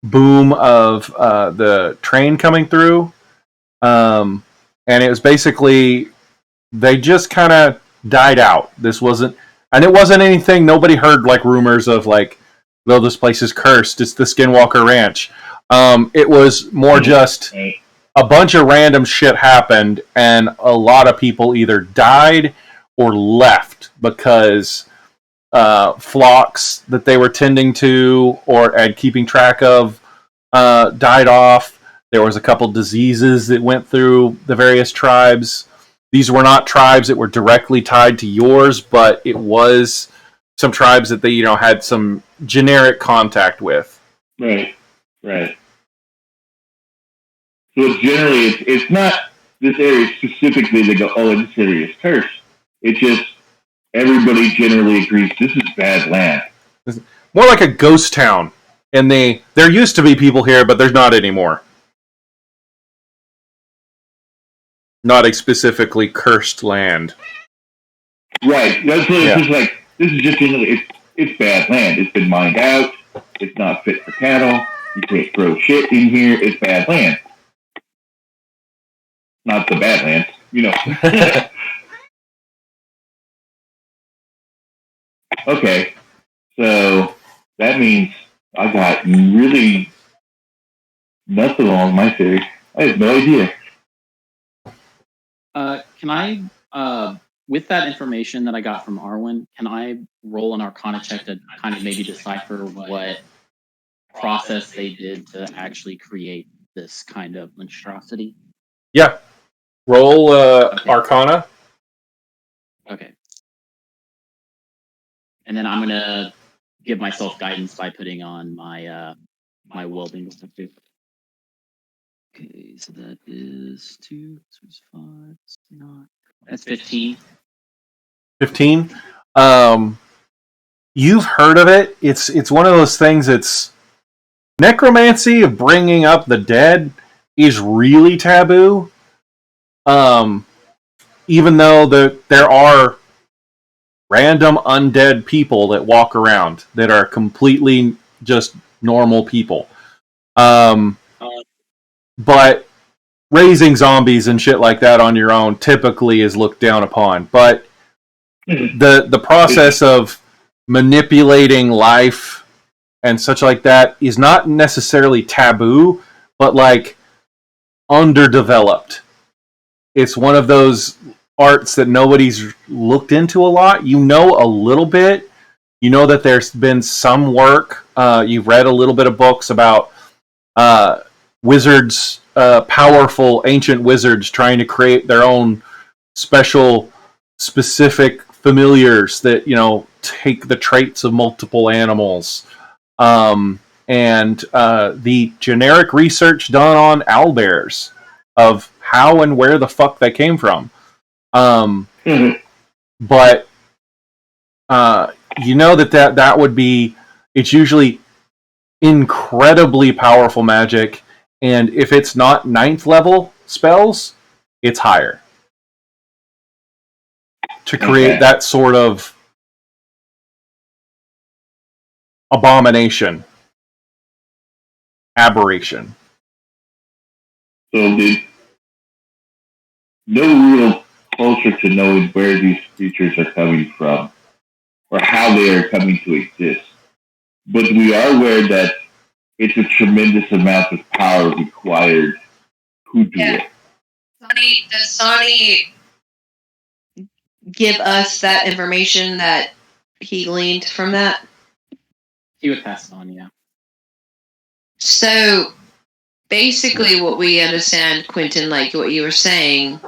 boom of the train coming through, and it was basically they just kind of died out. This wasn't, and it wasn't anything. Nobody heard like rumors of like, though this place is cursed. It's the Skinwalker Ranch. It was more just a bunch of random shit happened, and a lot of people either died or left because flocks that they were tending to or and keeping track of died off. There was a couple diseases that went through the various tribes. These were not tribes that were directly tied to yours, but it was some tribes that they had some generic contact with. Right. So generally, it's not this area specifically. They go, oh, this area is cursed. It's just everybody generally agrees this is bad land. More like a ghost town. And there used to be people here, but there's not anymore. Not a specifically cursed land. Right. That's what it's just like. This is just it's bad land. It's been mined out. It's not fit for cattle. You can't grow shit in here. It's bad land. Not the bad land, Okay. So that means I got really nothing along my theory. I have no idea. Can I, with that information that I got from Arwen, can I roll an Arcana check to kind of maybe decipher what process they did to actually create this kind of monstrosity? Yeah. Roll Arcana. Okay. And then I'm gonna give myself guidance by putting on my my well-being detective. Okay, so that is 2, 5, 9. That's 15. 15. You've heard of it. It's one of those things. It's necromancy of bringing up the dead is really taboo. Even though there are random undead people that walk around that are completely just normal people. But raising zombies and shit like that on your own typically is looked down upon. But the process of manipulating life and such like that is not necessarily taboo, but like underdeveloped. It's one of those arts that nobody's looked into a lot. You know a little bit. You know that there's been some work. You've read a little bit of books about wizards, powerful ancient wizards trying to create their own specific familiars that take the traits of multiple animals. And the generic research done on owlbears of how and where the fuck they came from. But that would be, it's usually incredibly powerful magic, and if it's not 9th level spells, it's higher. To create that sort of abomination. Aberration. So there's no real closer to knowing where these creatures are coming from or how they are coming to exist. But we are aware that it's a tremendous amount of power required to do it. Does Sonny give us that information that he gleaned from that? He would pass it on, yeah. So basically, what we understand, Quentin, like what you were saying,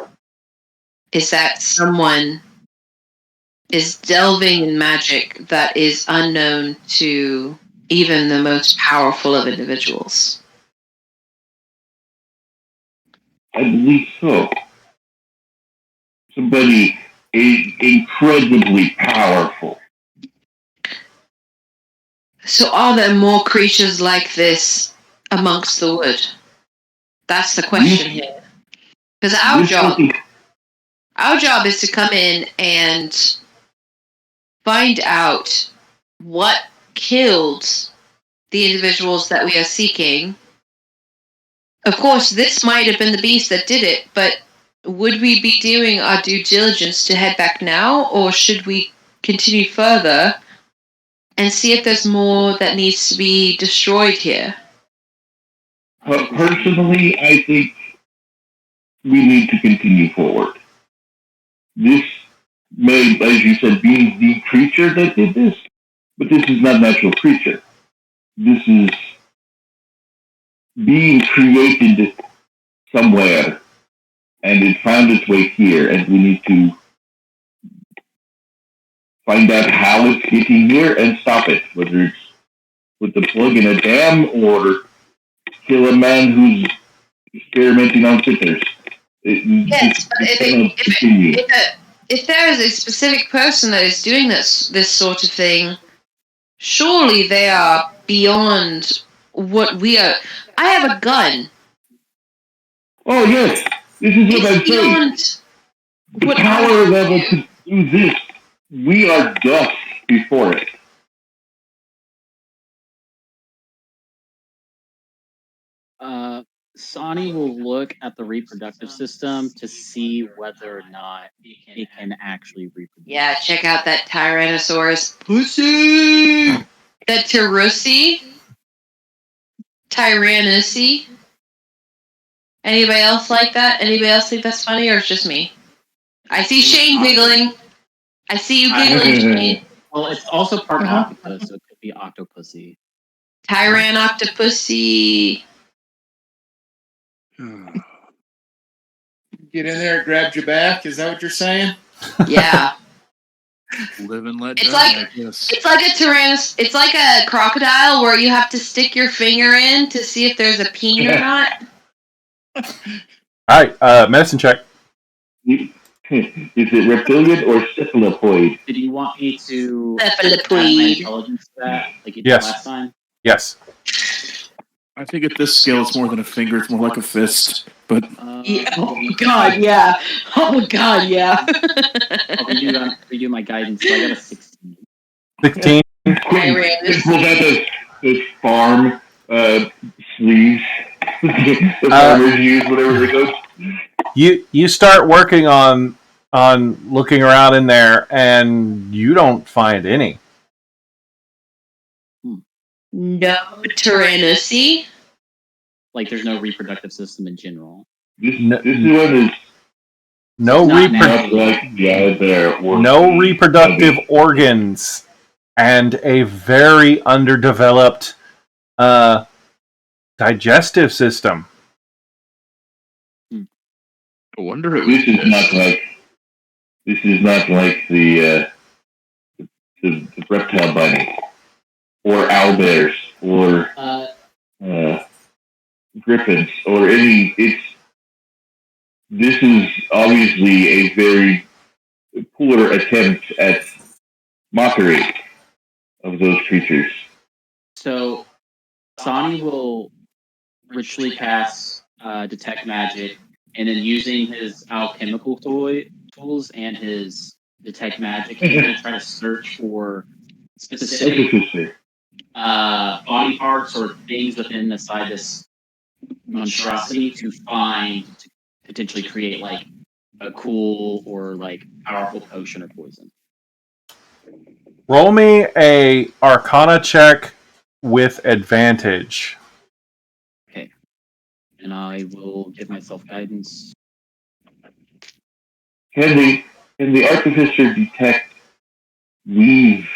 is that someone is delving in magic that is unknown to even the most powerful of individuals. I believe so. Somebody incredibly powerful. So are there more creatures like this amongst the wood? That's the question here. Because our job is to come in and find out what killed the individuals that we are seeking. Of course, this might have been the beast that did it, but would we be doing our due diligence to head back now, or should we continue further and see if there's more that needs to be destroyed here? Personally, I think we need to continue forward. This may, as you said, be the creature that did this, but this is not a natural creature. This is being created somewhere, and it found its way here, and we need to find out how it's getting here and stop it, whether it's with the plug in a dam or kill a man who's experimenting on sitters. Yes, but if there is a specific person that is doing this sort of thing, surely they are beyond what we are. I have a gun. Oh yes, this is what I'm saying. The power level to do this, we are dust before it. Sonny will look at the reproductive system to see whether or not it can actually reproduce. Yeah, check out that Tyrannosaurus pussy. That Tyrannosaurus. Anybody else like that? Anybody else think that's funny, or it's just me? I see Shane giggling. I see you giggling, Shane. Well, it's also part octopus, so it could be octopussy. Tyran octopussy. Get in there, grabbed your back. Is that what you're saying? Yeah. Live and let It's die. it's like a tyrannos. It's like a crocodile where you have to stick your finger in to see if there's a peen or not. All right, medicine check. Is it reptilian or cephalopoid? Did you want me to Cephalopoid. add my intelligence to that, like you did Yes. last time? Yes. I think at this scale, it's more than a finger; it's more like a fist. But Yeah. Oh God, yeah. Oh God, yeah. I'll redo my guidance. So I got a 16. 16. This was at the farm sleeves. The farmers use whatever they go. You start working on looking around in there, and you don't find any. No Tyrannosaurus. Like there's no reproductive system in general. This one is no reproductive organs, and a very underdeveloped digestive system. I wonder if this is not like the reptile bunny or owlbears or griffins or any. This is obviously a very poor attempt at mockery of those creatures. So Sonny will ritually cast detect magic, and then using his alchemical tools and his detect magic, he's going to try to search for specific body parts or things within inside this monstrosity to potentially create like a cool or like powerful potion or poison. Roll me a Arcana check with advantage. Okay. And I will give myself guidance. Can the artificer detect weave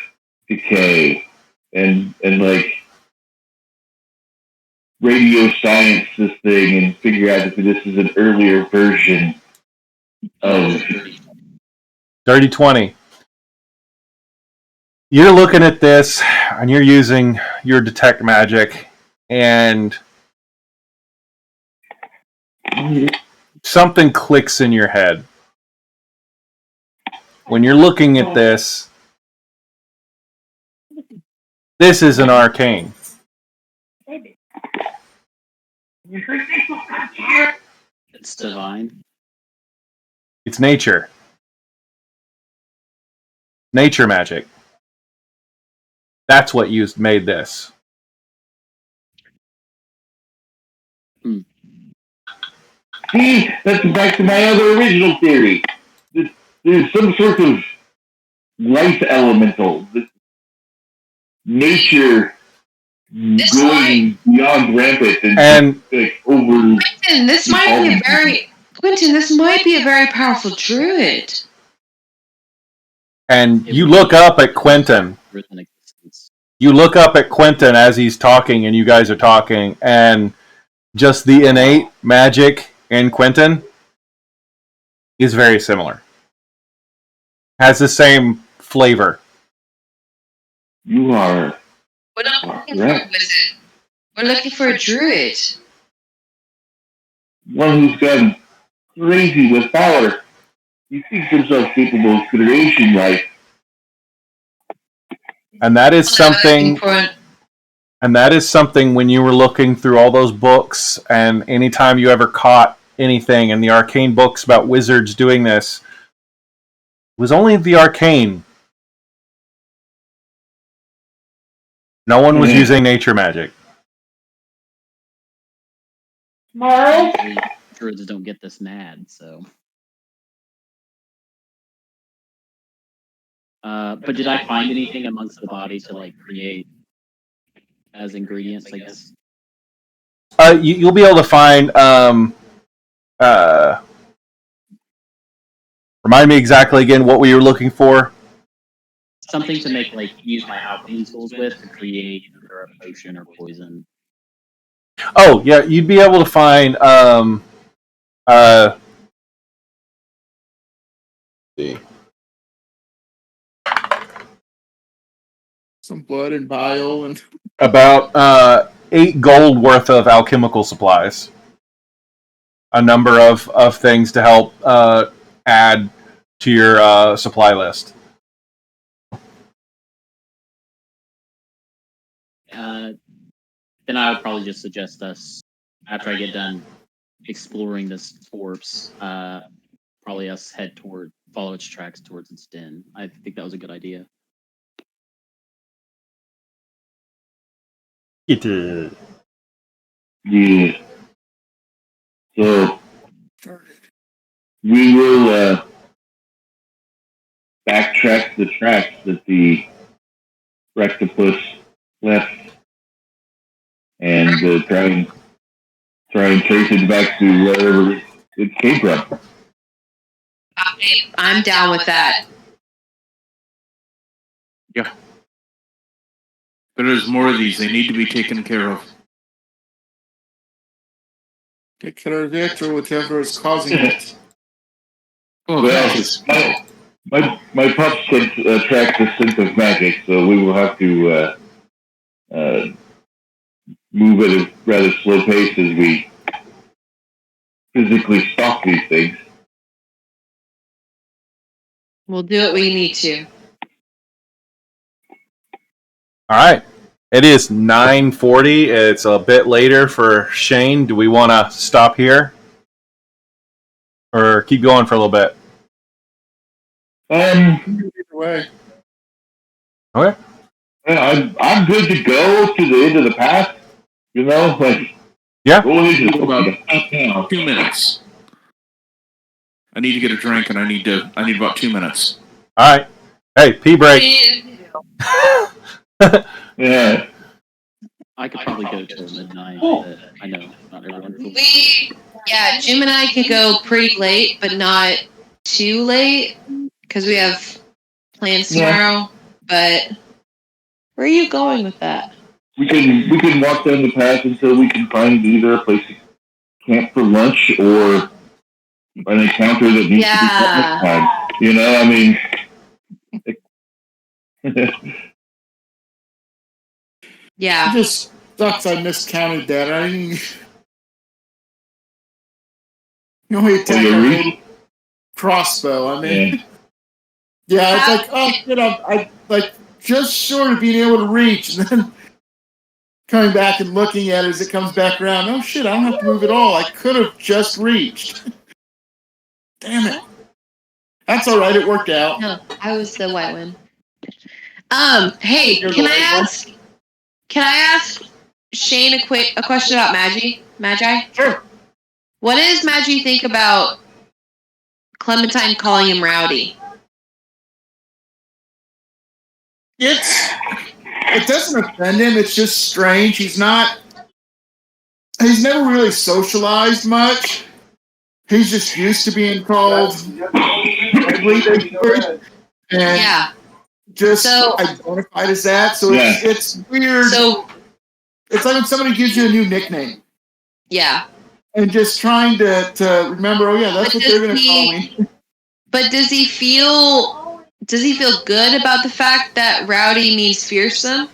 decay and like radio science this thing and figure out if this is an earlier version of Dirty 20. You're looking at this and you're using your detect magic, and something clicks in your head. When you're looking at this is an arcane. It's divine. It's nature. Nature magic. That's what made this. See, that's back to my other original theory. There's some sort of life elemental. Nature going beyond rampant and like over. Quentin, this might be a very powerful druid. And you look up at Quentin. You look up at Quentin as he's talking, and you guys are talking, and just the innate magic in Quentin is very similar. Has the same flavor. You are. We're not looking for a wizard. We're looking for a druid. One who's gone crazy with power. He thinks himself capable of creation life. And that is something. And that is something when you were looking through all those books, and anytime you ever caught anything in the arcane books about wizards doing this, it was only the arcane. No one was using nature magic. Morris? Druids don't get this mad, so. But did I find anything amongst the body to like create as ingredients, I guess? You'll be able to find. Remind me exactly again what we were looking for. Something to make like use my alchemy tools with to create either a potion or poison. Oh yeah, you'd be able to find. See. Some blood and bile and About 8 gold worth of alchemical supplies. A number of things to help add to your supply list. Then I would probably just suggest us, after I get done exploring this corpse, probably us follow its tracks towards its den. I think that was a good idea. It Yeah. So we will backtrack the tracks that the rectopus left, and try and trace it back to wherever it came from. I'm down with that. Yeah. But there's more of these. They need to be taken care of. take care of it or whatever is causing it. Oh, Well, my pups can track the scent of magic, so we will have to move at a rather slow pace as we physically stalk these things. We'll do what we need to. All right. It is 9:40. It's a bit later for Shane. Do we want to stop here? Or keep going for a little bit? Either way. Okay. I'm good to go to the end of the path. You know, like Yeah. About 2 minutes. I need to get a drink, and I need about 2 minutes. All right. Hey, pee break. Yeah. I could probably go till midnight, but I know not everyone. Jim and I can go pretty late, but not too late, because we have plans tomorrow. But Where are you going with that? We can walk down the path until we can find either a place to camp for lunch or an encounter that needs to be fought next time. You know, I mean. Yeah. It just sucks I miscounted that. I didn't. You only attack you our reach? main crossbow. I mean, Yeah. yeah, it's like, oh, you know, I like just short of being able to reach, and then coming back and looking at it as it comes back around. Oh shit, I don't have to move at all. I could have just reached. Damn it. That's all right. It worked out. No, I was the white one. Hey, can I ask Shane a question about Magi? Sure. What does Magi think about Clementine calling him Rowdy? It doesn't offend him. It's just strange. He's never really socialized much. He's just used to being called ugly, basically, and just identified as that. So it's weird. So it's like when somebody gives you a new nickname. Yeah. And just trying to remember, oh yeah, that's what they're going to call me. But does he feel good about the fact that Rowdy means fearsome?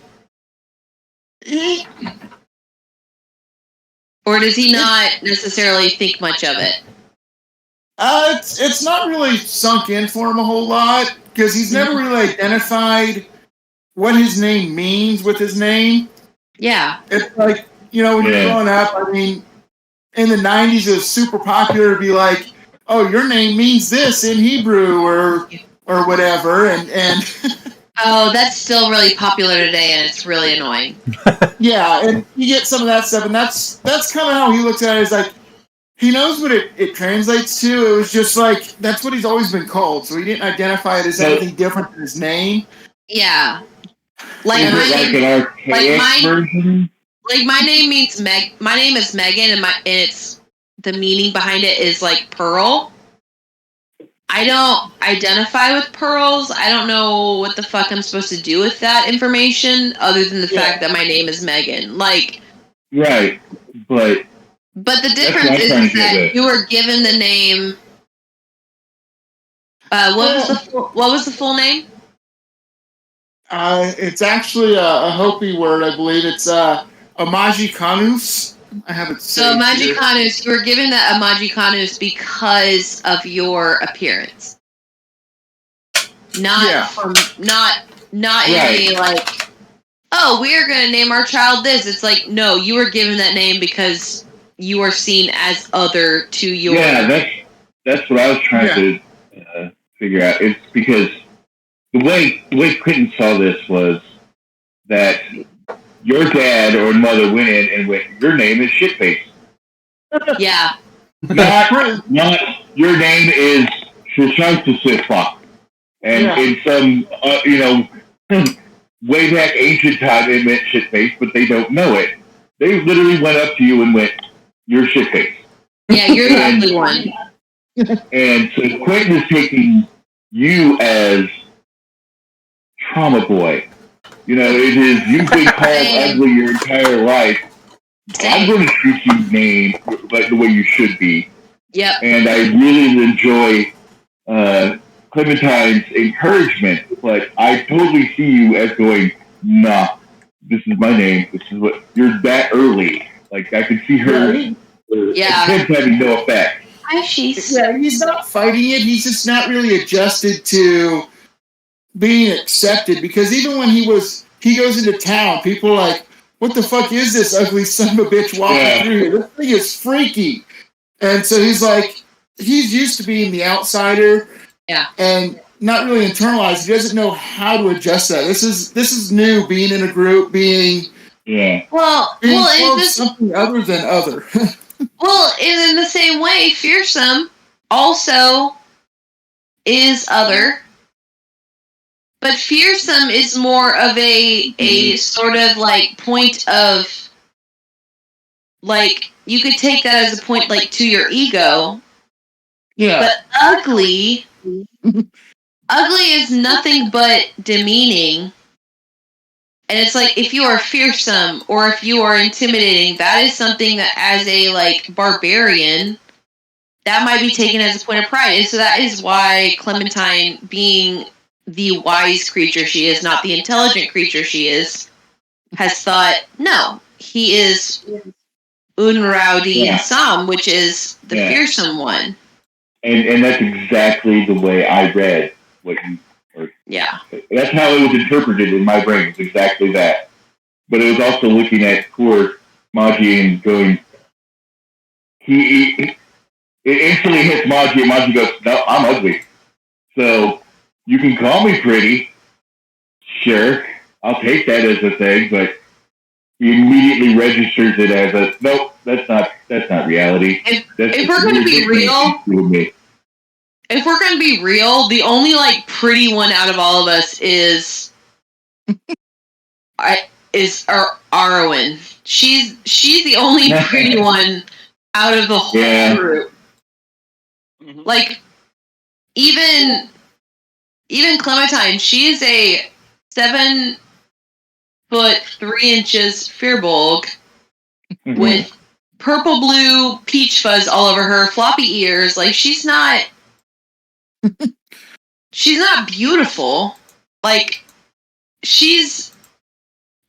Or does he not necessarily think much of it? It's not really sunk in for him a whole lot because he's never really identified what his name means with his name. Yeah. It's like, you know, when you're growing up, I mean, in the 90s, it was super popular to be like, oh, your name means this in Hebrew or whatever. And oh, that's still really popular today, and it's really annoying. Yeah, and you get some of that stuff, and that's kind of how he looks at it. Is like, he knows what it translates to. It was just like, that's what he's always been called, so he didn't identify it as anything different than his name. Yeah. Like is my it like name, an archaic version? Like my name means my name is Megan, and it's the meaning behind it is like pearl. I don't identify with pearls. I don't know what the fuck I'm supposed to do with that information other than the fact that my name is Megan. Like, right, but the difference is that you were given the name. What was the full name? It's actually a Hopi word, I believe. It's Amaji Kanus. I have it saved. So Amaji Kanus, you were given that Amaji Kanus because of your appearance. Not in a like, oh, we're gonna name our child this. It's like, no, you were given that name because you are seen as other to your. Yeah, that's what I was trying to figure out. It's because the way Quentin saw this was that your dad or mother went in and went, your name is Shitface. Yeah. Not your name is Shishanta. And in some, way back ancient time, it meant Shitface, but they don't know it. They literally went up to you and went, you're Shitface. Yeah, you're the ugly one. And so Quentin is taking you as trauma boy. You know, it is, you've been called ugly your entire life. I'm going to treat you name like the way you should be. Yep. And I really enjoy Clementine's encouragement, but I totally see you as going, nah, this is my name. This is what, you're that early. Like, I could see her attempt having no effect. He's not fighting it. He's just not really adjusted to being accepted, because even when he goes into town, people are like, what the fuck is this ugly son of a bitch walking through here? This thing is freaky. And so he's like, he's used to being the outsider and not really internalized. He doesn't know how to adjust that. This is new, being in a group, being something other than other. Well, and in the same way, fearsome also is other. But fearsome is more of a sort of like point of, like, you could take that as a point like to your ego. Yeah. But ugly is nothing but demeaning And it's like, if you are fearsome or if you are intimidating, that is something that as a like barbarian, that might be taken as a point of pride. And so that is why Clementine, being the wise creature she is, not the intelligent creature she is, has thought, no, he is Unrowdy and Sam, which is the fearsome one. And that's exactly the way I read what you. Yeah. That's how it was interpreted in my brain. It's exactly that. But it was also looking at poor Maji and going. It instantly hits Maji, and Maji goes, "No, I'm ugly. So you can call me pretty. Sure, I'll take that as a thing, but." He immediately registers it as a nope. That's not reality. If we're going to be real, if we're going to be real, the only like pretty one out of all of us is Arwen. She's the only pretty one out of the whole group. Like even Clementine, she is a 7 foot 3 inches Firbolg with purple blue peach fuzz all over her, floppy ears. Like she's not beautiful. Like she's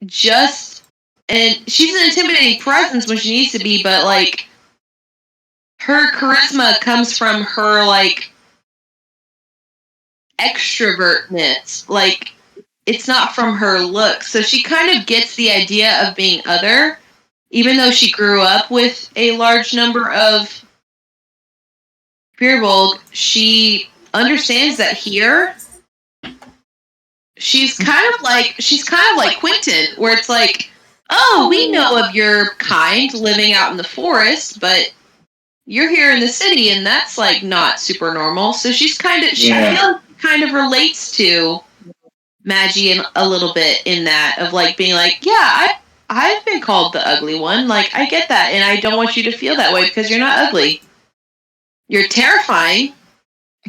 just, and she's an intimidating presence when she needs to be, but like her charisma comes from her like extrovertness. Like it's not from her look. So she kind of gets the idea of being other, even though she grew up with a large number of Firbolg. She understands that here she's kind of like Quentin, where it's like, oh, we know of your kind living out in the forest, but you're here in the city, and that's like not super normal. So she's kind of she kind of relates to Maggie a little bit in that of like being like, yeah, I've been called the ugly one. Like I get that, and I don't want you to feel that way because you're not ugly. You're terrifying,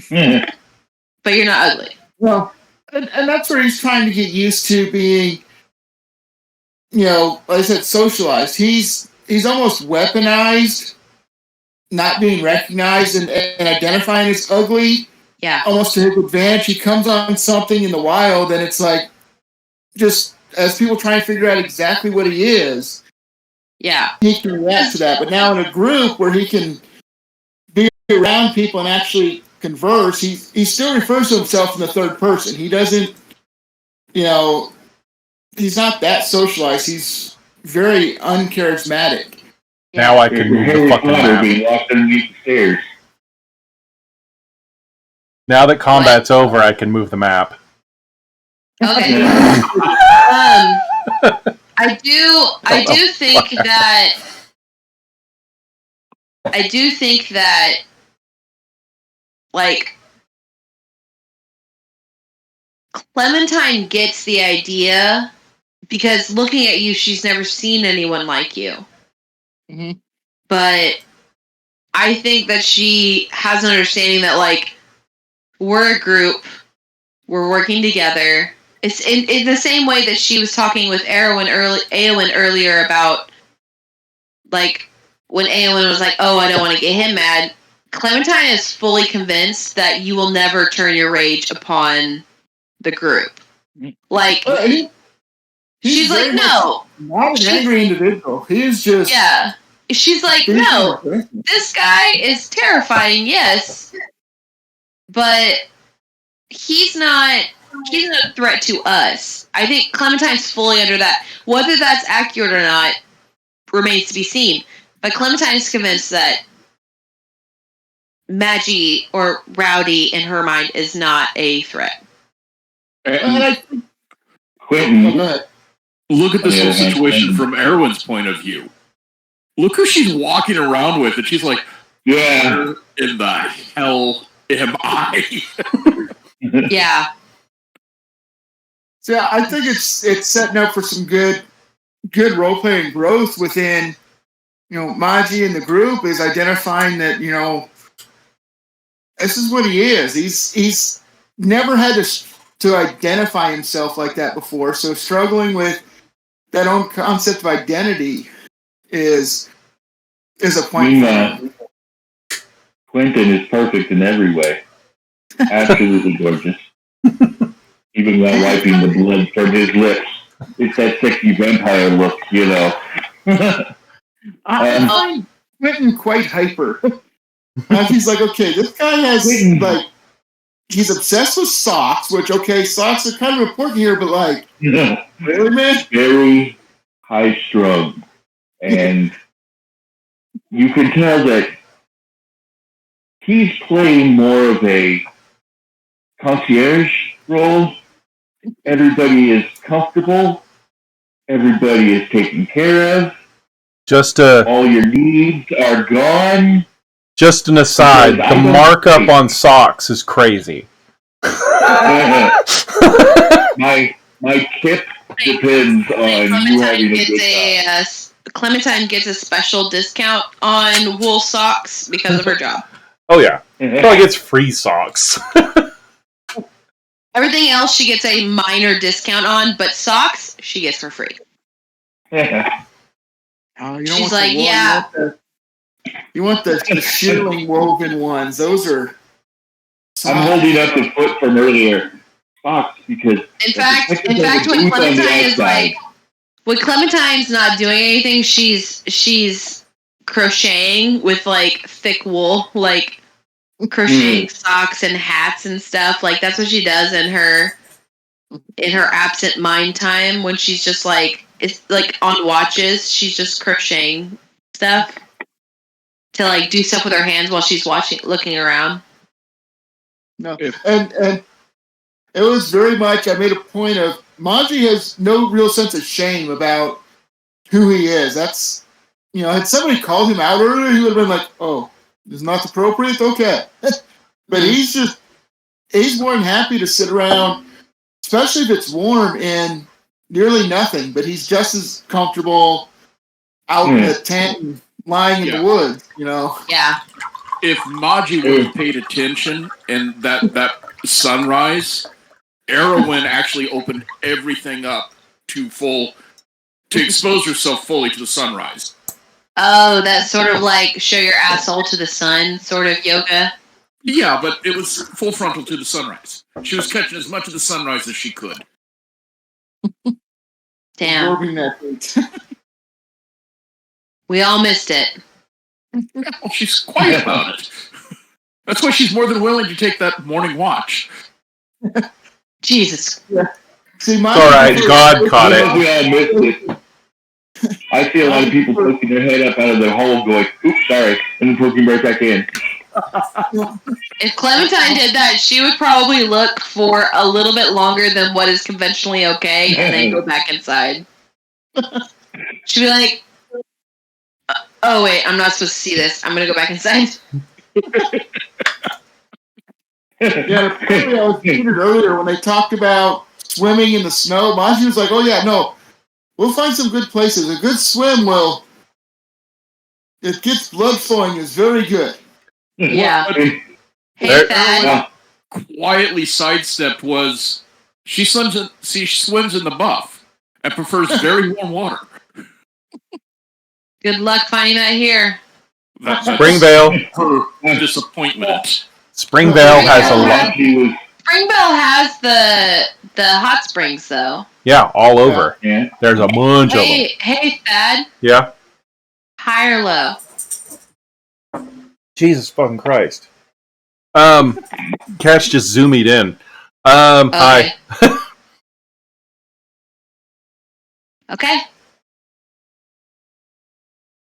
but you're not ugly. Well, and that's where he's trying to get used to being, like I said, socialized. He's almost weaponized, not being recognized and identifying as ugly. Yeah. Almost to his advantage. He comes on something in the wild, and it's like, just as people try and figure out exactly what he is, he can react to that. But now in a group where he can be around people and actually converse, he still refers to himself in the third person. He doesn't, he's not that socialized. He's very uncharismatic. Now I can move the fucking map. Being locked underneath the stairs. Now that combat's over, I can move the map. Okay. I do think that like Clementine gets the idea because looking at you, she's never seen anyone like you. Mm-hmm. But I think that she has an understanding that like we're a group, we're working together. It's in the same way that she was talking with Eowyn earlier about like when Eowyn was like, "Oh, I don't want to get him mad." Clementine is fully convinced that you will never turn your rage upon the group. Like she's like, "No, not an angry individual. He's just She's like, "No, this guy is terrifying, yes, but he's not a threat to us." I think Clementine's fully under that. Whether that's accurate or not remains to be seen. But Clementine is convinced that Maggie or Rowdy in her mind is not a threat. Quentin, look at this whole situation from Erwin's point of view. Look who she's walking around with, and she's like, "Where in the hell am I?" Yeah. So I think it's setting up for some good role playing growth within, Maji and the group is identifying that, this is what he is. He's never had to to identify himself like that before, so struggling with that own concept of identity is a point. Meanwhile, Quentin is perfect in every way. Absolutely gorgeous. Even while wiping the blood from his lips. It's that sexy vampire look, you know. I find Quentin quite hyper. He's like, okay, this guy has, like, he's obsessed with socks, which, okay, socks are kind of important here, but, like, really, man? Very high strung. And you can tell that he's playing more of a concierge role. Everybody is comfortable. Everybody is taken care of. All your needs are gone. Just an aside, the markup on socks is crazy. My tip depends on you having a good time. Clementine gets a special discount on wool socks because of her job. Oh yeah, probably gets free socks. Everything else she gets a minor discount on, but socks she gets for free. She's like, yeah. You want the shilling woven ones. Those are... I'm holding up the foot from earlier. Socks, because... In fact, when Clementine is like... When Clementine's not doing anything, she's crocheting with, like, thick wool, like, crocheting socks and hats and stuff. Like, that's what she does in her absent mind time when she's just, like, it's, like, on watches. She's just crocheting stuff to, like, do stuff with her hands while she's looking around. No, and it was very much, I made a point of, Manji has no real sense of shame about who he is. That's, you know, had somebody called him out earlier, he would have been like, oh, it's not appropriate? Okay. But he's more than happy to sit around, especially if it's warm, in nearly nothing, but he's just as comfortable out in the tent and lying in the woods, you know? Yeah. If Maji would have paid attention and that sunrise, Erwin actually opened everything up to expose herself fully to the sunrise. Oh, that sort of like show your asshole to the sun sort of yoga? Yeah, but it was full frontal to the sunrise. She was catching as much of the sunrise as she could. Damn. We all missed it. Well, she's quiet about it. That's why she's more than willing to take that morning watch. Jesus. Yeah. See, it's alright, God caught it. We all missed it. I see a lot of people poking their head up out of their hole going, oops, sorry, and then poking right back in. If Clementine did that, she would probably look for a little bit longer than what is conventionally okay and then go back inside. She'd be like, oh wait, I'm not supposed to see this. I'm going to go back inside. Yeah, apparently I was reading earlier when they talked about swimming in the snow. Manji was like, oh yeah, no, we'll find some good places. A good swim it gets blood flowing is very good. Yeah. Hey, Thad. Quietly sidestepped was she swims in the buff and prefers very warm water. Good luck finding that here. Springvale. Her disappointment. Springvale has a lot. Springvale has the hot springs, though. Yeah, all over. Yeah. There's a bunch of them. Hey, Thad. Yeah. High or low? Jesus fucking Christ. Cash just zoomed in. Hi. Okay.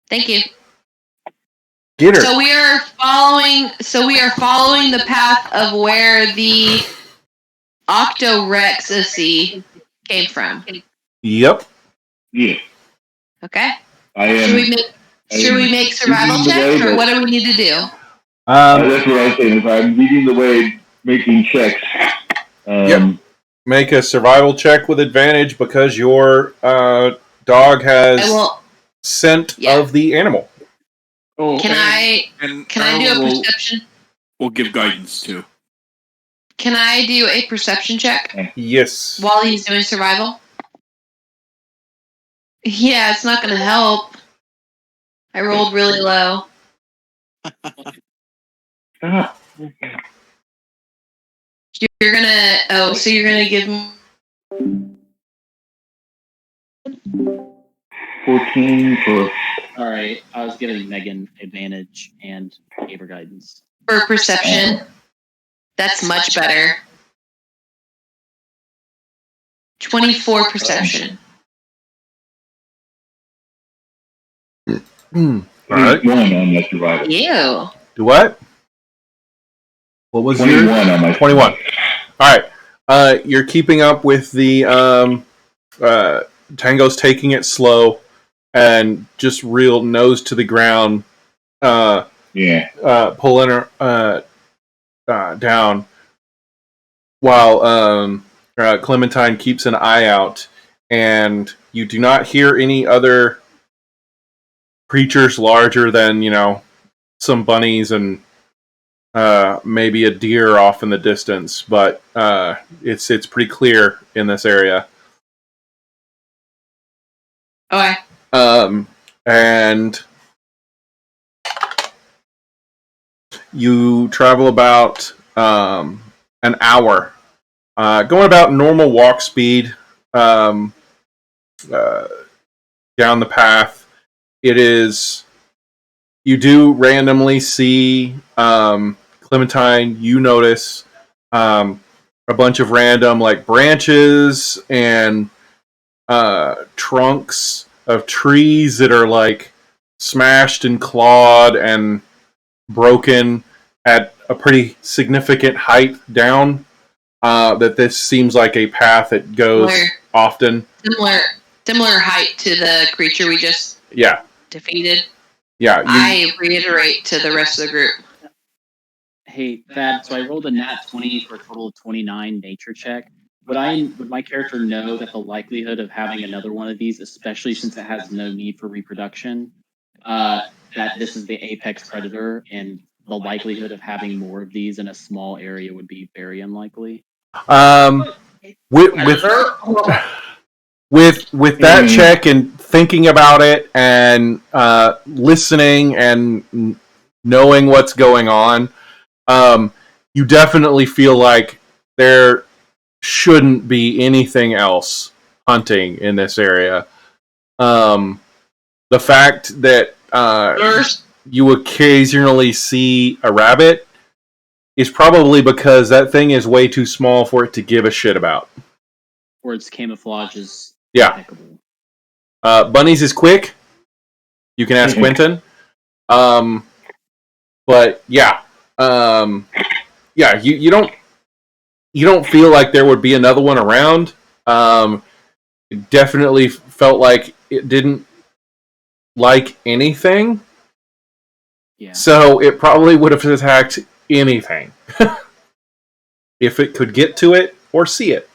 Thank you. Get her. So we are following the path of where the Octorexacy came from. Yep. Yeah. Okay. Should we make survival checks, or what do we need to do? That's what I was saying. If I'm leading the way, making checks. Yep. Make a survival check with advantage because your dog has scent of the animal. Oh, can I do a perception? We'll give guidance too. Can I do a perception check Yes. while he's doing survival? Yeah, it's not going to help. I rolled really low. Stop. You're gonna. Oh, so you're gonna give him 14 for All right, I was giving Megan advantage and gave her guidance. for perception. That's much better. 24 perception. All right. 21 on my survival. Ew. Do what? What was 21 your on my 21? All right. You're keeping up with the Tango's taking it slow and just real nose to the ground. Pulling her down while Clementine keeps an eye out, and you do not hear any other creatures larger than some bunnies and maybe a deer off in the distance, but it's pretty clear in this area. Okay. And you travel about an hour, going about normal walk speed down the path. It is. You do randomly see Clementine. You notice a bunch of random branches and trunks of trees that are smashed and clawed and broken at a pretty significant height down. That this seems like a path that goes often. Similar height to the creature we just defeated. Yeah. I reiterate to the rest of the group. Hey, Thad, so I rolled a nat 20 for a total of 29 nature check. Would my character know that the likelihood of having another one of these, especially since it has no need for reproduction, that this is the apex predator and the likelihood of having more of these in a small area would be very unlikely? With that check and thinking about it and listening and knowing what's going on, you definitely feel like there shouldn't be anything else hunting in this area. The fact that you occasionally see a rabbit is probably because that thing is way too small for it to give a shit about. Or its camouflage is impeccable. Bunnies is quick. You can ask Quentin. But yeah. You don't feel like there would be another one around. It definitely felt like it didn't like anything. Yeah. So it probably would have attacked anything. If it could get to it or see it.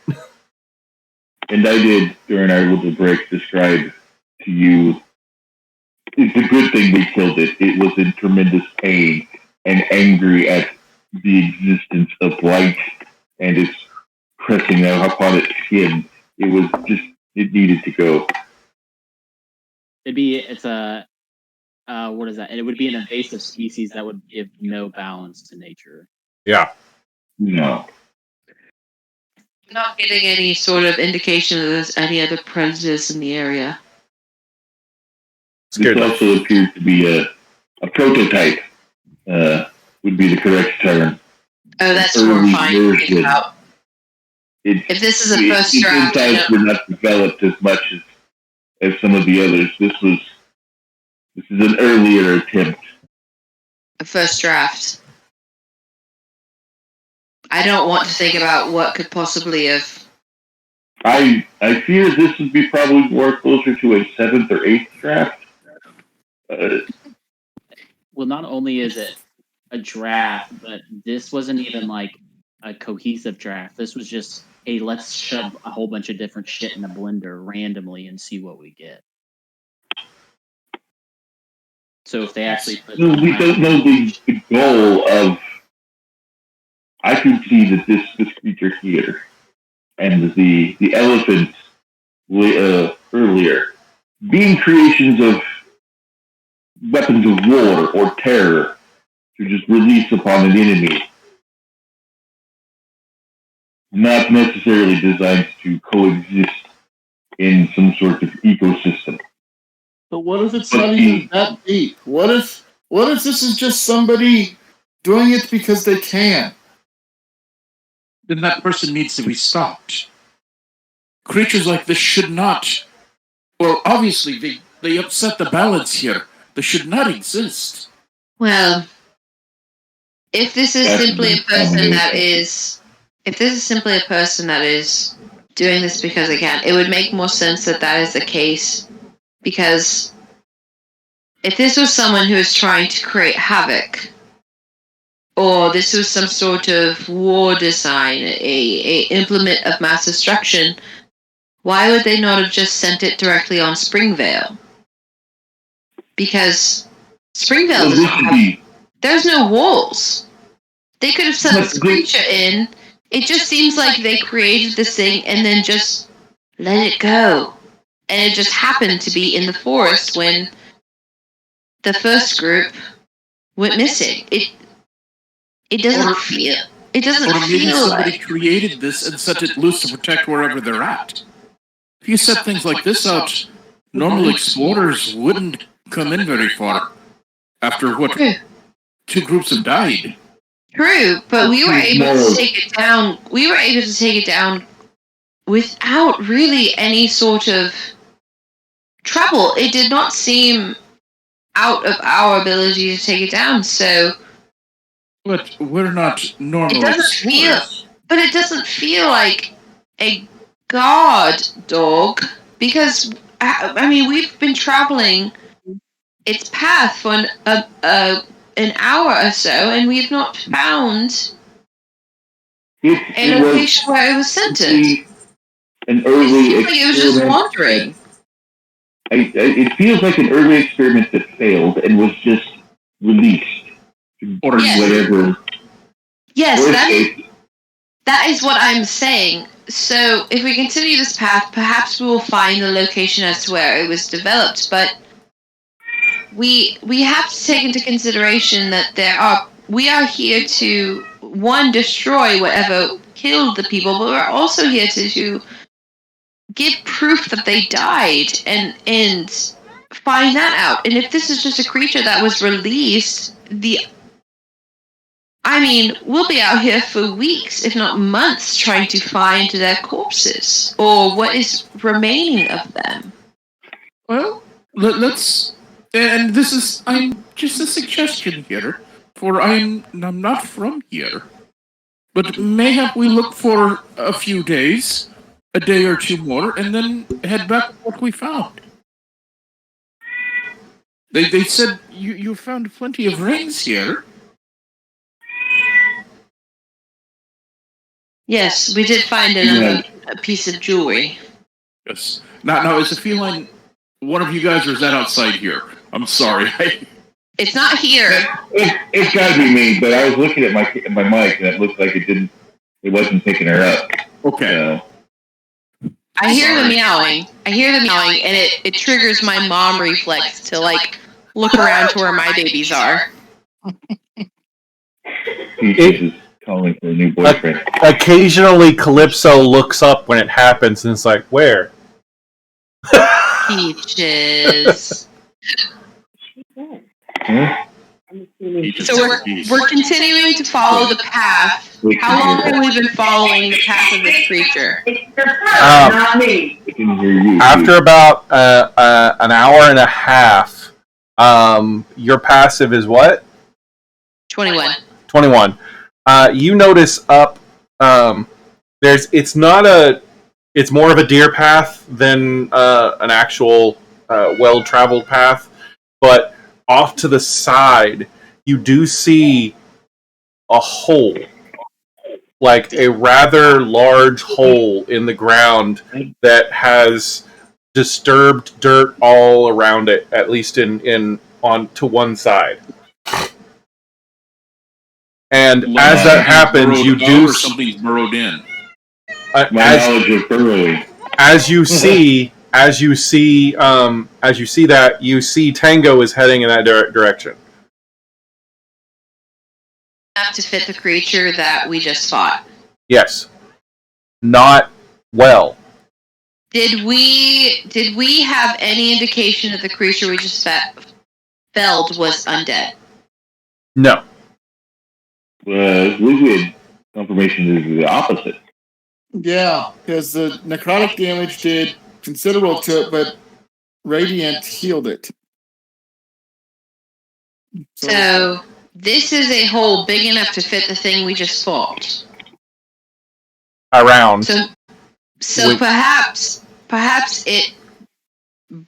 And I did, during our little break, describe to you, it's a good thing we killed it. It was in tremendous pain and angry at the existence of light and its pressing out upon its skin. It needed to go. It's a, what is that? It would be an invasive species that would give no balance to nature. Yeah. No. Not getting any sort of indication that there's any other predators in the area. This also appears to be a prototype, would be the correct term. Oh, that's horrifying to think about. If this is a first draft, its insides were not developed as much as some of the others. This is an earlier attempt. A first draft. I don't want to think about what could possibly have. I fear this would be probably more closer to a 7th or 8th draft. Well, not only is it a draft, but this wasn't even like a cohesive draft. This was just, hey, let's shove a whole bunch of different shit in a blender randomly and see what we get. So if they actually put... we don't know the goal I can see that this creature here and the elephants earlier being creations of weapons of war or terror to just release upon an enemy, not necessarily designed to coexist in some sort of ecosystem. But what if it's not even that deep? What if this is just somebody doing it because they can? Then that person needs to be stopped. Creatures like this should not. Well, obviously, they upset the balance here. They should not exist. Well, if this is simply a person that is, doing this because they can, it would make more sense that that is the case. Because if this was someone who is trying to create havoc, or this was some sort of war design, a implement of mass destruction, why would they not have just sent it directly on Springvale? Because Springvale there's no walls. They could have sent this creature in. It just seems like they created this thing and then just let it go. And it just happened to be in the forest when the first group went missing. It doesn't feel. It doesn't Or maybe feel somebody like. created this and set it loose to protect wherever they're at. If you set things like this out, normal explorers wouldn't come in very far. After what? True. 2 groups have died. True, but we were able to take it down. We were able to take it down without really any sort of trouble. It did not seem out of our ability to take it down. So, But we're not normal it doesn't explorers. but it doesn't feel like a guard dog because I mean we've been traveling its path for an hour or so, and we've not found a location where it was centered. An early It seemed like it was just wandering. It feels like an early experiment that failed and was just released. Or whatever. Yes, that is what I'm saying. So if we continue this path, perhaps we will find the location as to where it was developed, but we have to take into consideration that we are here to, one, destroy whatever killed the people, but we're also here to give proof that they died and find that out. And if this is just a creature that was released, we'll be out here for weeks, if not months, trying to find their corpses or what is remaining of them. Well, let's. And this is. I'm just a suggestion here, for I'm not from here. But mayhap we look for a few days, a day or 2 more, and then head back to what we found. They said you found plenty of rings here. Yes, we did find a piece of jewelry. Yes. Now is the feline one of you guys, or is that outside here? I'm sorry. It's not here. It's got to be me, but I was looking at my mic and it looked like it wasn't picking her up. Okay. I hear the meowing, and it triggers my mom reflex to look around to where my babies are. Peaches is calling for a new boyfriend. Occasionally, Calypso looks up when it happens and it's like, where? Peaches. Huh? So we're continuing to follow the path. How long have we been following the path of this creature? It's your son, not me. I can hear you. After about an hour and a half, your passive is what? 21. 21. You notice up, it's more of a deer path than an actual well-traveled path, but off to the side, you do see a hole, like a rather large hole in the ground that has disturbed dirt all around it, at least on to one side. And Like as that happens, burrowed you out do or something's burrowed in. My knowledge of burrowing. as you see that, you see Tango is heading in that direction. Enough to fit the creature that we just fought. Yes. Not well. Did we have any indication that the creature we just felled was undead? No. I believe we had confirmation is the opposite. Yeah, because the necrotic damage did considerable to it, but Radiant healed it. So this is a hole big enough to fit the thing we just fought. Around. So perhaps it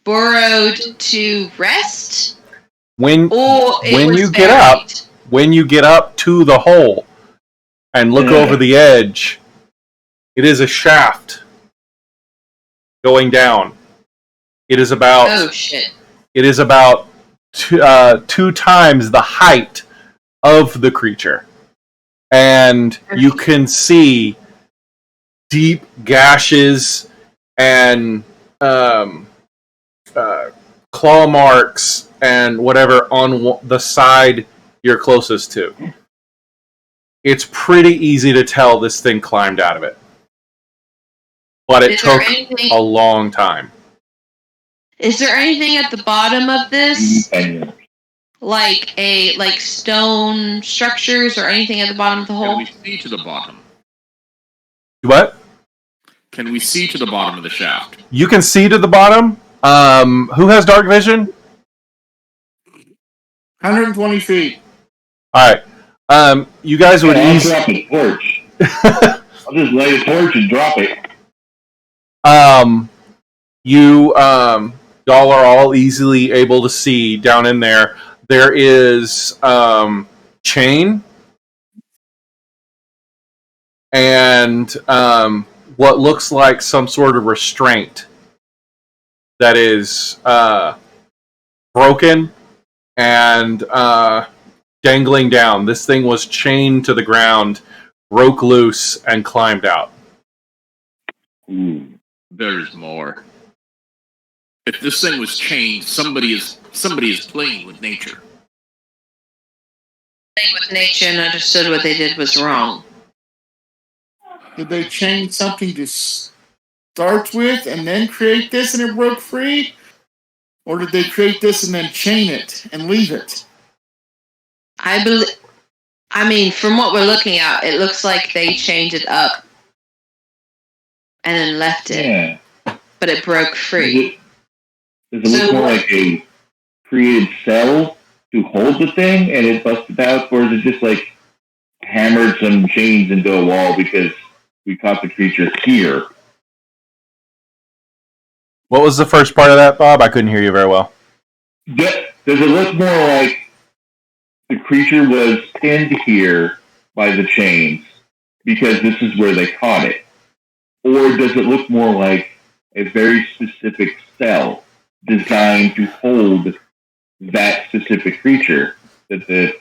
burrowed to rest, When you get up to the hole and look over the edge, it is a shaft going down. It is about It is about two times the height of the creature, and you can see deep gashes and claw marks and whatever on the side you're closest to. It's pretty easy to tell this thing climbed out of it. But it took a long time. Is there anything at the bottom of this? Like stone structures or anything at the bottom of the hole? Can we see to the bottom? What? Can we see to the bottom of the shaft? You can see to the bottom. Who has dark vision? 120 feet. All right. You guys would I'll drop a torch. I'll just lay a torch and drop it. Y'all are all easily able to see down in there. There is chain and what looks like some sort of restraint that is broken and dangling down. This thing was chained to the ground, broke loose, and climbed out. There's more. If this thing was chained, somebody is playing with nature. Playing with nature and understood what they did was wrong. Did they chain something to start with and then create this and it broke free? Or did they create this and then chain it and leave it? I mean, from what we're looking at, it looks like they chained it up and then left it. Yeah. But it broke free. Does it look more like a created cell to hold the thing and it busted out? Or is it just like hammered some chains into a wall because we caught the creature here? What was the first part of that, Bob? I couldn't hear you very well. Does it look more like the creature was pinned here by the chains because this is where they caught it? Or does it look more like a very specific cell designed to hold that specific creature that the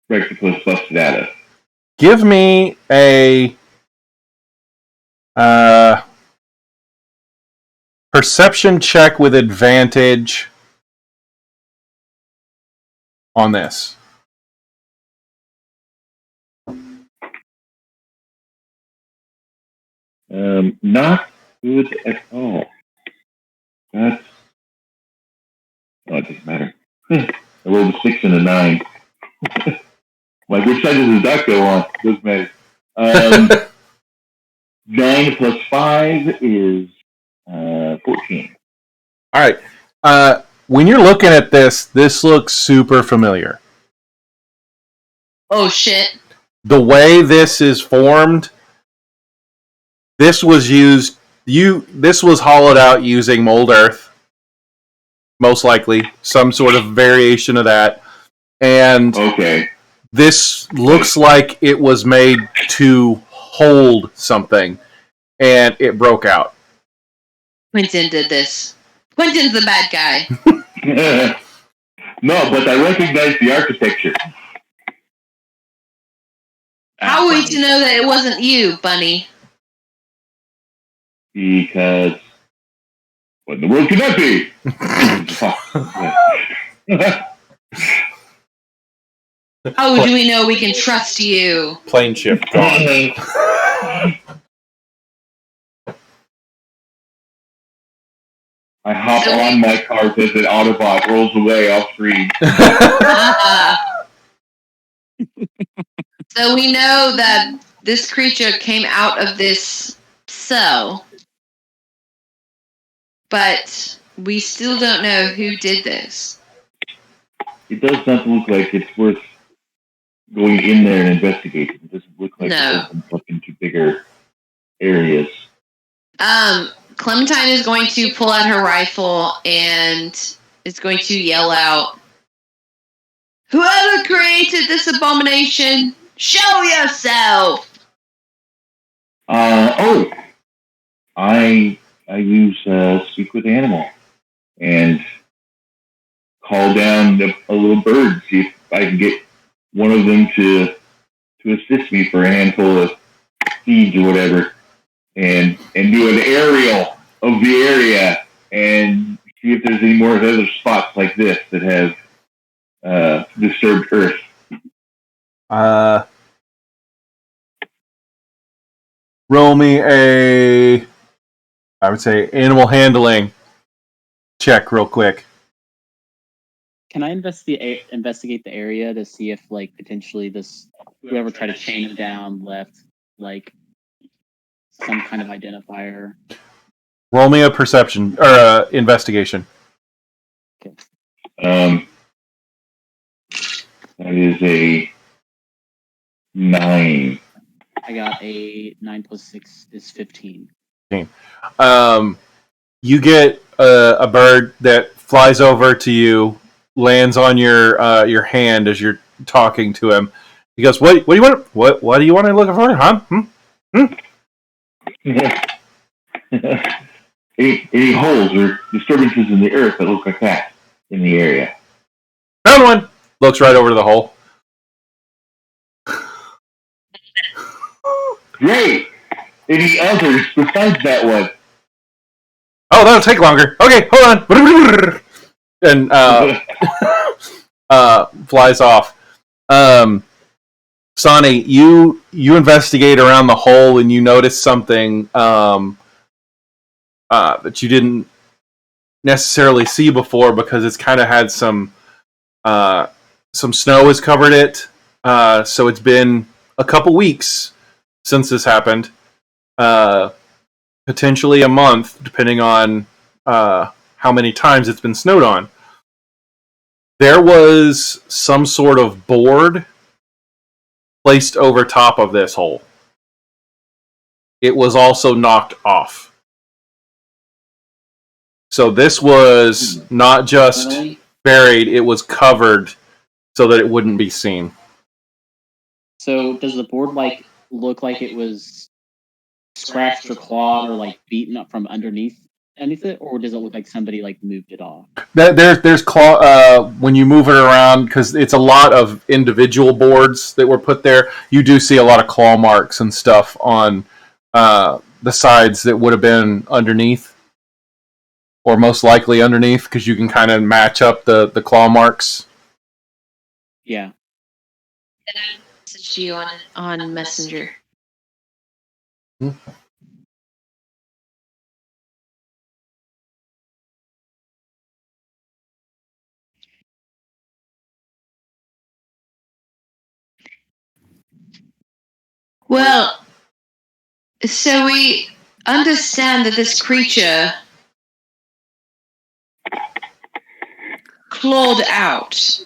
Rectaclus busted out of? Give me a perception check with advantage on this. Not good at all. It doesn't matter. I rolled a 6 and a 9. Like, which side does the duck go on? Doesn't matter. 9 plus 5 is 14. All right. When you're looking at this looks super familiar. Oh shit! The way this is formed, this was hollowed out using mold earth, most likely some sort of variation of that, and this looks like it was made to hold something, and it broke out. Quentin did this. Quentin's the bad guy. No, but I recognize the architecture. How are we to know that it wasn't you, Bunny? Because what in the world could that be? How do we know we can trust you? Plane shift gone. I hop on my cart as an Autobot rolls away off screen. So we know that this creature came out of this cell, but we still don't know who did this. It does not look like it's worth going in there and investigating. It doesn't look like it opens up into bigger areas. Clementine is going to pull out her rifle and is going to yell out, "Whoever created this abomination, show yourself!" I use speak with animal and call down a little bird, see if I can get one of them to assist me for a handful of seeds or whatever, and do an aerial of the area and see if there's any more other spots like this that have disturbed Earth. Roll me I would say, animal handling check real quick. Can I investigate the area to see if, like, potentially whoever tried to chain him down left, like, some kind of identifier? Roll me a perception or investigation. Okay. That is a 9. I got a 9 plus 6 is 15. You get a bird that flies over to you, lands on your hand as you're talking to him. He goes, "What do you want? What do you want to look for? Huh? Any holes or disturbances in the earth that look like that in the area?" Found one. Looks right over to the hole. Great. Any others besides that one? Oh, that'll take longer. Okay, hold on. And flies off. Sonny, you investigate around the hole and you notice something that you didn't necessarily see before because it's kind of had some snow has covered it. So it's been a couple weeks since this happened. Potentially a month, depending on how many times it's been snowed on. There was some sort of board placed over top of this hole. It was also knocked off. So this was not just buried, it was covered so that it wouldn't be seen. So does the board, like, look like it was scratched or clawed or, like, beaten up from underneath it, or does it look like somebody, like, moved it off? There's claw when you move it around, because it's a lot of individual boards that were put there. You do see a lot of claw marks and stuff on the sides that would have been underneath, or most likely underneath, because you can kind of match up the claw marks. Yeah. And I messaged you on Messenger. Well, so we understand that this creature clawed out.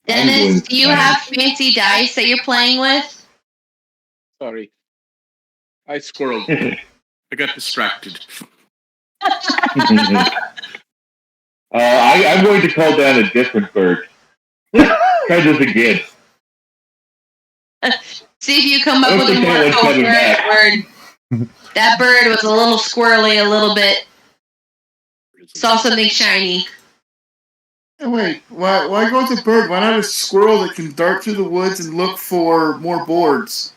Dennis, do you have fancy dice that you're playing with? Sorry. I squirreled. I got distracted. I'm going to call down a different bird. Try this again. See if you come up with a more coherent word. That bird was a little squirrely, a little bit. Saw something shiny. Oh, wait, why go with a bird? Why not a squirrel that can dart through the woods and look for more boards?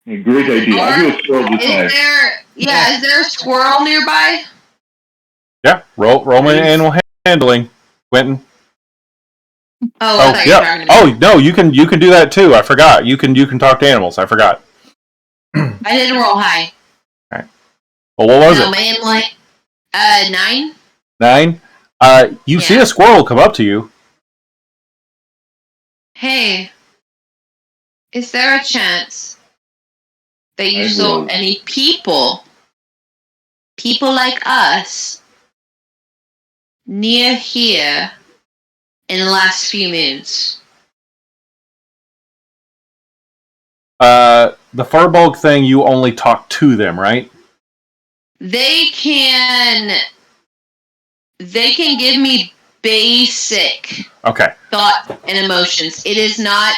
Great idea. I'll do a squirrel this time. Is there a squirrel nearby? Yeah, roll my animal handling, Quentin. I thought you were talking to me. Oh no, you can do that too. I forgot. You can talk to animals. I forgot. I didn't roll high. All right. Well, what was it? My animal, 9. 9. You see a squirrel come up to you. Hey, is there a chance that you saw any people like us, near here in the last few moons? The Furbulk thing, you only talk to them, right? They can give me basic thought and emotions. It is not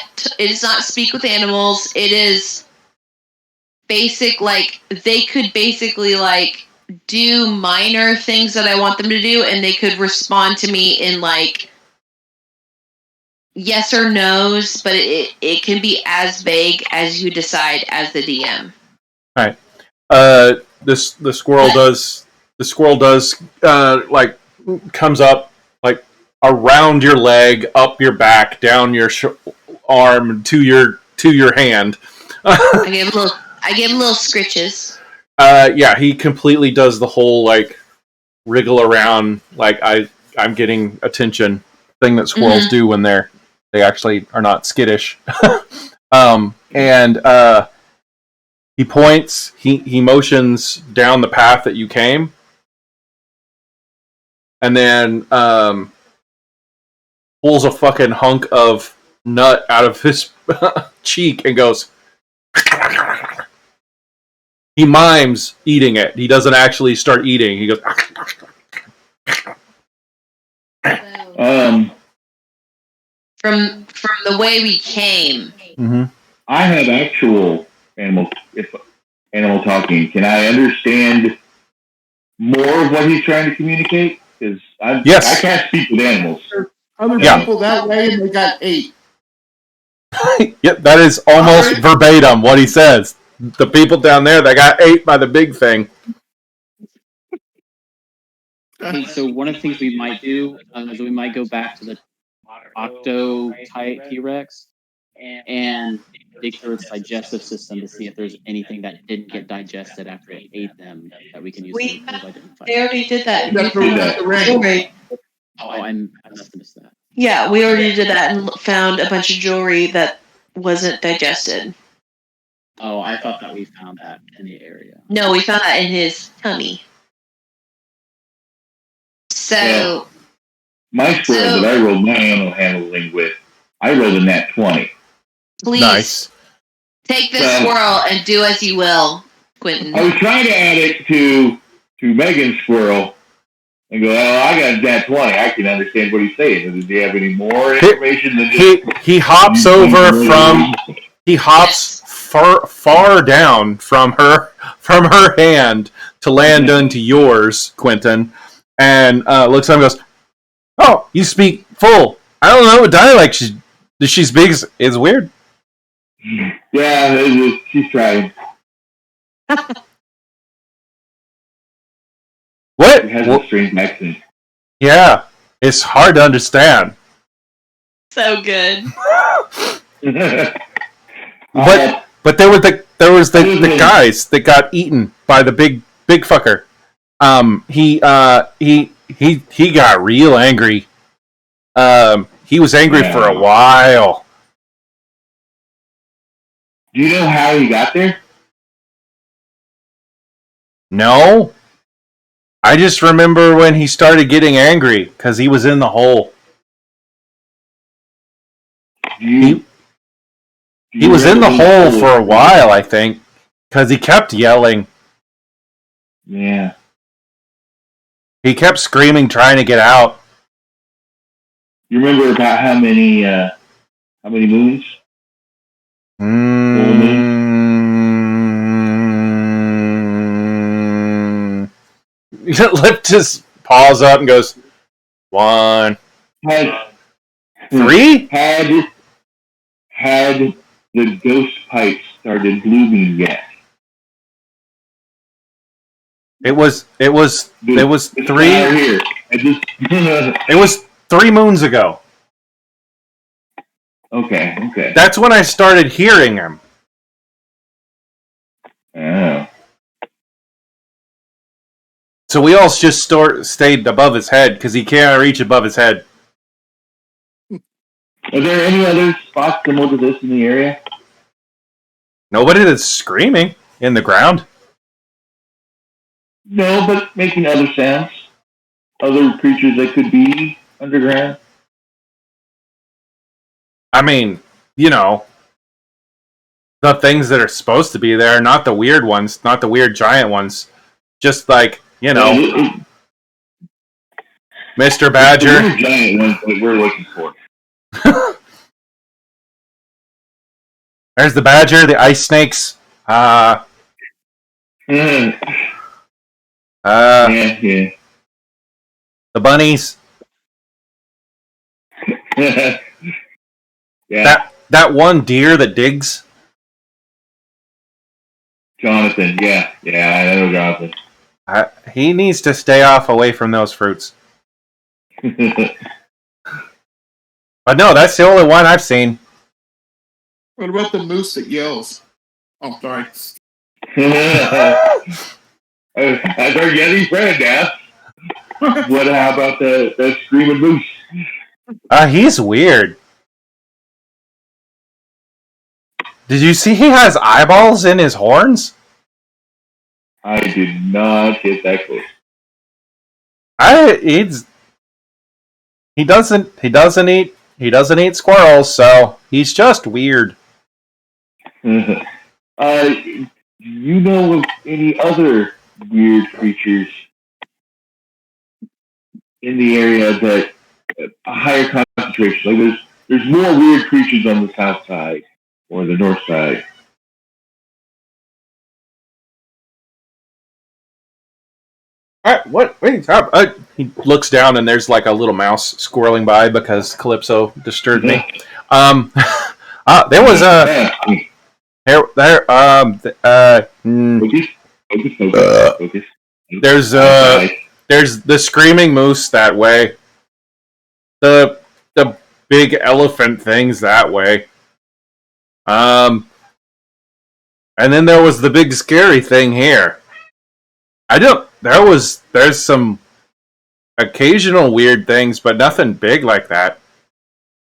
speak with animals. It is basic, like they could basically like do minor things that I want them to do, and they could respond to me in like yes or no's, but it can be as vague as you decide as the DM. All right. The squirrel does like comes up like around your leg, up your back, down your arm to your hand. I give him little scritches. Yeah, he completely does the whole like wriggle around, like I'm getting attention thing that squirrels do when they actually are not skittish. And he points, he motions down the path that you came, and then pulls a fucking hunk of nut out of his cheek and goes. He mimes eating it. He doesn't actually start eating. He goes. From the way we came. Mm-hmm. I have actual animal talking. Can I understand more of what he's trying to communicate? Because I can't speak with animals. Other people that way, and they got 8. Yep, that is almost verbatim what he says. The people down there that got 8 by the big thing. Okay, so one of the things we might do is we might go back to the Octo T-Rex and dig through its digestive system to see if there's anything that didn't get digested after it ate them that we can use to identify. They already did that. I must have missed that. Yeah, we already did that and found a bunch of jewelry that wasn't digested. Oh, I thought that we found that in the area. No, we found that in his tummy. So, my squirrel that I rolled my animal handling with, I rolled a nat 20. Please take this squirrel and do as you will, Quentin. I was trying to add it to Megan's squirrel and go, I got a nat 20. I can understand what he's saying. Does he have any more information than he hops over from he hops far down from her hand to land onto yours, Quentin, and looks at him and goes, "Oh, you speak full. I don't know what dialect she speaks. It's weird." Yeah, she's trying. What? She has a strange accent. Yeah, it's hard to understand. So good. But there was the guys that got eaten by the big fucker. He got real angry. He was angry for a while. Do you know how he got there? No. I just remember when he started getting angry because he was in the hole. He was in the hole for a while, I think, because he kept yelling. Yeah. He kept screaming, trying to get out. You remember about how many moons? He lifts his paws up and goes, 1, Had 3? had the ghost pipe started blooming yet? It was 3. Here. It was 3 moons ago. Okay. That's when I started hearing him. Oh. So we all just stayed above his head because he can't reach above his head. Are there any other spots similar to this in the area? Nobody that's screaming in the ground. No, but making other sounds. Other creatures that could be underground. I mean, the things that are supposed to be there, not the weird ones, not the weird giant ones. Just like, Mr. Badger. It's the weird giant ones that we're looking for. There's the badger, the ice snakes. Yeah. The bunnies. Yeah. That one deer that digs. Jonathan, yeah, I know Jonathan. He needs to stay away from those fruits. But no, that's the only one I've seen. What about the moose that yells? Oh, sorry. That's our Yeti friend now. How about the screaming moose? He's weird. Did you see he has eyeballs in his horns? I did not get that close. He doesn't eat squirrels, so he's just weird. You know of any other weird creatures in the area that a higher concentration? Like there's more weird creatures on the south side or the north side. What? Wait, he looks down and there's like a little mouse squirreling by because Calypso disturbed me. There was a Focus. There's the screaming moose that way. The big elephant things that way. And then there was the big scary thing here. There's some occasional weird things, but nothing big like that.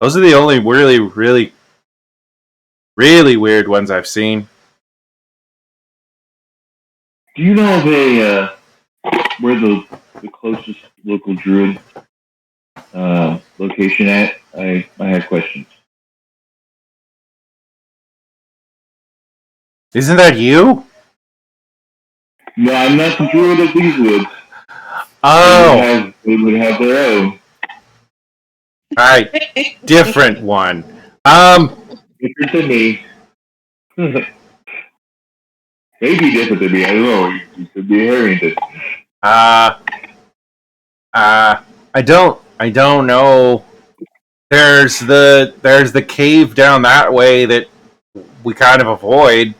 Those are the only really, really, really weird ones I've seen. Do you know of where the closest local druid location at? I have questions. Isn't that you? No, I'm not the druid of these woods. Oh, they would have their own. Right, different one. Different than me. Maybe different than me. I don't know. You could be Harrington. I don't know. There's the cave down that way that we kind of avoid.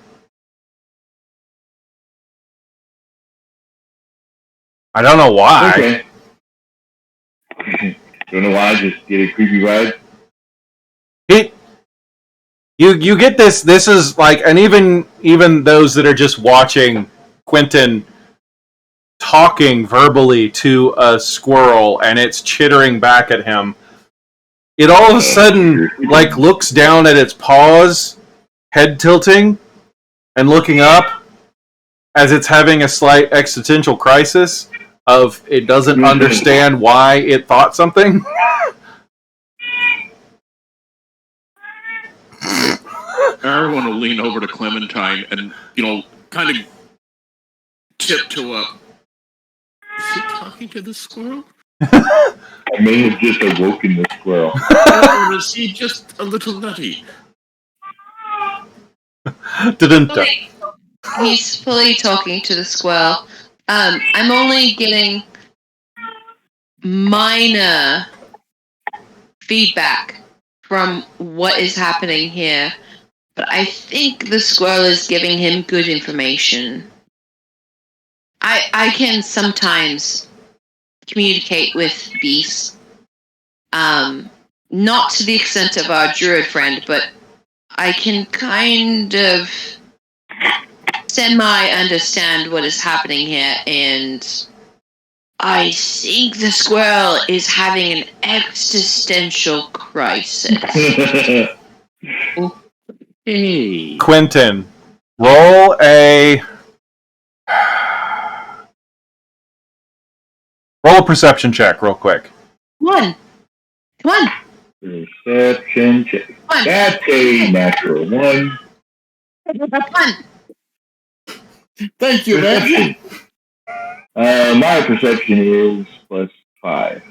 I don't know why. Okay. Don't know why. Just get a creepy vibe. You get this. This is like, and even those that are just watching Quentin talking verbally to a squirrel, and it's chittering back at him. It all of a sudden like looks down at its paws, head tilting, and looking up as it's having a slight existential crisis of it doesn't understand why it thought something. Everyone will lean over to Clementine and, kind of tiptoe up. Is he talking to the squirrel? I may have just awoken the squirrel. Or is he just a little nutty? He's fully talking to the squirrel. I'm only getting minor feedback from what is happening here, but I think the squirrel is giving him good information. I can sometimes communicate with beasts. Not to the extent of our druid friend, but I can kind of semi-understand what is happening here, and I think the squirrel is having an existential crisis. Hey. Quentin, roll a perception check real quick. Come on. Perception check. Come on. That's a natural 1. Come on. Thank you, man. My perception is +5.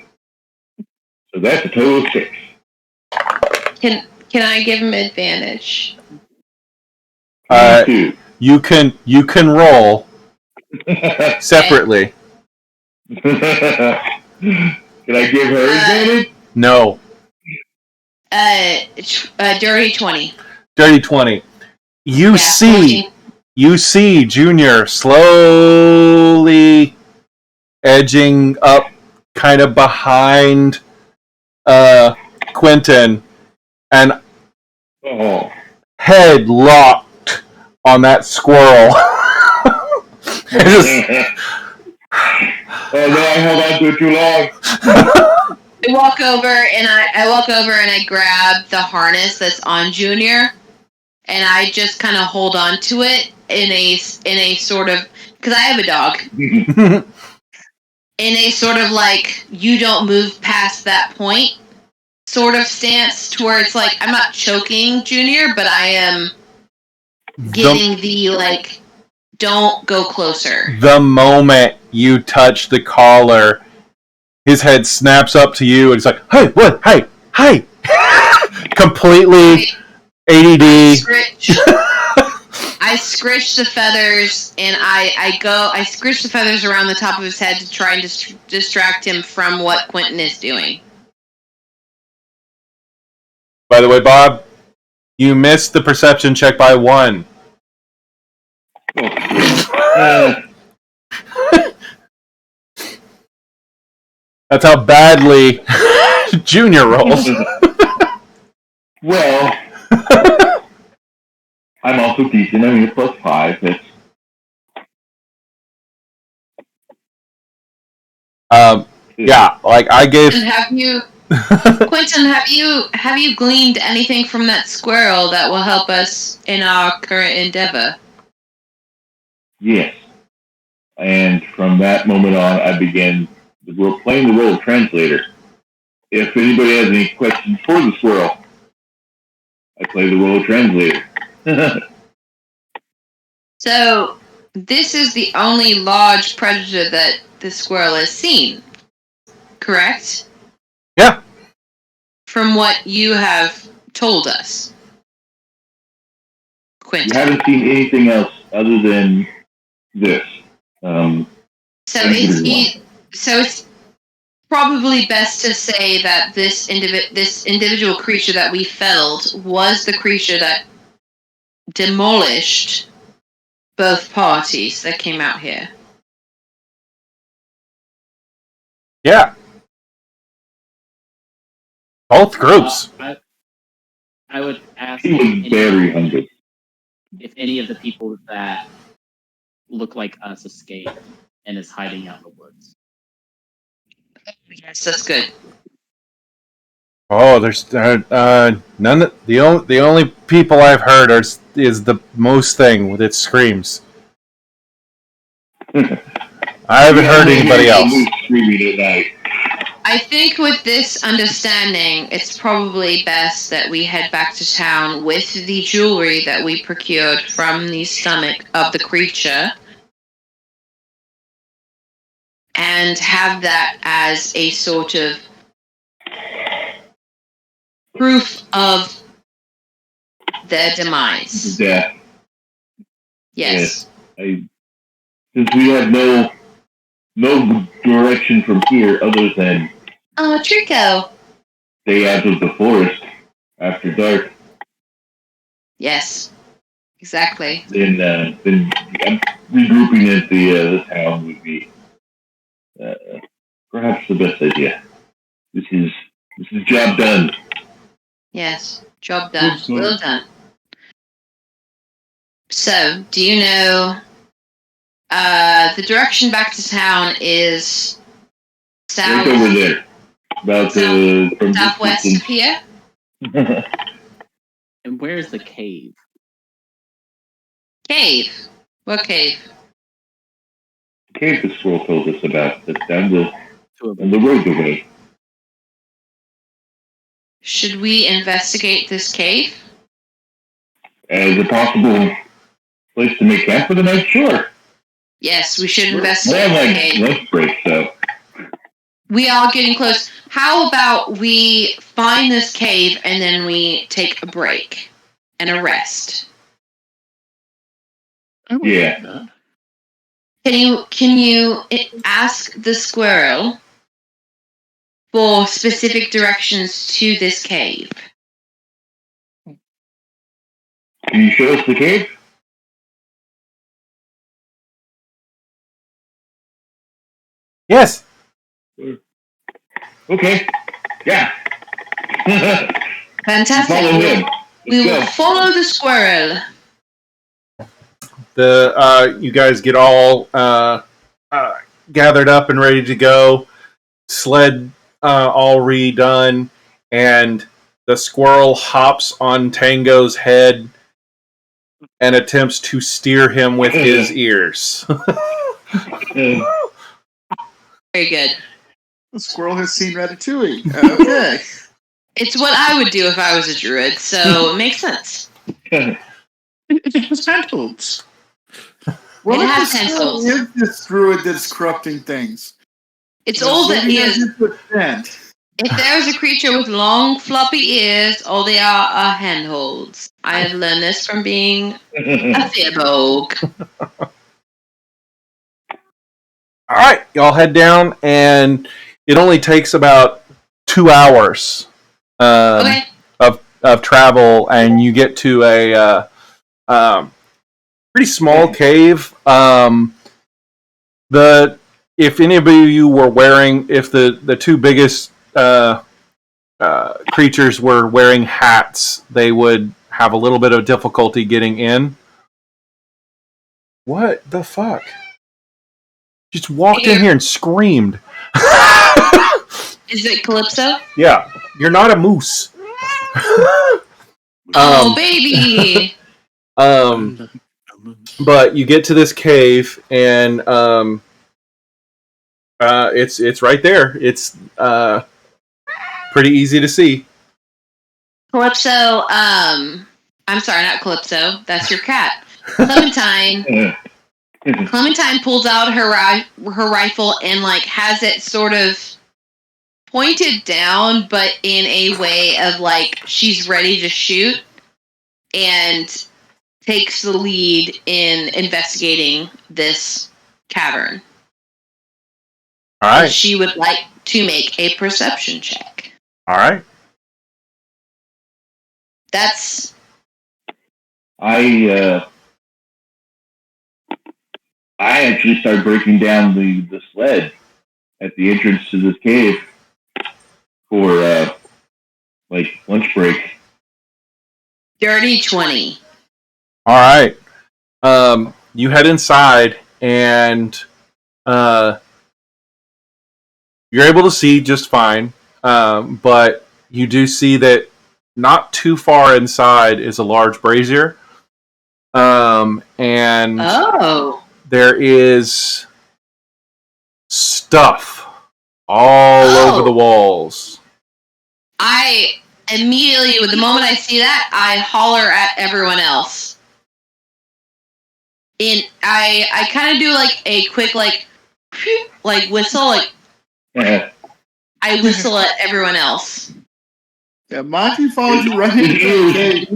So that's a total of 6. Can I give him advantage? 2. You can roll separately. Can I give her advantage? No. Dirty 20. Dirty 20. You Yeah, see 14. you see Junior slowly edging up kind of behind Quentin and head locked on that squirrel. Oh no, I held on to it too long. I walk over and I grab the harness that's on Junior, and I just kind of hold on to it in a sort of, because I have a dog, in a sort of like, you don't move past that point sort of stance, to where it's like, I'm not choking Junior, but I am getting the like, don't go closer. The moment you touch the collar, his head snaps up to you and he's like, hey, what? Hey! Completely ADD. I scritch the feathers, and I scritch the feathers around the top of his head to try and distract him from what Quentin is doing. By the way, Bob, you missed the perception check by 1. That's how badly Junior rolls. Well, I'm also decent. I mean, a +5. That's yeah, like I gave. And Quentin, have you gleaned anything from that squirrel that will help us in our current endeavor? yes. And from that moment on, I began playing the role of translator. If anybody has any questions for the squirrel, I play the role of translator. So, this is the only large predator that the squirrel has seen, correct? Yeah. From what you have told us, Quentin. You haven't seen anything else other than this. So it's probably best to say that this individual creature that we felled was the creature that demolished both parties that came out here. Yeah. Both groups. I would ask He was very hungry. if any of the people that look like us escaped and is hiding out in the woods. Yes, that's good. Oh, there's none. The only people I've heard is the most thing with its screams. I haven't heard anybody else. Screaming at night. I think with this understanding, it's probably best that we head back to town with the jewelry that we procured from the stomach of the creature, and have that as a sort of proof of their demise. Death. Yes. Since we have no direction from here other than Oh, Trico. stay out of the forest after dark. Yes, exactly. Then regrouping at the town would be perhaps the best idea. This is job done. Yes, job done. Well done. So, do you know the direction back to town is south, Right over there, about from southwest of here? And where's the cave? Cave. What cave? The cave the squirrel told us about. That's down the road away. Should we investigate this cave? As a possible place to make camp for the night, sure. Yes, we should investigate the Like cave. lunch break, so. We are getting close. How about we find this cave and then we take a break and a rest? Yeah. Can you ask the squirrel for specific directions to this cave? Can you show us the cave? Yes. Okay. Yeah. Fantastic. Follow him. We will Let's follow the squirrel. You guys get all gathered up and ready to go. Sled all redone, and the squirrel hops on Tango's head and attempts to steer him with his ears. Very good. The squirrel has seen Ratatouille. Okay. It's what I would do if I was a druid, so it makes sense. It has handholds. What It if has the squirrel pencils. is this druid that's corrupting things? It's all that Maybe is. that's his percent. If there is a creature with long, floppy ears, all they are handholds. I have learned this from being a theobog. All right, y'all head down, and it only takes about 2 hours Okay. of travel, and you get to a pretty small cave. If any of you were wearing, if the two biggest creatures were wearing hats, they would have a little bit of difficulty getting in. What the fuck? Just walked in here and screamed. Is it Calypso? Yeah, you're not a moose. Oh, baby! But you get to this cave, and it's right there. It's pretty easy to see. Calypso, I'm sorry, not Calypso. That's your cat. Clementine. Clementine pulls out her rifle and like has it sort of pointed down, but in a way of like she's ready to shoot, and takes the lead in investigating this cavern. All right. She would like to make a perception check. All right. That's I actually started breaking down the sled at the entrance to this cave for like lunch break. dirty 20. All right. You head inside, and you're able to see just fine. But you do see that not too far inside is a large brazier. And Oh. there is stuff all over the walls. I immediately, the moment I see that, I holler at everyone else. And I kind of do like a quick like whistle, like I whistle at everyone else. Yeah, Monty follows you right into the cave.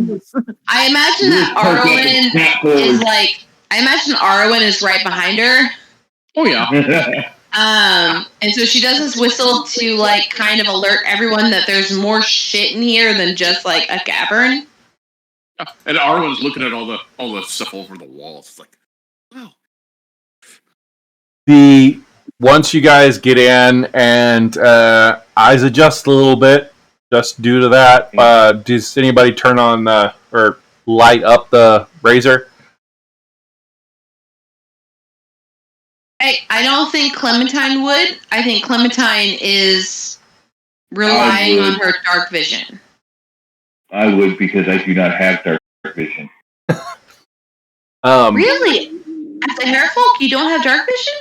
I imagine that Arwen is like. I imagine Arwen is right behind her. Oh yeah. And so she does this whistle to like kind of alert everyone that there's more shit in here than just like a cavern. And Arwen's looking at all the stuff over the walls. It's like, wow. Once you guys get in and eyes adjust a little bit, just due to that, does anybody turn on or light up the brazier? I don't think Clementine would. I think Clementine is relying on her dark vision. I would, because I do not have dark vision. Really? As a hair folk, you don't have dark vision?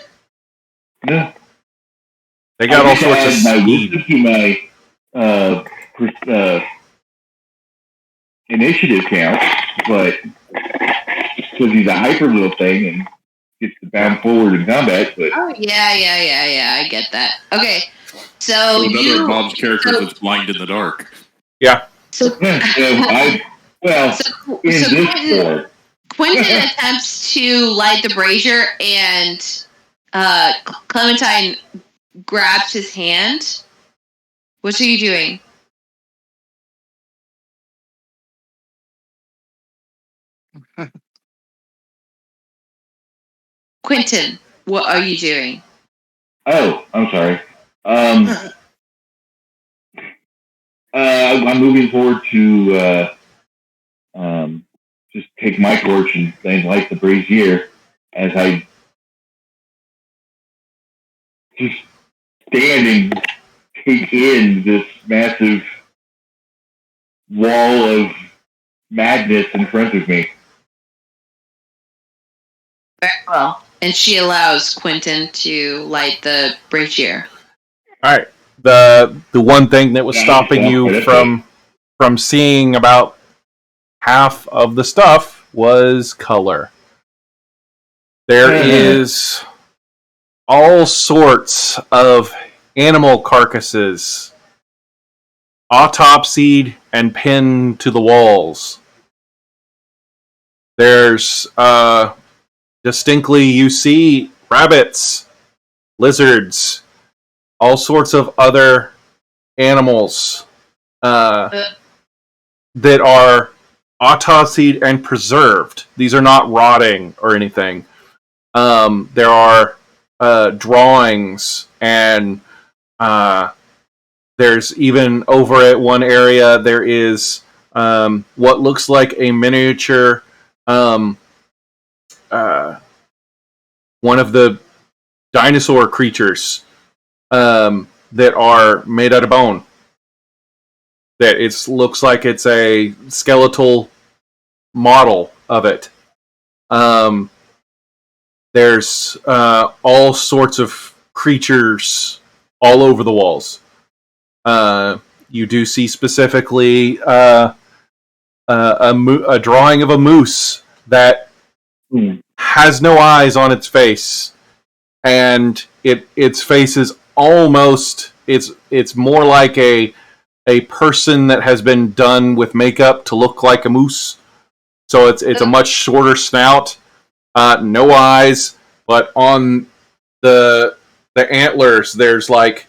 No. They got all sorts of speed. My initiative count, but because he's a hyper little thing and gets to bound forward in combat. But yeah, I get that. Okay, so another of Bob's characters that's blind in the dark. Yeah. Quentin attempts to light the brazier, and Clementine grabs his hand. What are you doing? Quentin, what are you doing? Oh, I'm sorry. I'm moving forward to just take my torch and light the brazier as I just stand and take in this massive wall of madness in front of me. Very well. And she allows Quentin to light the brazier. All right. The one thing that was stopping you from seeing about half of the stuff was color. There is all sorts of animal carcasses autopsied and pinned to the walls. There's distinctly, you see rabbits, lizards, all sorts of other animals that are autopsied and preserved. These are not rotting or anything. There are drawings, and there's even over at one area there is what looks like a miniature one of the dinosaur creatures that are made out of bone. That it looks like it's a skeletal model of it. There's all sorts of creatures all over the walls. You do see specifically a drawing of a moose that has no eyes on its face, and its face is almost it's more like a person that has been done with makeup to look like a moose. So it's a much shorter snout, no eyes, but on the antlers there's like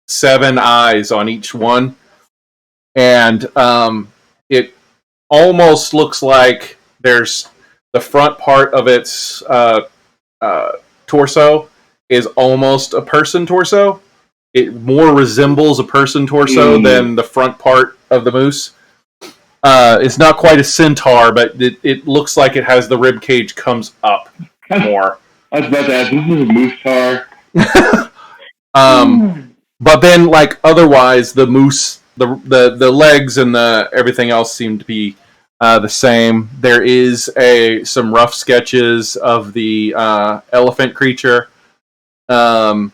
7 eyes on each one, and it almost looks like there's the front part of its torso is almost a person torso. It more resembles a person torso than the front part of the moose. It's not quite a centaur, but it looks like it has the rib cage comes up more. I was about to ask, this is a moose tar. But then, like, otherwise, the moose, the legs and the everything else seem to be the same. There is some rough sketches of the elephant creature, and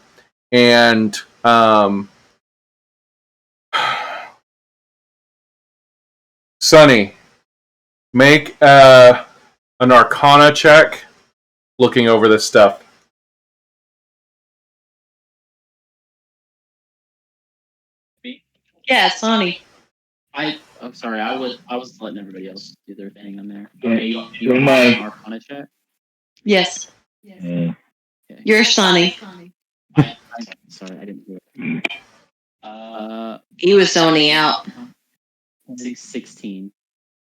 Sonny, make an Arcana check, looking over this stuff. Yeah, Sonny. I'm sorry. I was letting everybody else do their thing on there. Yeah. Okay, you want Mine. Arcana check? Yes. Yeah. Okay. You're Sonny. Sorry, I didn't hear it. He was zoning out. 16.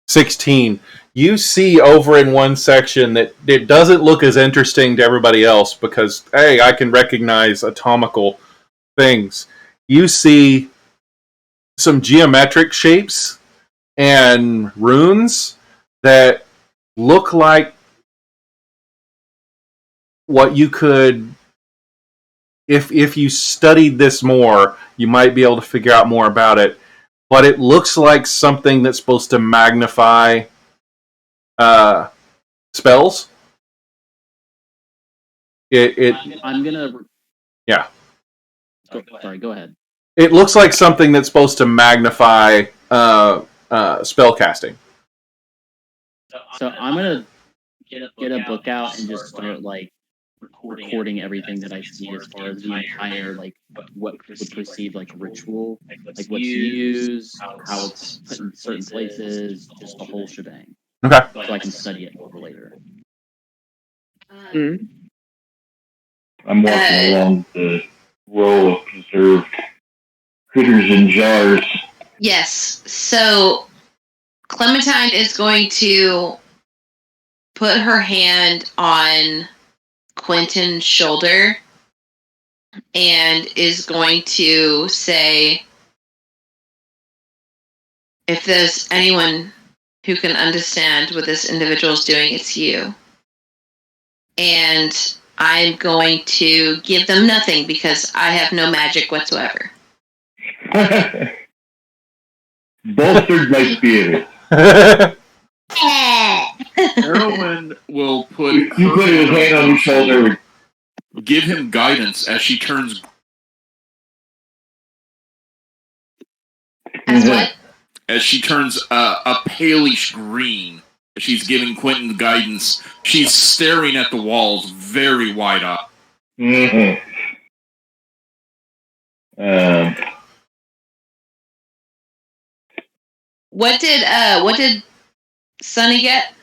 16. You see over in one section that it doesn't look as interesting to everybody else because, hey, I can recognize atomical things. You see some geometric shapes and runes that look like what you could, if you studied this more, you might be able to figure out more about it. But it looks like something that's supposed to magnify spells. I'm gonna. Yeah. Sorry, go ahead. It looks like something that's supposed to magnify spell casting. So I'm gonna get a book out and just start like recording everything that I see as far as the entire like what would perceive like ritual, like what's used, how it's put in certain places, just the whole shebang. Okay. So I can study it more later. I'm walking along the row of preserved critters in jars. Yes. So Clementine is going to put her hand on Quentin's shoulder and is going to say, if there's anyone who can understand what this individual is doing, it's you. And I'm going to give them nothing because I have no magic whatsoever. Bolstered my spirit. Erwin will put You put his hand on your shoulder. give him guidance as she turns As what? as she turns a palish green. She's giving Quentin guidance. She's staring at the walls very wide up. Mm-hmm. What did Sonny get?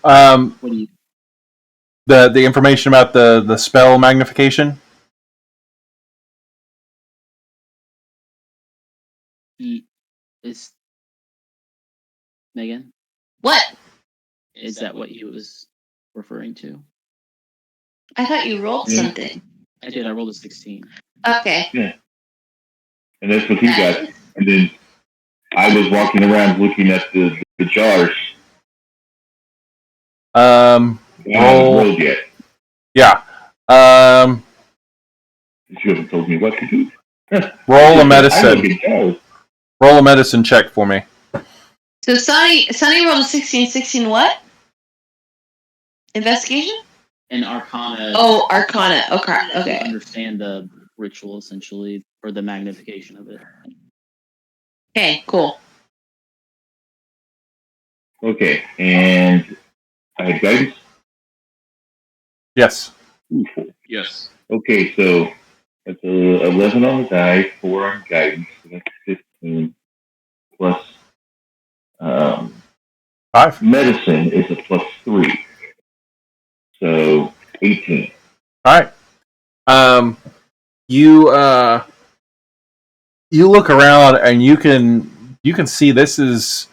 What do you? The information about the spell magnification. Is Megan? What? Is that what he was referring to? I thought you rolled something. I did. I rolled a 16. Okay. Yeah. And that's what he got. And then I was walking around looking at the jars. I haven't rolled yet. Yeah. She hasn't told me what to do. Roll a medicine. Roll a medicine check for me. So Sonny rolled a 16. 16 what? Investigation? And Arcana. Oh, Arcana. Okay. To Okay. understand the ritual, essentially, or the magnification of it. Okay. Cool. Okay, and I had guidance? Yes. Yes. Okay, so that's 11 on the die, 4 on guidance, so that's 15, plus 5. Medicine is a plus 3, so 18. All right. You look around and you can see this is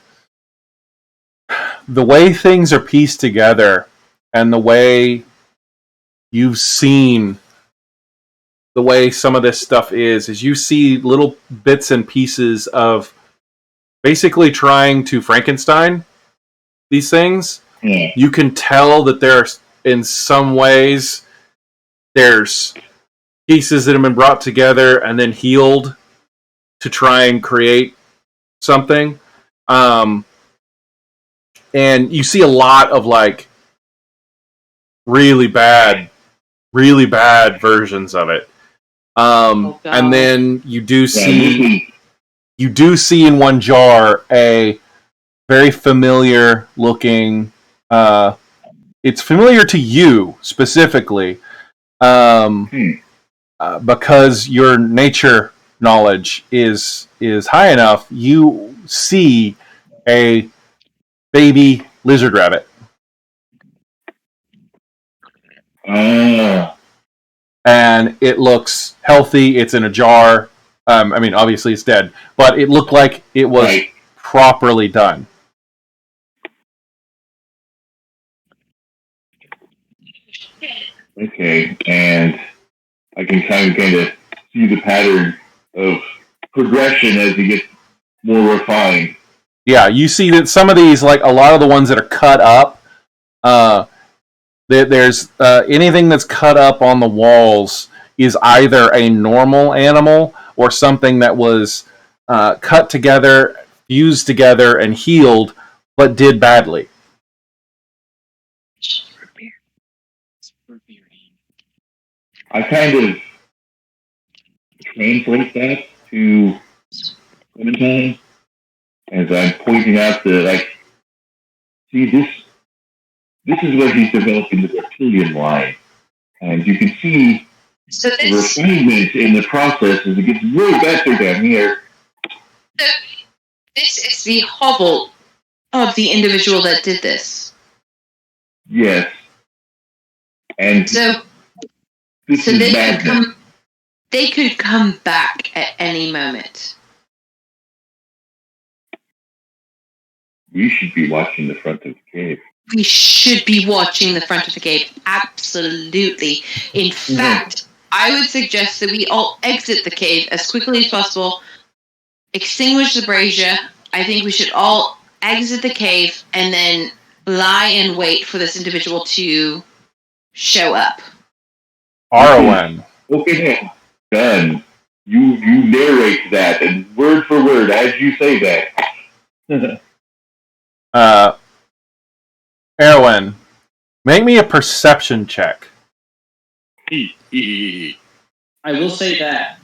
the way things are pieced together and the way you've seen the way some of this stuff is you see little bits and pieces of basically trying to Frankenstein these things. Yeah. You can tell that there's in some ways there's pieces that have been brought together and then healed to try and create something. And you see a lot of like really bad versions of it. And then you do see in one jar a very familiar looking. It's familiar to you specifically, because your nature knowledge is high enough. You see a baby lizard rabbit. and it looks healthy. It's in a jar. I mean, obviously it's dead, but it looked like it was Right. properly done. Okay, and I can kind of see the pattern of progression as it gets more refined. Yeah, you see that some of these, like a lot of the ones that are cut up, there's anything that's cut up on the walls is either a normal animal or something that was cut together, fused together, and healed, but did badly. I kind of translate that to Clementine as I'm pointing out that, like, see, this is where he's developing the reptilian line. And you can see So the this, refinement in the process as it gets way better down here. so this is the hovel of the individual that did this. Yes. And So, this so is they could madness. come. They could come back at any moment. We should be watching the front of the cave. We should be watching the front of the cave. Absolutely. In fact, I would suggest that we all exit the cave as quickly as possible, extinguish the brazier. I think we should all exit the cave and then lie in wait for this individual to show up. Arwen. Okay, done. You narrate that, and word for word, as you say that. Erwin, make me a perception check. I will say that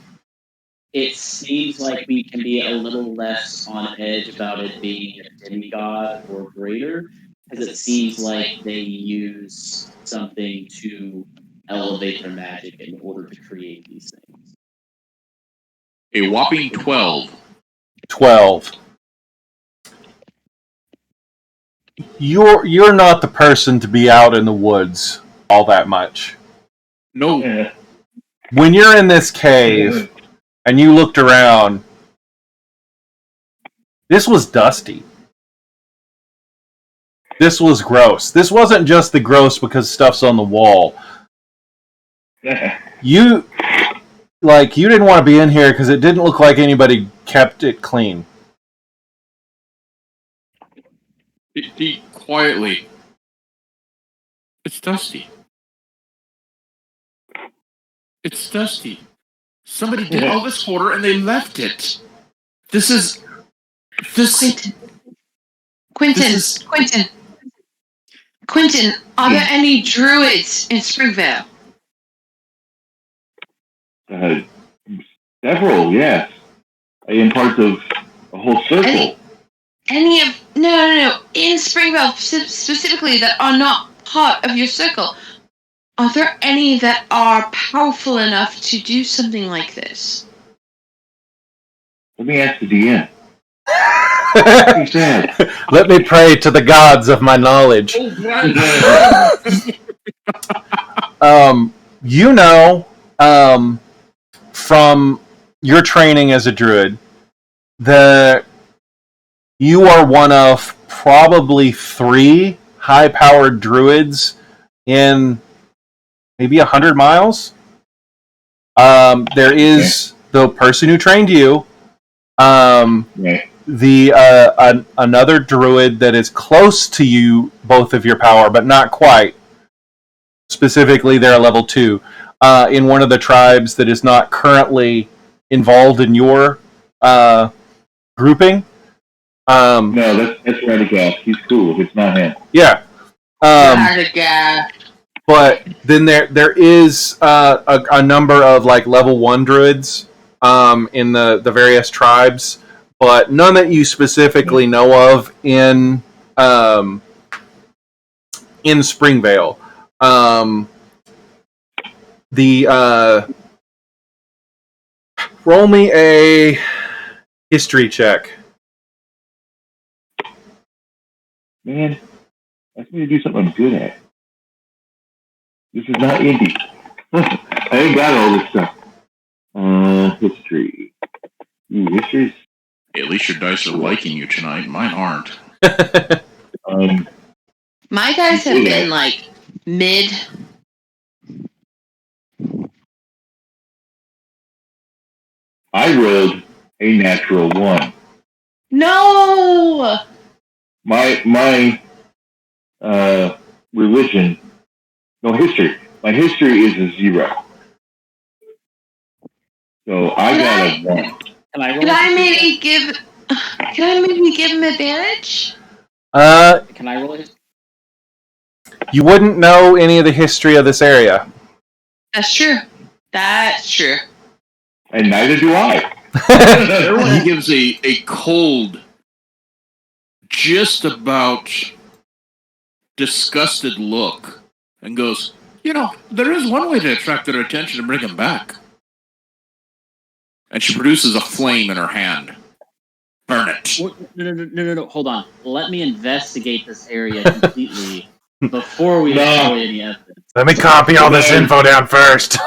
it seems like we can be a little less on edge about it being a demigod or greater, because it seems like they use something to elevate their magic in order to create these things. A whopping 12. 12. You're not the person to be out in the woods all that much. No. Yeah. When you're in this cave and you looked around, this was dusty. This was gross. This wasn't just the gross because stuff's on the wall. You didn't want to be in here because it didn't look like anybody kept it clean. Quietly. It's dusty. It's dusty. Somebody did all this order and they left it. This. Quentin, are there any druids in Springvale? Several, yes. I am part of a whole circle. No. In Springvale specifically that are not part of your circle. Are there any that are powerful enough to do something like this? Let me ask the DM. Let me pray to the gods of my knowledge. From your training as a druid, that you are one of probably 3 high-powered druids in maybe 100 miles. There is the person who trained you. Another druid that is close to you, both of your power, but not quite. Specifically, they're a level 2 in one of the tribes that is not currently involved in your grouping. No, that's Radical. He's cool. It's not him. Yeah. But then there is a number of like level 1 druids in the various tribes, but none that you specifically know of in Springvale. Roll me a history check. Man, ask me to do something I'm good at. This is not indie. ain't got all this stuff. History. History's. At least your dice are liking you tonight. Mine aren't. My dice have been like mid. I rolled a natural 1. No. My religion. No, history. My history is a 0. So I got a 1. Can I roll? Could I maybe give? Could I maybe give him advantage? Can I roll it? You wouldn't know any of the history of this area. That's true. That's true. And neither do I. Everyone gives a cold, just about disgusted look and goes, there is one way to attract their attention and bring them back. And she produces a flame in her hand. Burn it. No. Hold on. Let me investigate this area completely before we destroy any evidence. Let me copy all this info down first.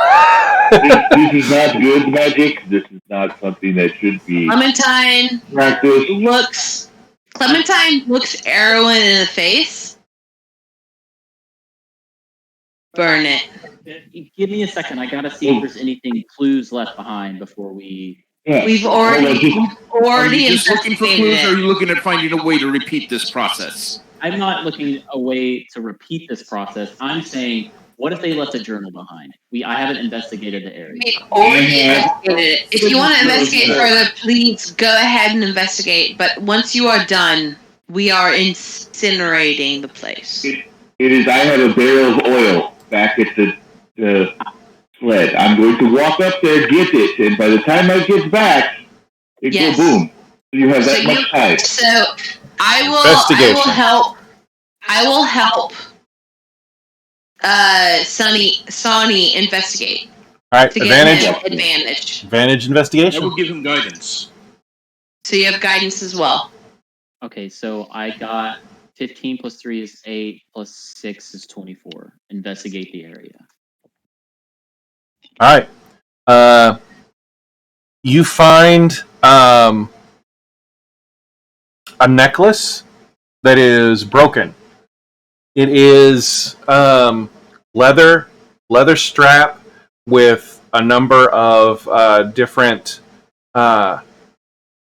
This is not good magic. This is not something that should be Clementine practiced. Clementine looks Erwin in the face. Burn it. Give me a second. I gotta see if there's anything clues left behind before we. Yeah. We've already Are you just looking for clues, or are investigated you looking at finding a way to repeat this process? I'm not looking a way to repeat this process. I'm saying, what if they left a journal behind? I haven't investigated the area. We've already investigated it. If you want to investigate further, please go ahead and investigate. But once you are done, we are incinerating the place. It is. I have a barrel of oil back at the sled. I'm going to walk up there, get it, and by the time I get back, it Yes. go boom. You have that much time. So I will help. I will help. Sonny investigate All right, to get advantage. him advantage. Advantage I investigation. will give him guidance. So you have guidance as well. Okay, so I got 15 plus 3 is 8 plus 6 is 24. Investigate the area. All right. You find a necklace that is broken. It is leather strap with a number of different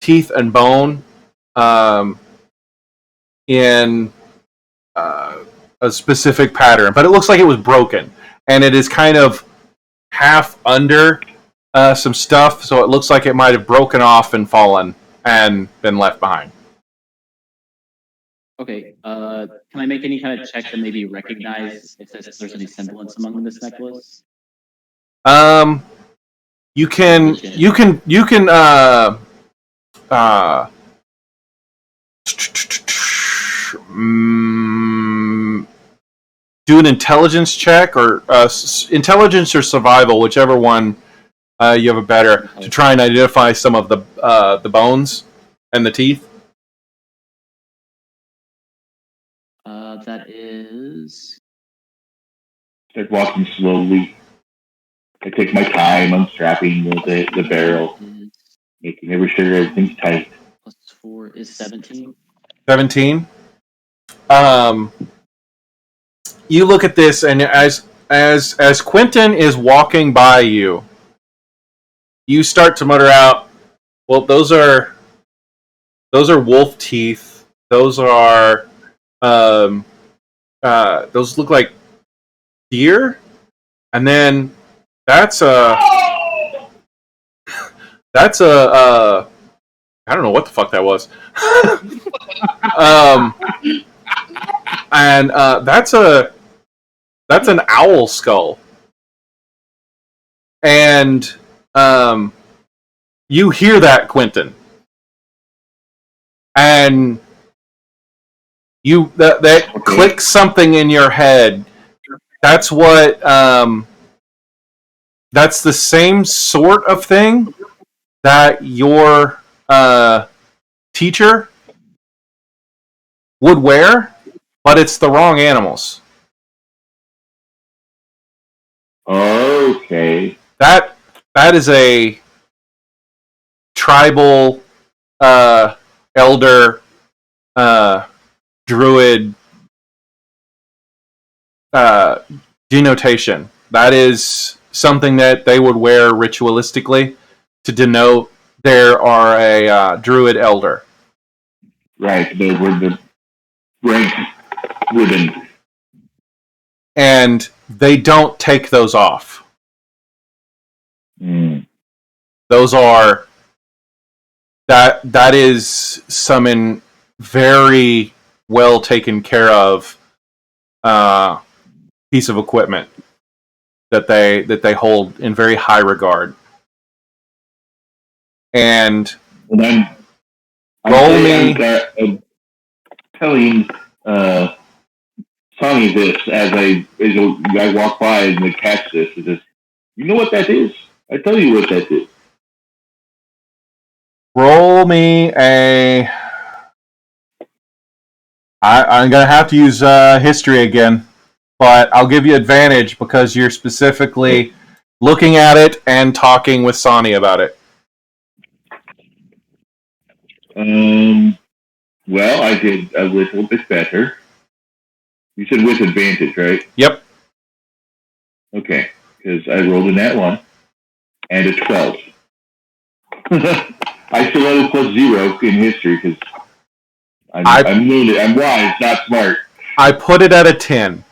teeth and bone in a specific pattern, but it looks like it was broken, and it is kind of half under some stuff, so it looks like it might have broken off and fallen and been left behind. Okay, can I make any kind of check to maybe recognize if there's any semblance among this necklace? You can do an intelligence check, or intelligence or survival, whichever one you have a better, to try and identify some of the bones and the teeth. That is. Start walking slowly. I take my time unstrapping the barrel, making sure everything's tight. Plus 4 is 17. 17. You look at this, and as Quentin is walking by you, you start to mutter out, "Well, those are wolf teeth. Those are those look like deer, and then that's a I don't know what the fuck that was." And that's an owl skull, and you hear that, Quentin, and that clicks something in your head. That's what that's the same sort of thing that your teacher would wear, but it's the wrong animals. Okay. That is a tribal elder druid denotation. That is something that they would wear ritualistically to denote there are a druid elder. Right. They were the rank ribbon. And they don't take those off. Those are that is some very well taken care of piece of equipment that they hold in very high regard. And I'm telling Sonny this as I walk by and I catch this. It says, "You know what that is? I tell you what that is." Roll me a. I'm gonna have to use history again, but I'll give you advantage because you're specifically looking at it and talking with Sonny about it. Well, I did a little bit better. You said with advantage, right? Yep. Okay, because I rolled a nat 1 and a 12. I still have a +0 in history because I'm loaded. I'm wise, not smart. I put it at a 10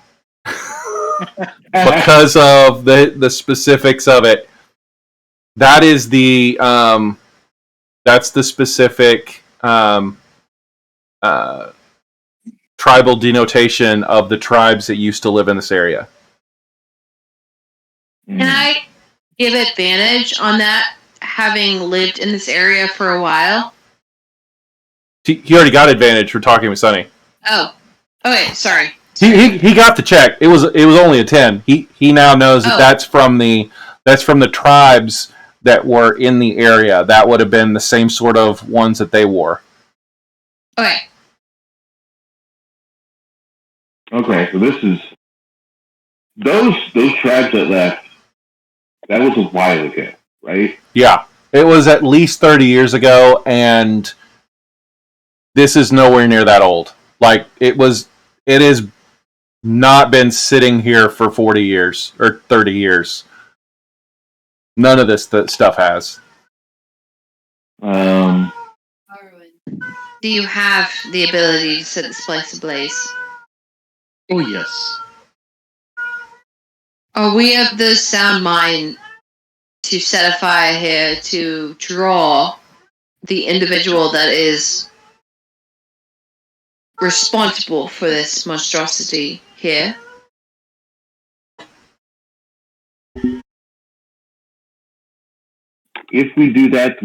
because of the specifics of it. That is the that's the specific tribal denotation of the tribes that used to live in this area. Can I give advantage on that, having lived in this area for a while? He already got advantage for talking with Sonny. Oh, okay. Sorry. He got the check. It was only a 10. He now knows that that's from the tribes that were in the area. That would have been the same sort of ones that they wore. Okay. Okay, so this is those tribes that left. That was a while ago, right? Yeah, it was at least 30 years ago, and this is nowhere near that old. Like it has not been sitting here for 40 years or 30 years. None of this stuff has. Do you have the ability to set this place ablaze? Oh, yes. Are we of the sound mind to set a fire here to draw the individual that is responsible for this monstrosity here? If we do that,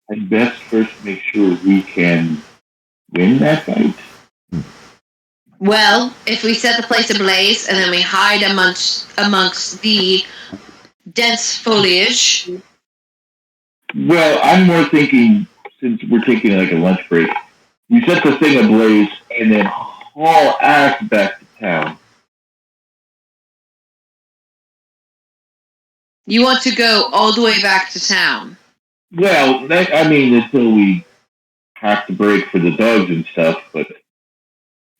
I'd best first make sure we can win that fight. Well, if we set the place ablaze and then we hide amongst the dense foliage. Well, I'm more thinking, since we're taking like a lunch break, we set the thing ablaze and then haul ass back to town. You want to go all the way back to town? Well, until we have to break for the dogs and stuff, but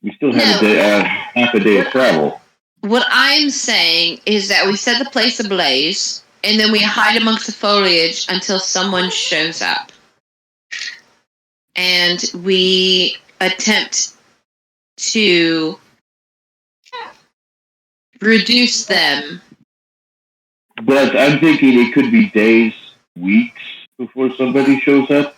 we still have half a day of travel. What I'm saying is that we set the place ablaze, and then we hide amongst the foliage until someone shows up. And we attempt to reduce them. But I'm thinking it could be days, weeks before somebody shows up.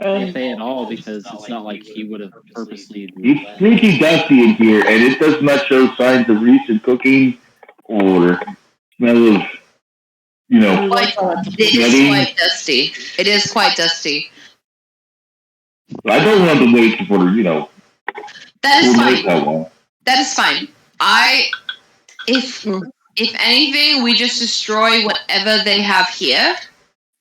If they at all, because it's not like he would have purposely. It's sneaky dusty in here, and it does not show signs of recent cooking or smell of, It is quite dusty. It is quite dusty. I don't want to wait for, That is fine. How long. That is fine. If anything, we just destroy whatever they have here.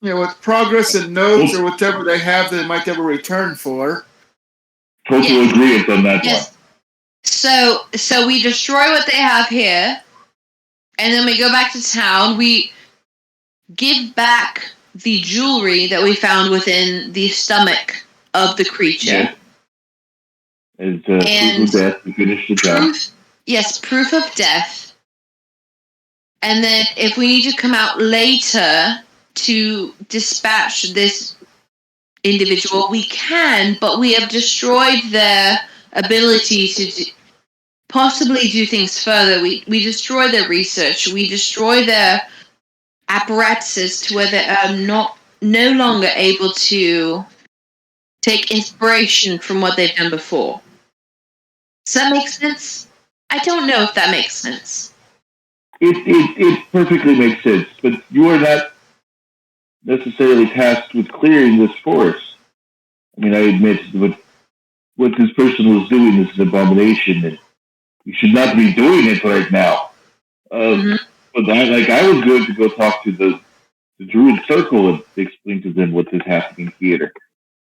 Yeah, with progress and notes or whatever they have, they might have a return for. Total agreement on that one. So we destroy what they have here, and then we go back to town. We give back the jewelry that we found within the stomach of the creature. As And proof of death to finish the job. Proof of death. And then if we need to come out later to dispatch this individual, we can, but we have destroyed their ability to possibly do things further. We destroy their research. We destroy their apparatuses to where they are no longer able to take inspiration from what they've done before. Does that make sense? I don't know if that makes sense. It perfectly makes sense, but you are not necessarily tasked with clearing this forest. I mean, I admit what this person was doing is an abomination, and you should not be doing it right now. But I was going to go talk to the Druid Circle and explain to them what is happening here.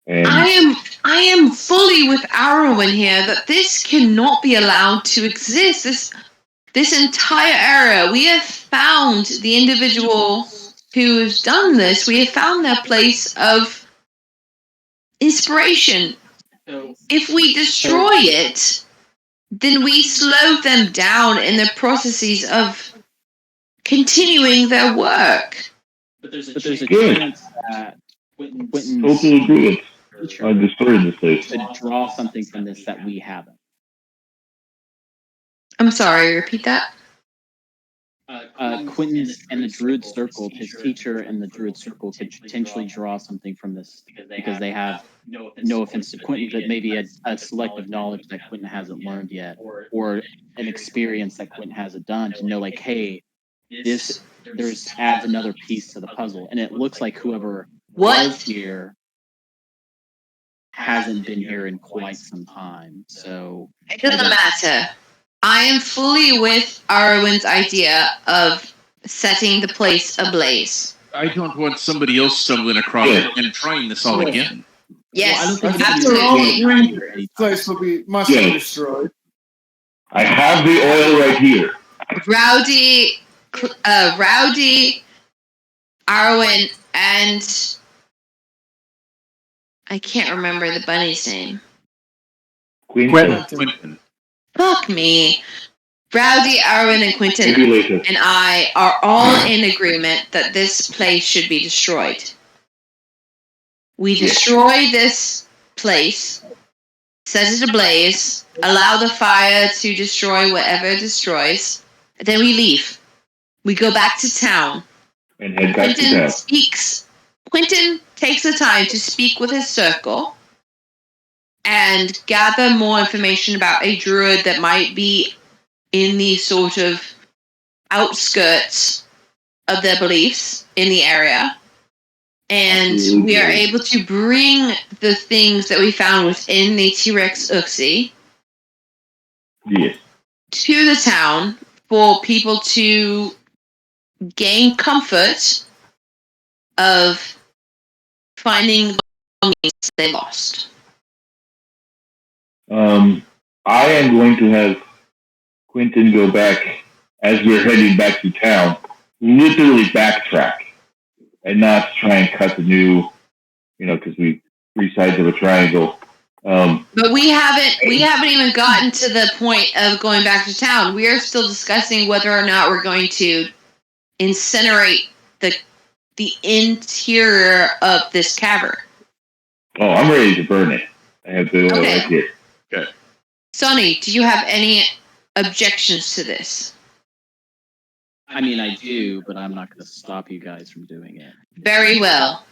And I am fully with Arwen here that this cannot be allowed to exist. This entire area, we have found the individual who's done this. We have found their place of inspiration. If we destroy it, then we slow them down in the processes of continuing their work. But there's a chance that Quentin's totally agree. I'm destroying this place. to draw something from this that we haven't. I'm sorry, repeat that? Quentin's and the Druid Circle, his teacher and the Druid Circle could potentially draw something from this because they have, no offense to Quentin, but maybe a selective knowledge that Quentin hasn't learned yet, or an experience that Quentin hasn't done to know, like, hey, there's adds another piece to the puzzle, and it looks like whoever was here hasn't been here in quite some time. So it doesn't matter. I am fully with Arwen's idea of setting the place ablaze. I don't want somebody else stumbling across it and trying this all again. Yes, I think absolutely. the place must be destroyed. I have the oil right here. Rowdy, Arwen, and I can't remember the bunny's name. Quentin. Fuck me. Rowdy, Arwen, and Quentin and I are all in agreement that this place should be destroyed. We destroy this place, set it ablaze, allow the fire to destroy whatever it destroys, and then we leave. We go back to town. And head back to town. Quentin takes the time to speak with his circle and gather more information about a druid that might be in the sort of outskirts of their beliefs in the area. And we are able to bring the things that we found within the T-Rex Uxie to the town for people to gain comfort of finding belongings they lost. I am going to have Quentin go back as we're heading back to town, literally backtrack and not try and cut the new, because we three sides of a triangle. But we haven't even gotten to the point of going back to town. We are still discussing whether or not we're going to incinerate the interior of this cavern. Oh, I'm ready to burn it. I have the oil right here. Okay. Sonny, do you have any objections to this? I mean, I do, but I'm not going to stop you guys from doing it. Very well.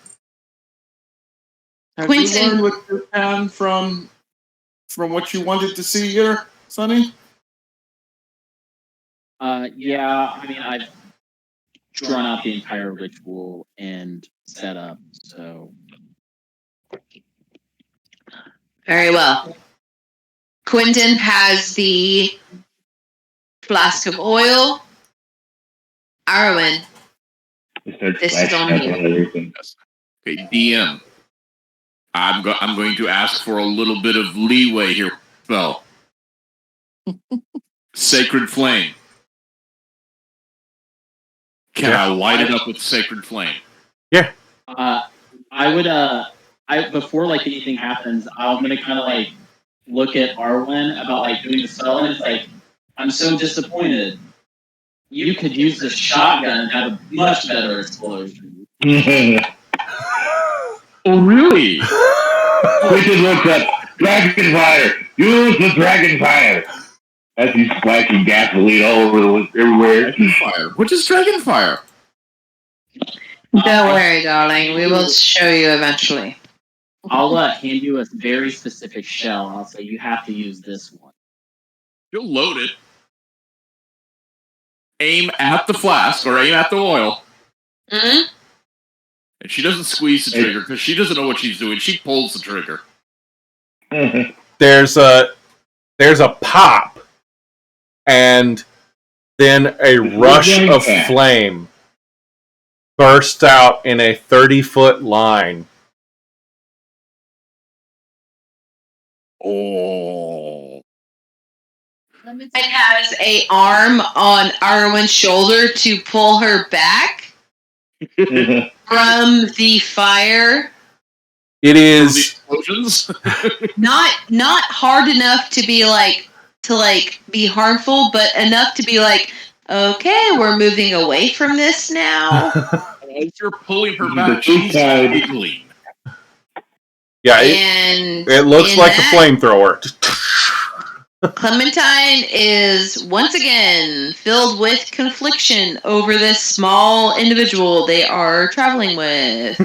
Have Quentin, you learned what you can from what you wanted to see here, Sonny? Yeah, I mean, I've drawn out the entire ritual and set up, so. very well. Quentin has the flask of oil. Arwen, this is on you. Okay, DM. I'm going to ask for a little bit of leeway here. Well, Sacred flame. Can Yeah. I light it up with sacred flame? Yeah. I would, before like anything happens, I'm gonna kind of like look at Arwen about like doing the spell, and it's like, I'm so disappointed. You could use the shotgun and have a much better explosion. Oh, really? Quickly looks up. Dragon fire! Use the dragon fire! As he's splashing gasoline all over everywhere. Dragon fire. What is dragon fire? Don't worry, darling. We will show you eventually. I'll hand you a very specific shell, and I'll say you have to use this one. You'll load it. Aim at the flask or aim at the oil. Mm-hmm. And she doesn't squeeze the trigger because she doesn't know what she's doing. She pulls the trigger. There's a pop, and then a rush of flame bursts out in a 30-foot line. Oh. It has a arm on Arwen's shoulder to pull her back from the fire. It is Explosions. Not hard enough to be be harmful, but enough to be like, okay, we're moving away from this now. As you're pulling her back, she's giggling. Yeah, And it looks like a flamethrower. Clementine is once again filled with confliction over this small individual they are traveling with.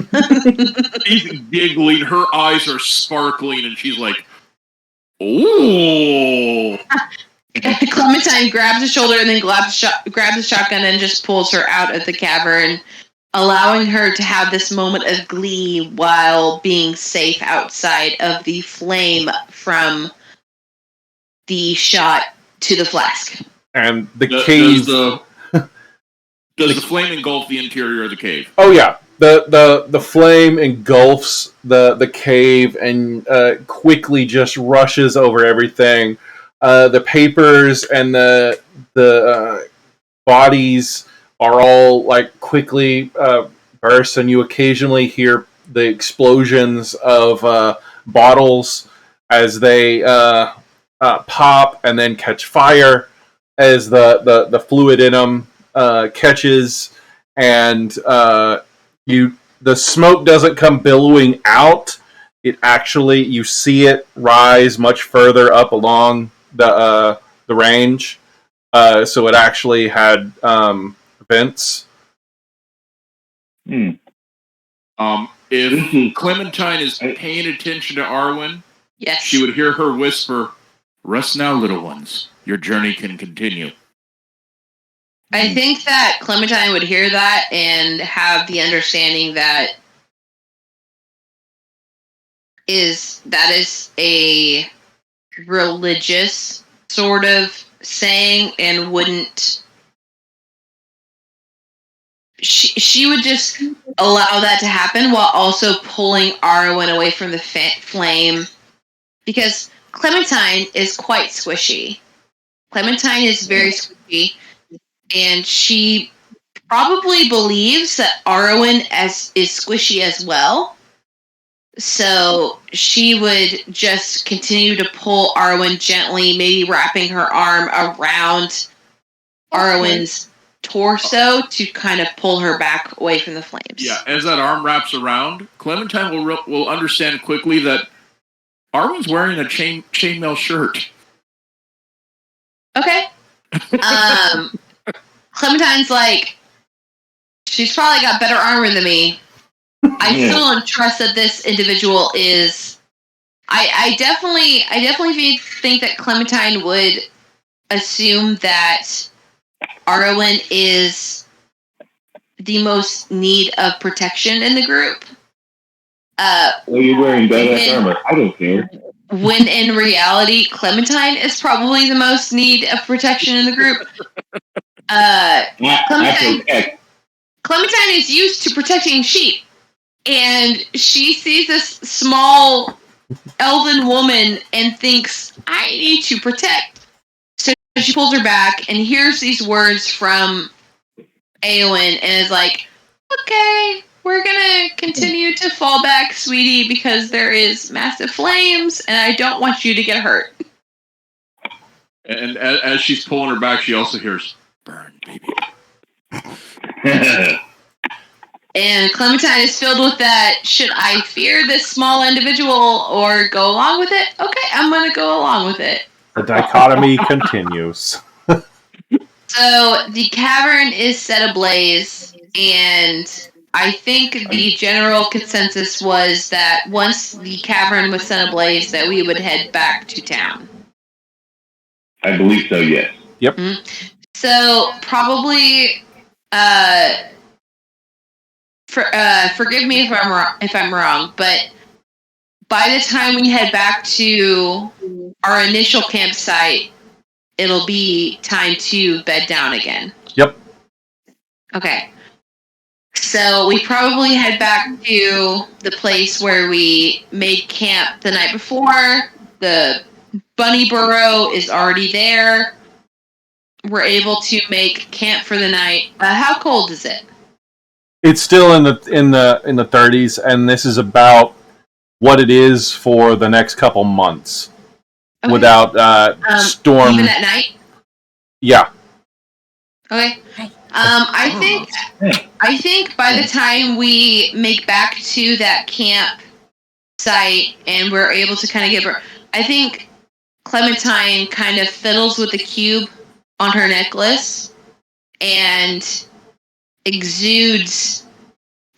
She's giggling, her eyes are sparkling, and she's like, "Ooh!" Clementine grabs the shoulder and then grabs the shotgun and just pulls her out of the cavern, allowing her to have this moment of glee while being safe outside of the flame from the shot to the flask. And the cave. Does the flame engulf the interior of the cave? Oh yeah, the flame engulfs the cave and quickly just rushes over everything. The papers and the bodies are all like quickly burst, and you occasionally hear the explosions of bottles as they pop and then catch fire as the fluid in them catches, and the smoke doesn't come billowing out. It actually, you see it rise much further up along the range, so it actually had vents. If Clementine is paying attention to Arwen, yes, she would hear her whisper, "Rest now, little ones. Your journey can continue." I think that Clementine would hear that and have the understanding that is a religious sort of saying, and wouldn't. She would just allow that to happen while also pulling Arwen away from the flame, because Clementine is quite squishy. Clementine is very squishy, and she probably believes that Arwen is squishy as well. So she would just continue to pull Arwen gently, maybe wrapping her arm around Arwen's torso to kind of pull her back away from the flames. Yeah, as that arm wraps around, Clementine will understand quickly that Arwen's wearing a chainmail shirt. Okay. Clementine's like, she's probably got better armor than me. I still don't trust that this individual is. I definitely think that Clementine would assume that Arwen is the most need of protection in the group. Well, you're wearing badass armor. I don't care. When in reality, Clementine is probably the most need of protection in the group. Clementine is used to protecting sheep, and she sees this small elven woman and thinks, I need to protect she pulls her back and hears these words from Eowyn and is like, okay, we're gonna continue to fall back, sweetie, because there is massive flames and I don't want you to get hurt. And as she's pulling her back, she also hears, burn, baby. And Clementine is filled with that, should I fear this small individual or go along with it? Okay, I'm going to go along with it. The dichotomy continues. So the cavern is set ablaze, and I think the general consensus was that once the cavern was set ablaze, that we would head back to town. I believe so, yes. Yep. Mm-hmm. So probably... forgive me if I'm wrong, but by the time we head back to our initial campsite, it'll be time to bed down again. Yep. Okay. So we probably head back to the place where we made camp the night before. The bunny burrow is already there. We're able to make camp for the night. How cold is it? It's still in the 30s, and this is about what it is for the next couple months, Okay. without storm. Even at night. Yeah. Okay. I think by the time we make back to that camp site and we're able to kind of give her, I think Clementine kind of fiddles with the cube on her necklace and exudes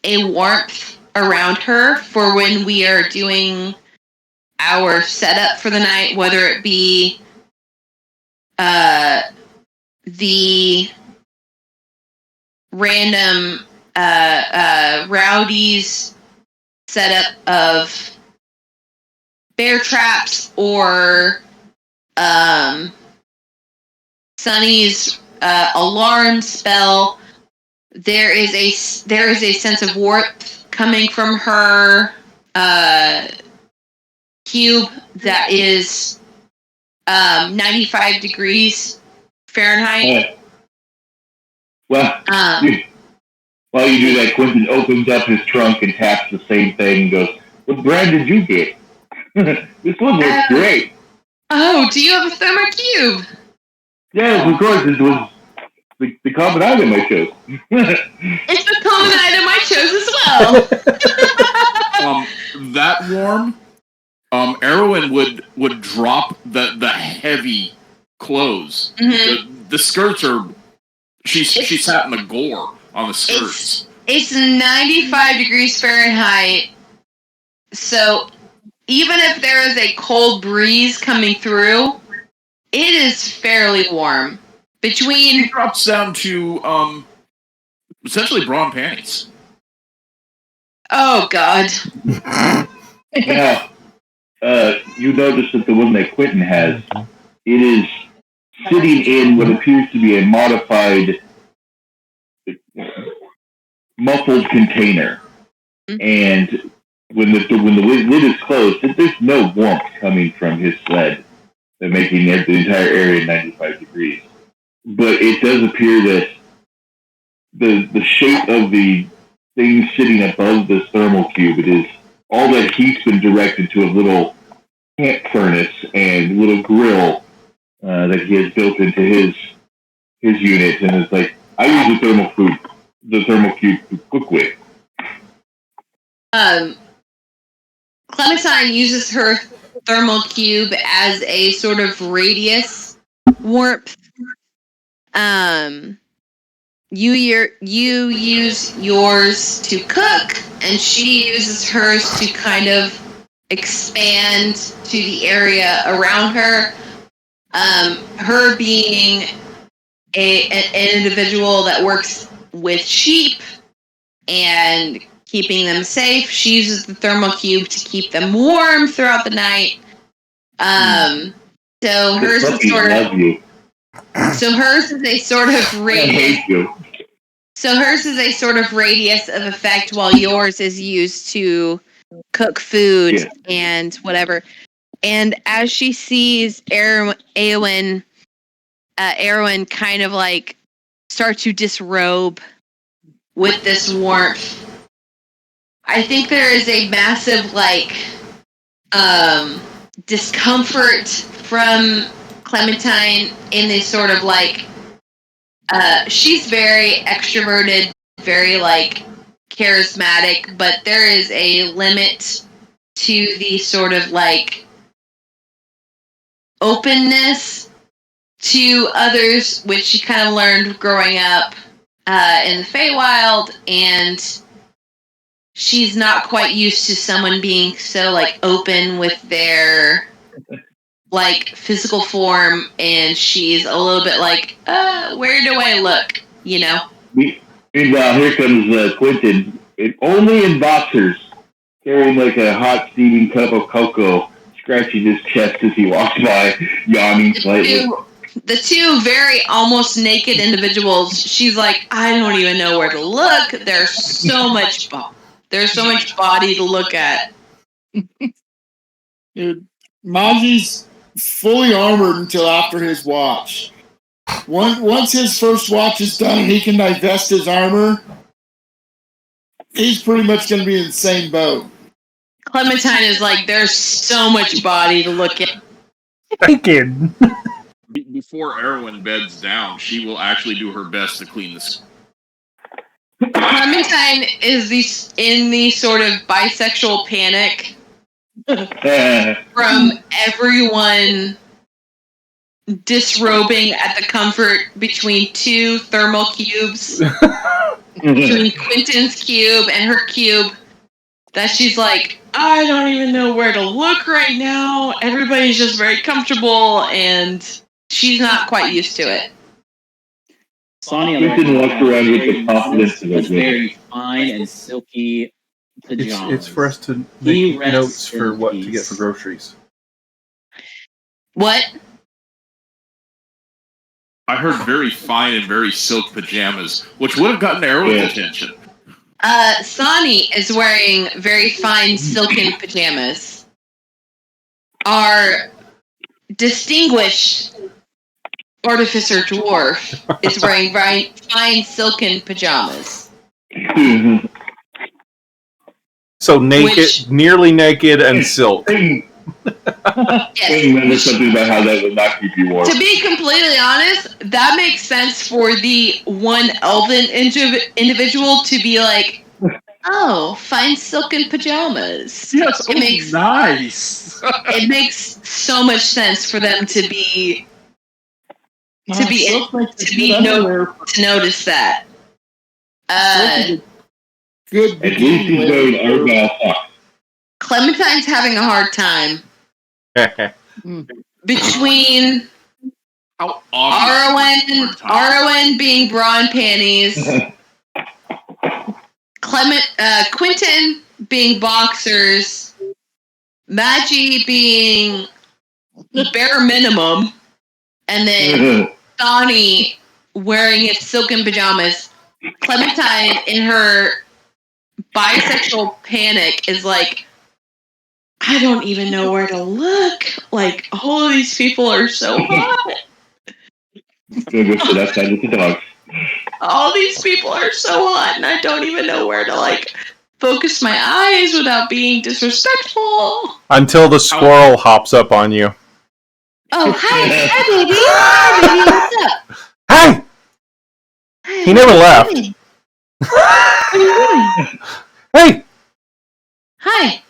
a warmth around her for when we are doing our setup for the night, whether it be the random rowdies setup of bear traps or Sunny's alarm spell. There is a sense of warmth coming from her cube that is 95 degrees Fahrenheit. Well, while you do that, Quentin opens up his trunk and taps the same thing and goes, "What brand did you get? This one looks great." Oh, do you have a thermal cube? Yes, of course. It was the common item I chose. It's the common item I chose as well. That warm, Erwin would drop the heavy clothes. Mm-hmm. The skirts are. She sat in the gore on the skirts. It's 95 degrees Fahrenheit, so even if there is a cold breeze coming through, it is fairly warm. She drops down to essentially bra and panties. Oh God! Now, you notice that the one that Quentin has, it is sitting in what appears to be a modified muffled container, and when the lid is closed, there's no warmth coming from his sled, making the entire area 95 degrees. But it does appear that the shape of the thing sitting above this thermal cube, it is all that heat's been directed to a little camp furnace and little grill that he has built into his unit, and it's like, I use the thermal cube to cook with. Clementine uses her thermal cube as a sort of radius warmth. You use yours to cook, and she uses hers to kind of expand to the area around her. Her being an individual that works with sheep and keeping them safe, she uses the thermal cube to keep them warm throughout the night. So hers is sort of. So hers is a sort of radius. So hers is a sort of radius of effect, while yours is used to cook food and whatever. And as she sees Eowyn Erwin kind of like start to disrobe with this warmth. I think there is a massive like discomfort from Clementine in this sort of like she's very extroverted, very like charismatic, but there is a limit to the sort of like openness to others, which she kind of learned growing up in the Feywild, and she's not quite used to someone being so like open with their like physical form, and she's a little bit like, where do I look? You know? Meanwhile, here comes Quentin, only in boxers, carrying like a hot steaming cup of cocoa, scratching his chest as he walks by, yawning slightly. The two very almost naked individuals, she's like, I don't even know where to look. There's so much body to look at. Dude, Maji's fully armored until after his watch. Once his first watch is done and he can divest his armor, he's pretty much going to be in the same boat. Clementine is like, there's so much body to look at. Thinking. Before Erwin beds down, she will actually do her best to clean this. Clementine is in the sort of bisexual panic from everyone disrobing at the comfort between two thermal cubes, between Quentin's cube and her cube, that she's like, I don't even know where to look right now. Everybody's just very comfortable, and she's not quite used to it. Sonia Quentin walks around with the confidence of a very fine and silky pajamas. It's for us to He make notes rests in for what to peace. get for groceries. What? I heard very fine and very silk pajamas, which would have gotten Erwin's attention. Sani is wearing very fine silken pajamas. Our distinguished artificer dwarf is wearing very fine silken pajamas. So naked, nearly naked, and silk. Yes. Remember something about how that would not keep you warm. To be completely honest, that makes sense for the one elven individual to be like, oh, fine silken pajamas. Yes, It makes nice. it makes so much sense for them to be to notice that. Good. At least he's wearing Argyle socks. Clementine's having a hard time between How obvious. Arwen being bra and panties, Quentin being boxers, Magi being bare minimum, and then Donnie wearing his silken pajamas. Clementine, in her bisexual panic, is like, I don't even know where to look. Like, all of these people are so hot. Go sit outside with the dogs. All these people are so hot, and I don't even know where to, like, focus my eyes without being disrespectful. Until the squirrel hops up on you. Oh, hi. Hi, baby. Hi, baby. What's up? Hey! Hi, He never what left. are you doing? What are you doing? Hey! Hi.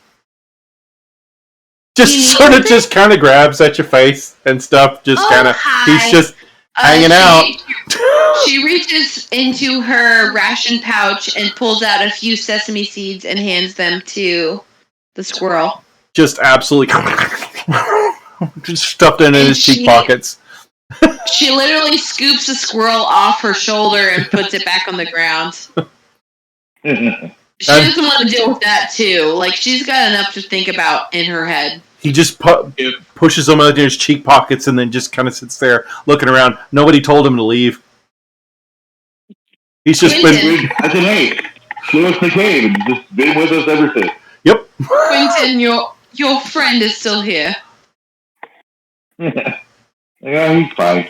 Just You need sort of anything? just kind of grabs at your face and stuff. Just Oh, kind of, hi. he's just hanging out. She reaches into her ration pouch and pulls out a few sesame seeds and hands them to the squirrel. Just absolutely just stuffed in his cheek pockets. She literally scoops the squirrel off her shoulder and puts it back on the ground. She doesn't want to deal with that too. Like, she's got enough to think about in her head. He just pushes them into his cheek pockets and then just kind of sits there looking around. Nobody told him to leave. He's just been... I said, hey, show us the cave and just been with us ever since. Yep. Quentin, your friend is still here. Yeah, he's fine.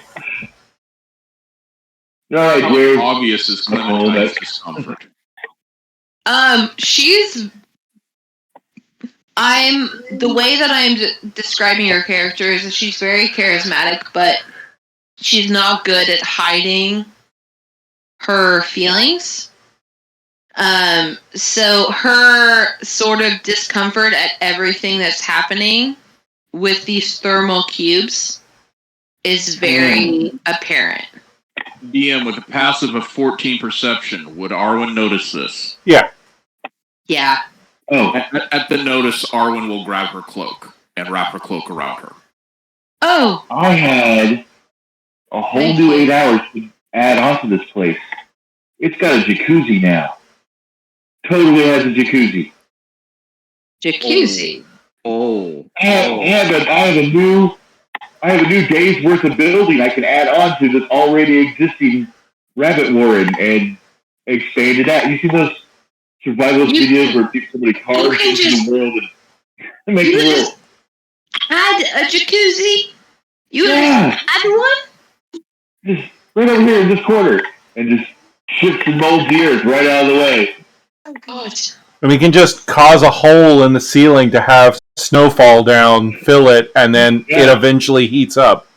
All right, How where's obvious is Clementine's discomfort? The way that I'm describing her character is that she's very charismatic, but she's not good at hiding her feelings. So her sort of discomfort at everything that's happening with these thermal cubes is very apparent. DM with a passive of 14 perception. Would Arwen notice this? Yeah. Yeah. Oh, At the notice, Arwen will grab her cloak and wrap her cloak around her. Oh, I had a whole new 8 hours to add onto this place. It's got a jacuzzi now. Totally has a jacuzzi. jacuzzi. I have a new day's worth of building I can add on to this already existing rabbit warren and expand it out. You see those survivalist videos where somebody carves into the world and makes the world. Add a jacuzzi? Yeah. Add one? Just right over here in this corner, and just shift the molds the earth right out of the way. Oh, God. And we can just cause a hole in the ceiling to have snow fall down, fill it, and then it eventually heats up.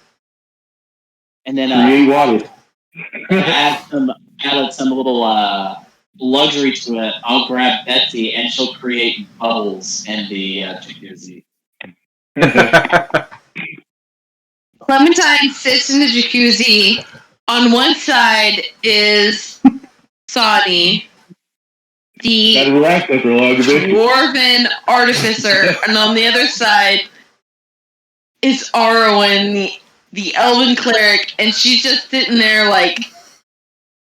And then Create water. add some little luxury to it. I'll grab Betsy, and she'll create bubbles in the jacuzzi. Clementine sits in the jacuzzi. On one side is Sani, the Gotta relax after a long bit. dwarven artificer, and on the other side is Arwen, the elven cleric, and she's just sitting there like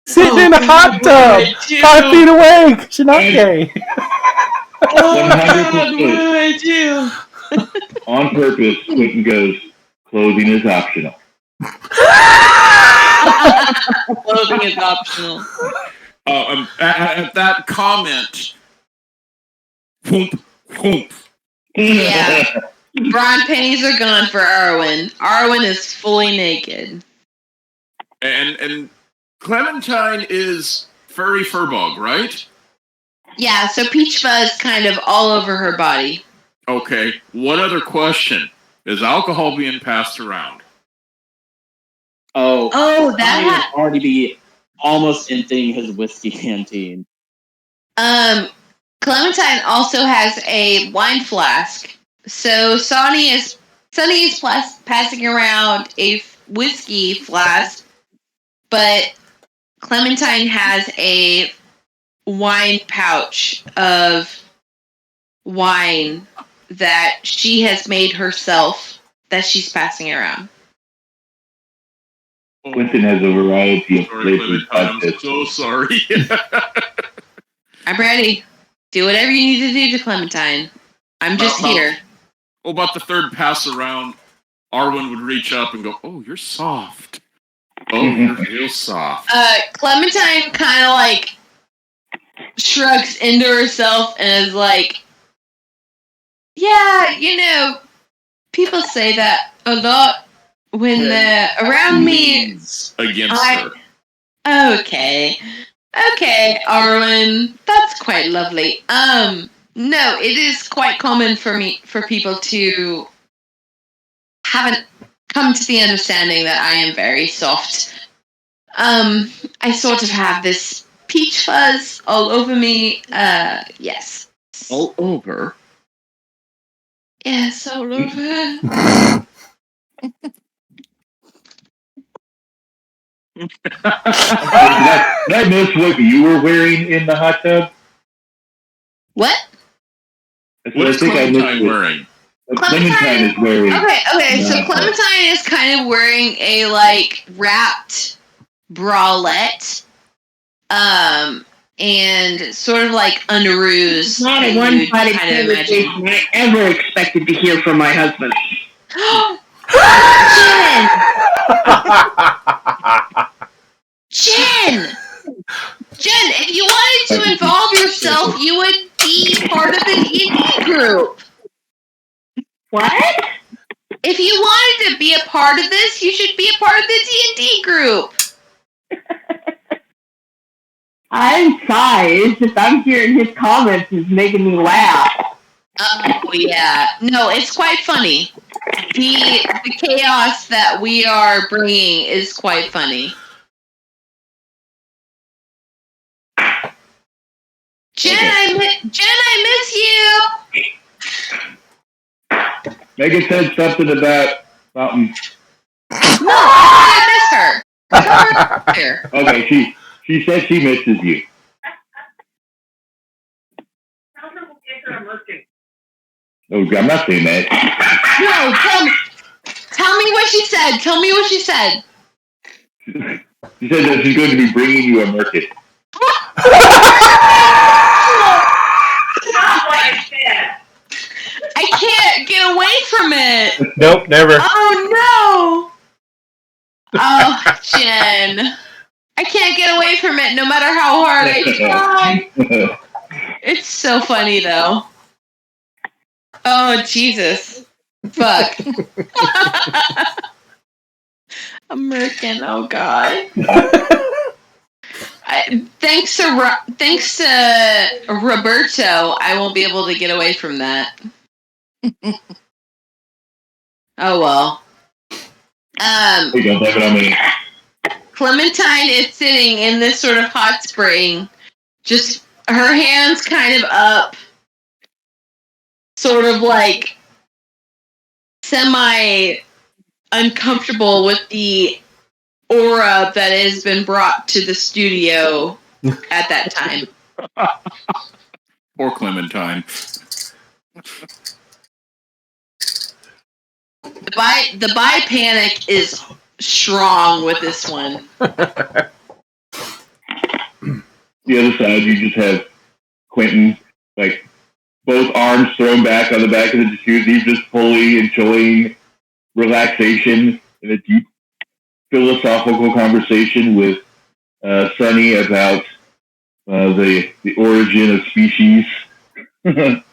Sitting in a hot tub, 5 feet away, 'cause you're not gay. 100%. On purpose, Quentin goes, clothing is optional. Clothing is optional. At that comment, whoomp, whoomp. Yeah. Brawn pennies are gone for Arwen. Arwen is fully naked. And Clementine is furry furbug, right? Yeah, so peach fuzz kind of all over her body. Okay. What other question? Is alcohol being passed around? Oh, that would already be almost emptying his whiskey canteen. Clementine also has a wine flask. So Sonny is passing around a whiskey flask, but Clementine has a wine pouch of wine that she has made herself that she's passing around. Quentin has a variety of flavors. I'm so sorry. I'm ready. Do whatever you need to do to Clementine. I'm just here. Well, about the third pass around, Arwen would reach up and go, "Oh, you're soft. Oh, you're real soft." Clementine kind of like shrugs into herself and is like, "Yeah, people say that a lot when they're around me." Against her. Okay, Arwen, that's quite lovely. No, it is quite common for people to haven't come to the understanding that I am very soft. I sort of have this peach fuzz all over me. Yes. All over? Yes, all over. Did I miss what you were wearing in the hot tub? What? What is Clementine wearing? Clementine is wearing. Okay, so Clementine is kind of wearing a, wrapped bralette, and sort of like underoos. Not a one-sided conversation I ever expected to hear from my husband. Jen, if you wanted to involve yourself, you would be part of the D&D group. What? If you wanted to be a part of this, you should be a part of the D&D group. I'm sorry. It's just I'm hearing his comments is making me laugh. Oh yeah, no, it's quite funny. The chaos that we are bringing is quite funny. Jen, Okay. I miss you. Megan said something about something. No, I miss her. Here. Okay, she said she misses you. Oh, I'm not saying that. No, tell me what she said. Tell me what she said. She said that she's going to be bringing you a market. I can't get away from it. Nope, never. Oh no. Oh, Jen. I can't get away from it no matter how hard I try. It's so funny though. Oh Jesus. Fuck. American, oh god. Thanks to Roberto, I won't be able to get away from that. Oh well. Hey, don't blame it on me. Clementine is sitting in this sort of hot spring, just her hands kind of up, sort of like semi uncomfortable with the aura that has been brought to the studio at that time. Poor Clementine. The bi panic is strong with this one. The other side, you just have Quentin, like, both arms thrown back on the back of the jacuzzi, just fully enjoying relaxation in a deep philosophical conversation with Sunny about the origin of species. That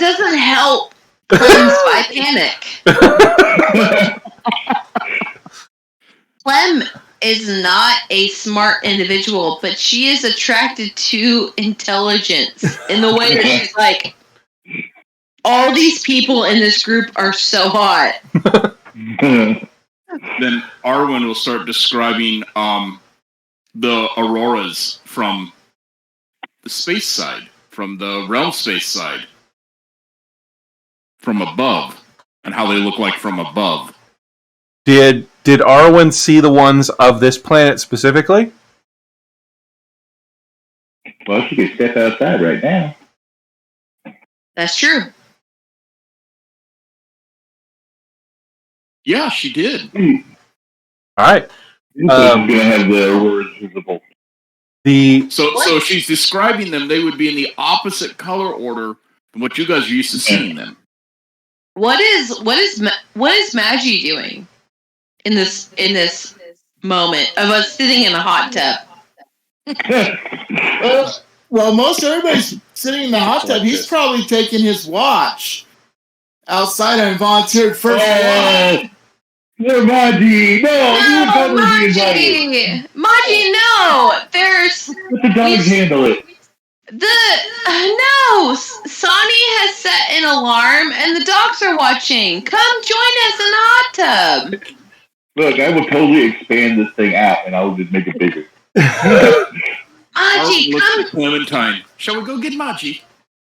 doesn't help Clem's bi panic. Clem is not a smart individual, but she is attracted to intelligence in the way that she's like, all these people in this group are so hot. Then Arwen will start describing the auroras from the space side, from the realm space side, from above, and how they look like from above. Did Arwen see the ones of this planet specifically? Well, she could step outside right now. That's true. Yeah, she did. All right. She's going to have the words visible. So she's describing them. They would be in the opposite color order than what you guys are used to seeing them. What is Maggie doing in this moment of us sitting in a hot tub? Well, most everybody's sitting in the hot tub. He's probably taking his watch outside and volunteered first. No, Maji! No, you better be invited. Maji, no! There's... Let the dogs handle it. No! Sonny has set an alarm and the dogs are watching. Come join us in the hot tub. Look, I will totally expand this thing out and I'll just make it bigger. Maji, come... Clementine. Shall we go get Maji?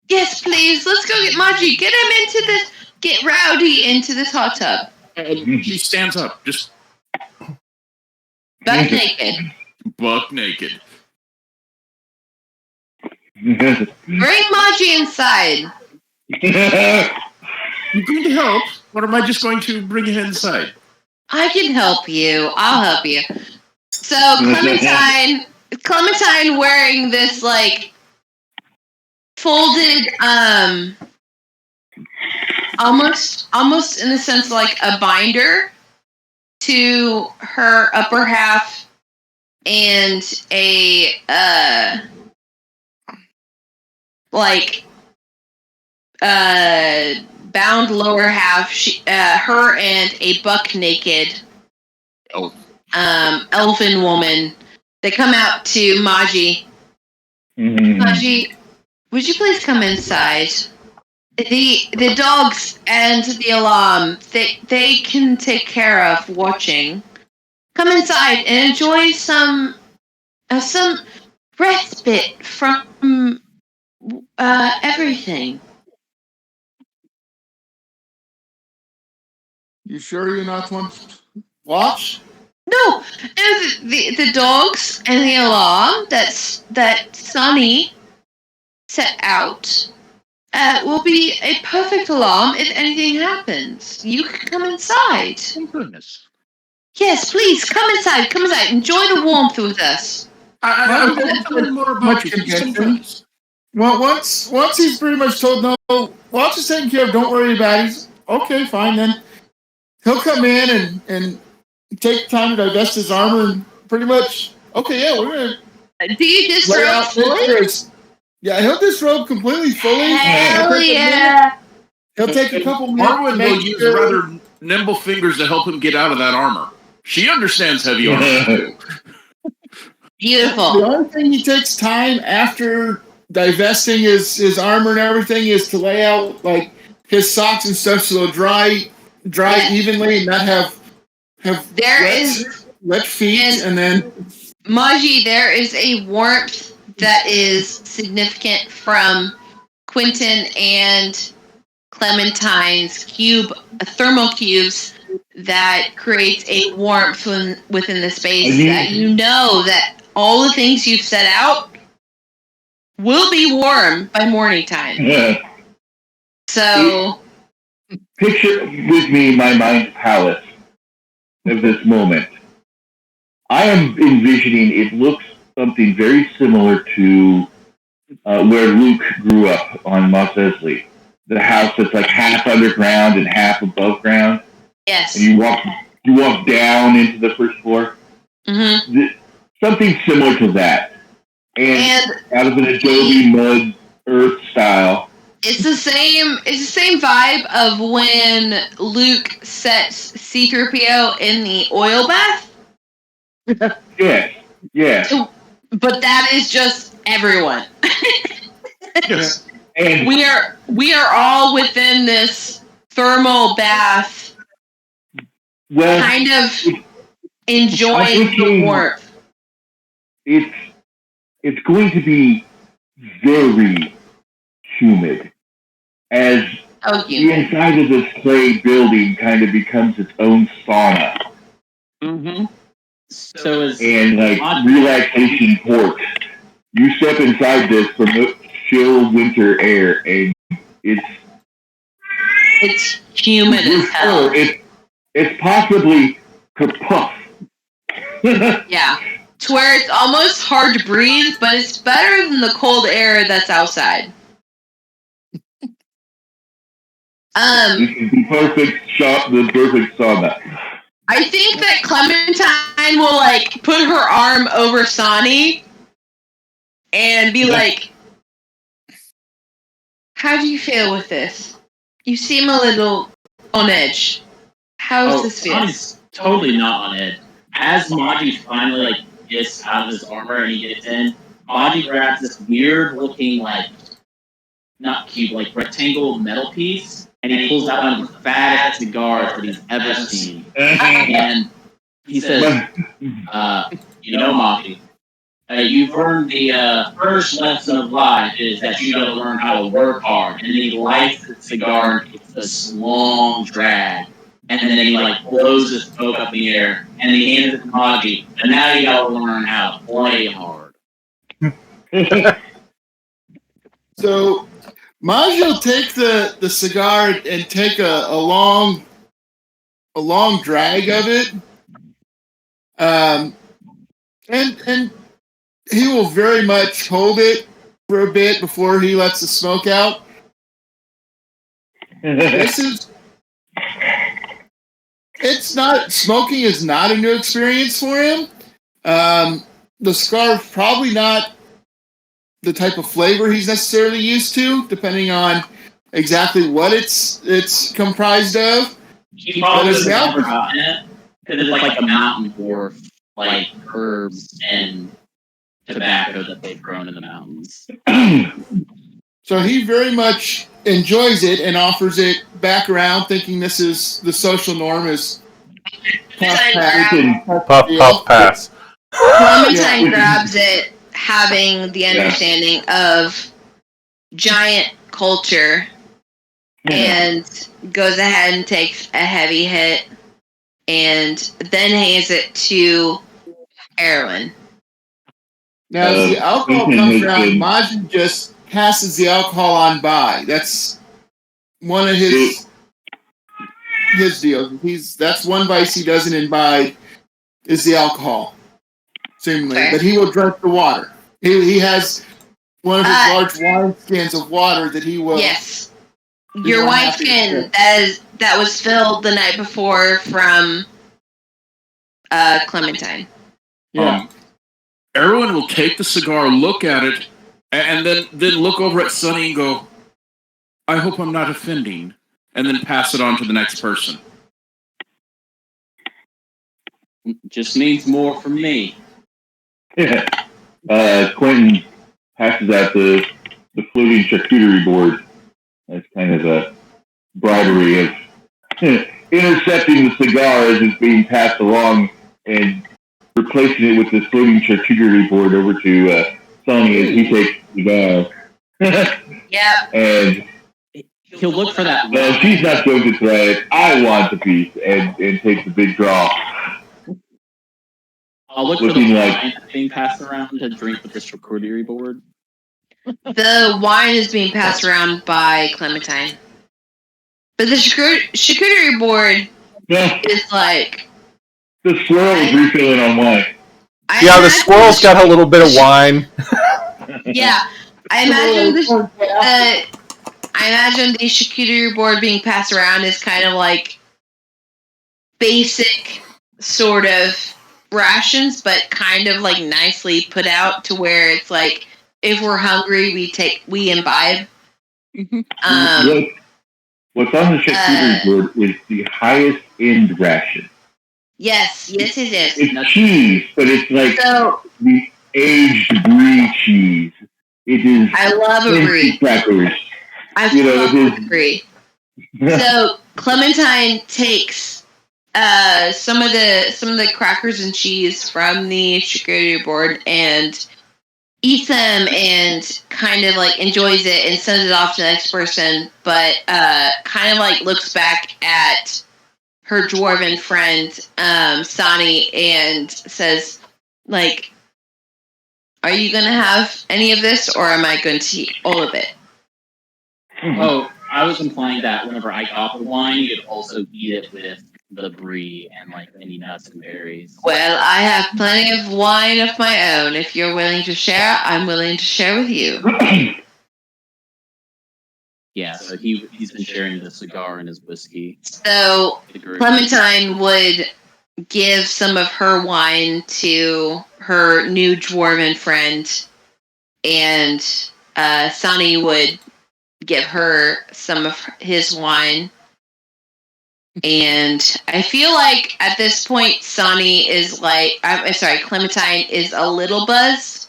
Yes, please. Let's go get Maji. Get him into this... Get Rowdy into this hot tub. She stands up, just... Buck naked. Buck naked. Bring Maji inside. You're going to help? Or am I just going to bring him inside? I can help you. I'll help you. So Clementine wearing this like folded almost in a sense like a binder to her upper half and a bound lower half. Her and a buck naked elfin woman. They come out to Maji. Maji, would you please come inside? The dogs and the alarm, they can take care of watching. Come inside and enjoy some respite from everything. You sure you're not one to watch? No, and the dogs and the alarm that Sonny set out will be a perfect alarm if anything happens. You can come inside. Oh, goodness. Yes, please, come inside. Come inside. Enjoy the warmth with us. I want to learn more about Much you. convincing. Well, once he's pretty much told no, watch is taken care of, don't worry about it. He's, okay, fine then. He'll come in and take time to divest his armor and pretty much, okay, yeah, we're going to Do you lay out disrobe fully? pictures. Yeah, he'll disrobe completely fully. Hell yeah. He'll take a couple minutes to Marwyn will make use sure. rather nimble fingers to help him get out of that armor. She understands heavy armor. The Beautiful. only thing he takes time after divesting his armor and everything is to lay out like his socks and stuff so they'll dry evenly and not have There is wet feet and then Maji, there is a warmth that is significant from Quentin and Clementine's thermal cubes that creates a warmth within the space that you know that all the things you've set out will be warm by morning time. So Picture with me my mind's palette of this moment. I am envisioning it looks something very similar to where Luke grew up on Mos Eisley. The house that's like half underground and half above ground. yes. And you walk down into the first floor. Mm-hmm. Something similar to that. And out of an Adobe mud earth style. It's the same vibe of when Luke sets C-3PO in the oil bath. Yes. Yeah. But that is just everyone. Yes. And We are all within this thermal bath, well, kind of enjoying the warmth. it's going to be very humid as Oh, the you. inside of this clay building kind of becomes its own sauna Mm-hmm. So is and like relaxation port. You step inside this from the chill winter air and it's humid as hell. It's possibly kapuff. Yeah. To where it's almost hard to breathe, but it's better than the cold air that's outside. This is the perfect shot, the perfect sauna. I think that Clementine will like put her arm over Sonny and be like, "How do you feel with this? You seem a little on edge. How's this feel?" Sonny's totally not on edge. As Maji finally gets out of his armor and he gets in, Maji grabs this weird looking not cube, rectangle metal piece, and he pulls out one of the fattest cigars that he's ever seen. And he says, Maji, you've learned the first lesson of life is that you gotta learn how to work hard. And then he lights the cigar and it's this long drag. And then he blows his smoke up in the air and he hands it to Maji. And now you gotta learn how to play hard. So Maji will take the cigar and take a long drag of it. And he will very much hold it for a bit before he lets the smoke out. Smoking is not a new experience for him. The scarf probably not the type of flavor he's necessarily used to, depending on exactly what it's comprised of. He probably has never gotten it because it's like a mountain dwarf like herbs and tobacco that they've grown in the mountains. So he very much enjoys it and offers it back around, thinking this is the social norm. Is Puff pass. Clementine grabs it, having the understanding of giant culture, and goes ahead and takes a heavy hit, and then hands it to Erwin. Now, as the alcohol comes around, Majin just passes the alcohol on by. That's one of his deals. That's one vice he doesn't imbibe is the alcohol, seemingly. Okay. But he will drink the water. He has one of his large wine skins of water that he will. Yes. Your wine skin that was filled the night before from Clementine. Yeah. Erwin will take the cigar, look at it, and then look over at Sonny and go, I hope I'm not offending, and then pass it on to the next person. Just needs more from me. Yeah. Quentin passes out the floating charcuterie board. That's kind of a bribery of intercepting the cigar as it's being passed along and replacing it with this floating charcuterie board over to Sonny as he takes the cigar. Yep. And he'll look for that. No, she's not going to try it. I want the piece and take the big draw. I'll look for the wine being passed around to drink with the charcuterie board. The wine is being passed around by Clementine. But the charcuterie board is like... The squirrel is refilling on wine. The squirrel's got a little bit of wine. Yeah. I imagine the charcuterie board being passed around is kind of like basic sort of rations, but kind of like nicely put out to where it's like, if we're hungry, we imbibe. What's on the charcuterie board is the highest end ration. Yes, it is. It's cheese, but it's like the aged brie cheese. It is. I love a brie. Crackers. I love a brie. So Clementine takes some of the crackers and cheese from the charcuterie board and eats them and kind of like enjoys it and sends it off to the next person, but kind of like looks back at her dwarven friend, Sani, and says, like, are you going to have any of this, or am I going to eat all of it? Oh, I was implying that whenever I got the wine, you could also eat it with the brie and, like, any nuts and berries. Well, I have plenty of wine of my own. If you're willing to share, I'm willing to share with you. Yeah, so he's been sharing the cigar and his whiskey. So Clementine would give some of her wine to her new dwarven friend, and Sani would give her some of his wine. And I feel like at this point, Sani is like, Clementine is a little buzzed.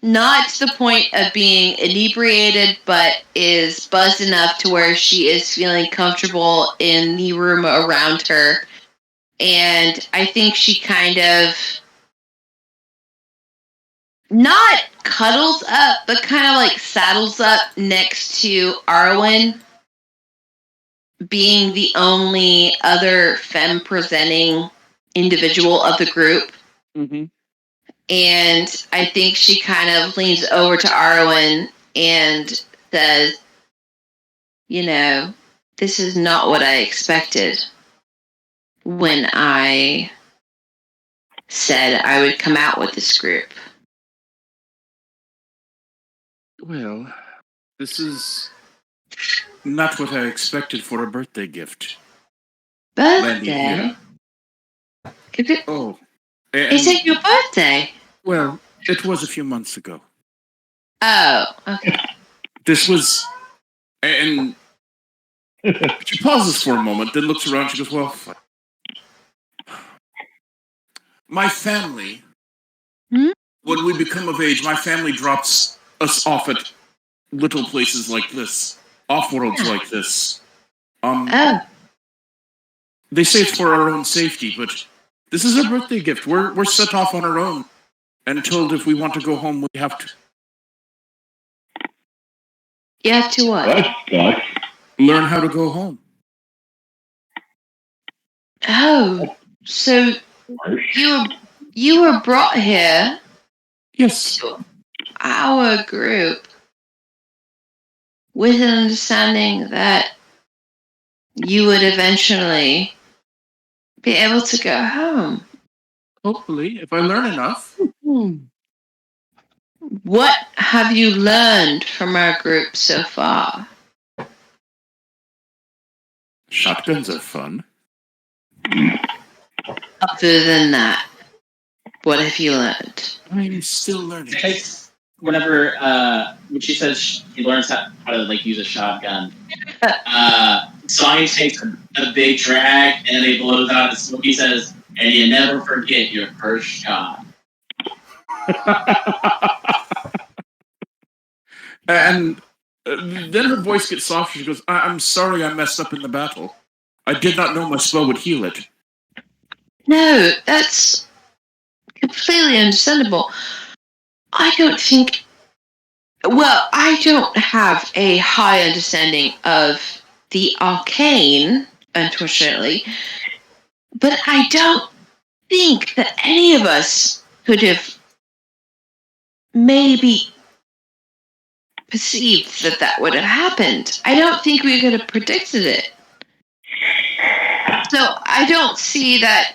Not to the point of being inebriated, but is buzzed enough to where she is feeling comfortable in the room around her. And I think she kind of not cuddles up, but kind of like saddles up next to Arwen, being the only other femme-presenting individual of the group. Mm-hmm. And I think she kind of leans over to Arwen and says, you know, this is not what I expected when I said I would come out with this group. Well, this is not what I expected for a birthday gift. Birthday? Oh. Is it your birthday? Well, it was a few months ago. Oh, okay. This was... And she pauses for a moment, then looks around, she goes, well, My family, Hmm? when we become of age, my family drops us off at little places like this, off-worlds like this. Oh, They say it's for our own safety, but this is our birthday gift. We're set off on our own and told if we want to go home, we have to you have to what? That sucks. learn how to go home. Oh, so you were brought here Yes. to our group with an understanding that you would eventually be able to go home. Hopefully, if I learn enough. What have you learned from our group so far? Shotguns are fun. Other than that, what have you learned? I'm still learning. It takes whenever when she says she learns how to like use a shotgun. Sonny takes a big drag and then he blows out his smoke. He says, "And you never forget your first shot." And then her voice gets softer. She goes, I'm sorry I messed up in the battle. I did not know my spell would heal it. No, that's completely understandable. I don't think. Well, I don't have a high understanding of the arcane, unfortunately, but I don't think that any of us could have maybe perceived that that would have happened. I don't think we could have predicted it. So I don't see that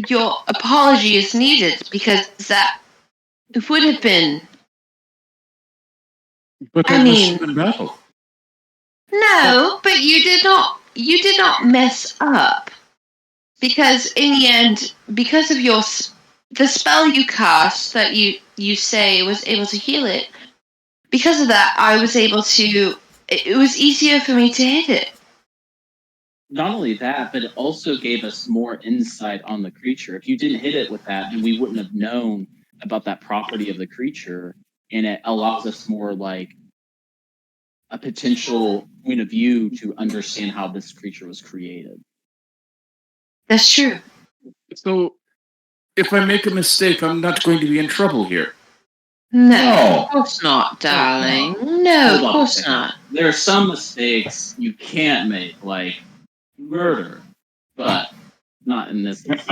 your apology is needed because that would have been. But I I messed mean, up in battle. no, but you did not. You did not mess up because in the end, because of the spell you cast that you say was able to heal it. Because of that, I was able to. It was easier for me to hit it. Not only that, but it also gave us more insight on the creature. If you didn't hit it with that, then we wouldn't have known about that property of the creature, and it allows us more like a potential point of view to understand how this creature was created. That's true. So, if I make a mistake, I'm not going to be in trouble here. No, of course not, darling. No, Hold of on a course second. not. There are some mistakes you can't make, like murder, but not in this case.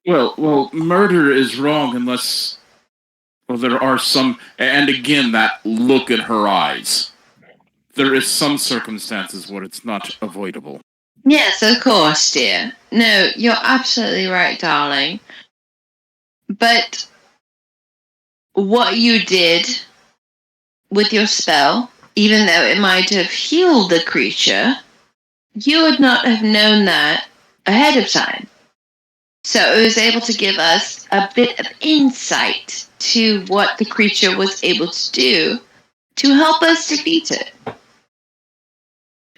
Well, murder is wrong unless... Well, there are some... And again, that look in her eyes. There is some circumstances where it's not avoidable. Yes, of course, dear. No, you're absolutely right, darling. But what you did with your spell, even though it might have healed the creature, you would not have known that ahead of time. So it was able to give us a bit of insight to what the creature was able to do to help us defeat it.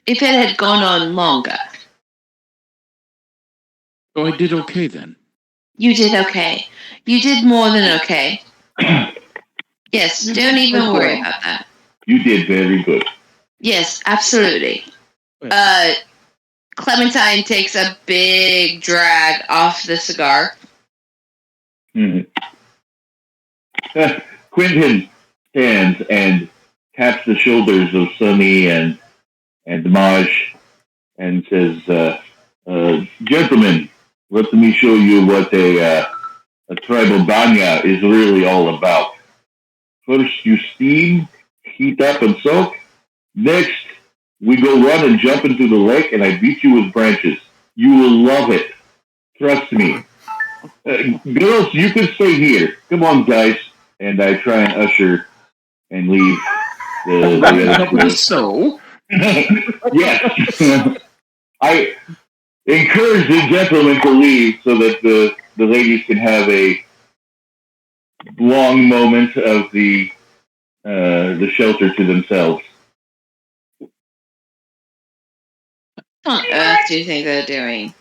If it had gone on longer. So I did okay then. You did okay. You did more than okay. Yes, don't even worry about that. You did very good. Yes, absolutely. Clementine takes a big drag off the cigar. Mhm. Quentin stands and taps the shoulders of Sunny and Maj and says, "Gentlemen, let me show you what a tribal banya is really all about. First, you steam, heat up, and soak. Next, we go run and jump into the lake, and I beat you with branches. You will love it. Trust me. Girls, you can stay here. Come on, guys." And I try and usher and leave the other crew. So? Yes. I encourage the gentlemen to leave so that the ladies can have a long moment of the shelter to themselves. What on earth do you think they're doing?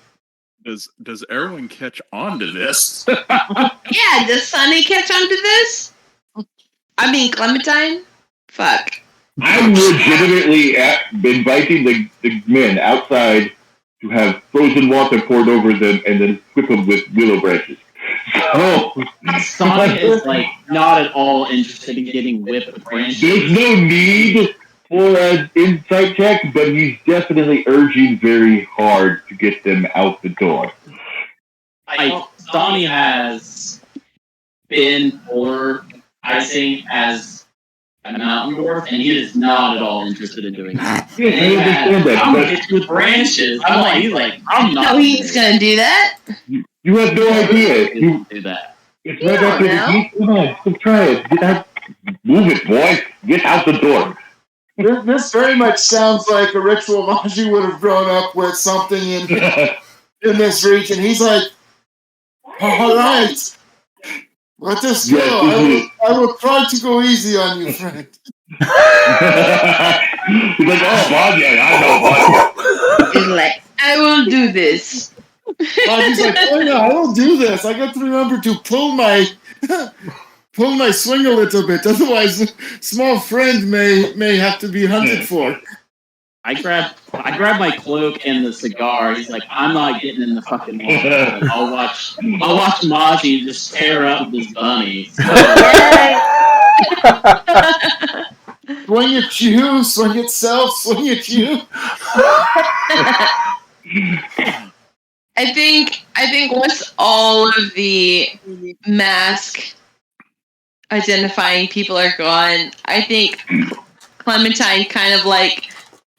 Does Erwin catch on to this? Yeah, does Sunny catch on to this? I mean, Clementine? Fuck. I'm legitimately inviting the men outside to have frozen water poured over them and then whip them with willow branches. So, Sonic is like not at all interested in getting whipped with branches. there's no need for an insight check, but he's definitely urging very hard to get them out the door. Donnie has been for icing as a mountain dwarf, and he is not at all interested in doing that. Yes, I understand that, I'm but hit with branches. He's like, I'm not. No, he's gonna do that. you have no idea. Do that. It's You right don't after know. the heat. Come on, come try it. Get out. Move it, boy. Get out the door. This very much sounds like a ritual Maji would have grown up with something in this region. He's like, all right, let this go. Yes, I will try to go easy on you, friend. He's like, oh, Vanya, I know Vanya. He's like, I will do this. Maji's like, oh yeah, I will do this. I got to remember to pull my swing a little bit, otherwise, small friend may have to be hunted for. I grab my cloak and the cigar. He's like, I'm not getting in the fucking water. I'll watch Maji just tear up this bunny. Swing at you, swing itself, swing at you. I think once all of the mask identifying people are gone, I think Clementine kind of like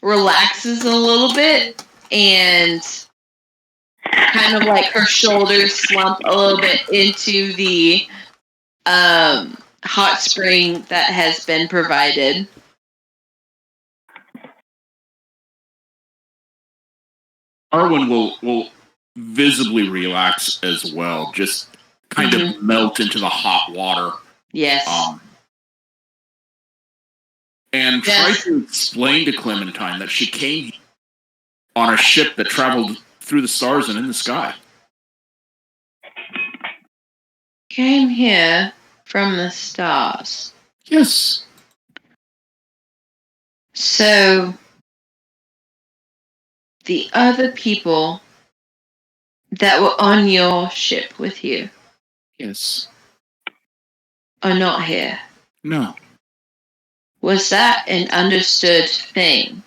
relaxes a little bit and kind of like her shoulders slump a little bit into the hot spring that has been provided. Erwin will visibly relax as well, just kind of melt into the hot water. Yes. And try to explain to Clementine that she came on a ship that traveled through the stars and in the sky. Came here from the stars. Yes. So the other people that were on your ship with you Yes. are not here. No. Was that an understood thing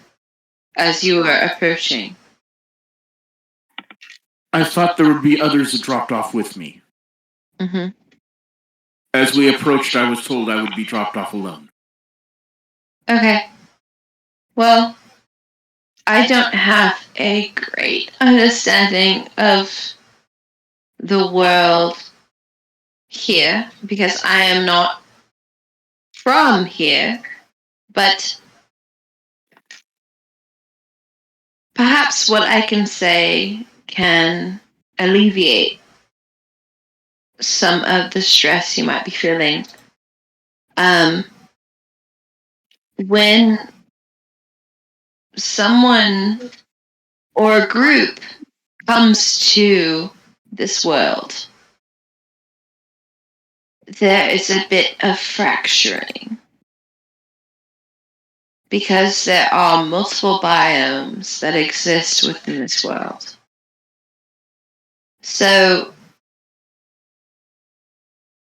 as you were approaching? I thought there would be others that dropped off with me. Mm-hmm. As we approached, I was told I would be dropped off alone. Okay. Well, I don't have a great understanding of the world here because I am not from here, but perhaps what I can say can alleviate some of the stress you might be feeling. When someone or a group comes to this world, there is a bit of fracturing because there are multiple biomes that exist within this world. So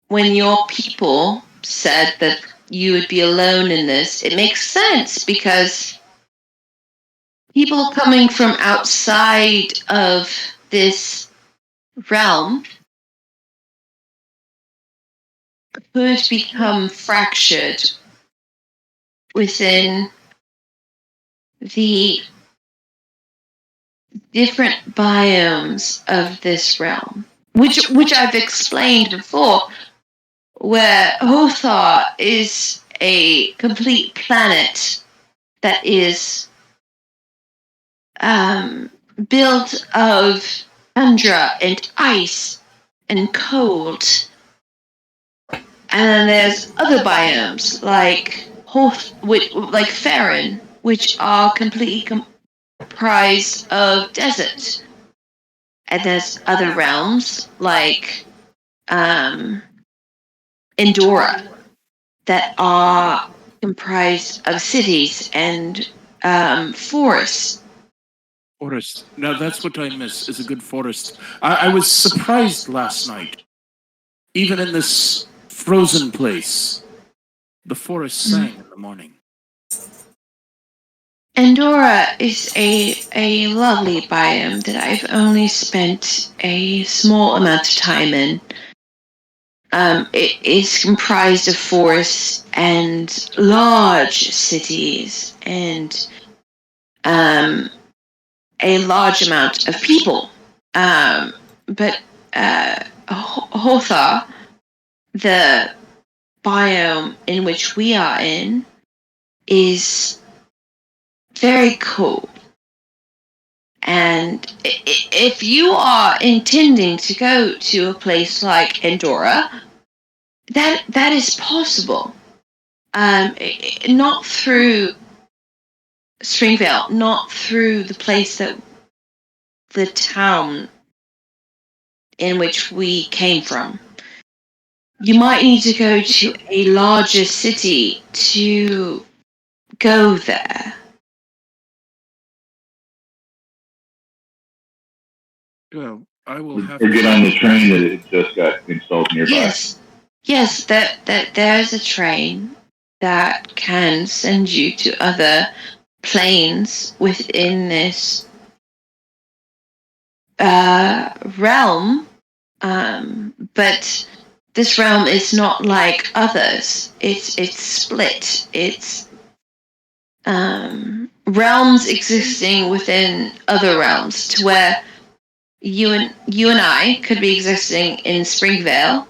when your people said that you would be alone in this, it makes sense because people coming from outside of this realm could become fractured within the different biomes of this realm, which I've explained before, where Hothar is a complete planet that is built of tundra and ice and cold. And then there's other biomes like Farron, which are completely comprised of desert. and there's other realms like Endora that are comprised of cities and forests. Forest. Now that's what I miss, is a good forest. I was surprised last night. Even in this frozen place, the forest sang in the morning. Endora is a lovely biome that I've only spent a small amount of time in. It is comprised of forests and large cities and a large amount of people. But Hotha, the biome in which we are in, is very cool. And if you are intending to go to a place like Endora, that is possible. Not through Springvale, not through the place that the town in which we came from. You might need to go to a larger city to go there. Well, I will have Or get on the train that it just got installed nearby. Yes, that there's a train that can send you to other planes within this realm, but this realm is not like others. It's split. It's realms existing within other realms, to where you and I could be existing in Springvale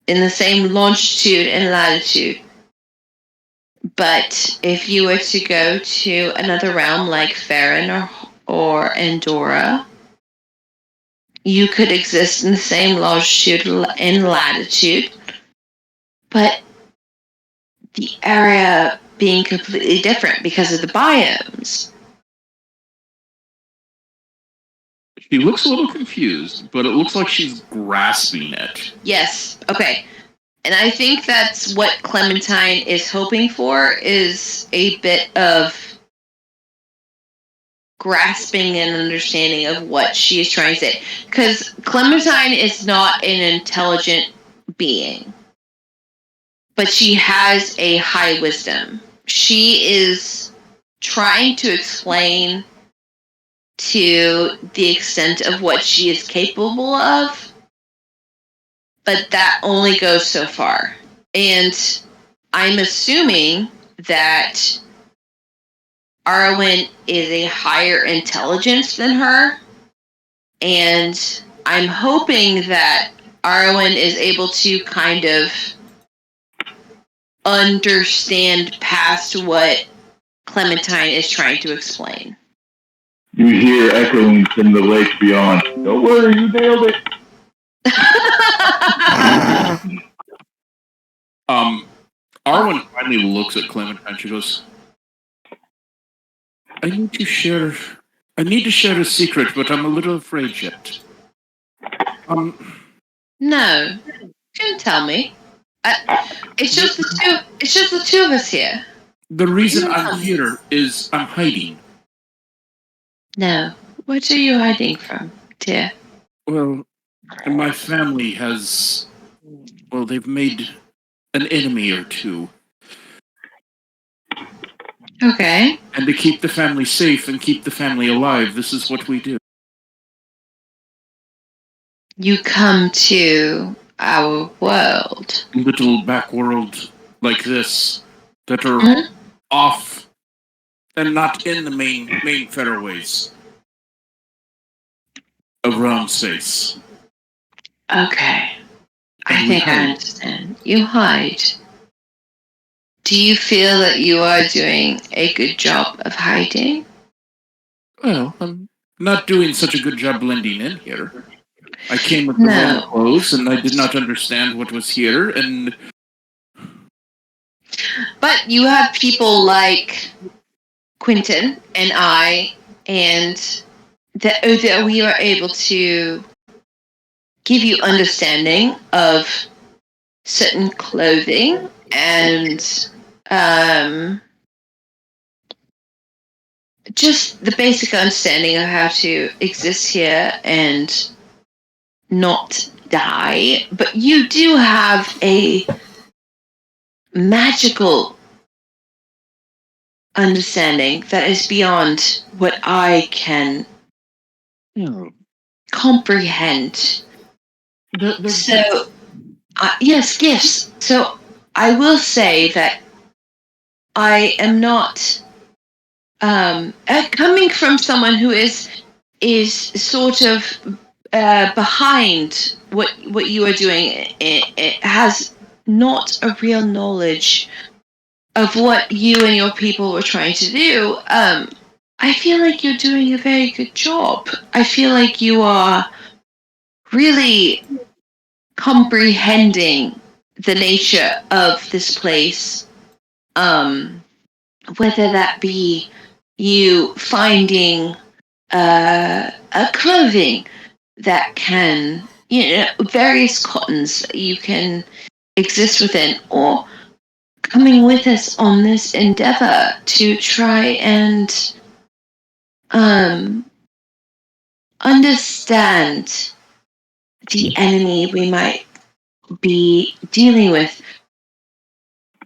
in the same longitude and latitude. But if you were to go to another realm like Farron or Endora, you could exist in the same longitude and latitude, but the area being completely different because of the biomes. She looks a little confused, but it looks like she's grasping it. Yes, okay. And I think that's what Clementine is hoping for, is a bit of grasping and understanding of what she is trying to say. Because Clementine is not an intelligent being, but she has a high wisdom. She is trying to explain to the extent of what she is capable of, but that only goes so far. And I'm assuming that Arwen is a higher intelligence than her, and I'm hoping that Arwen is able to kind of understand past what Clementine is trying to explain. You hear echoing from the lake beyond. Don't worry, you nailed it. Arwen finally looks at Clementine. She goes, I need to share a secret, but I'm a little afraid yet. No, don't tell me. It's just the two of us here. The reason I'm here is I'm hiding. No, what are you hiding from, dear? Well, my family has, they've made an enemy or two. Okay. And to keep the family safe and keep the family alive, this is what we do. You come to our world. Little back world like this that are off and not in the main fairways of realm space. Okay. I think I understand. You hide. Do you feel that you are doing a good job of hiding? Well, I'm not doing such a good job blending in here. I came with the wrong clothes and I did not understand what was here, and... But you have people like Quentin and I and that we are able to give you understanding of certain clothing and just the basic understanding of how to exist here and not die. But you do have a magical understanding that is beyond what I can comprehend. So, yes, gifts. So I will say that I am not coming from someone who is sort of behind what you are doing. It has not a real knowledge of what you and your people were trying to do. I feel like you're doing a very good job. I feel like you are really comprehending the nature of this place. Whether that be you finding a clothing that can, various cottons that you can exist within, or coming with us on this endeavor to try and understand the enemy we might be dealing with.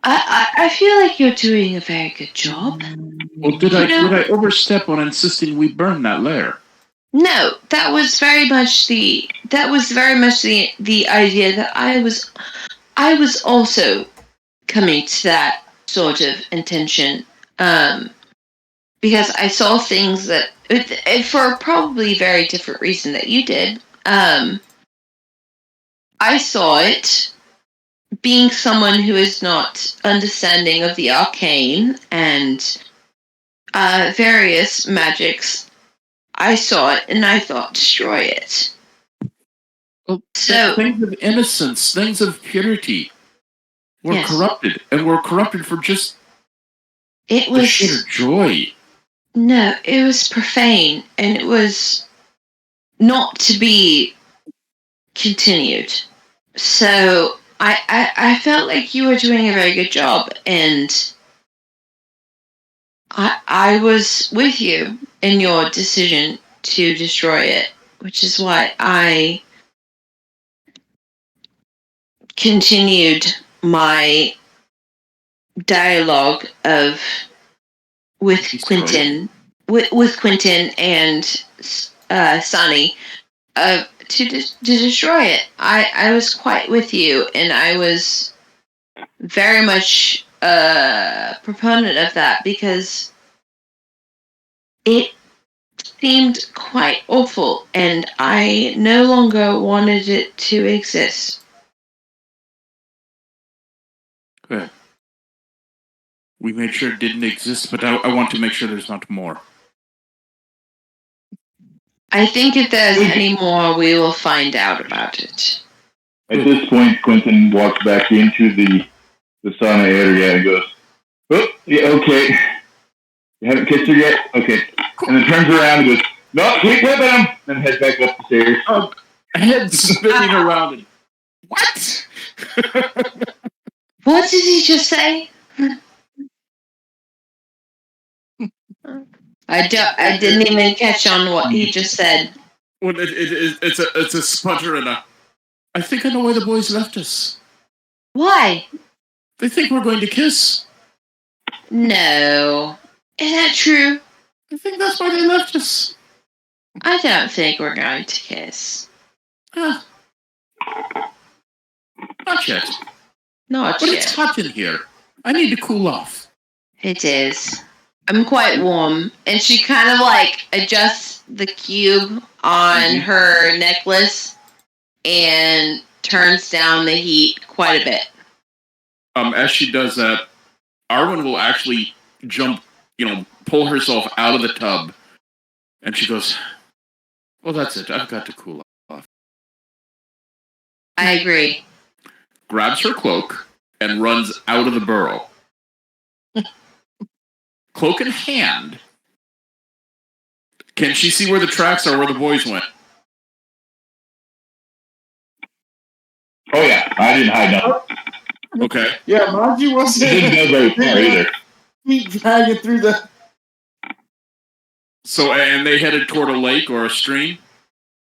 I feel like you're doing a very good job. Well, did I overstep on insisting we burn that lair? No, that was very much the idea that I was also coming to that sort of intention, because I saw things that for a probably very different reason that you did. I saw it being someone who is not understanding of the arcane and various magics. I saw it and I thought, destroy it. Well, So things of innocence, things of purity were Yes. corrupted, and were corrupted for just it the sheer was joy. no, it was profane and it was not to be continued. So I felt like you were doing a very good job, and I was with you in your decision to destroy it, which is why I continued my dialogue with Destroy it? Quentin, with Quentin and Sonny, to destroy it. I was quite with you, and I was very much a proponent of that because it seemed quite awful, and I no longer wanted it to exist. Good. We made sure it didn't exist, but I want to make sure there's not more. I think if there's any more, we will find out about it. At this point, Quentin walks back into the sauna area and goes, "Oh, yeah, okay. You haven't kissed her yet? Okay." And then turns around and goes, "No, keep whipping him!" And heads back up the stairs. Head spinning around. And, what? What did he just say? I didn't even catch on what he just said. Well, it's a sputter and a. I think I know why the boys left us. Why? They think we're going to kiss. No. Is that true? I think that's why they left us. I don't think we're going to kiss. Not yet. Not But yet. it's hot in here. I need to cool off. It is. I'm quite warm. And she kind of like adjusts the cube on her necklace and turns down the heat quite a bit. As she does that, Arwen will actually jump, pull herself out of the tub. And she goes, well, that's it. I've got to cool off. I agree. Grabs her cloak and runs out of the burrow. Cloak in hand, Can she see where the tracks are, where the boys went? Oh yeah, I didn't hide nothing. Okay. Yeah, Margie It wasn't didn't go very far either. keep dragging through the. So, and they headed toward a lake or a stream?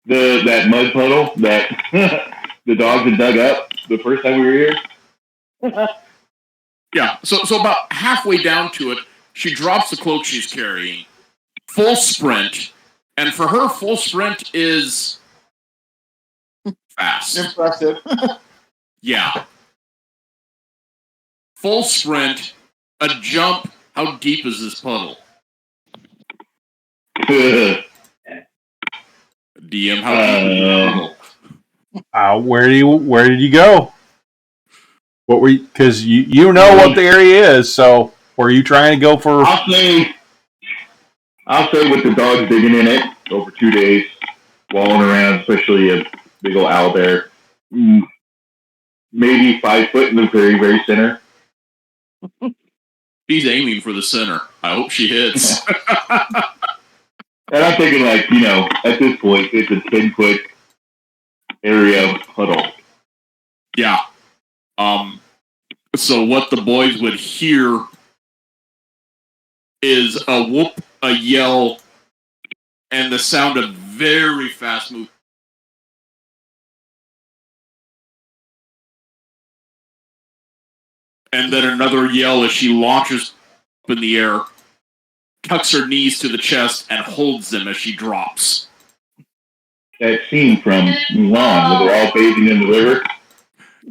That mud puddle that the dogs had dug up the first time we were here. Yeah. So about halfway down to it, she drops the cloak she's carrying. Full sprint. And for her, full sprint is fast. Impressive. Yeah. Full sprint, a jump. How deep is this puddle? DM, how deep is this puddle? Where did you go? What were you? Because you know what the area is. So were you trying to go for? I'll say with the dogs digging in it over 2 days, walling around, especially a big old owl bear, maybe 5 foot in the very, very center. She's aiming for the center. I hope she hits. And I'm thinking, like, at this point, it's a 10-foot area puddle. Yeah. So what the boys would hear is a whoop, a yell, and the sound of very fast movement. And then another yell as she launches up in the air, tucks her knees to the chest, and holds them as she drops. That scene from Mulan, where they're all bathing in the river.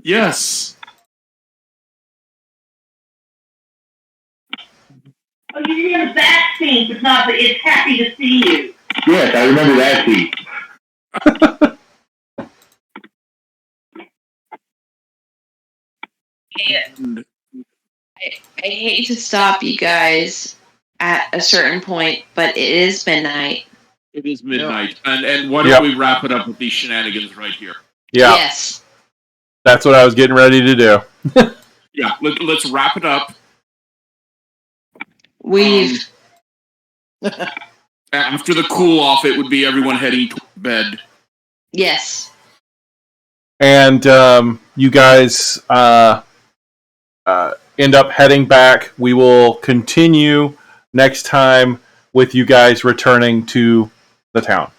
Yes. Oh, you remember that scene, but not that it's happy to see you. Yes, I remember that scene. And I hate to stop you guys at a certain point, but it is midnight. It is midnight. And why don't we wrap it up with these shenanigans right here? Yeah. Yes. That's what I was getting ready to do. Yeah, let's wrap it up. We've after the cool off, it would be everyone heading to bed. yes. And you guys end up heading back. We will continue next time with you guys returning to the town.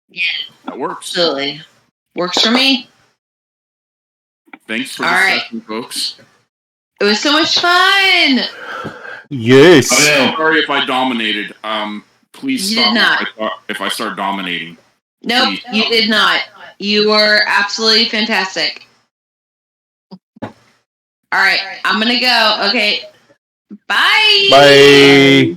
Yeah. That works. Absolutely. Works for me. Thanks for All the right. session, folks. It was so much fun. Yes. Sorry if I dominated. Please You stop did not. if I start dominating. Nope, Please. you did not. You were absolutely fantastic. All right, I'm gonna go. Okay. Bye. Bye.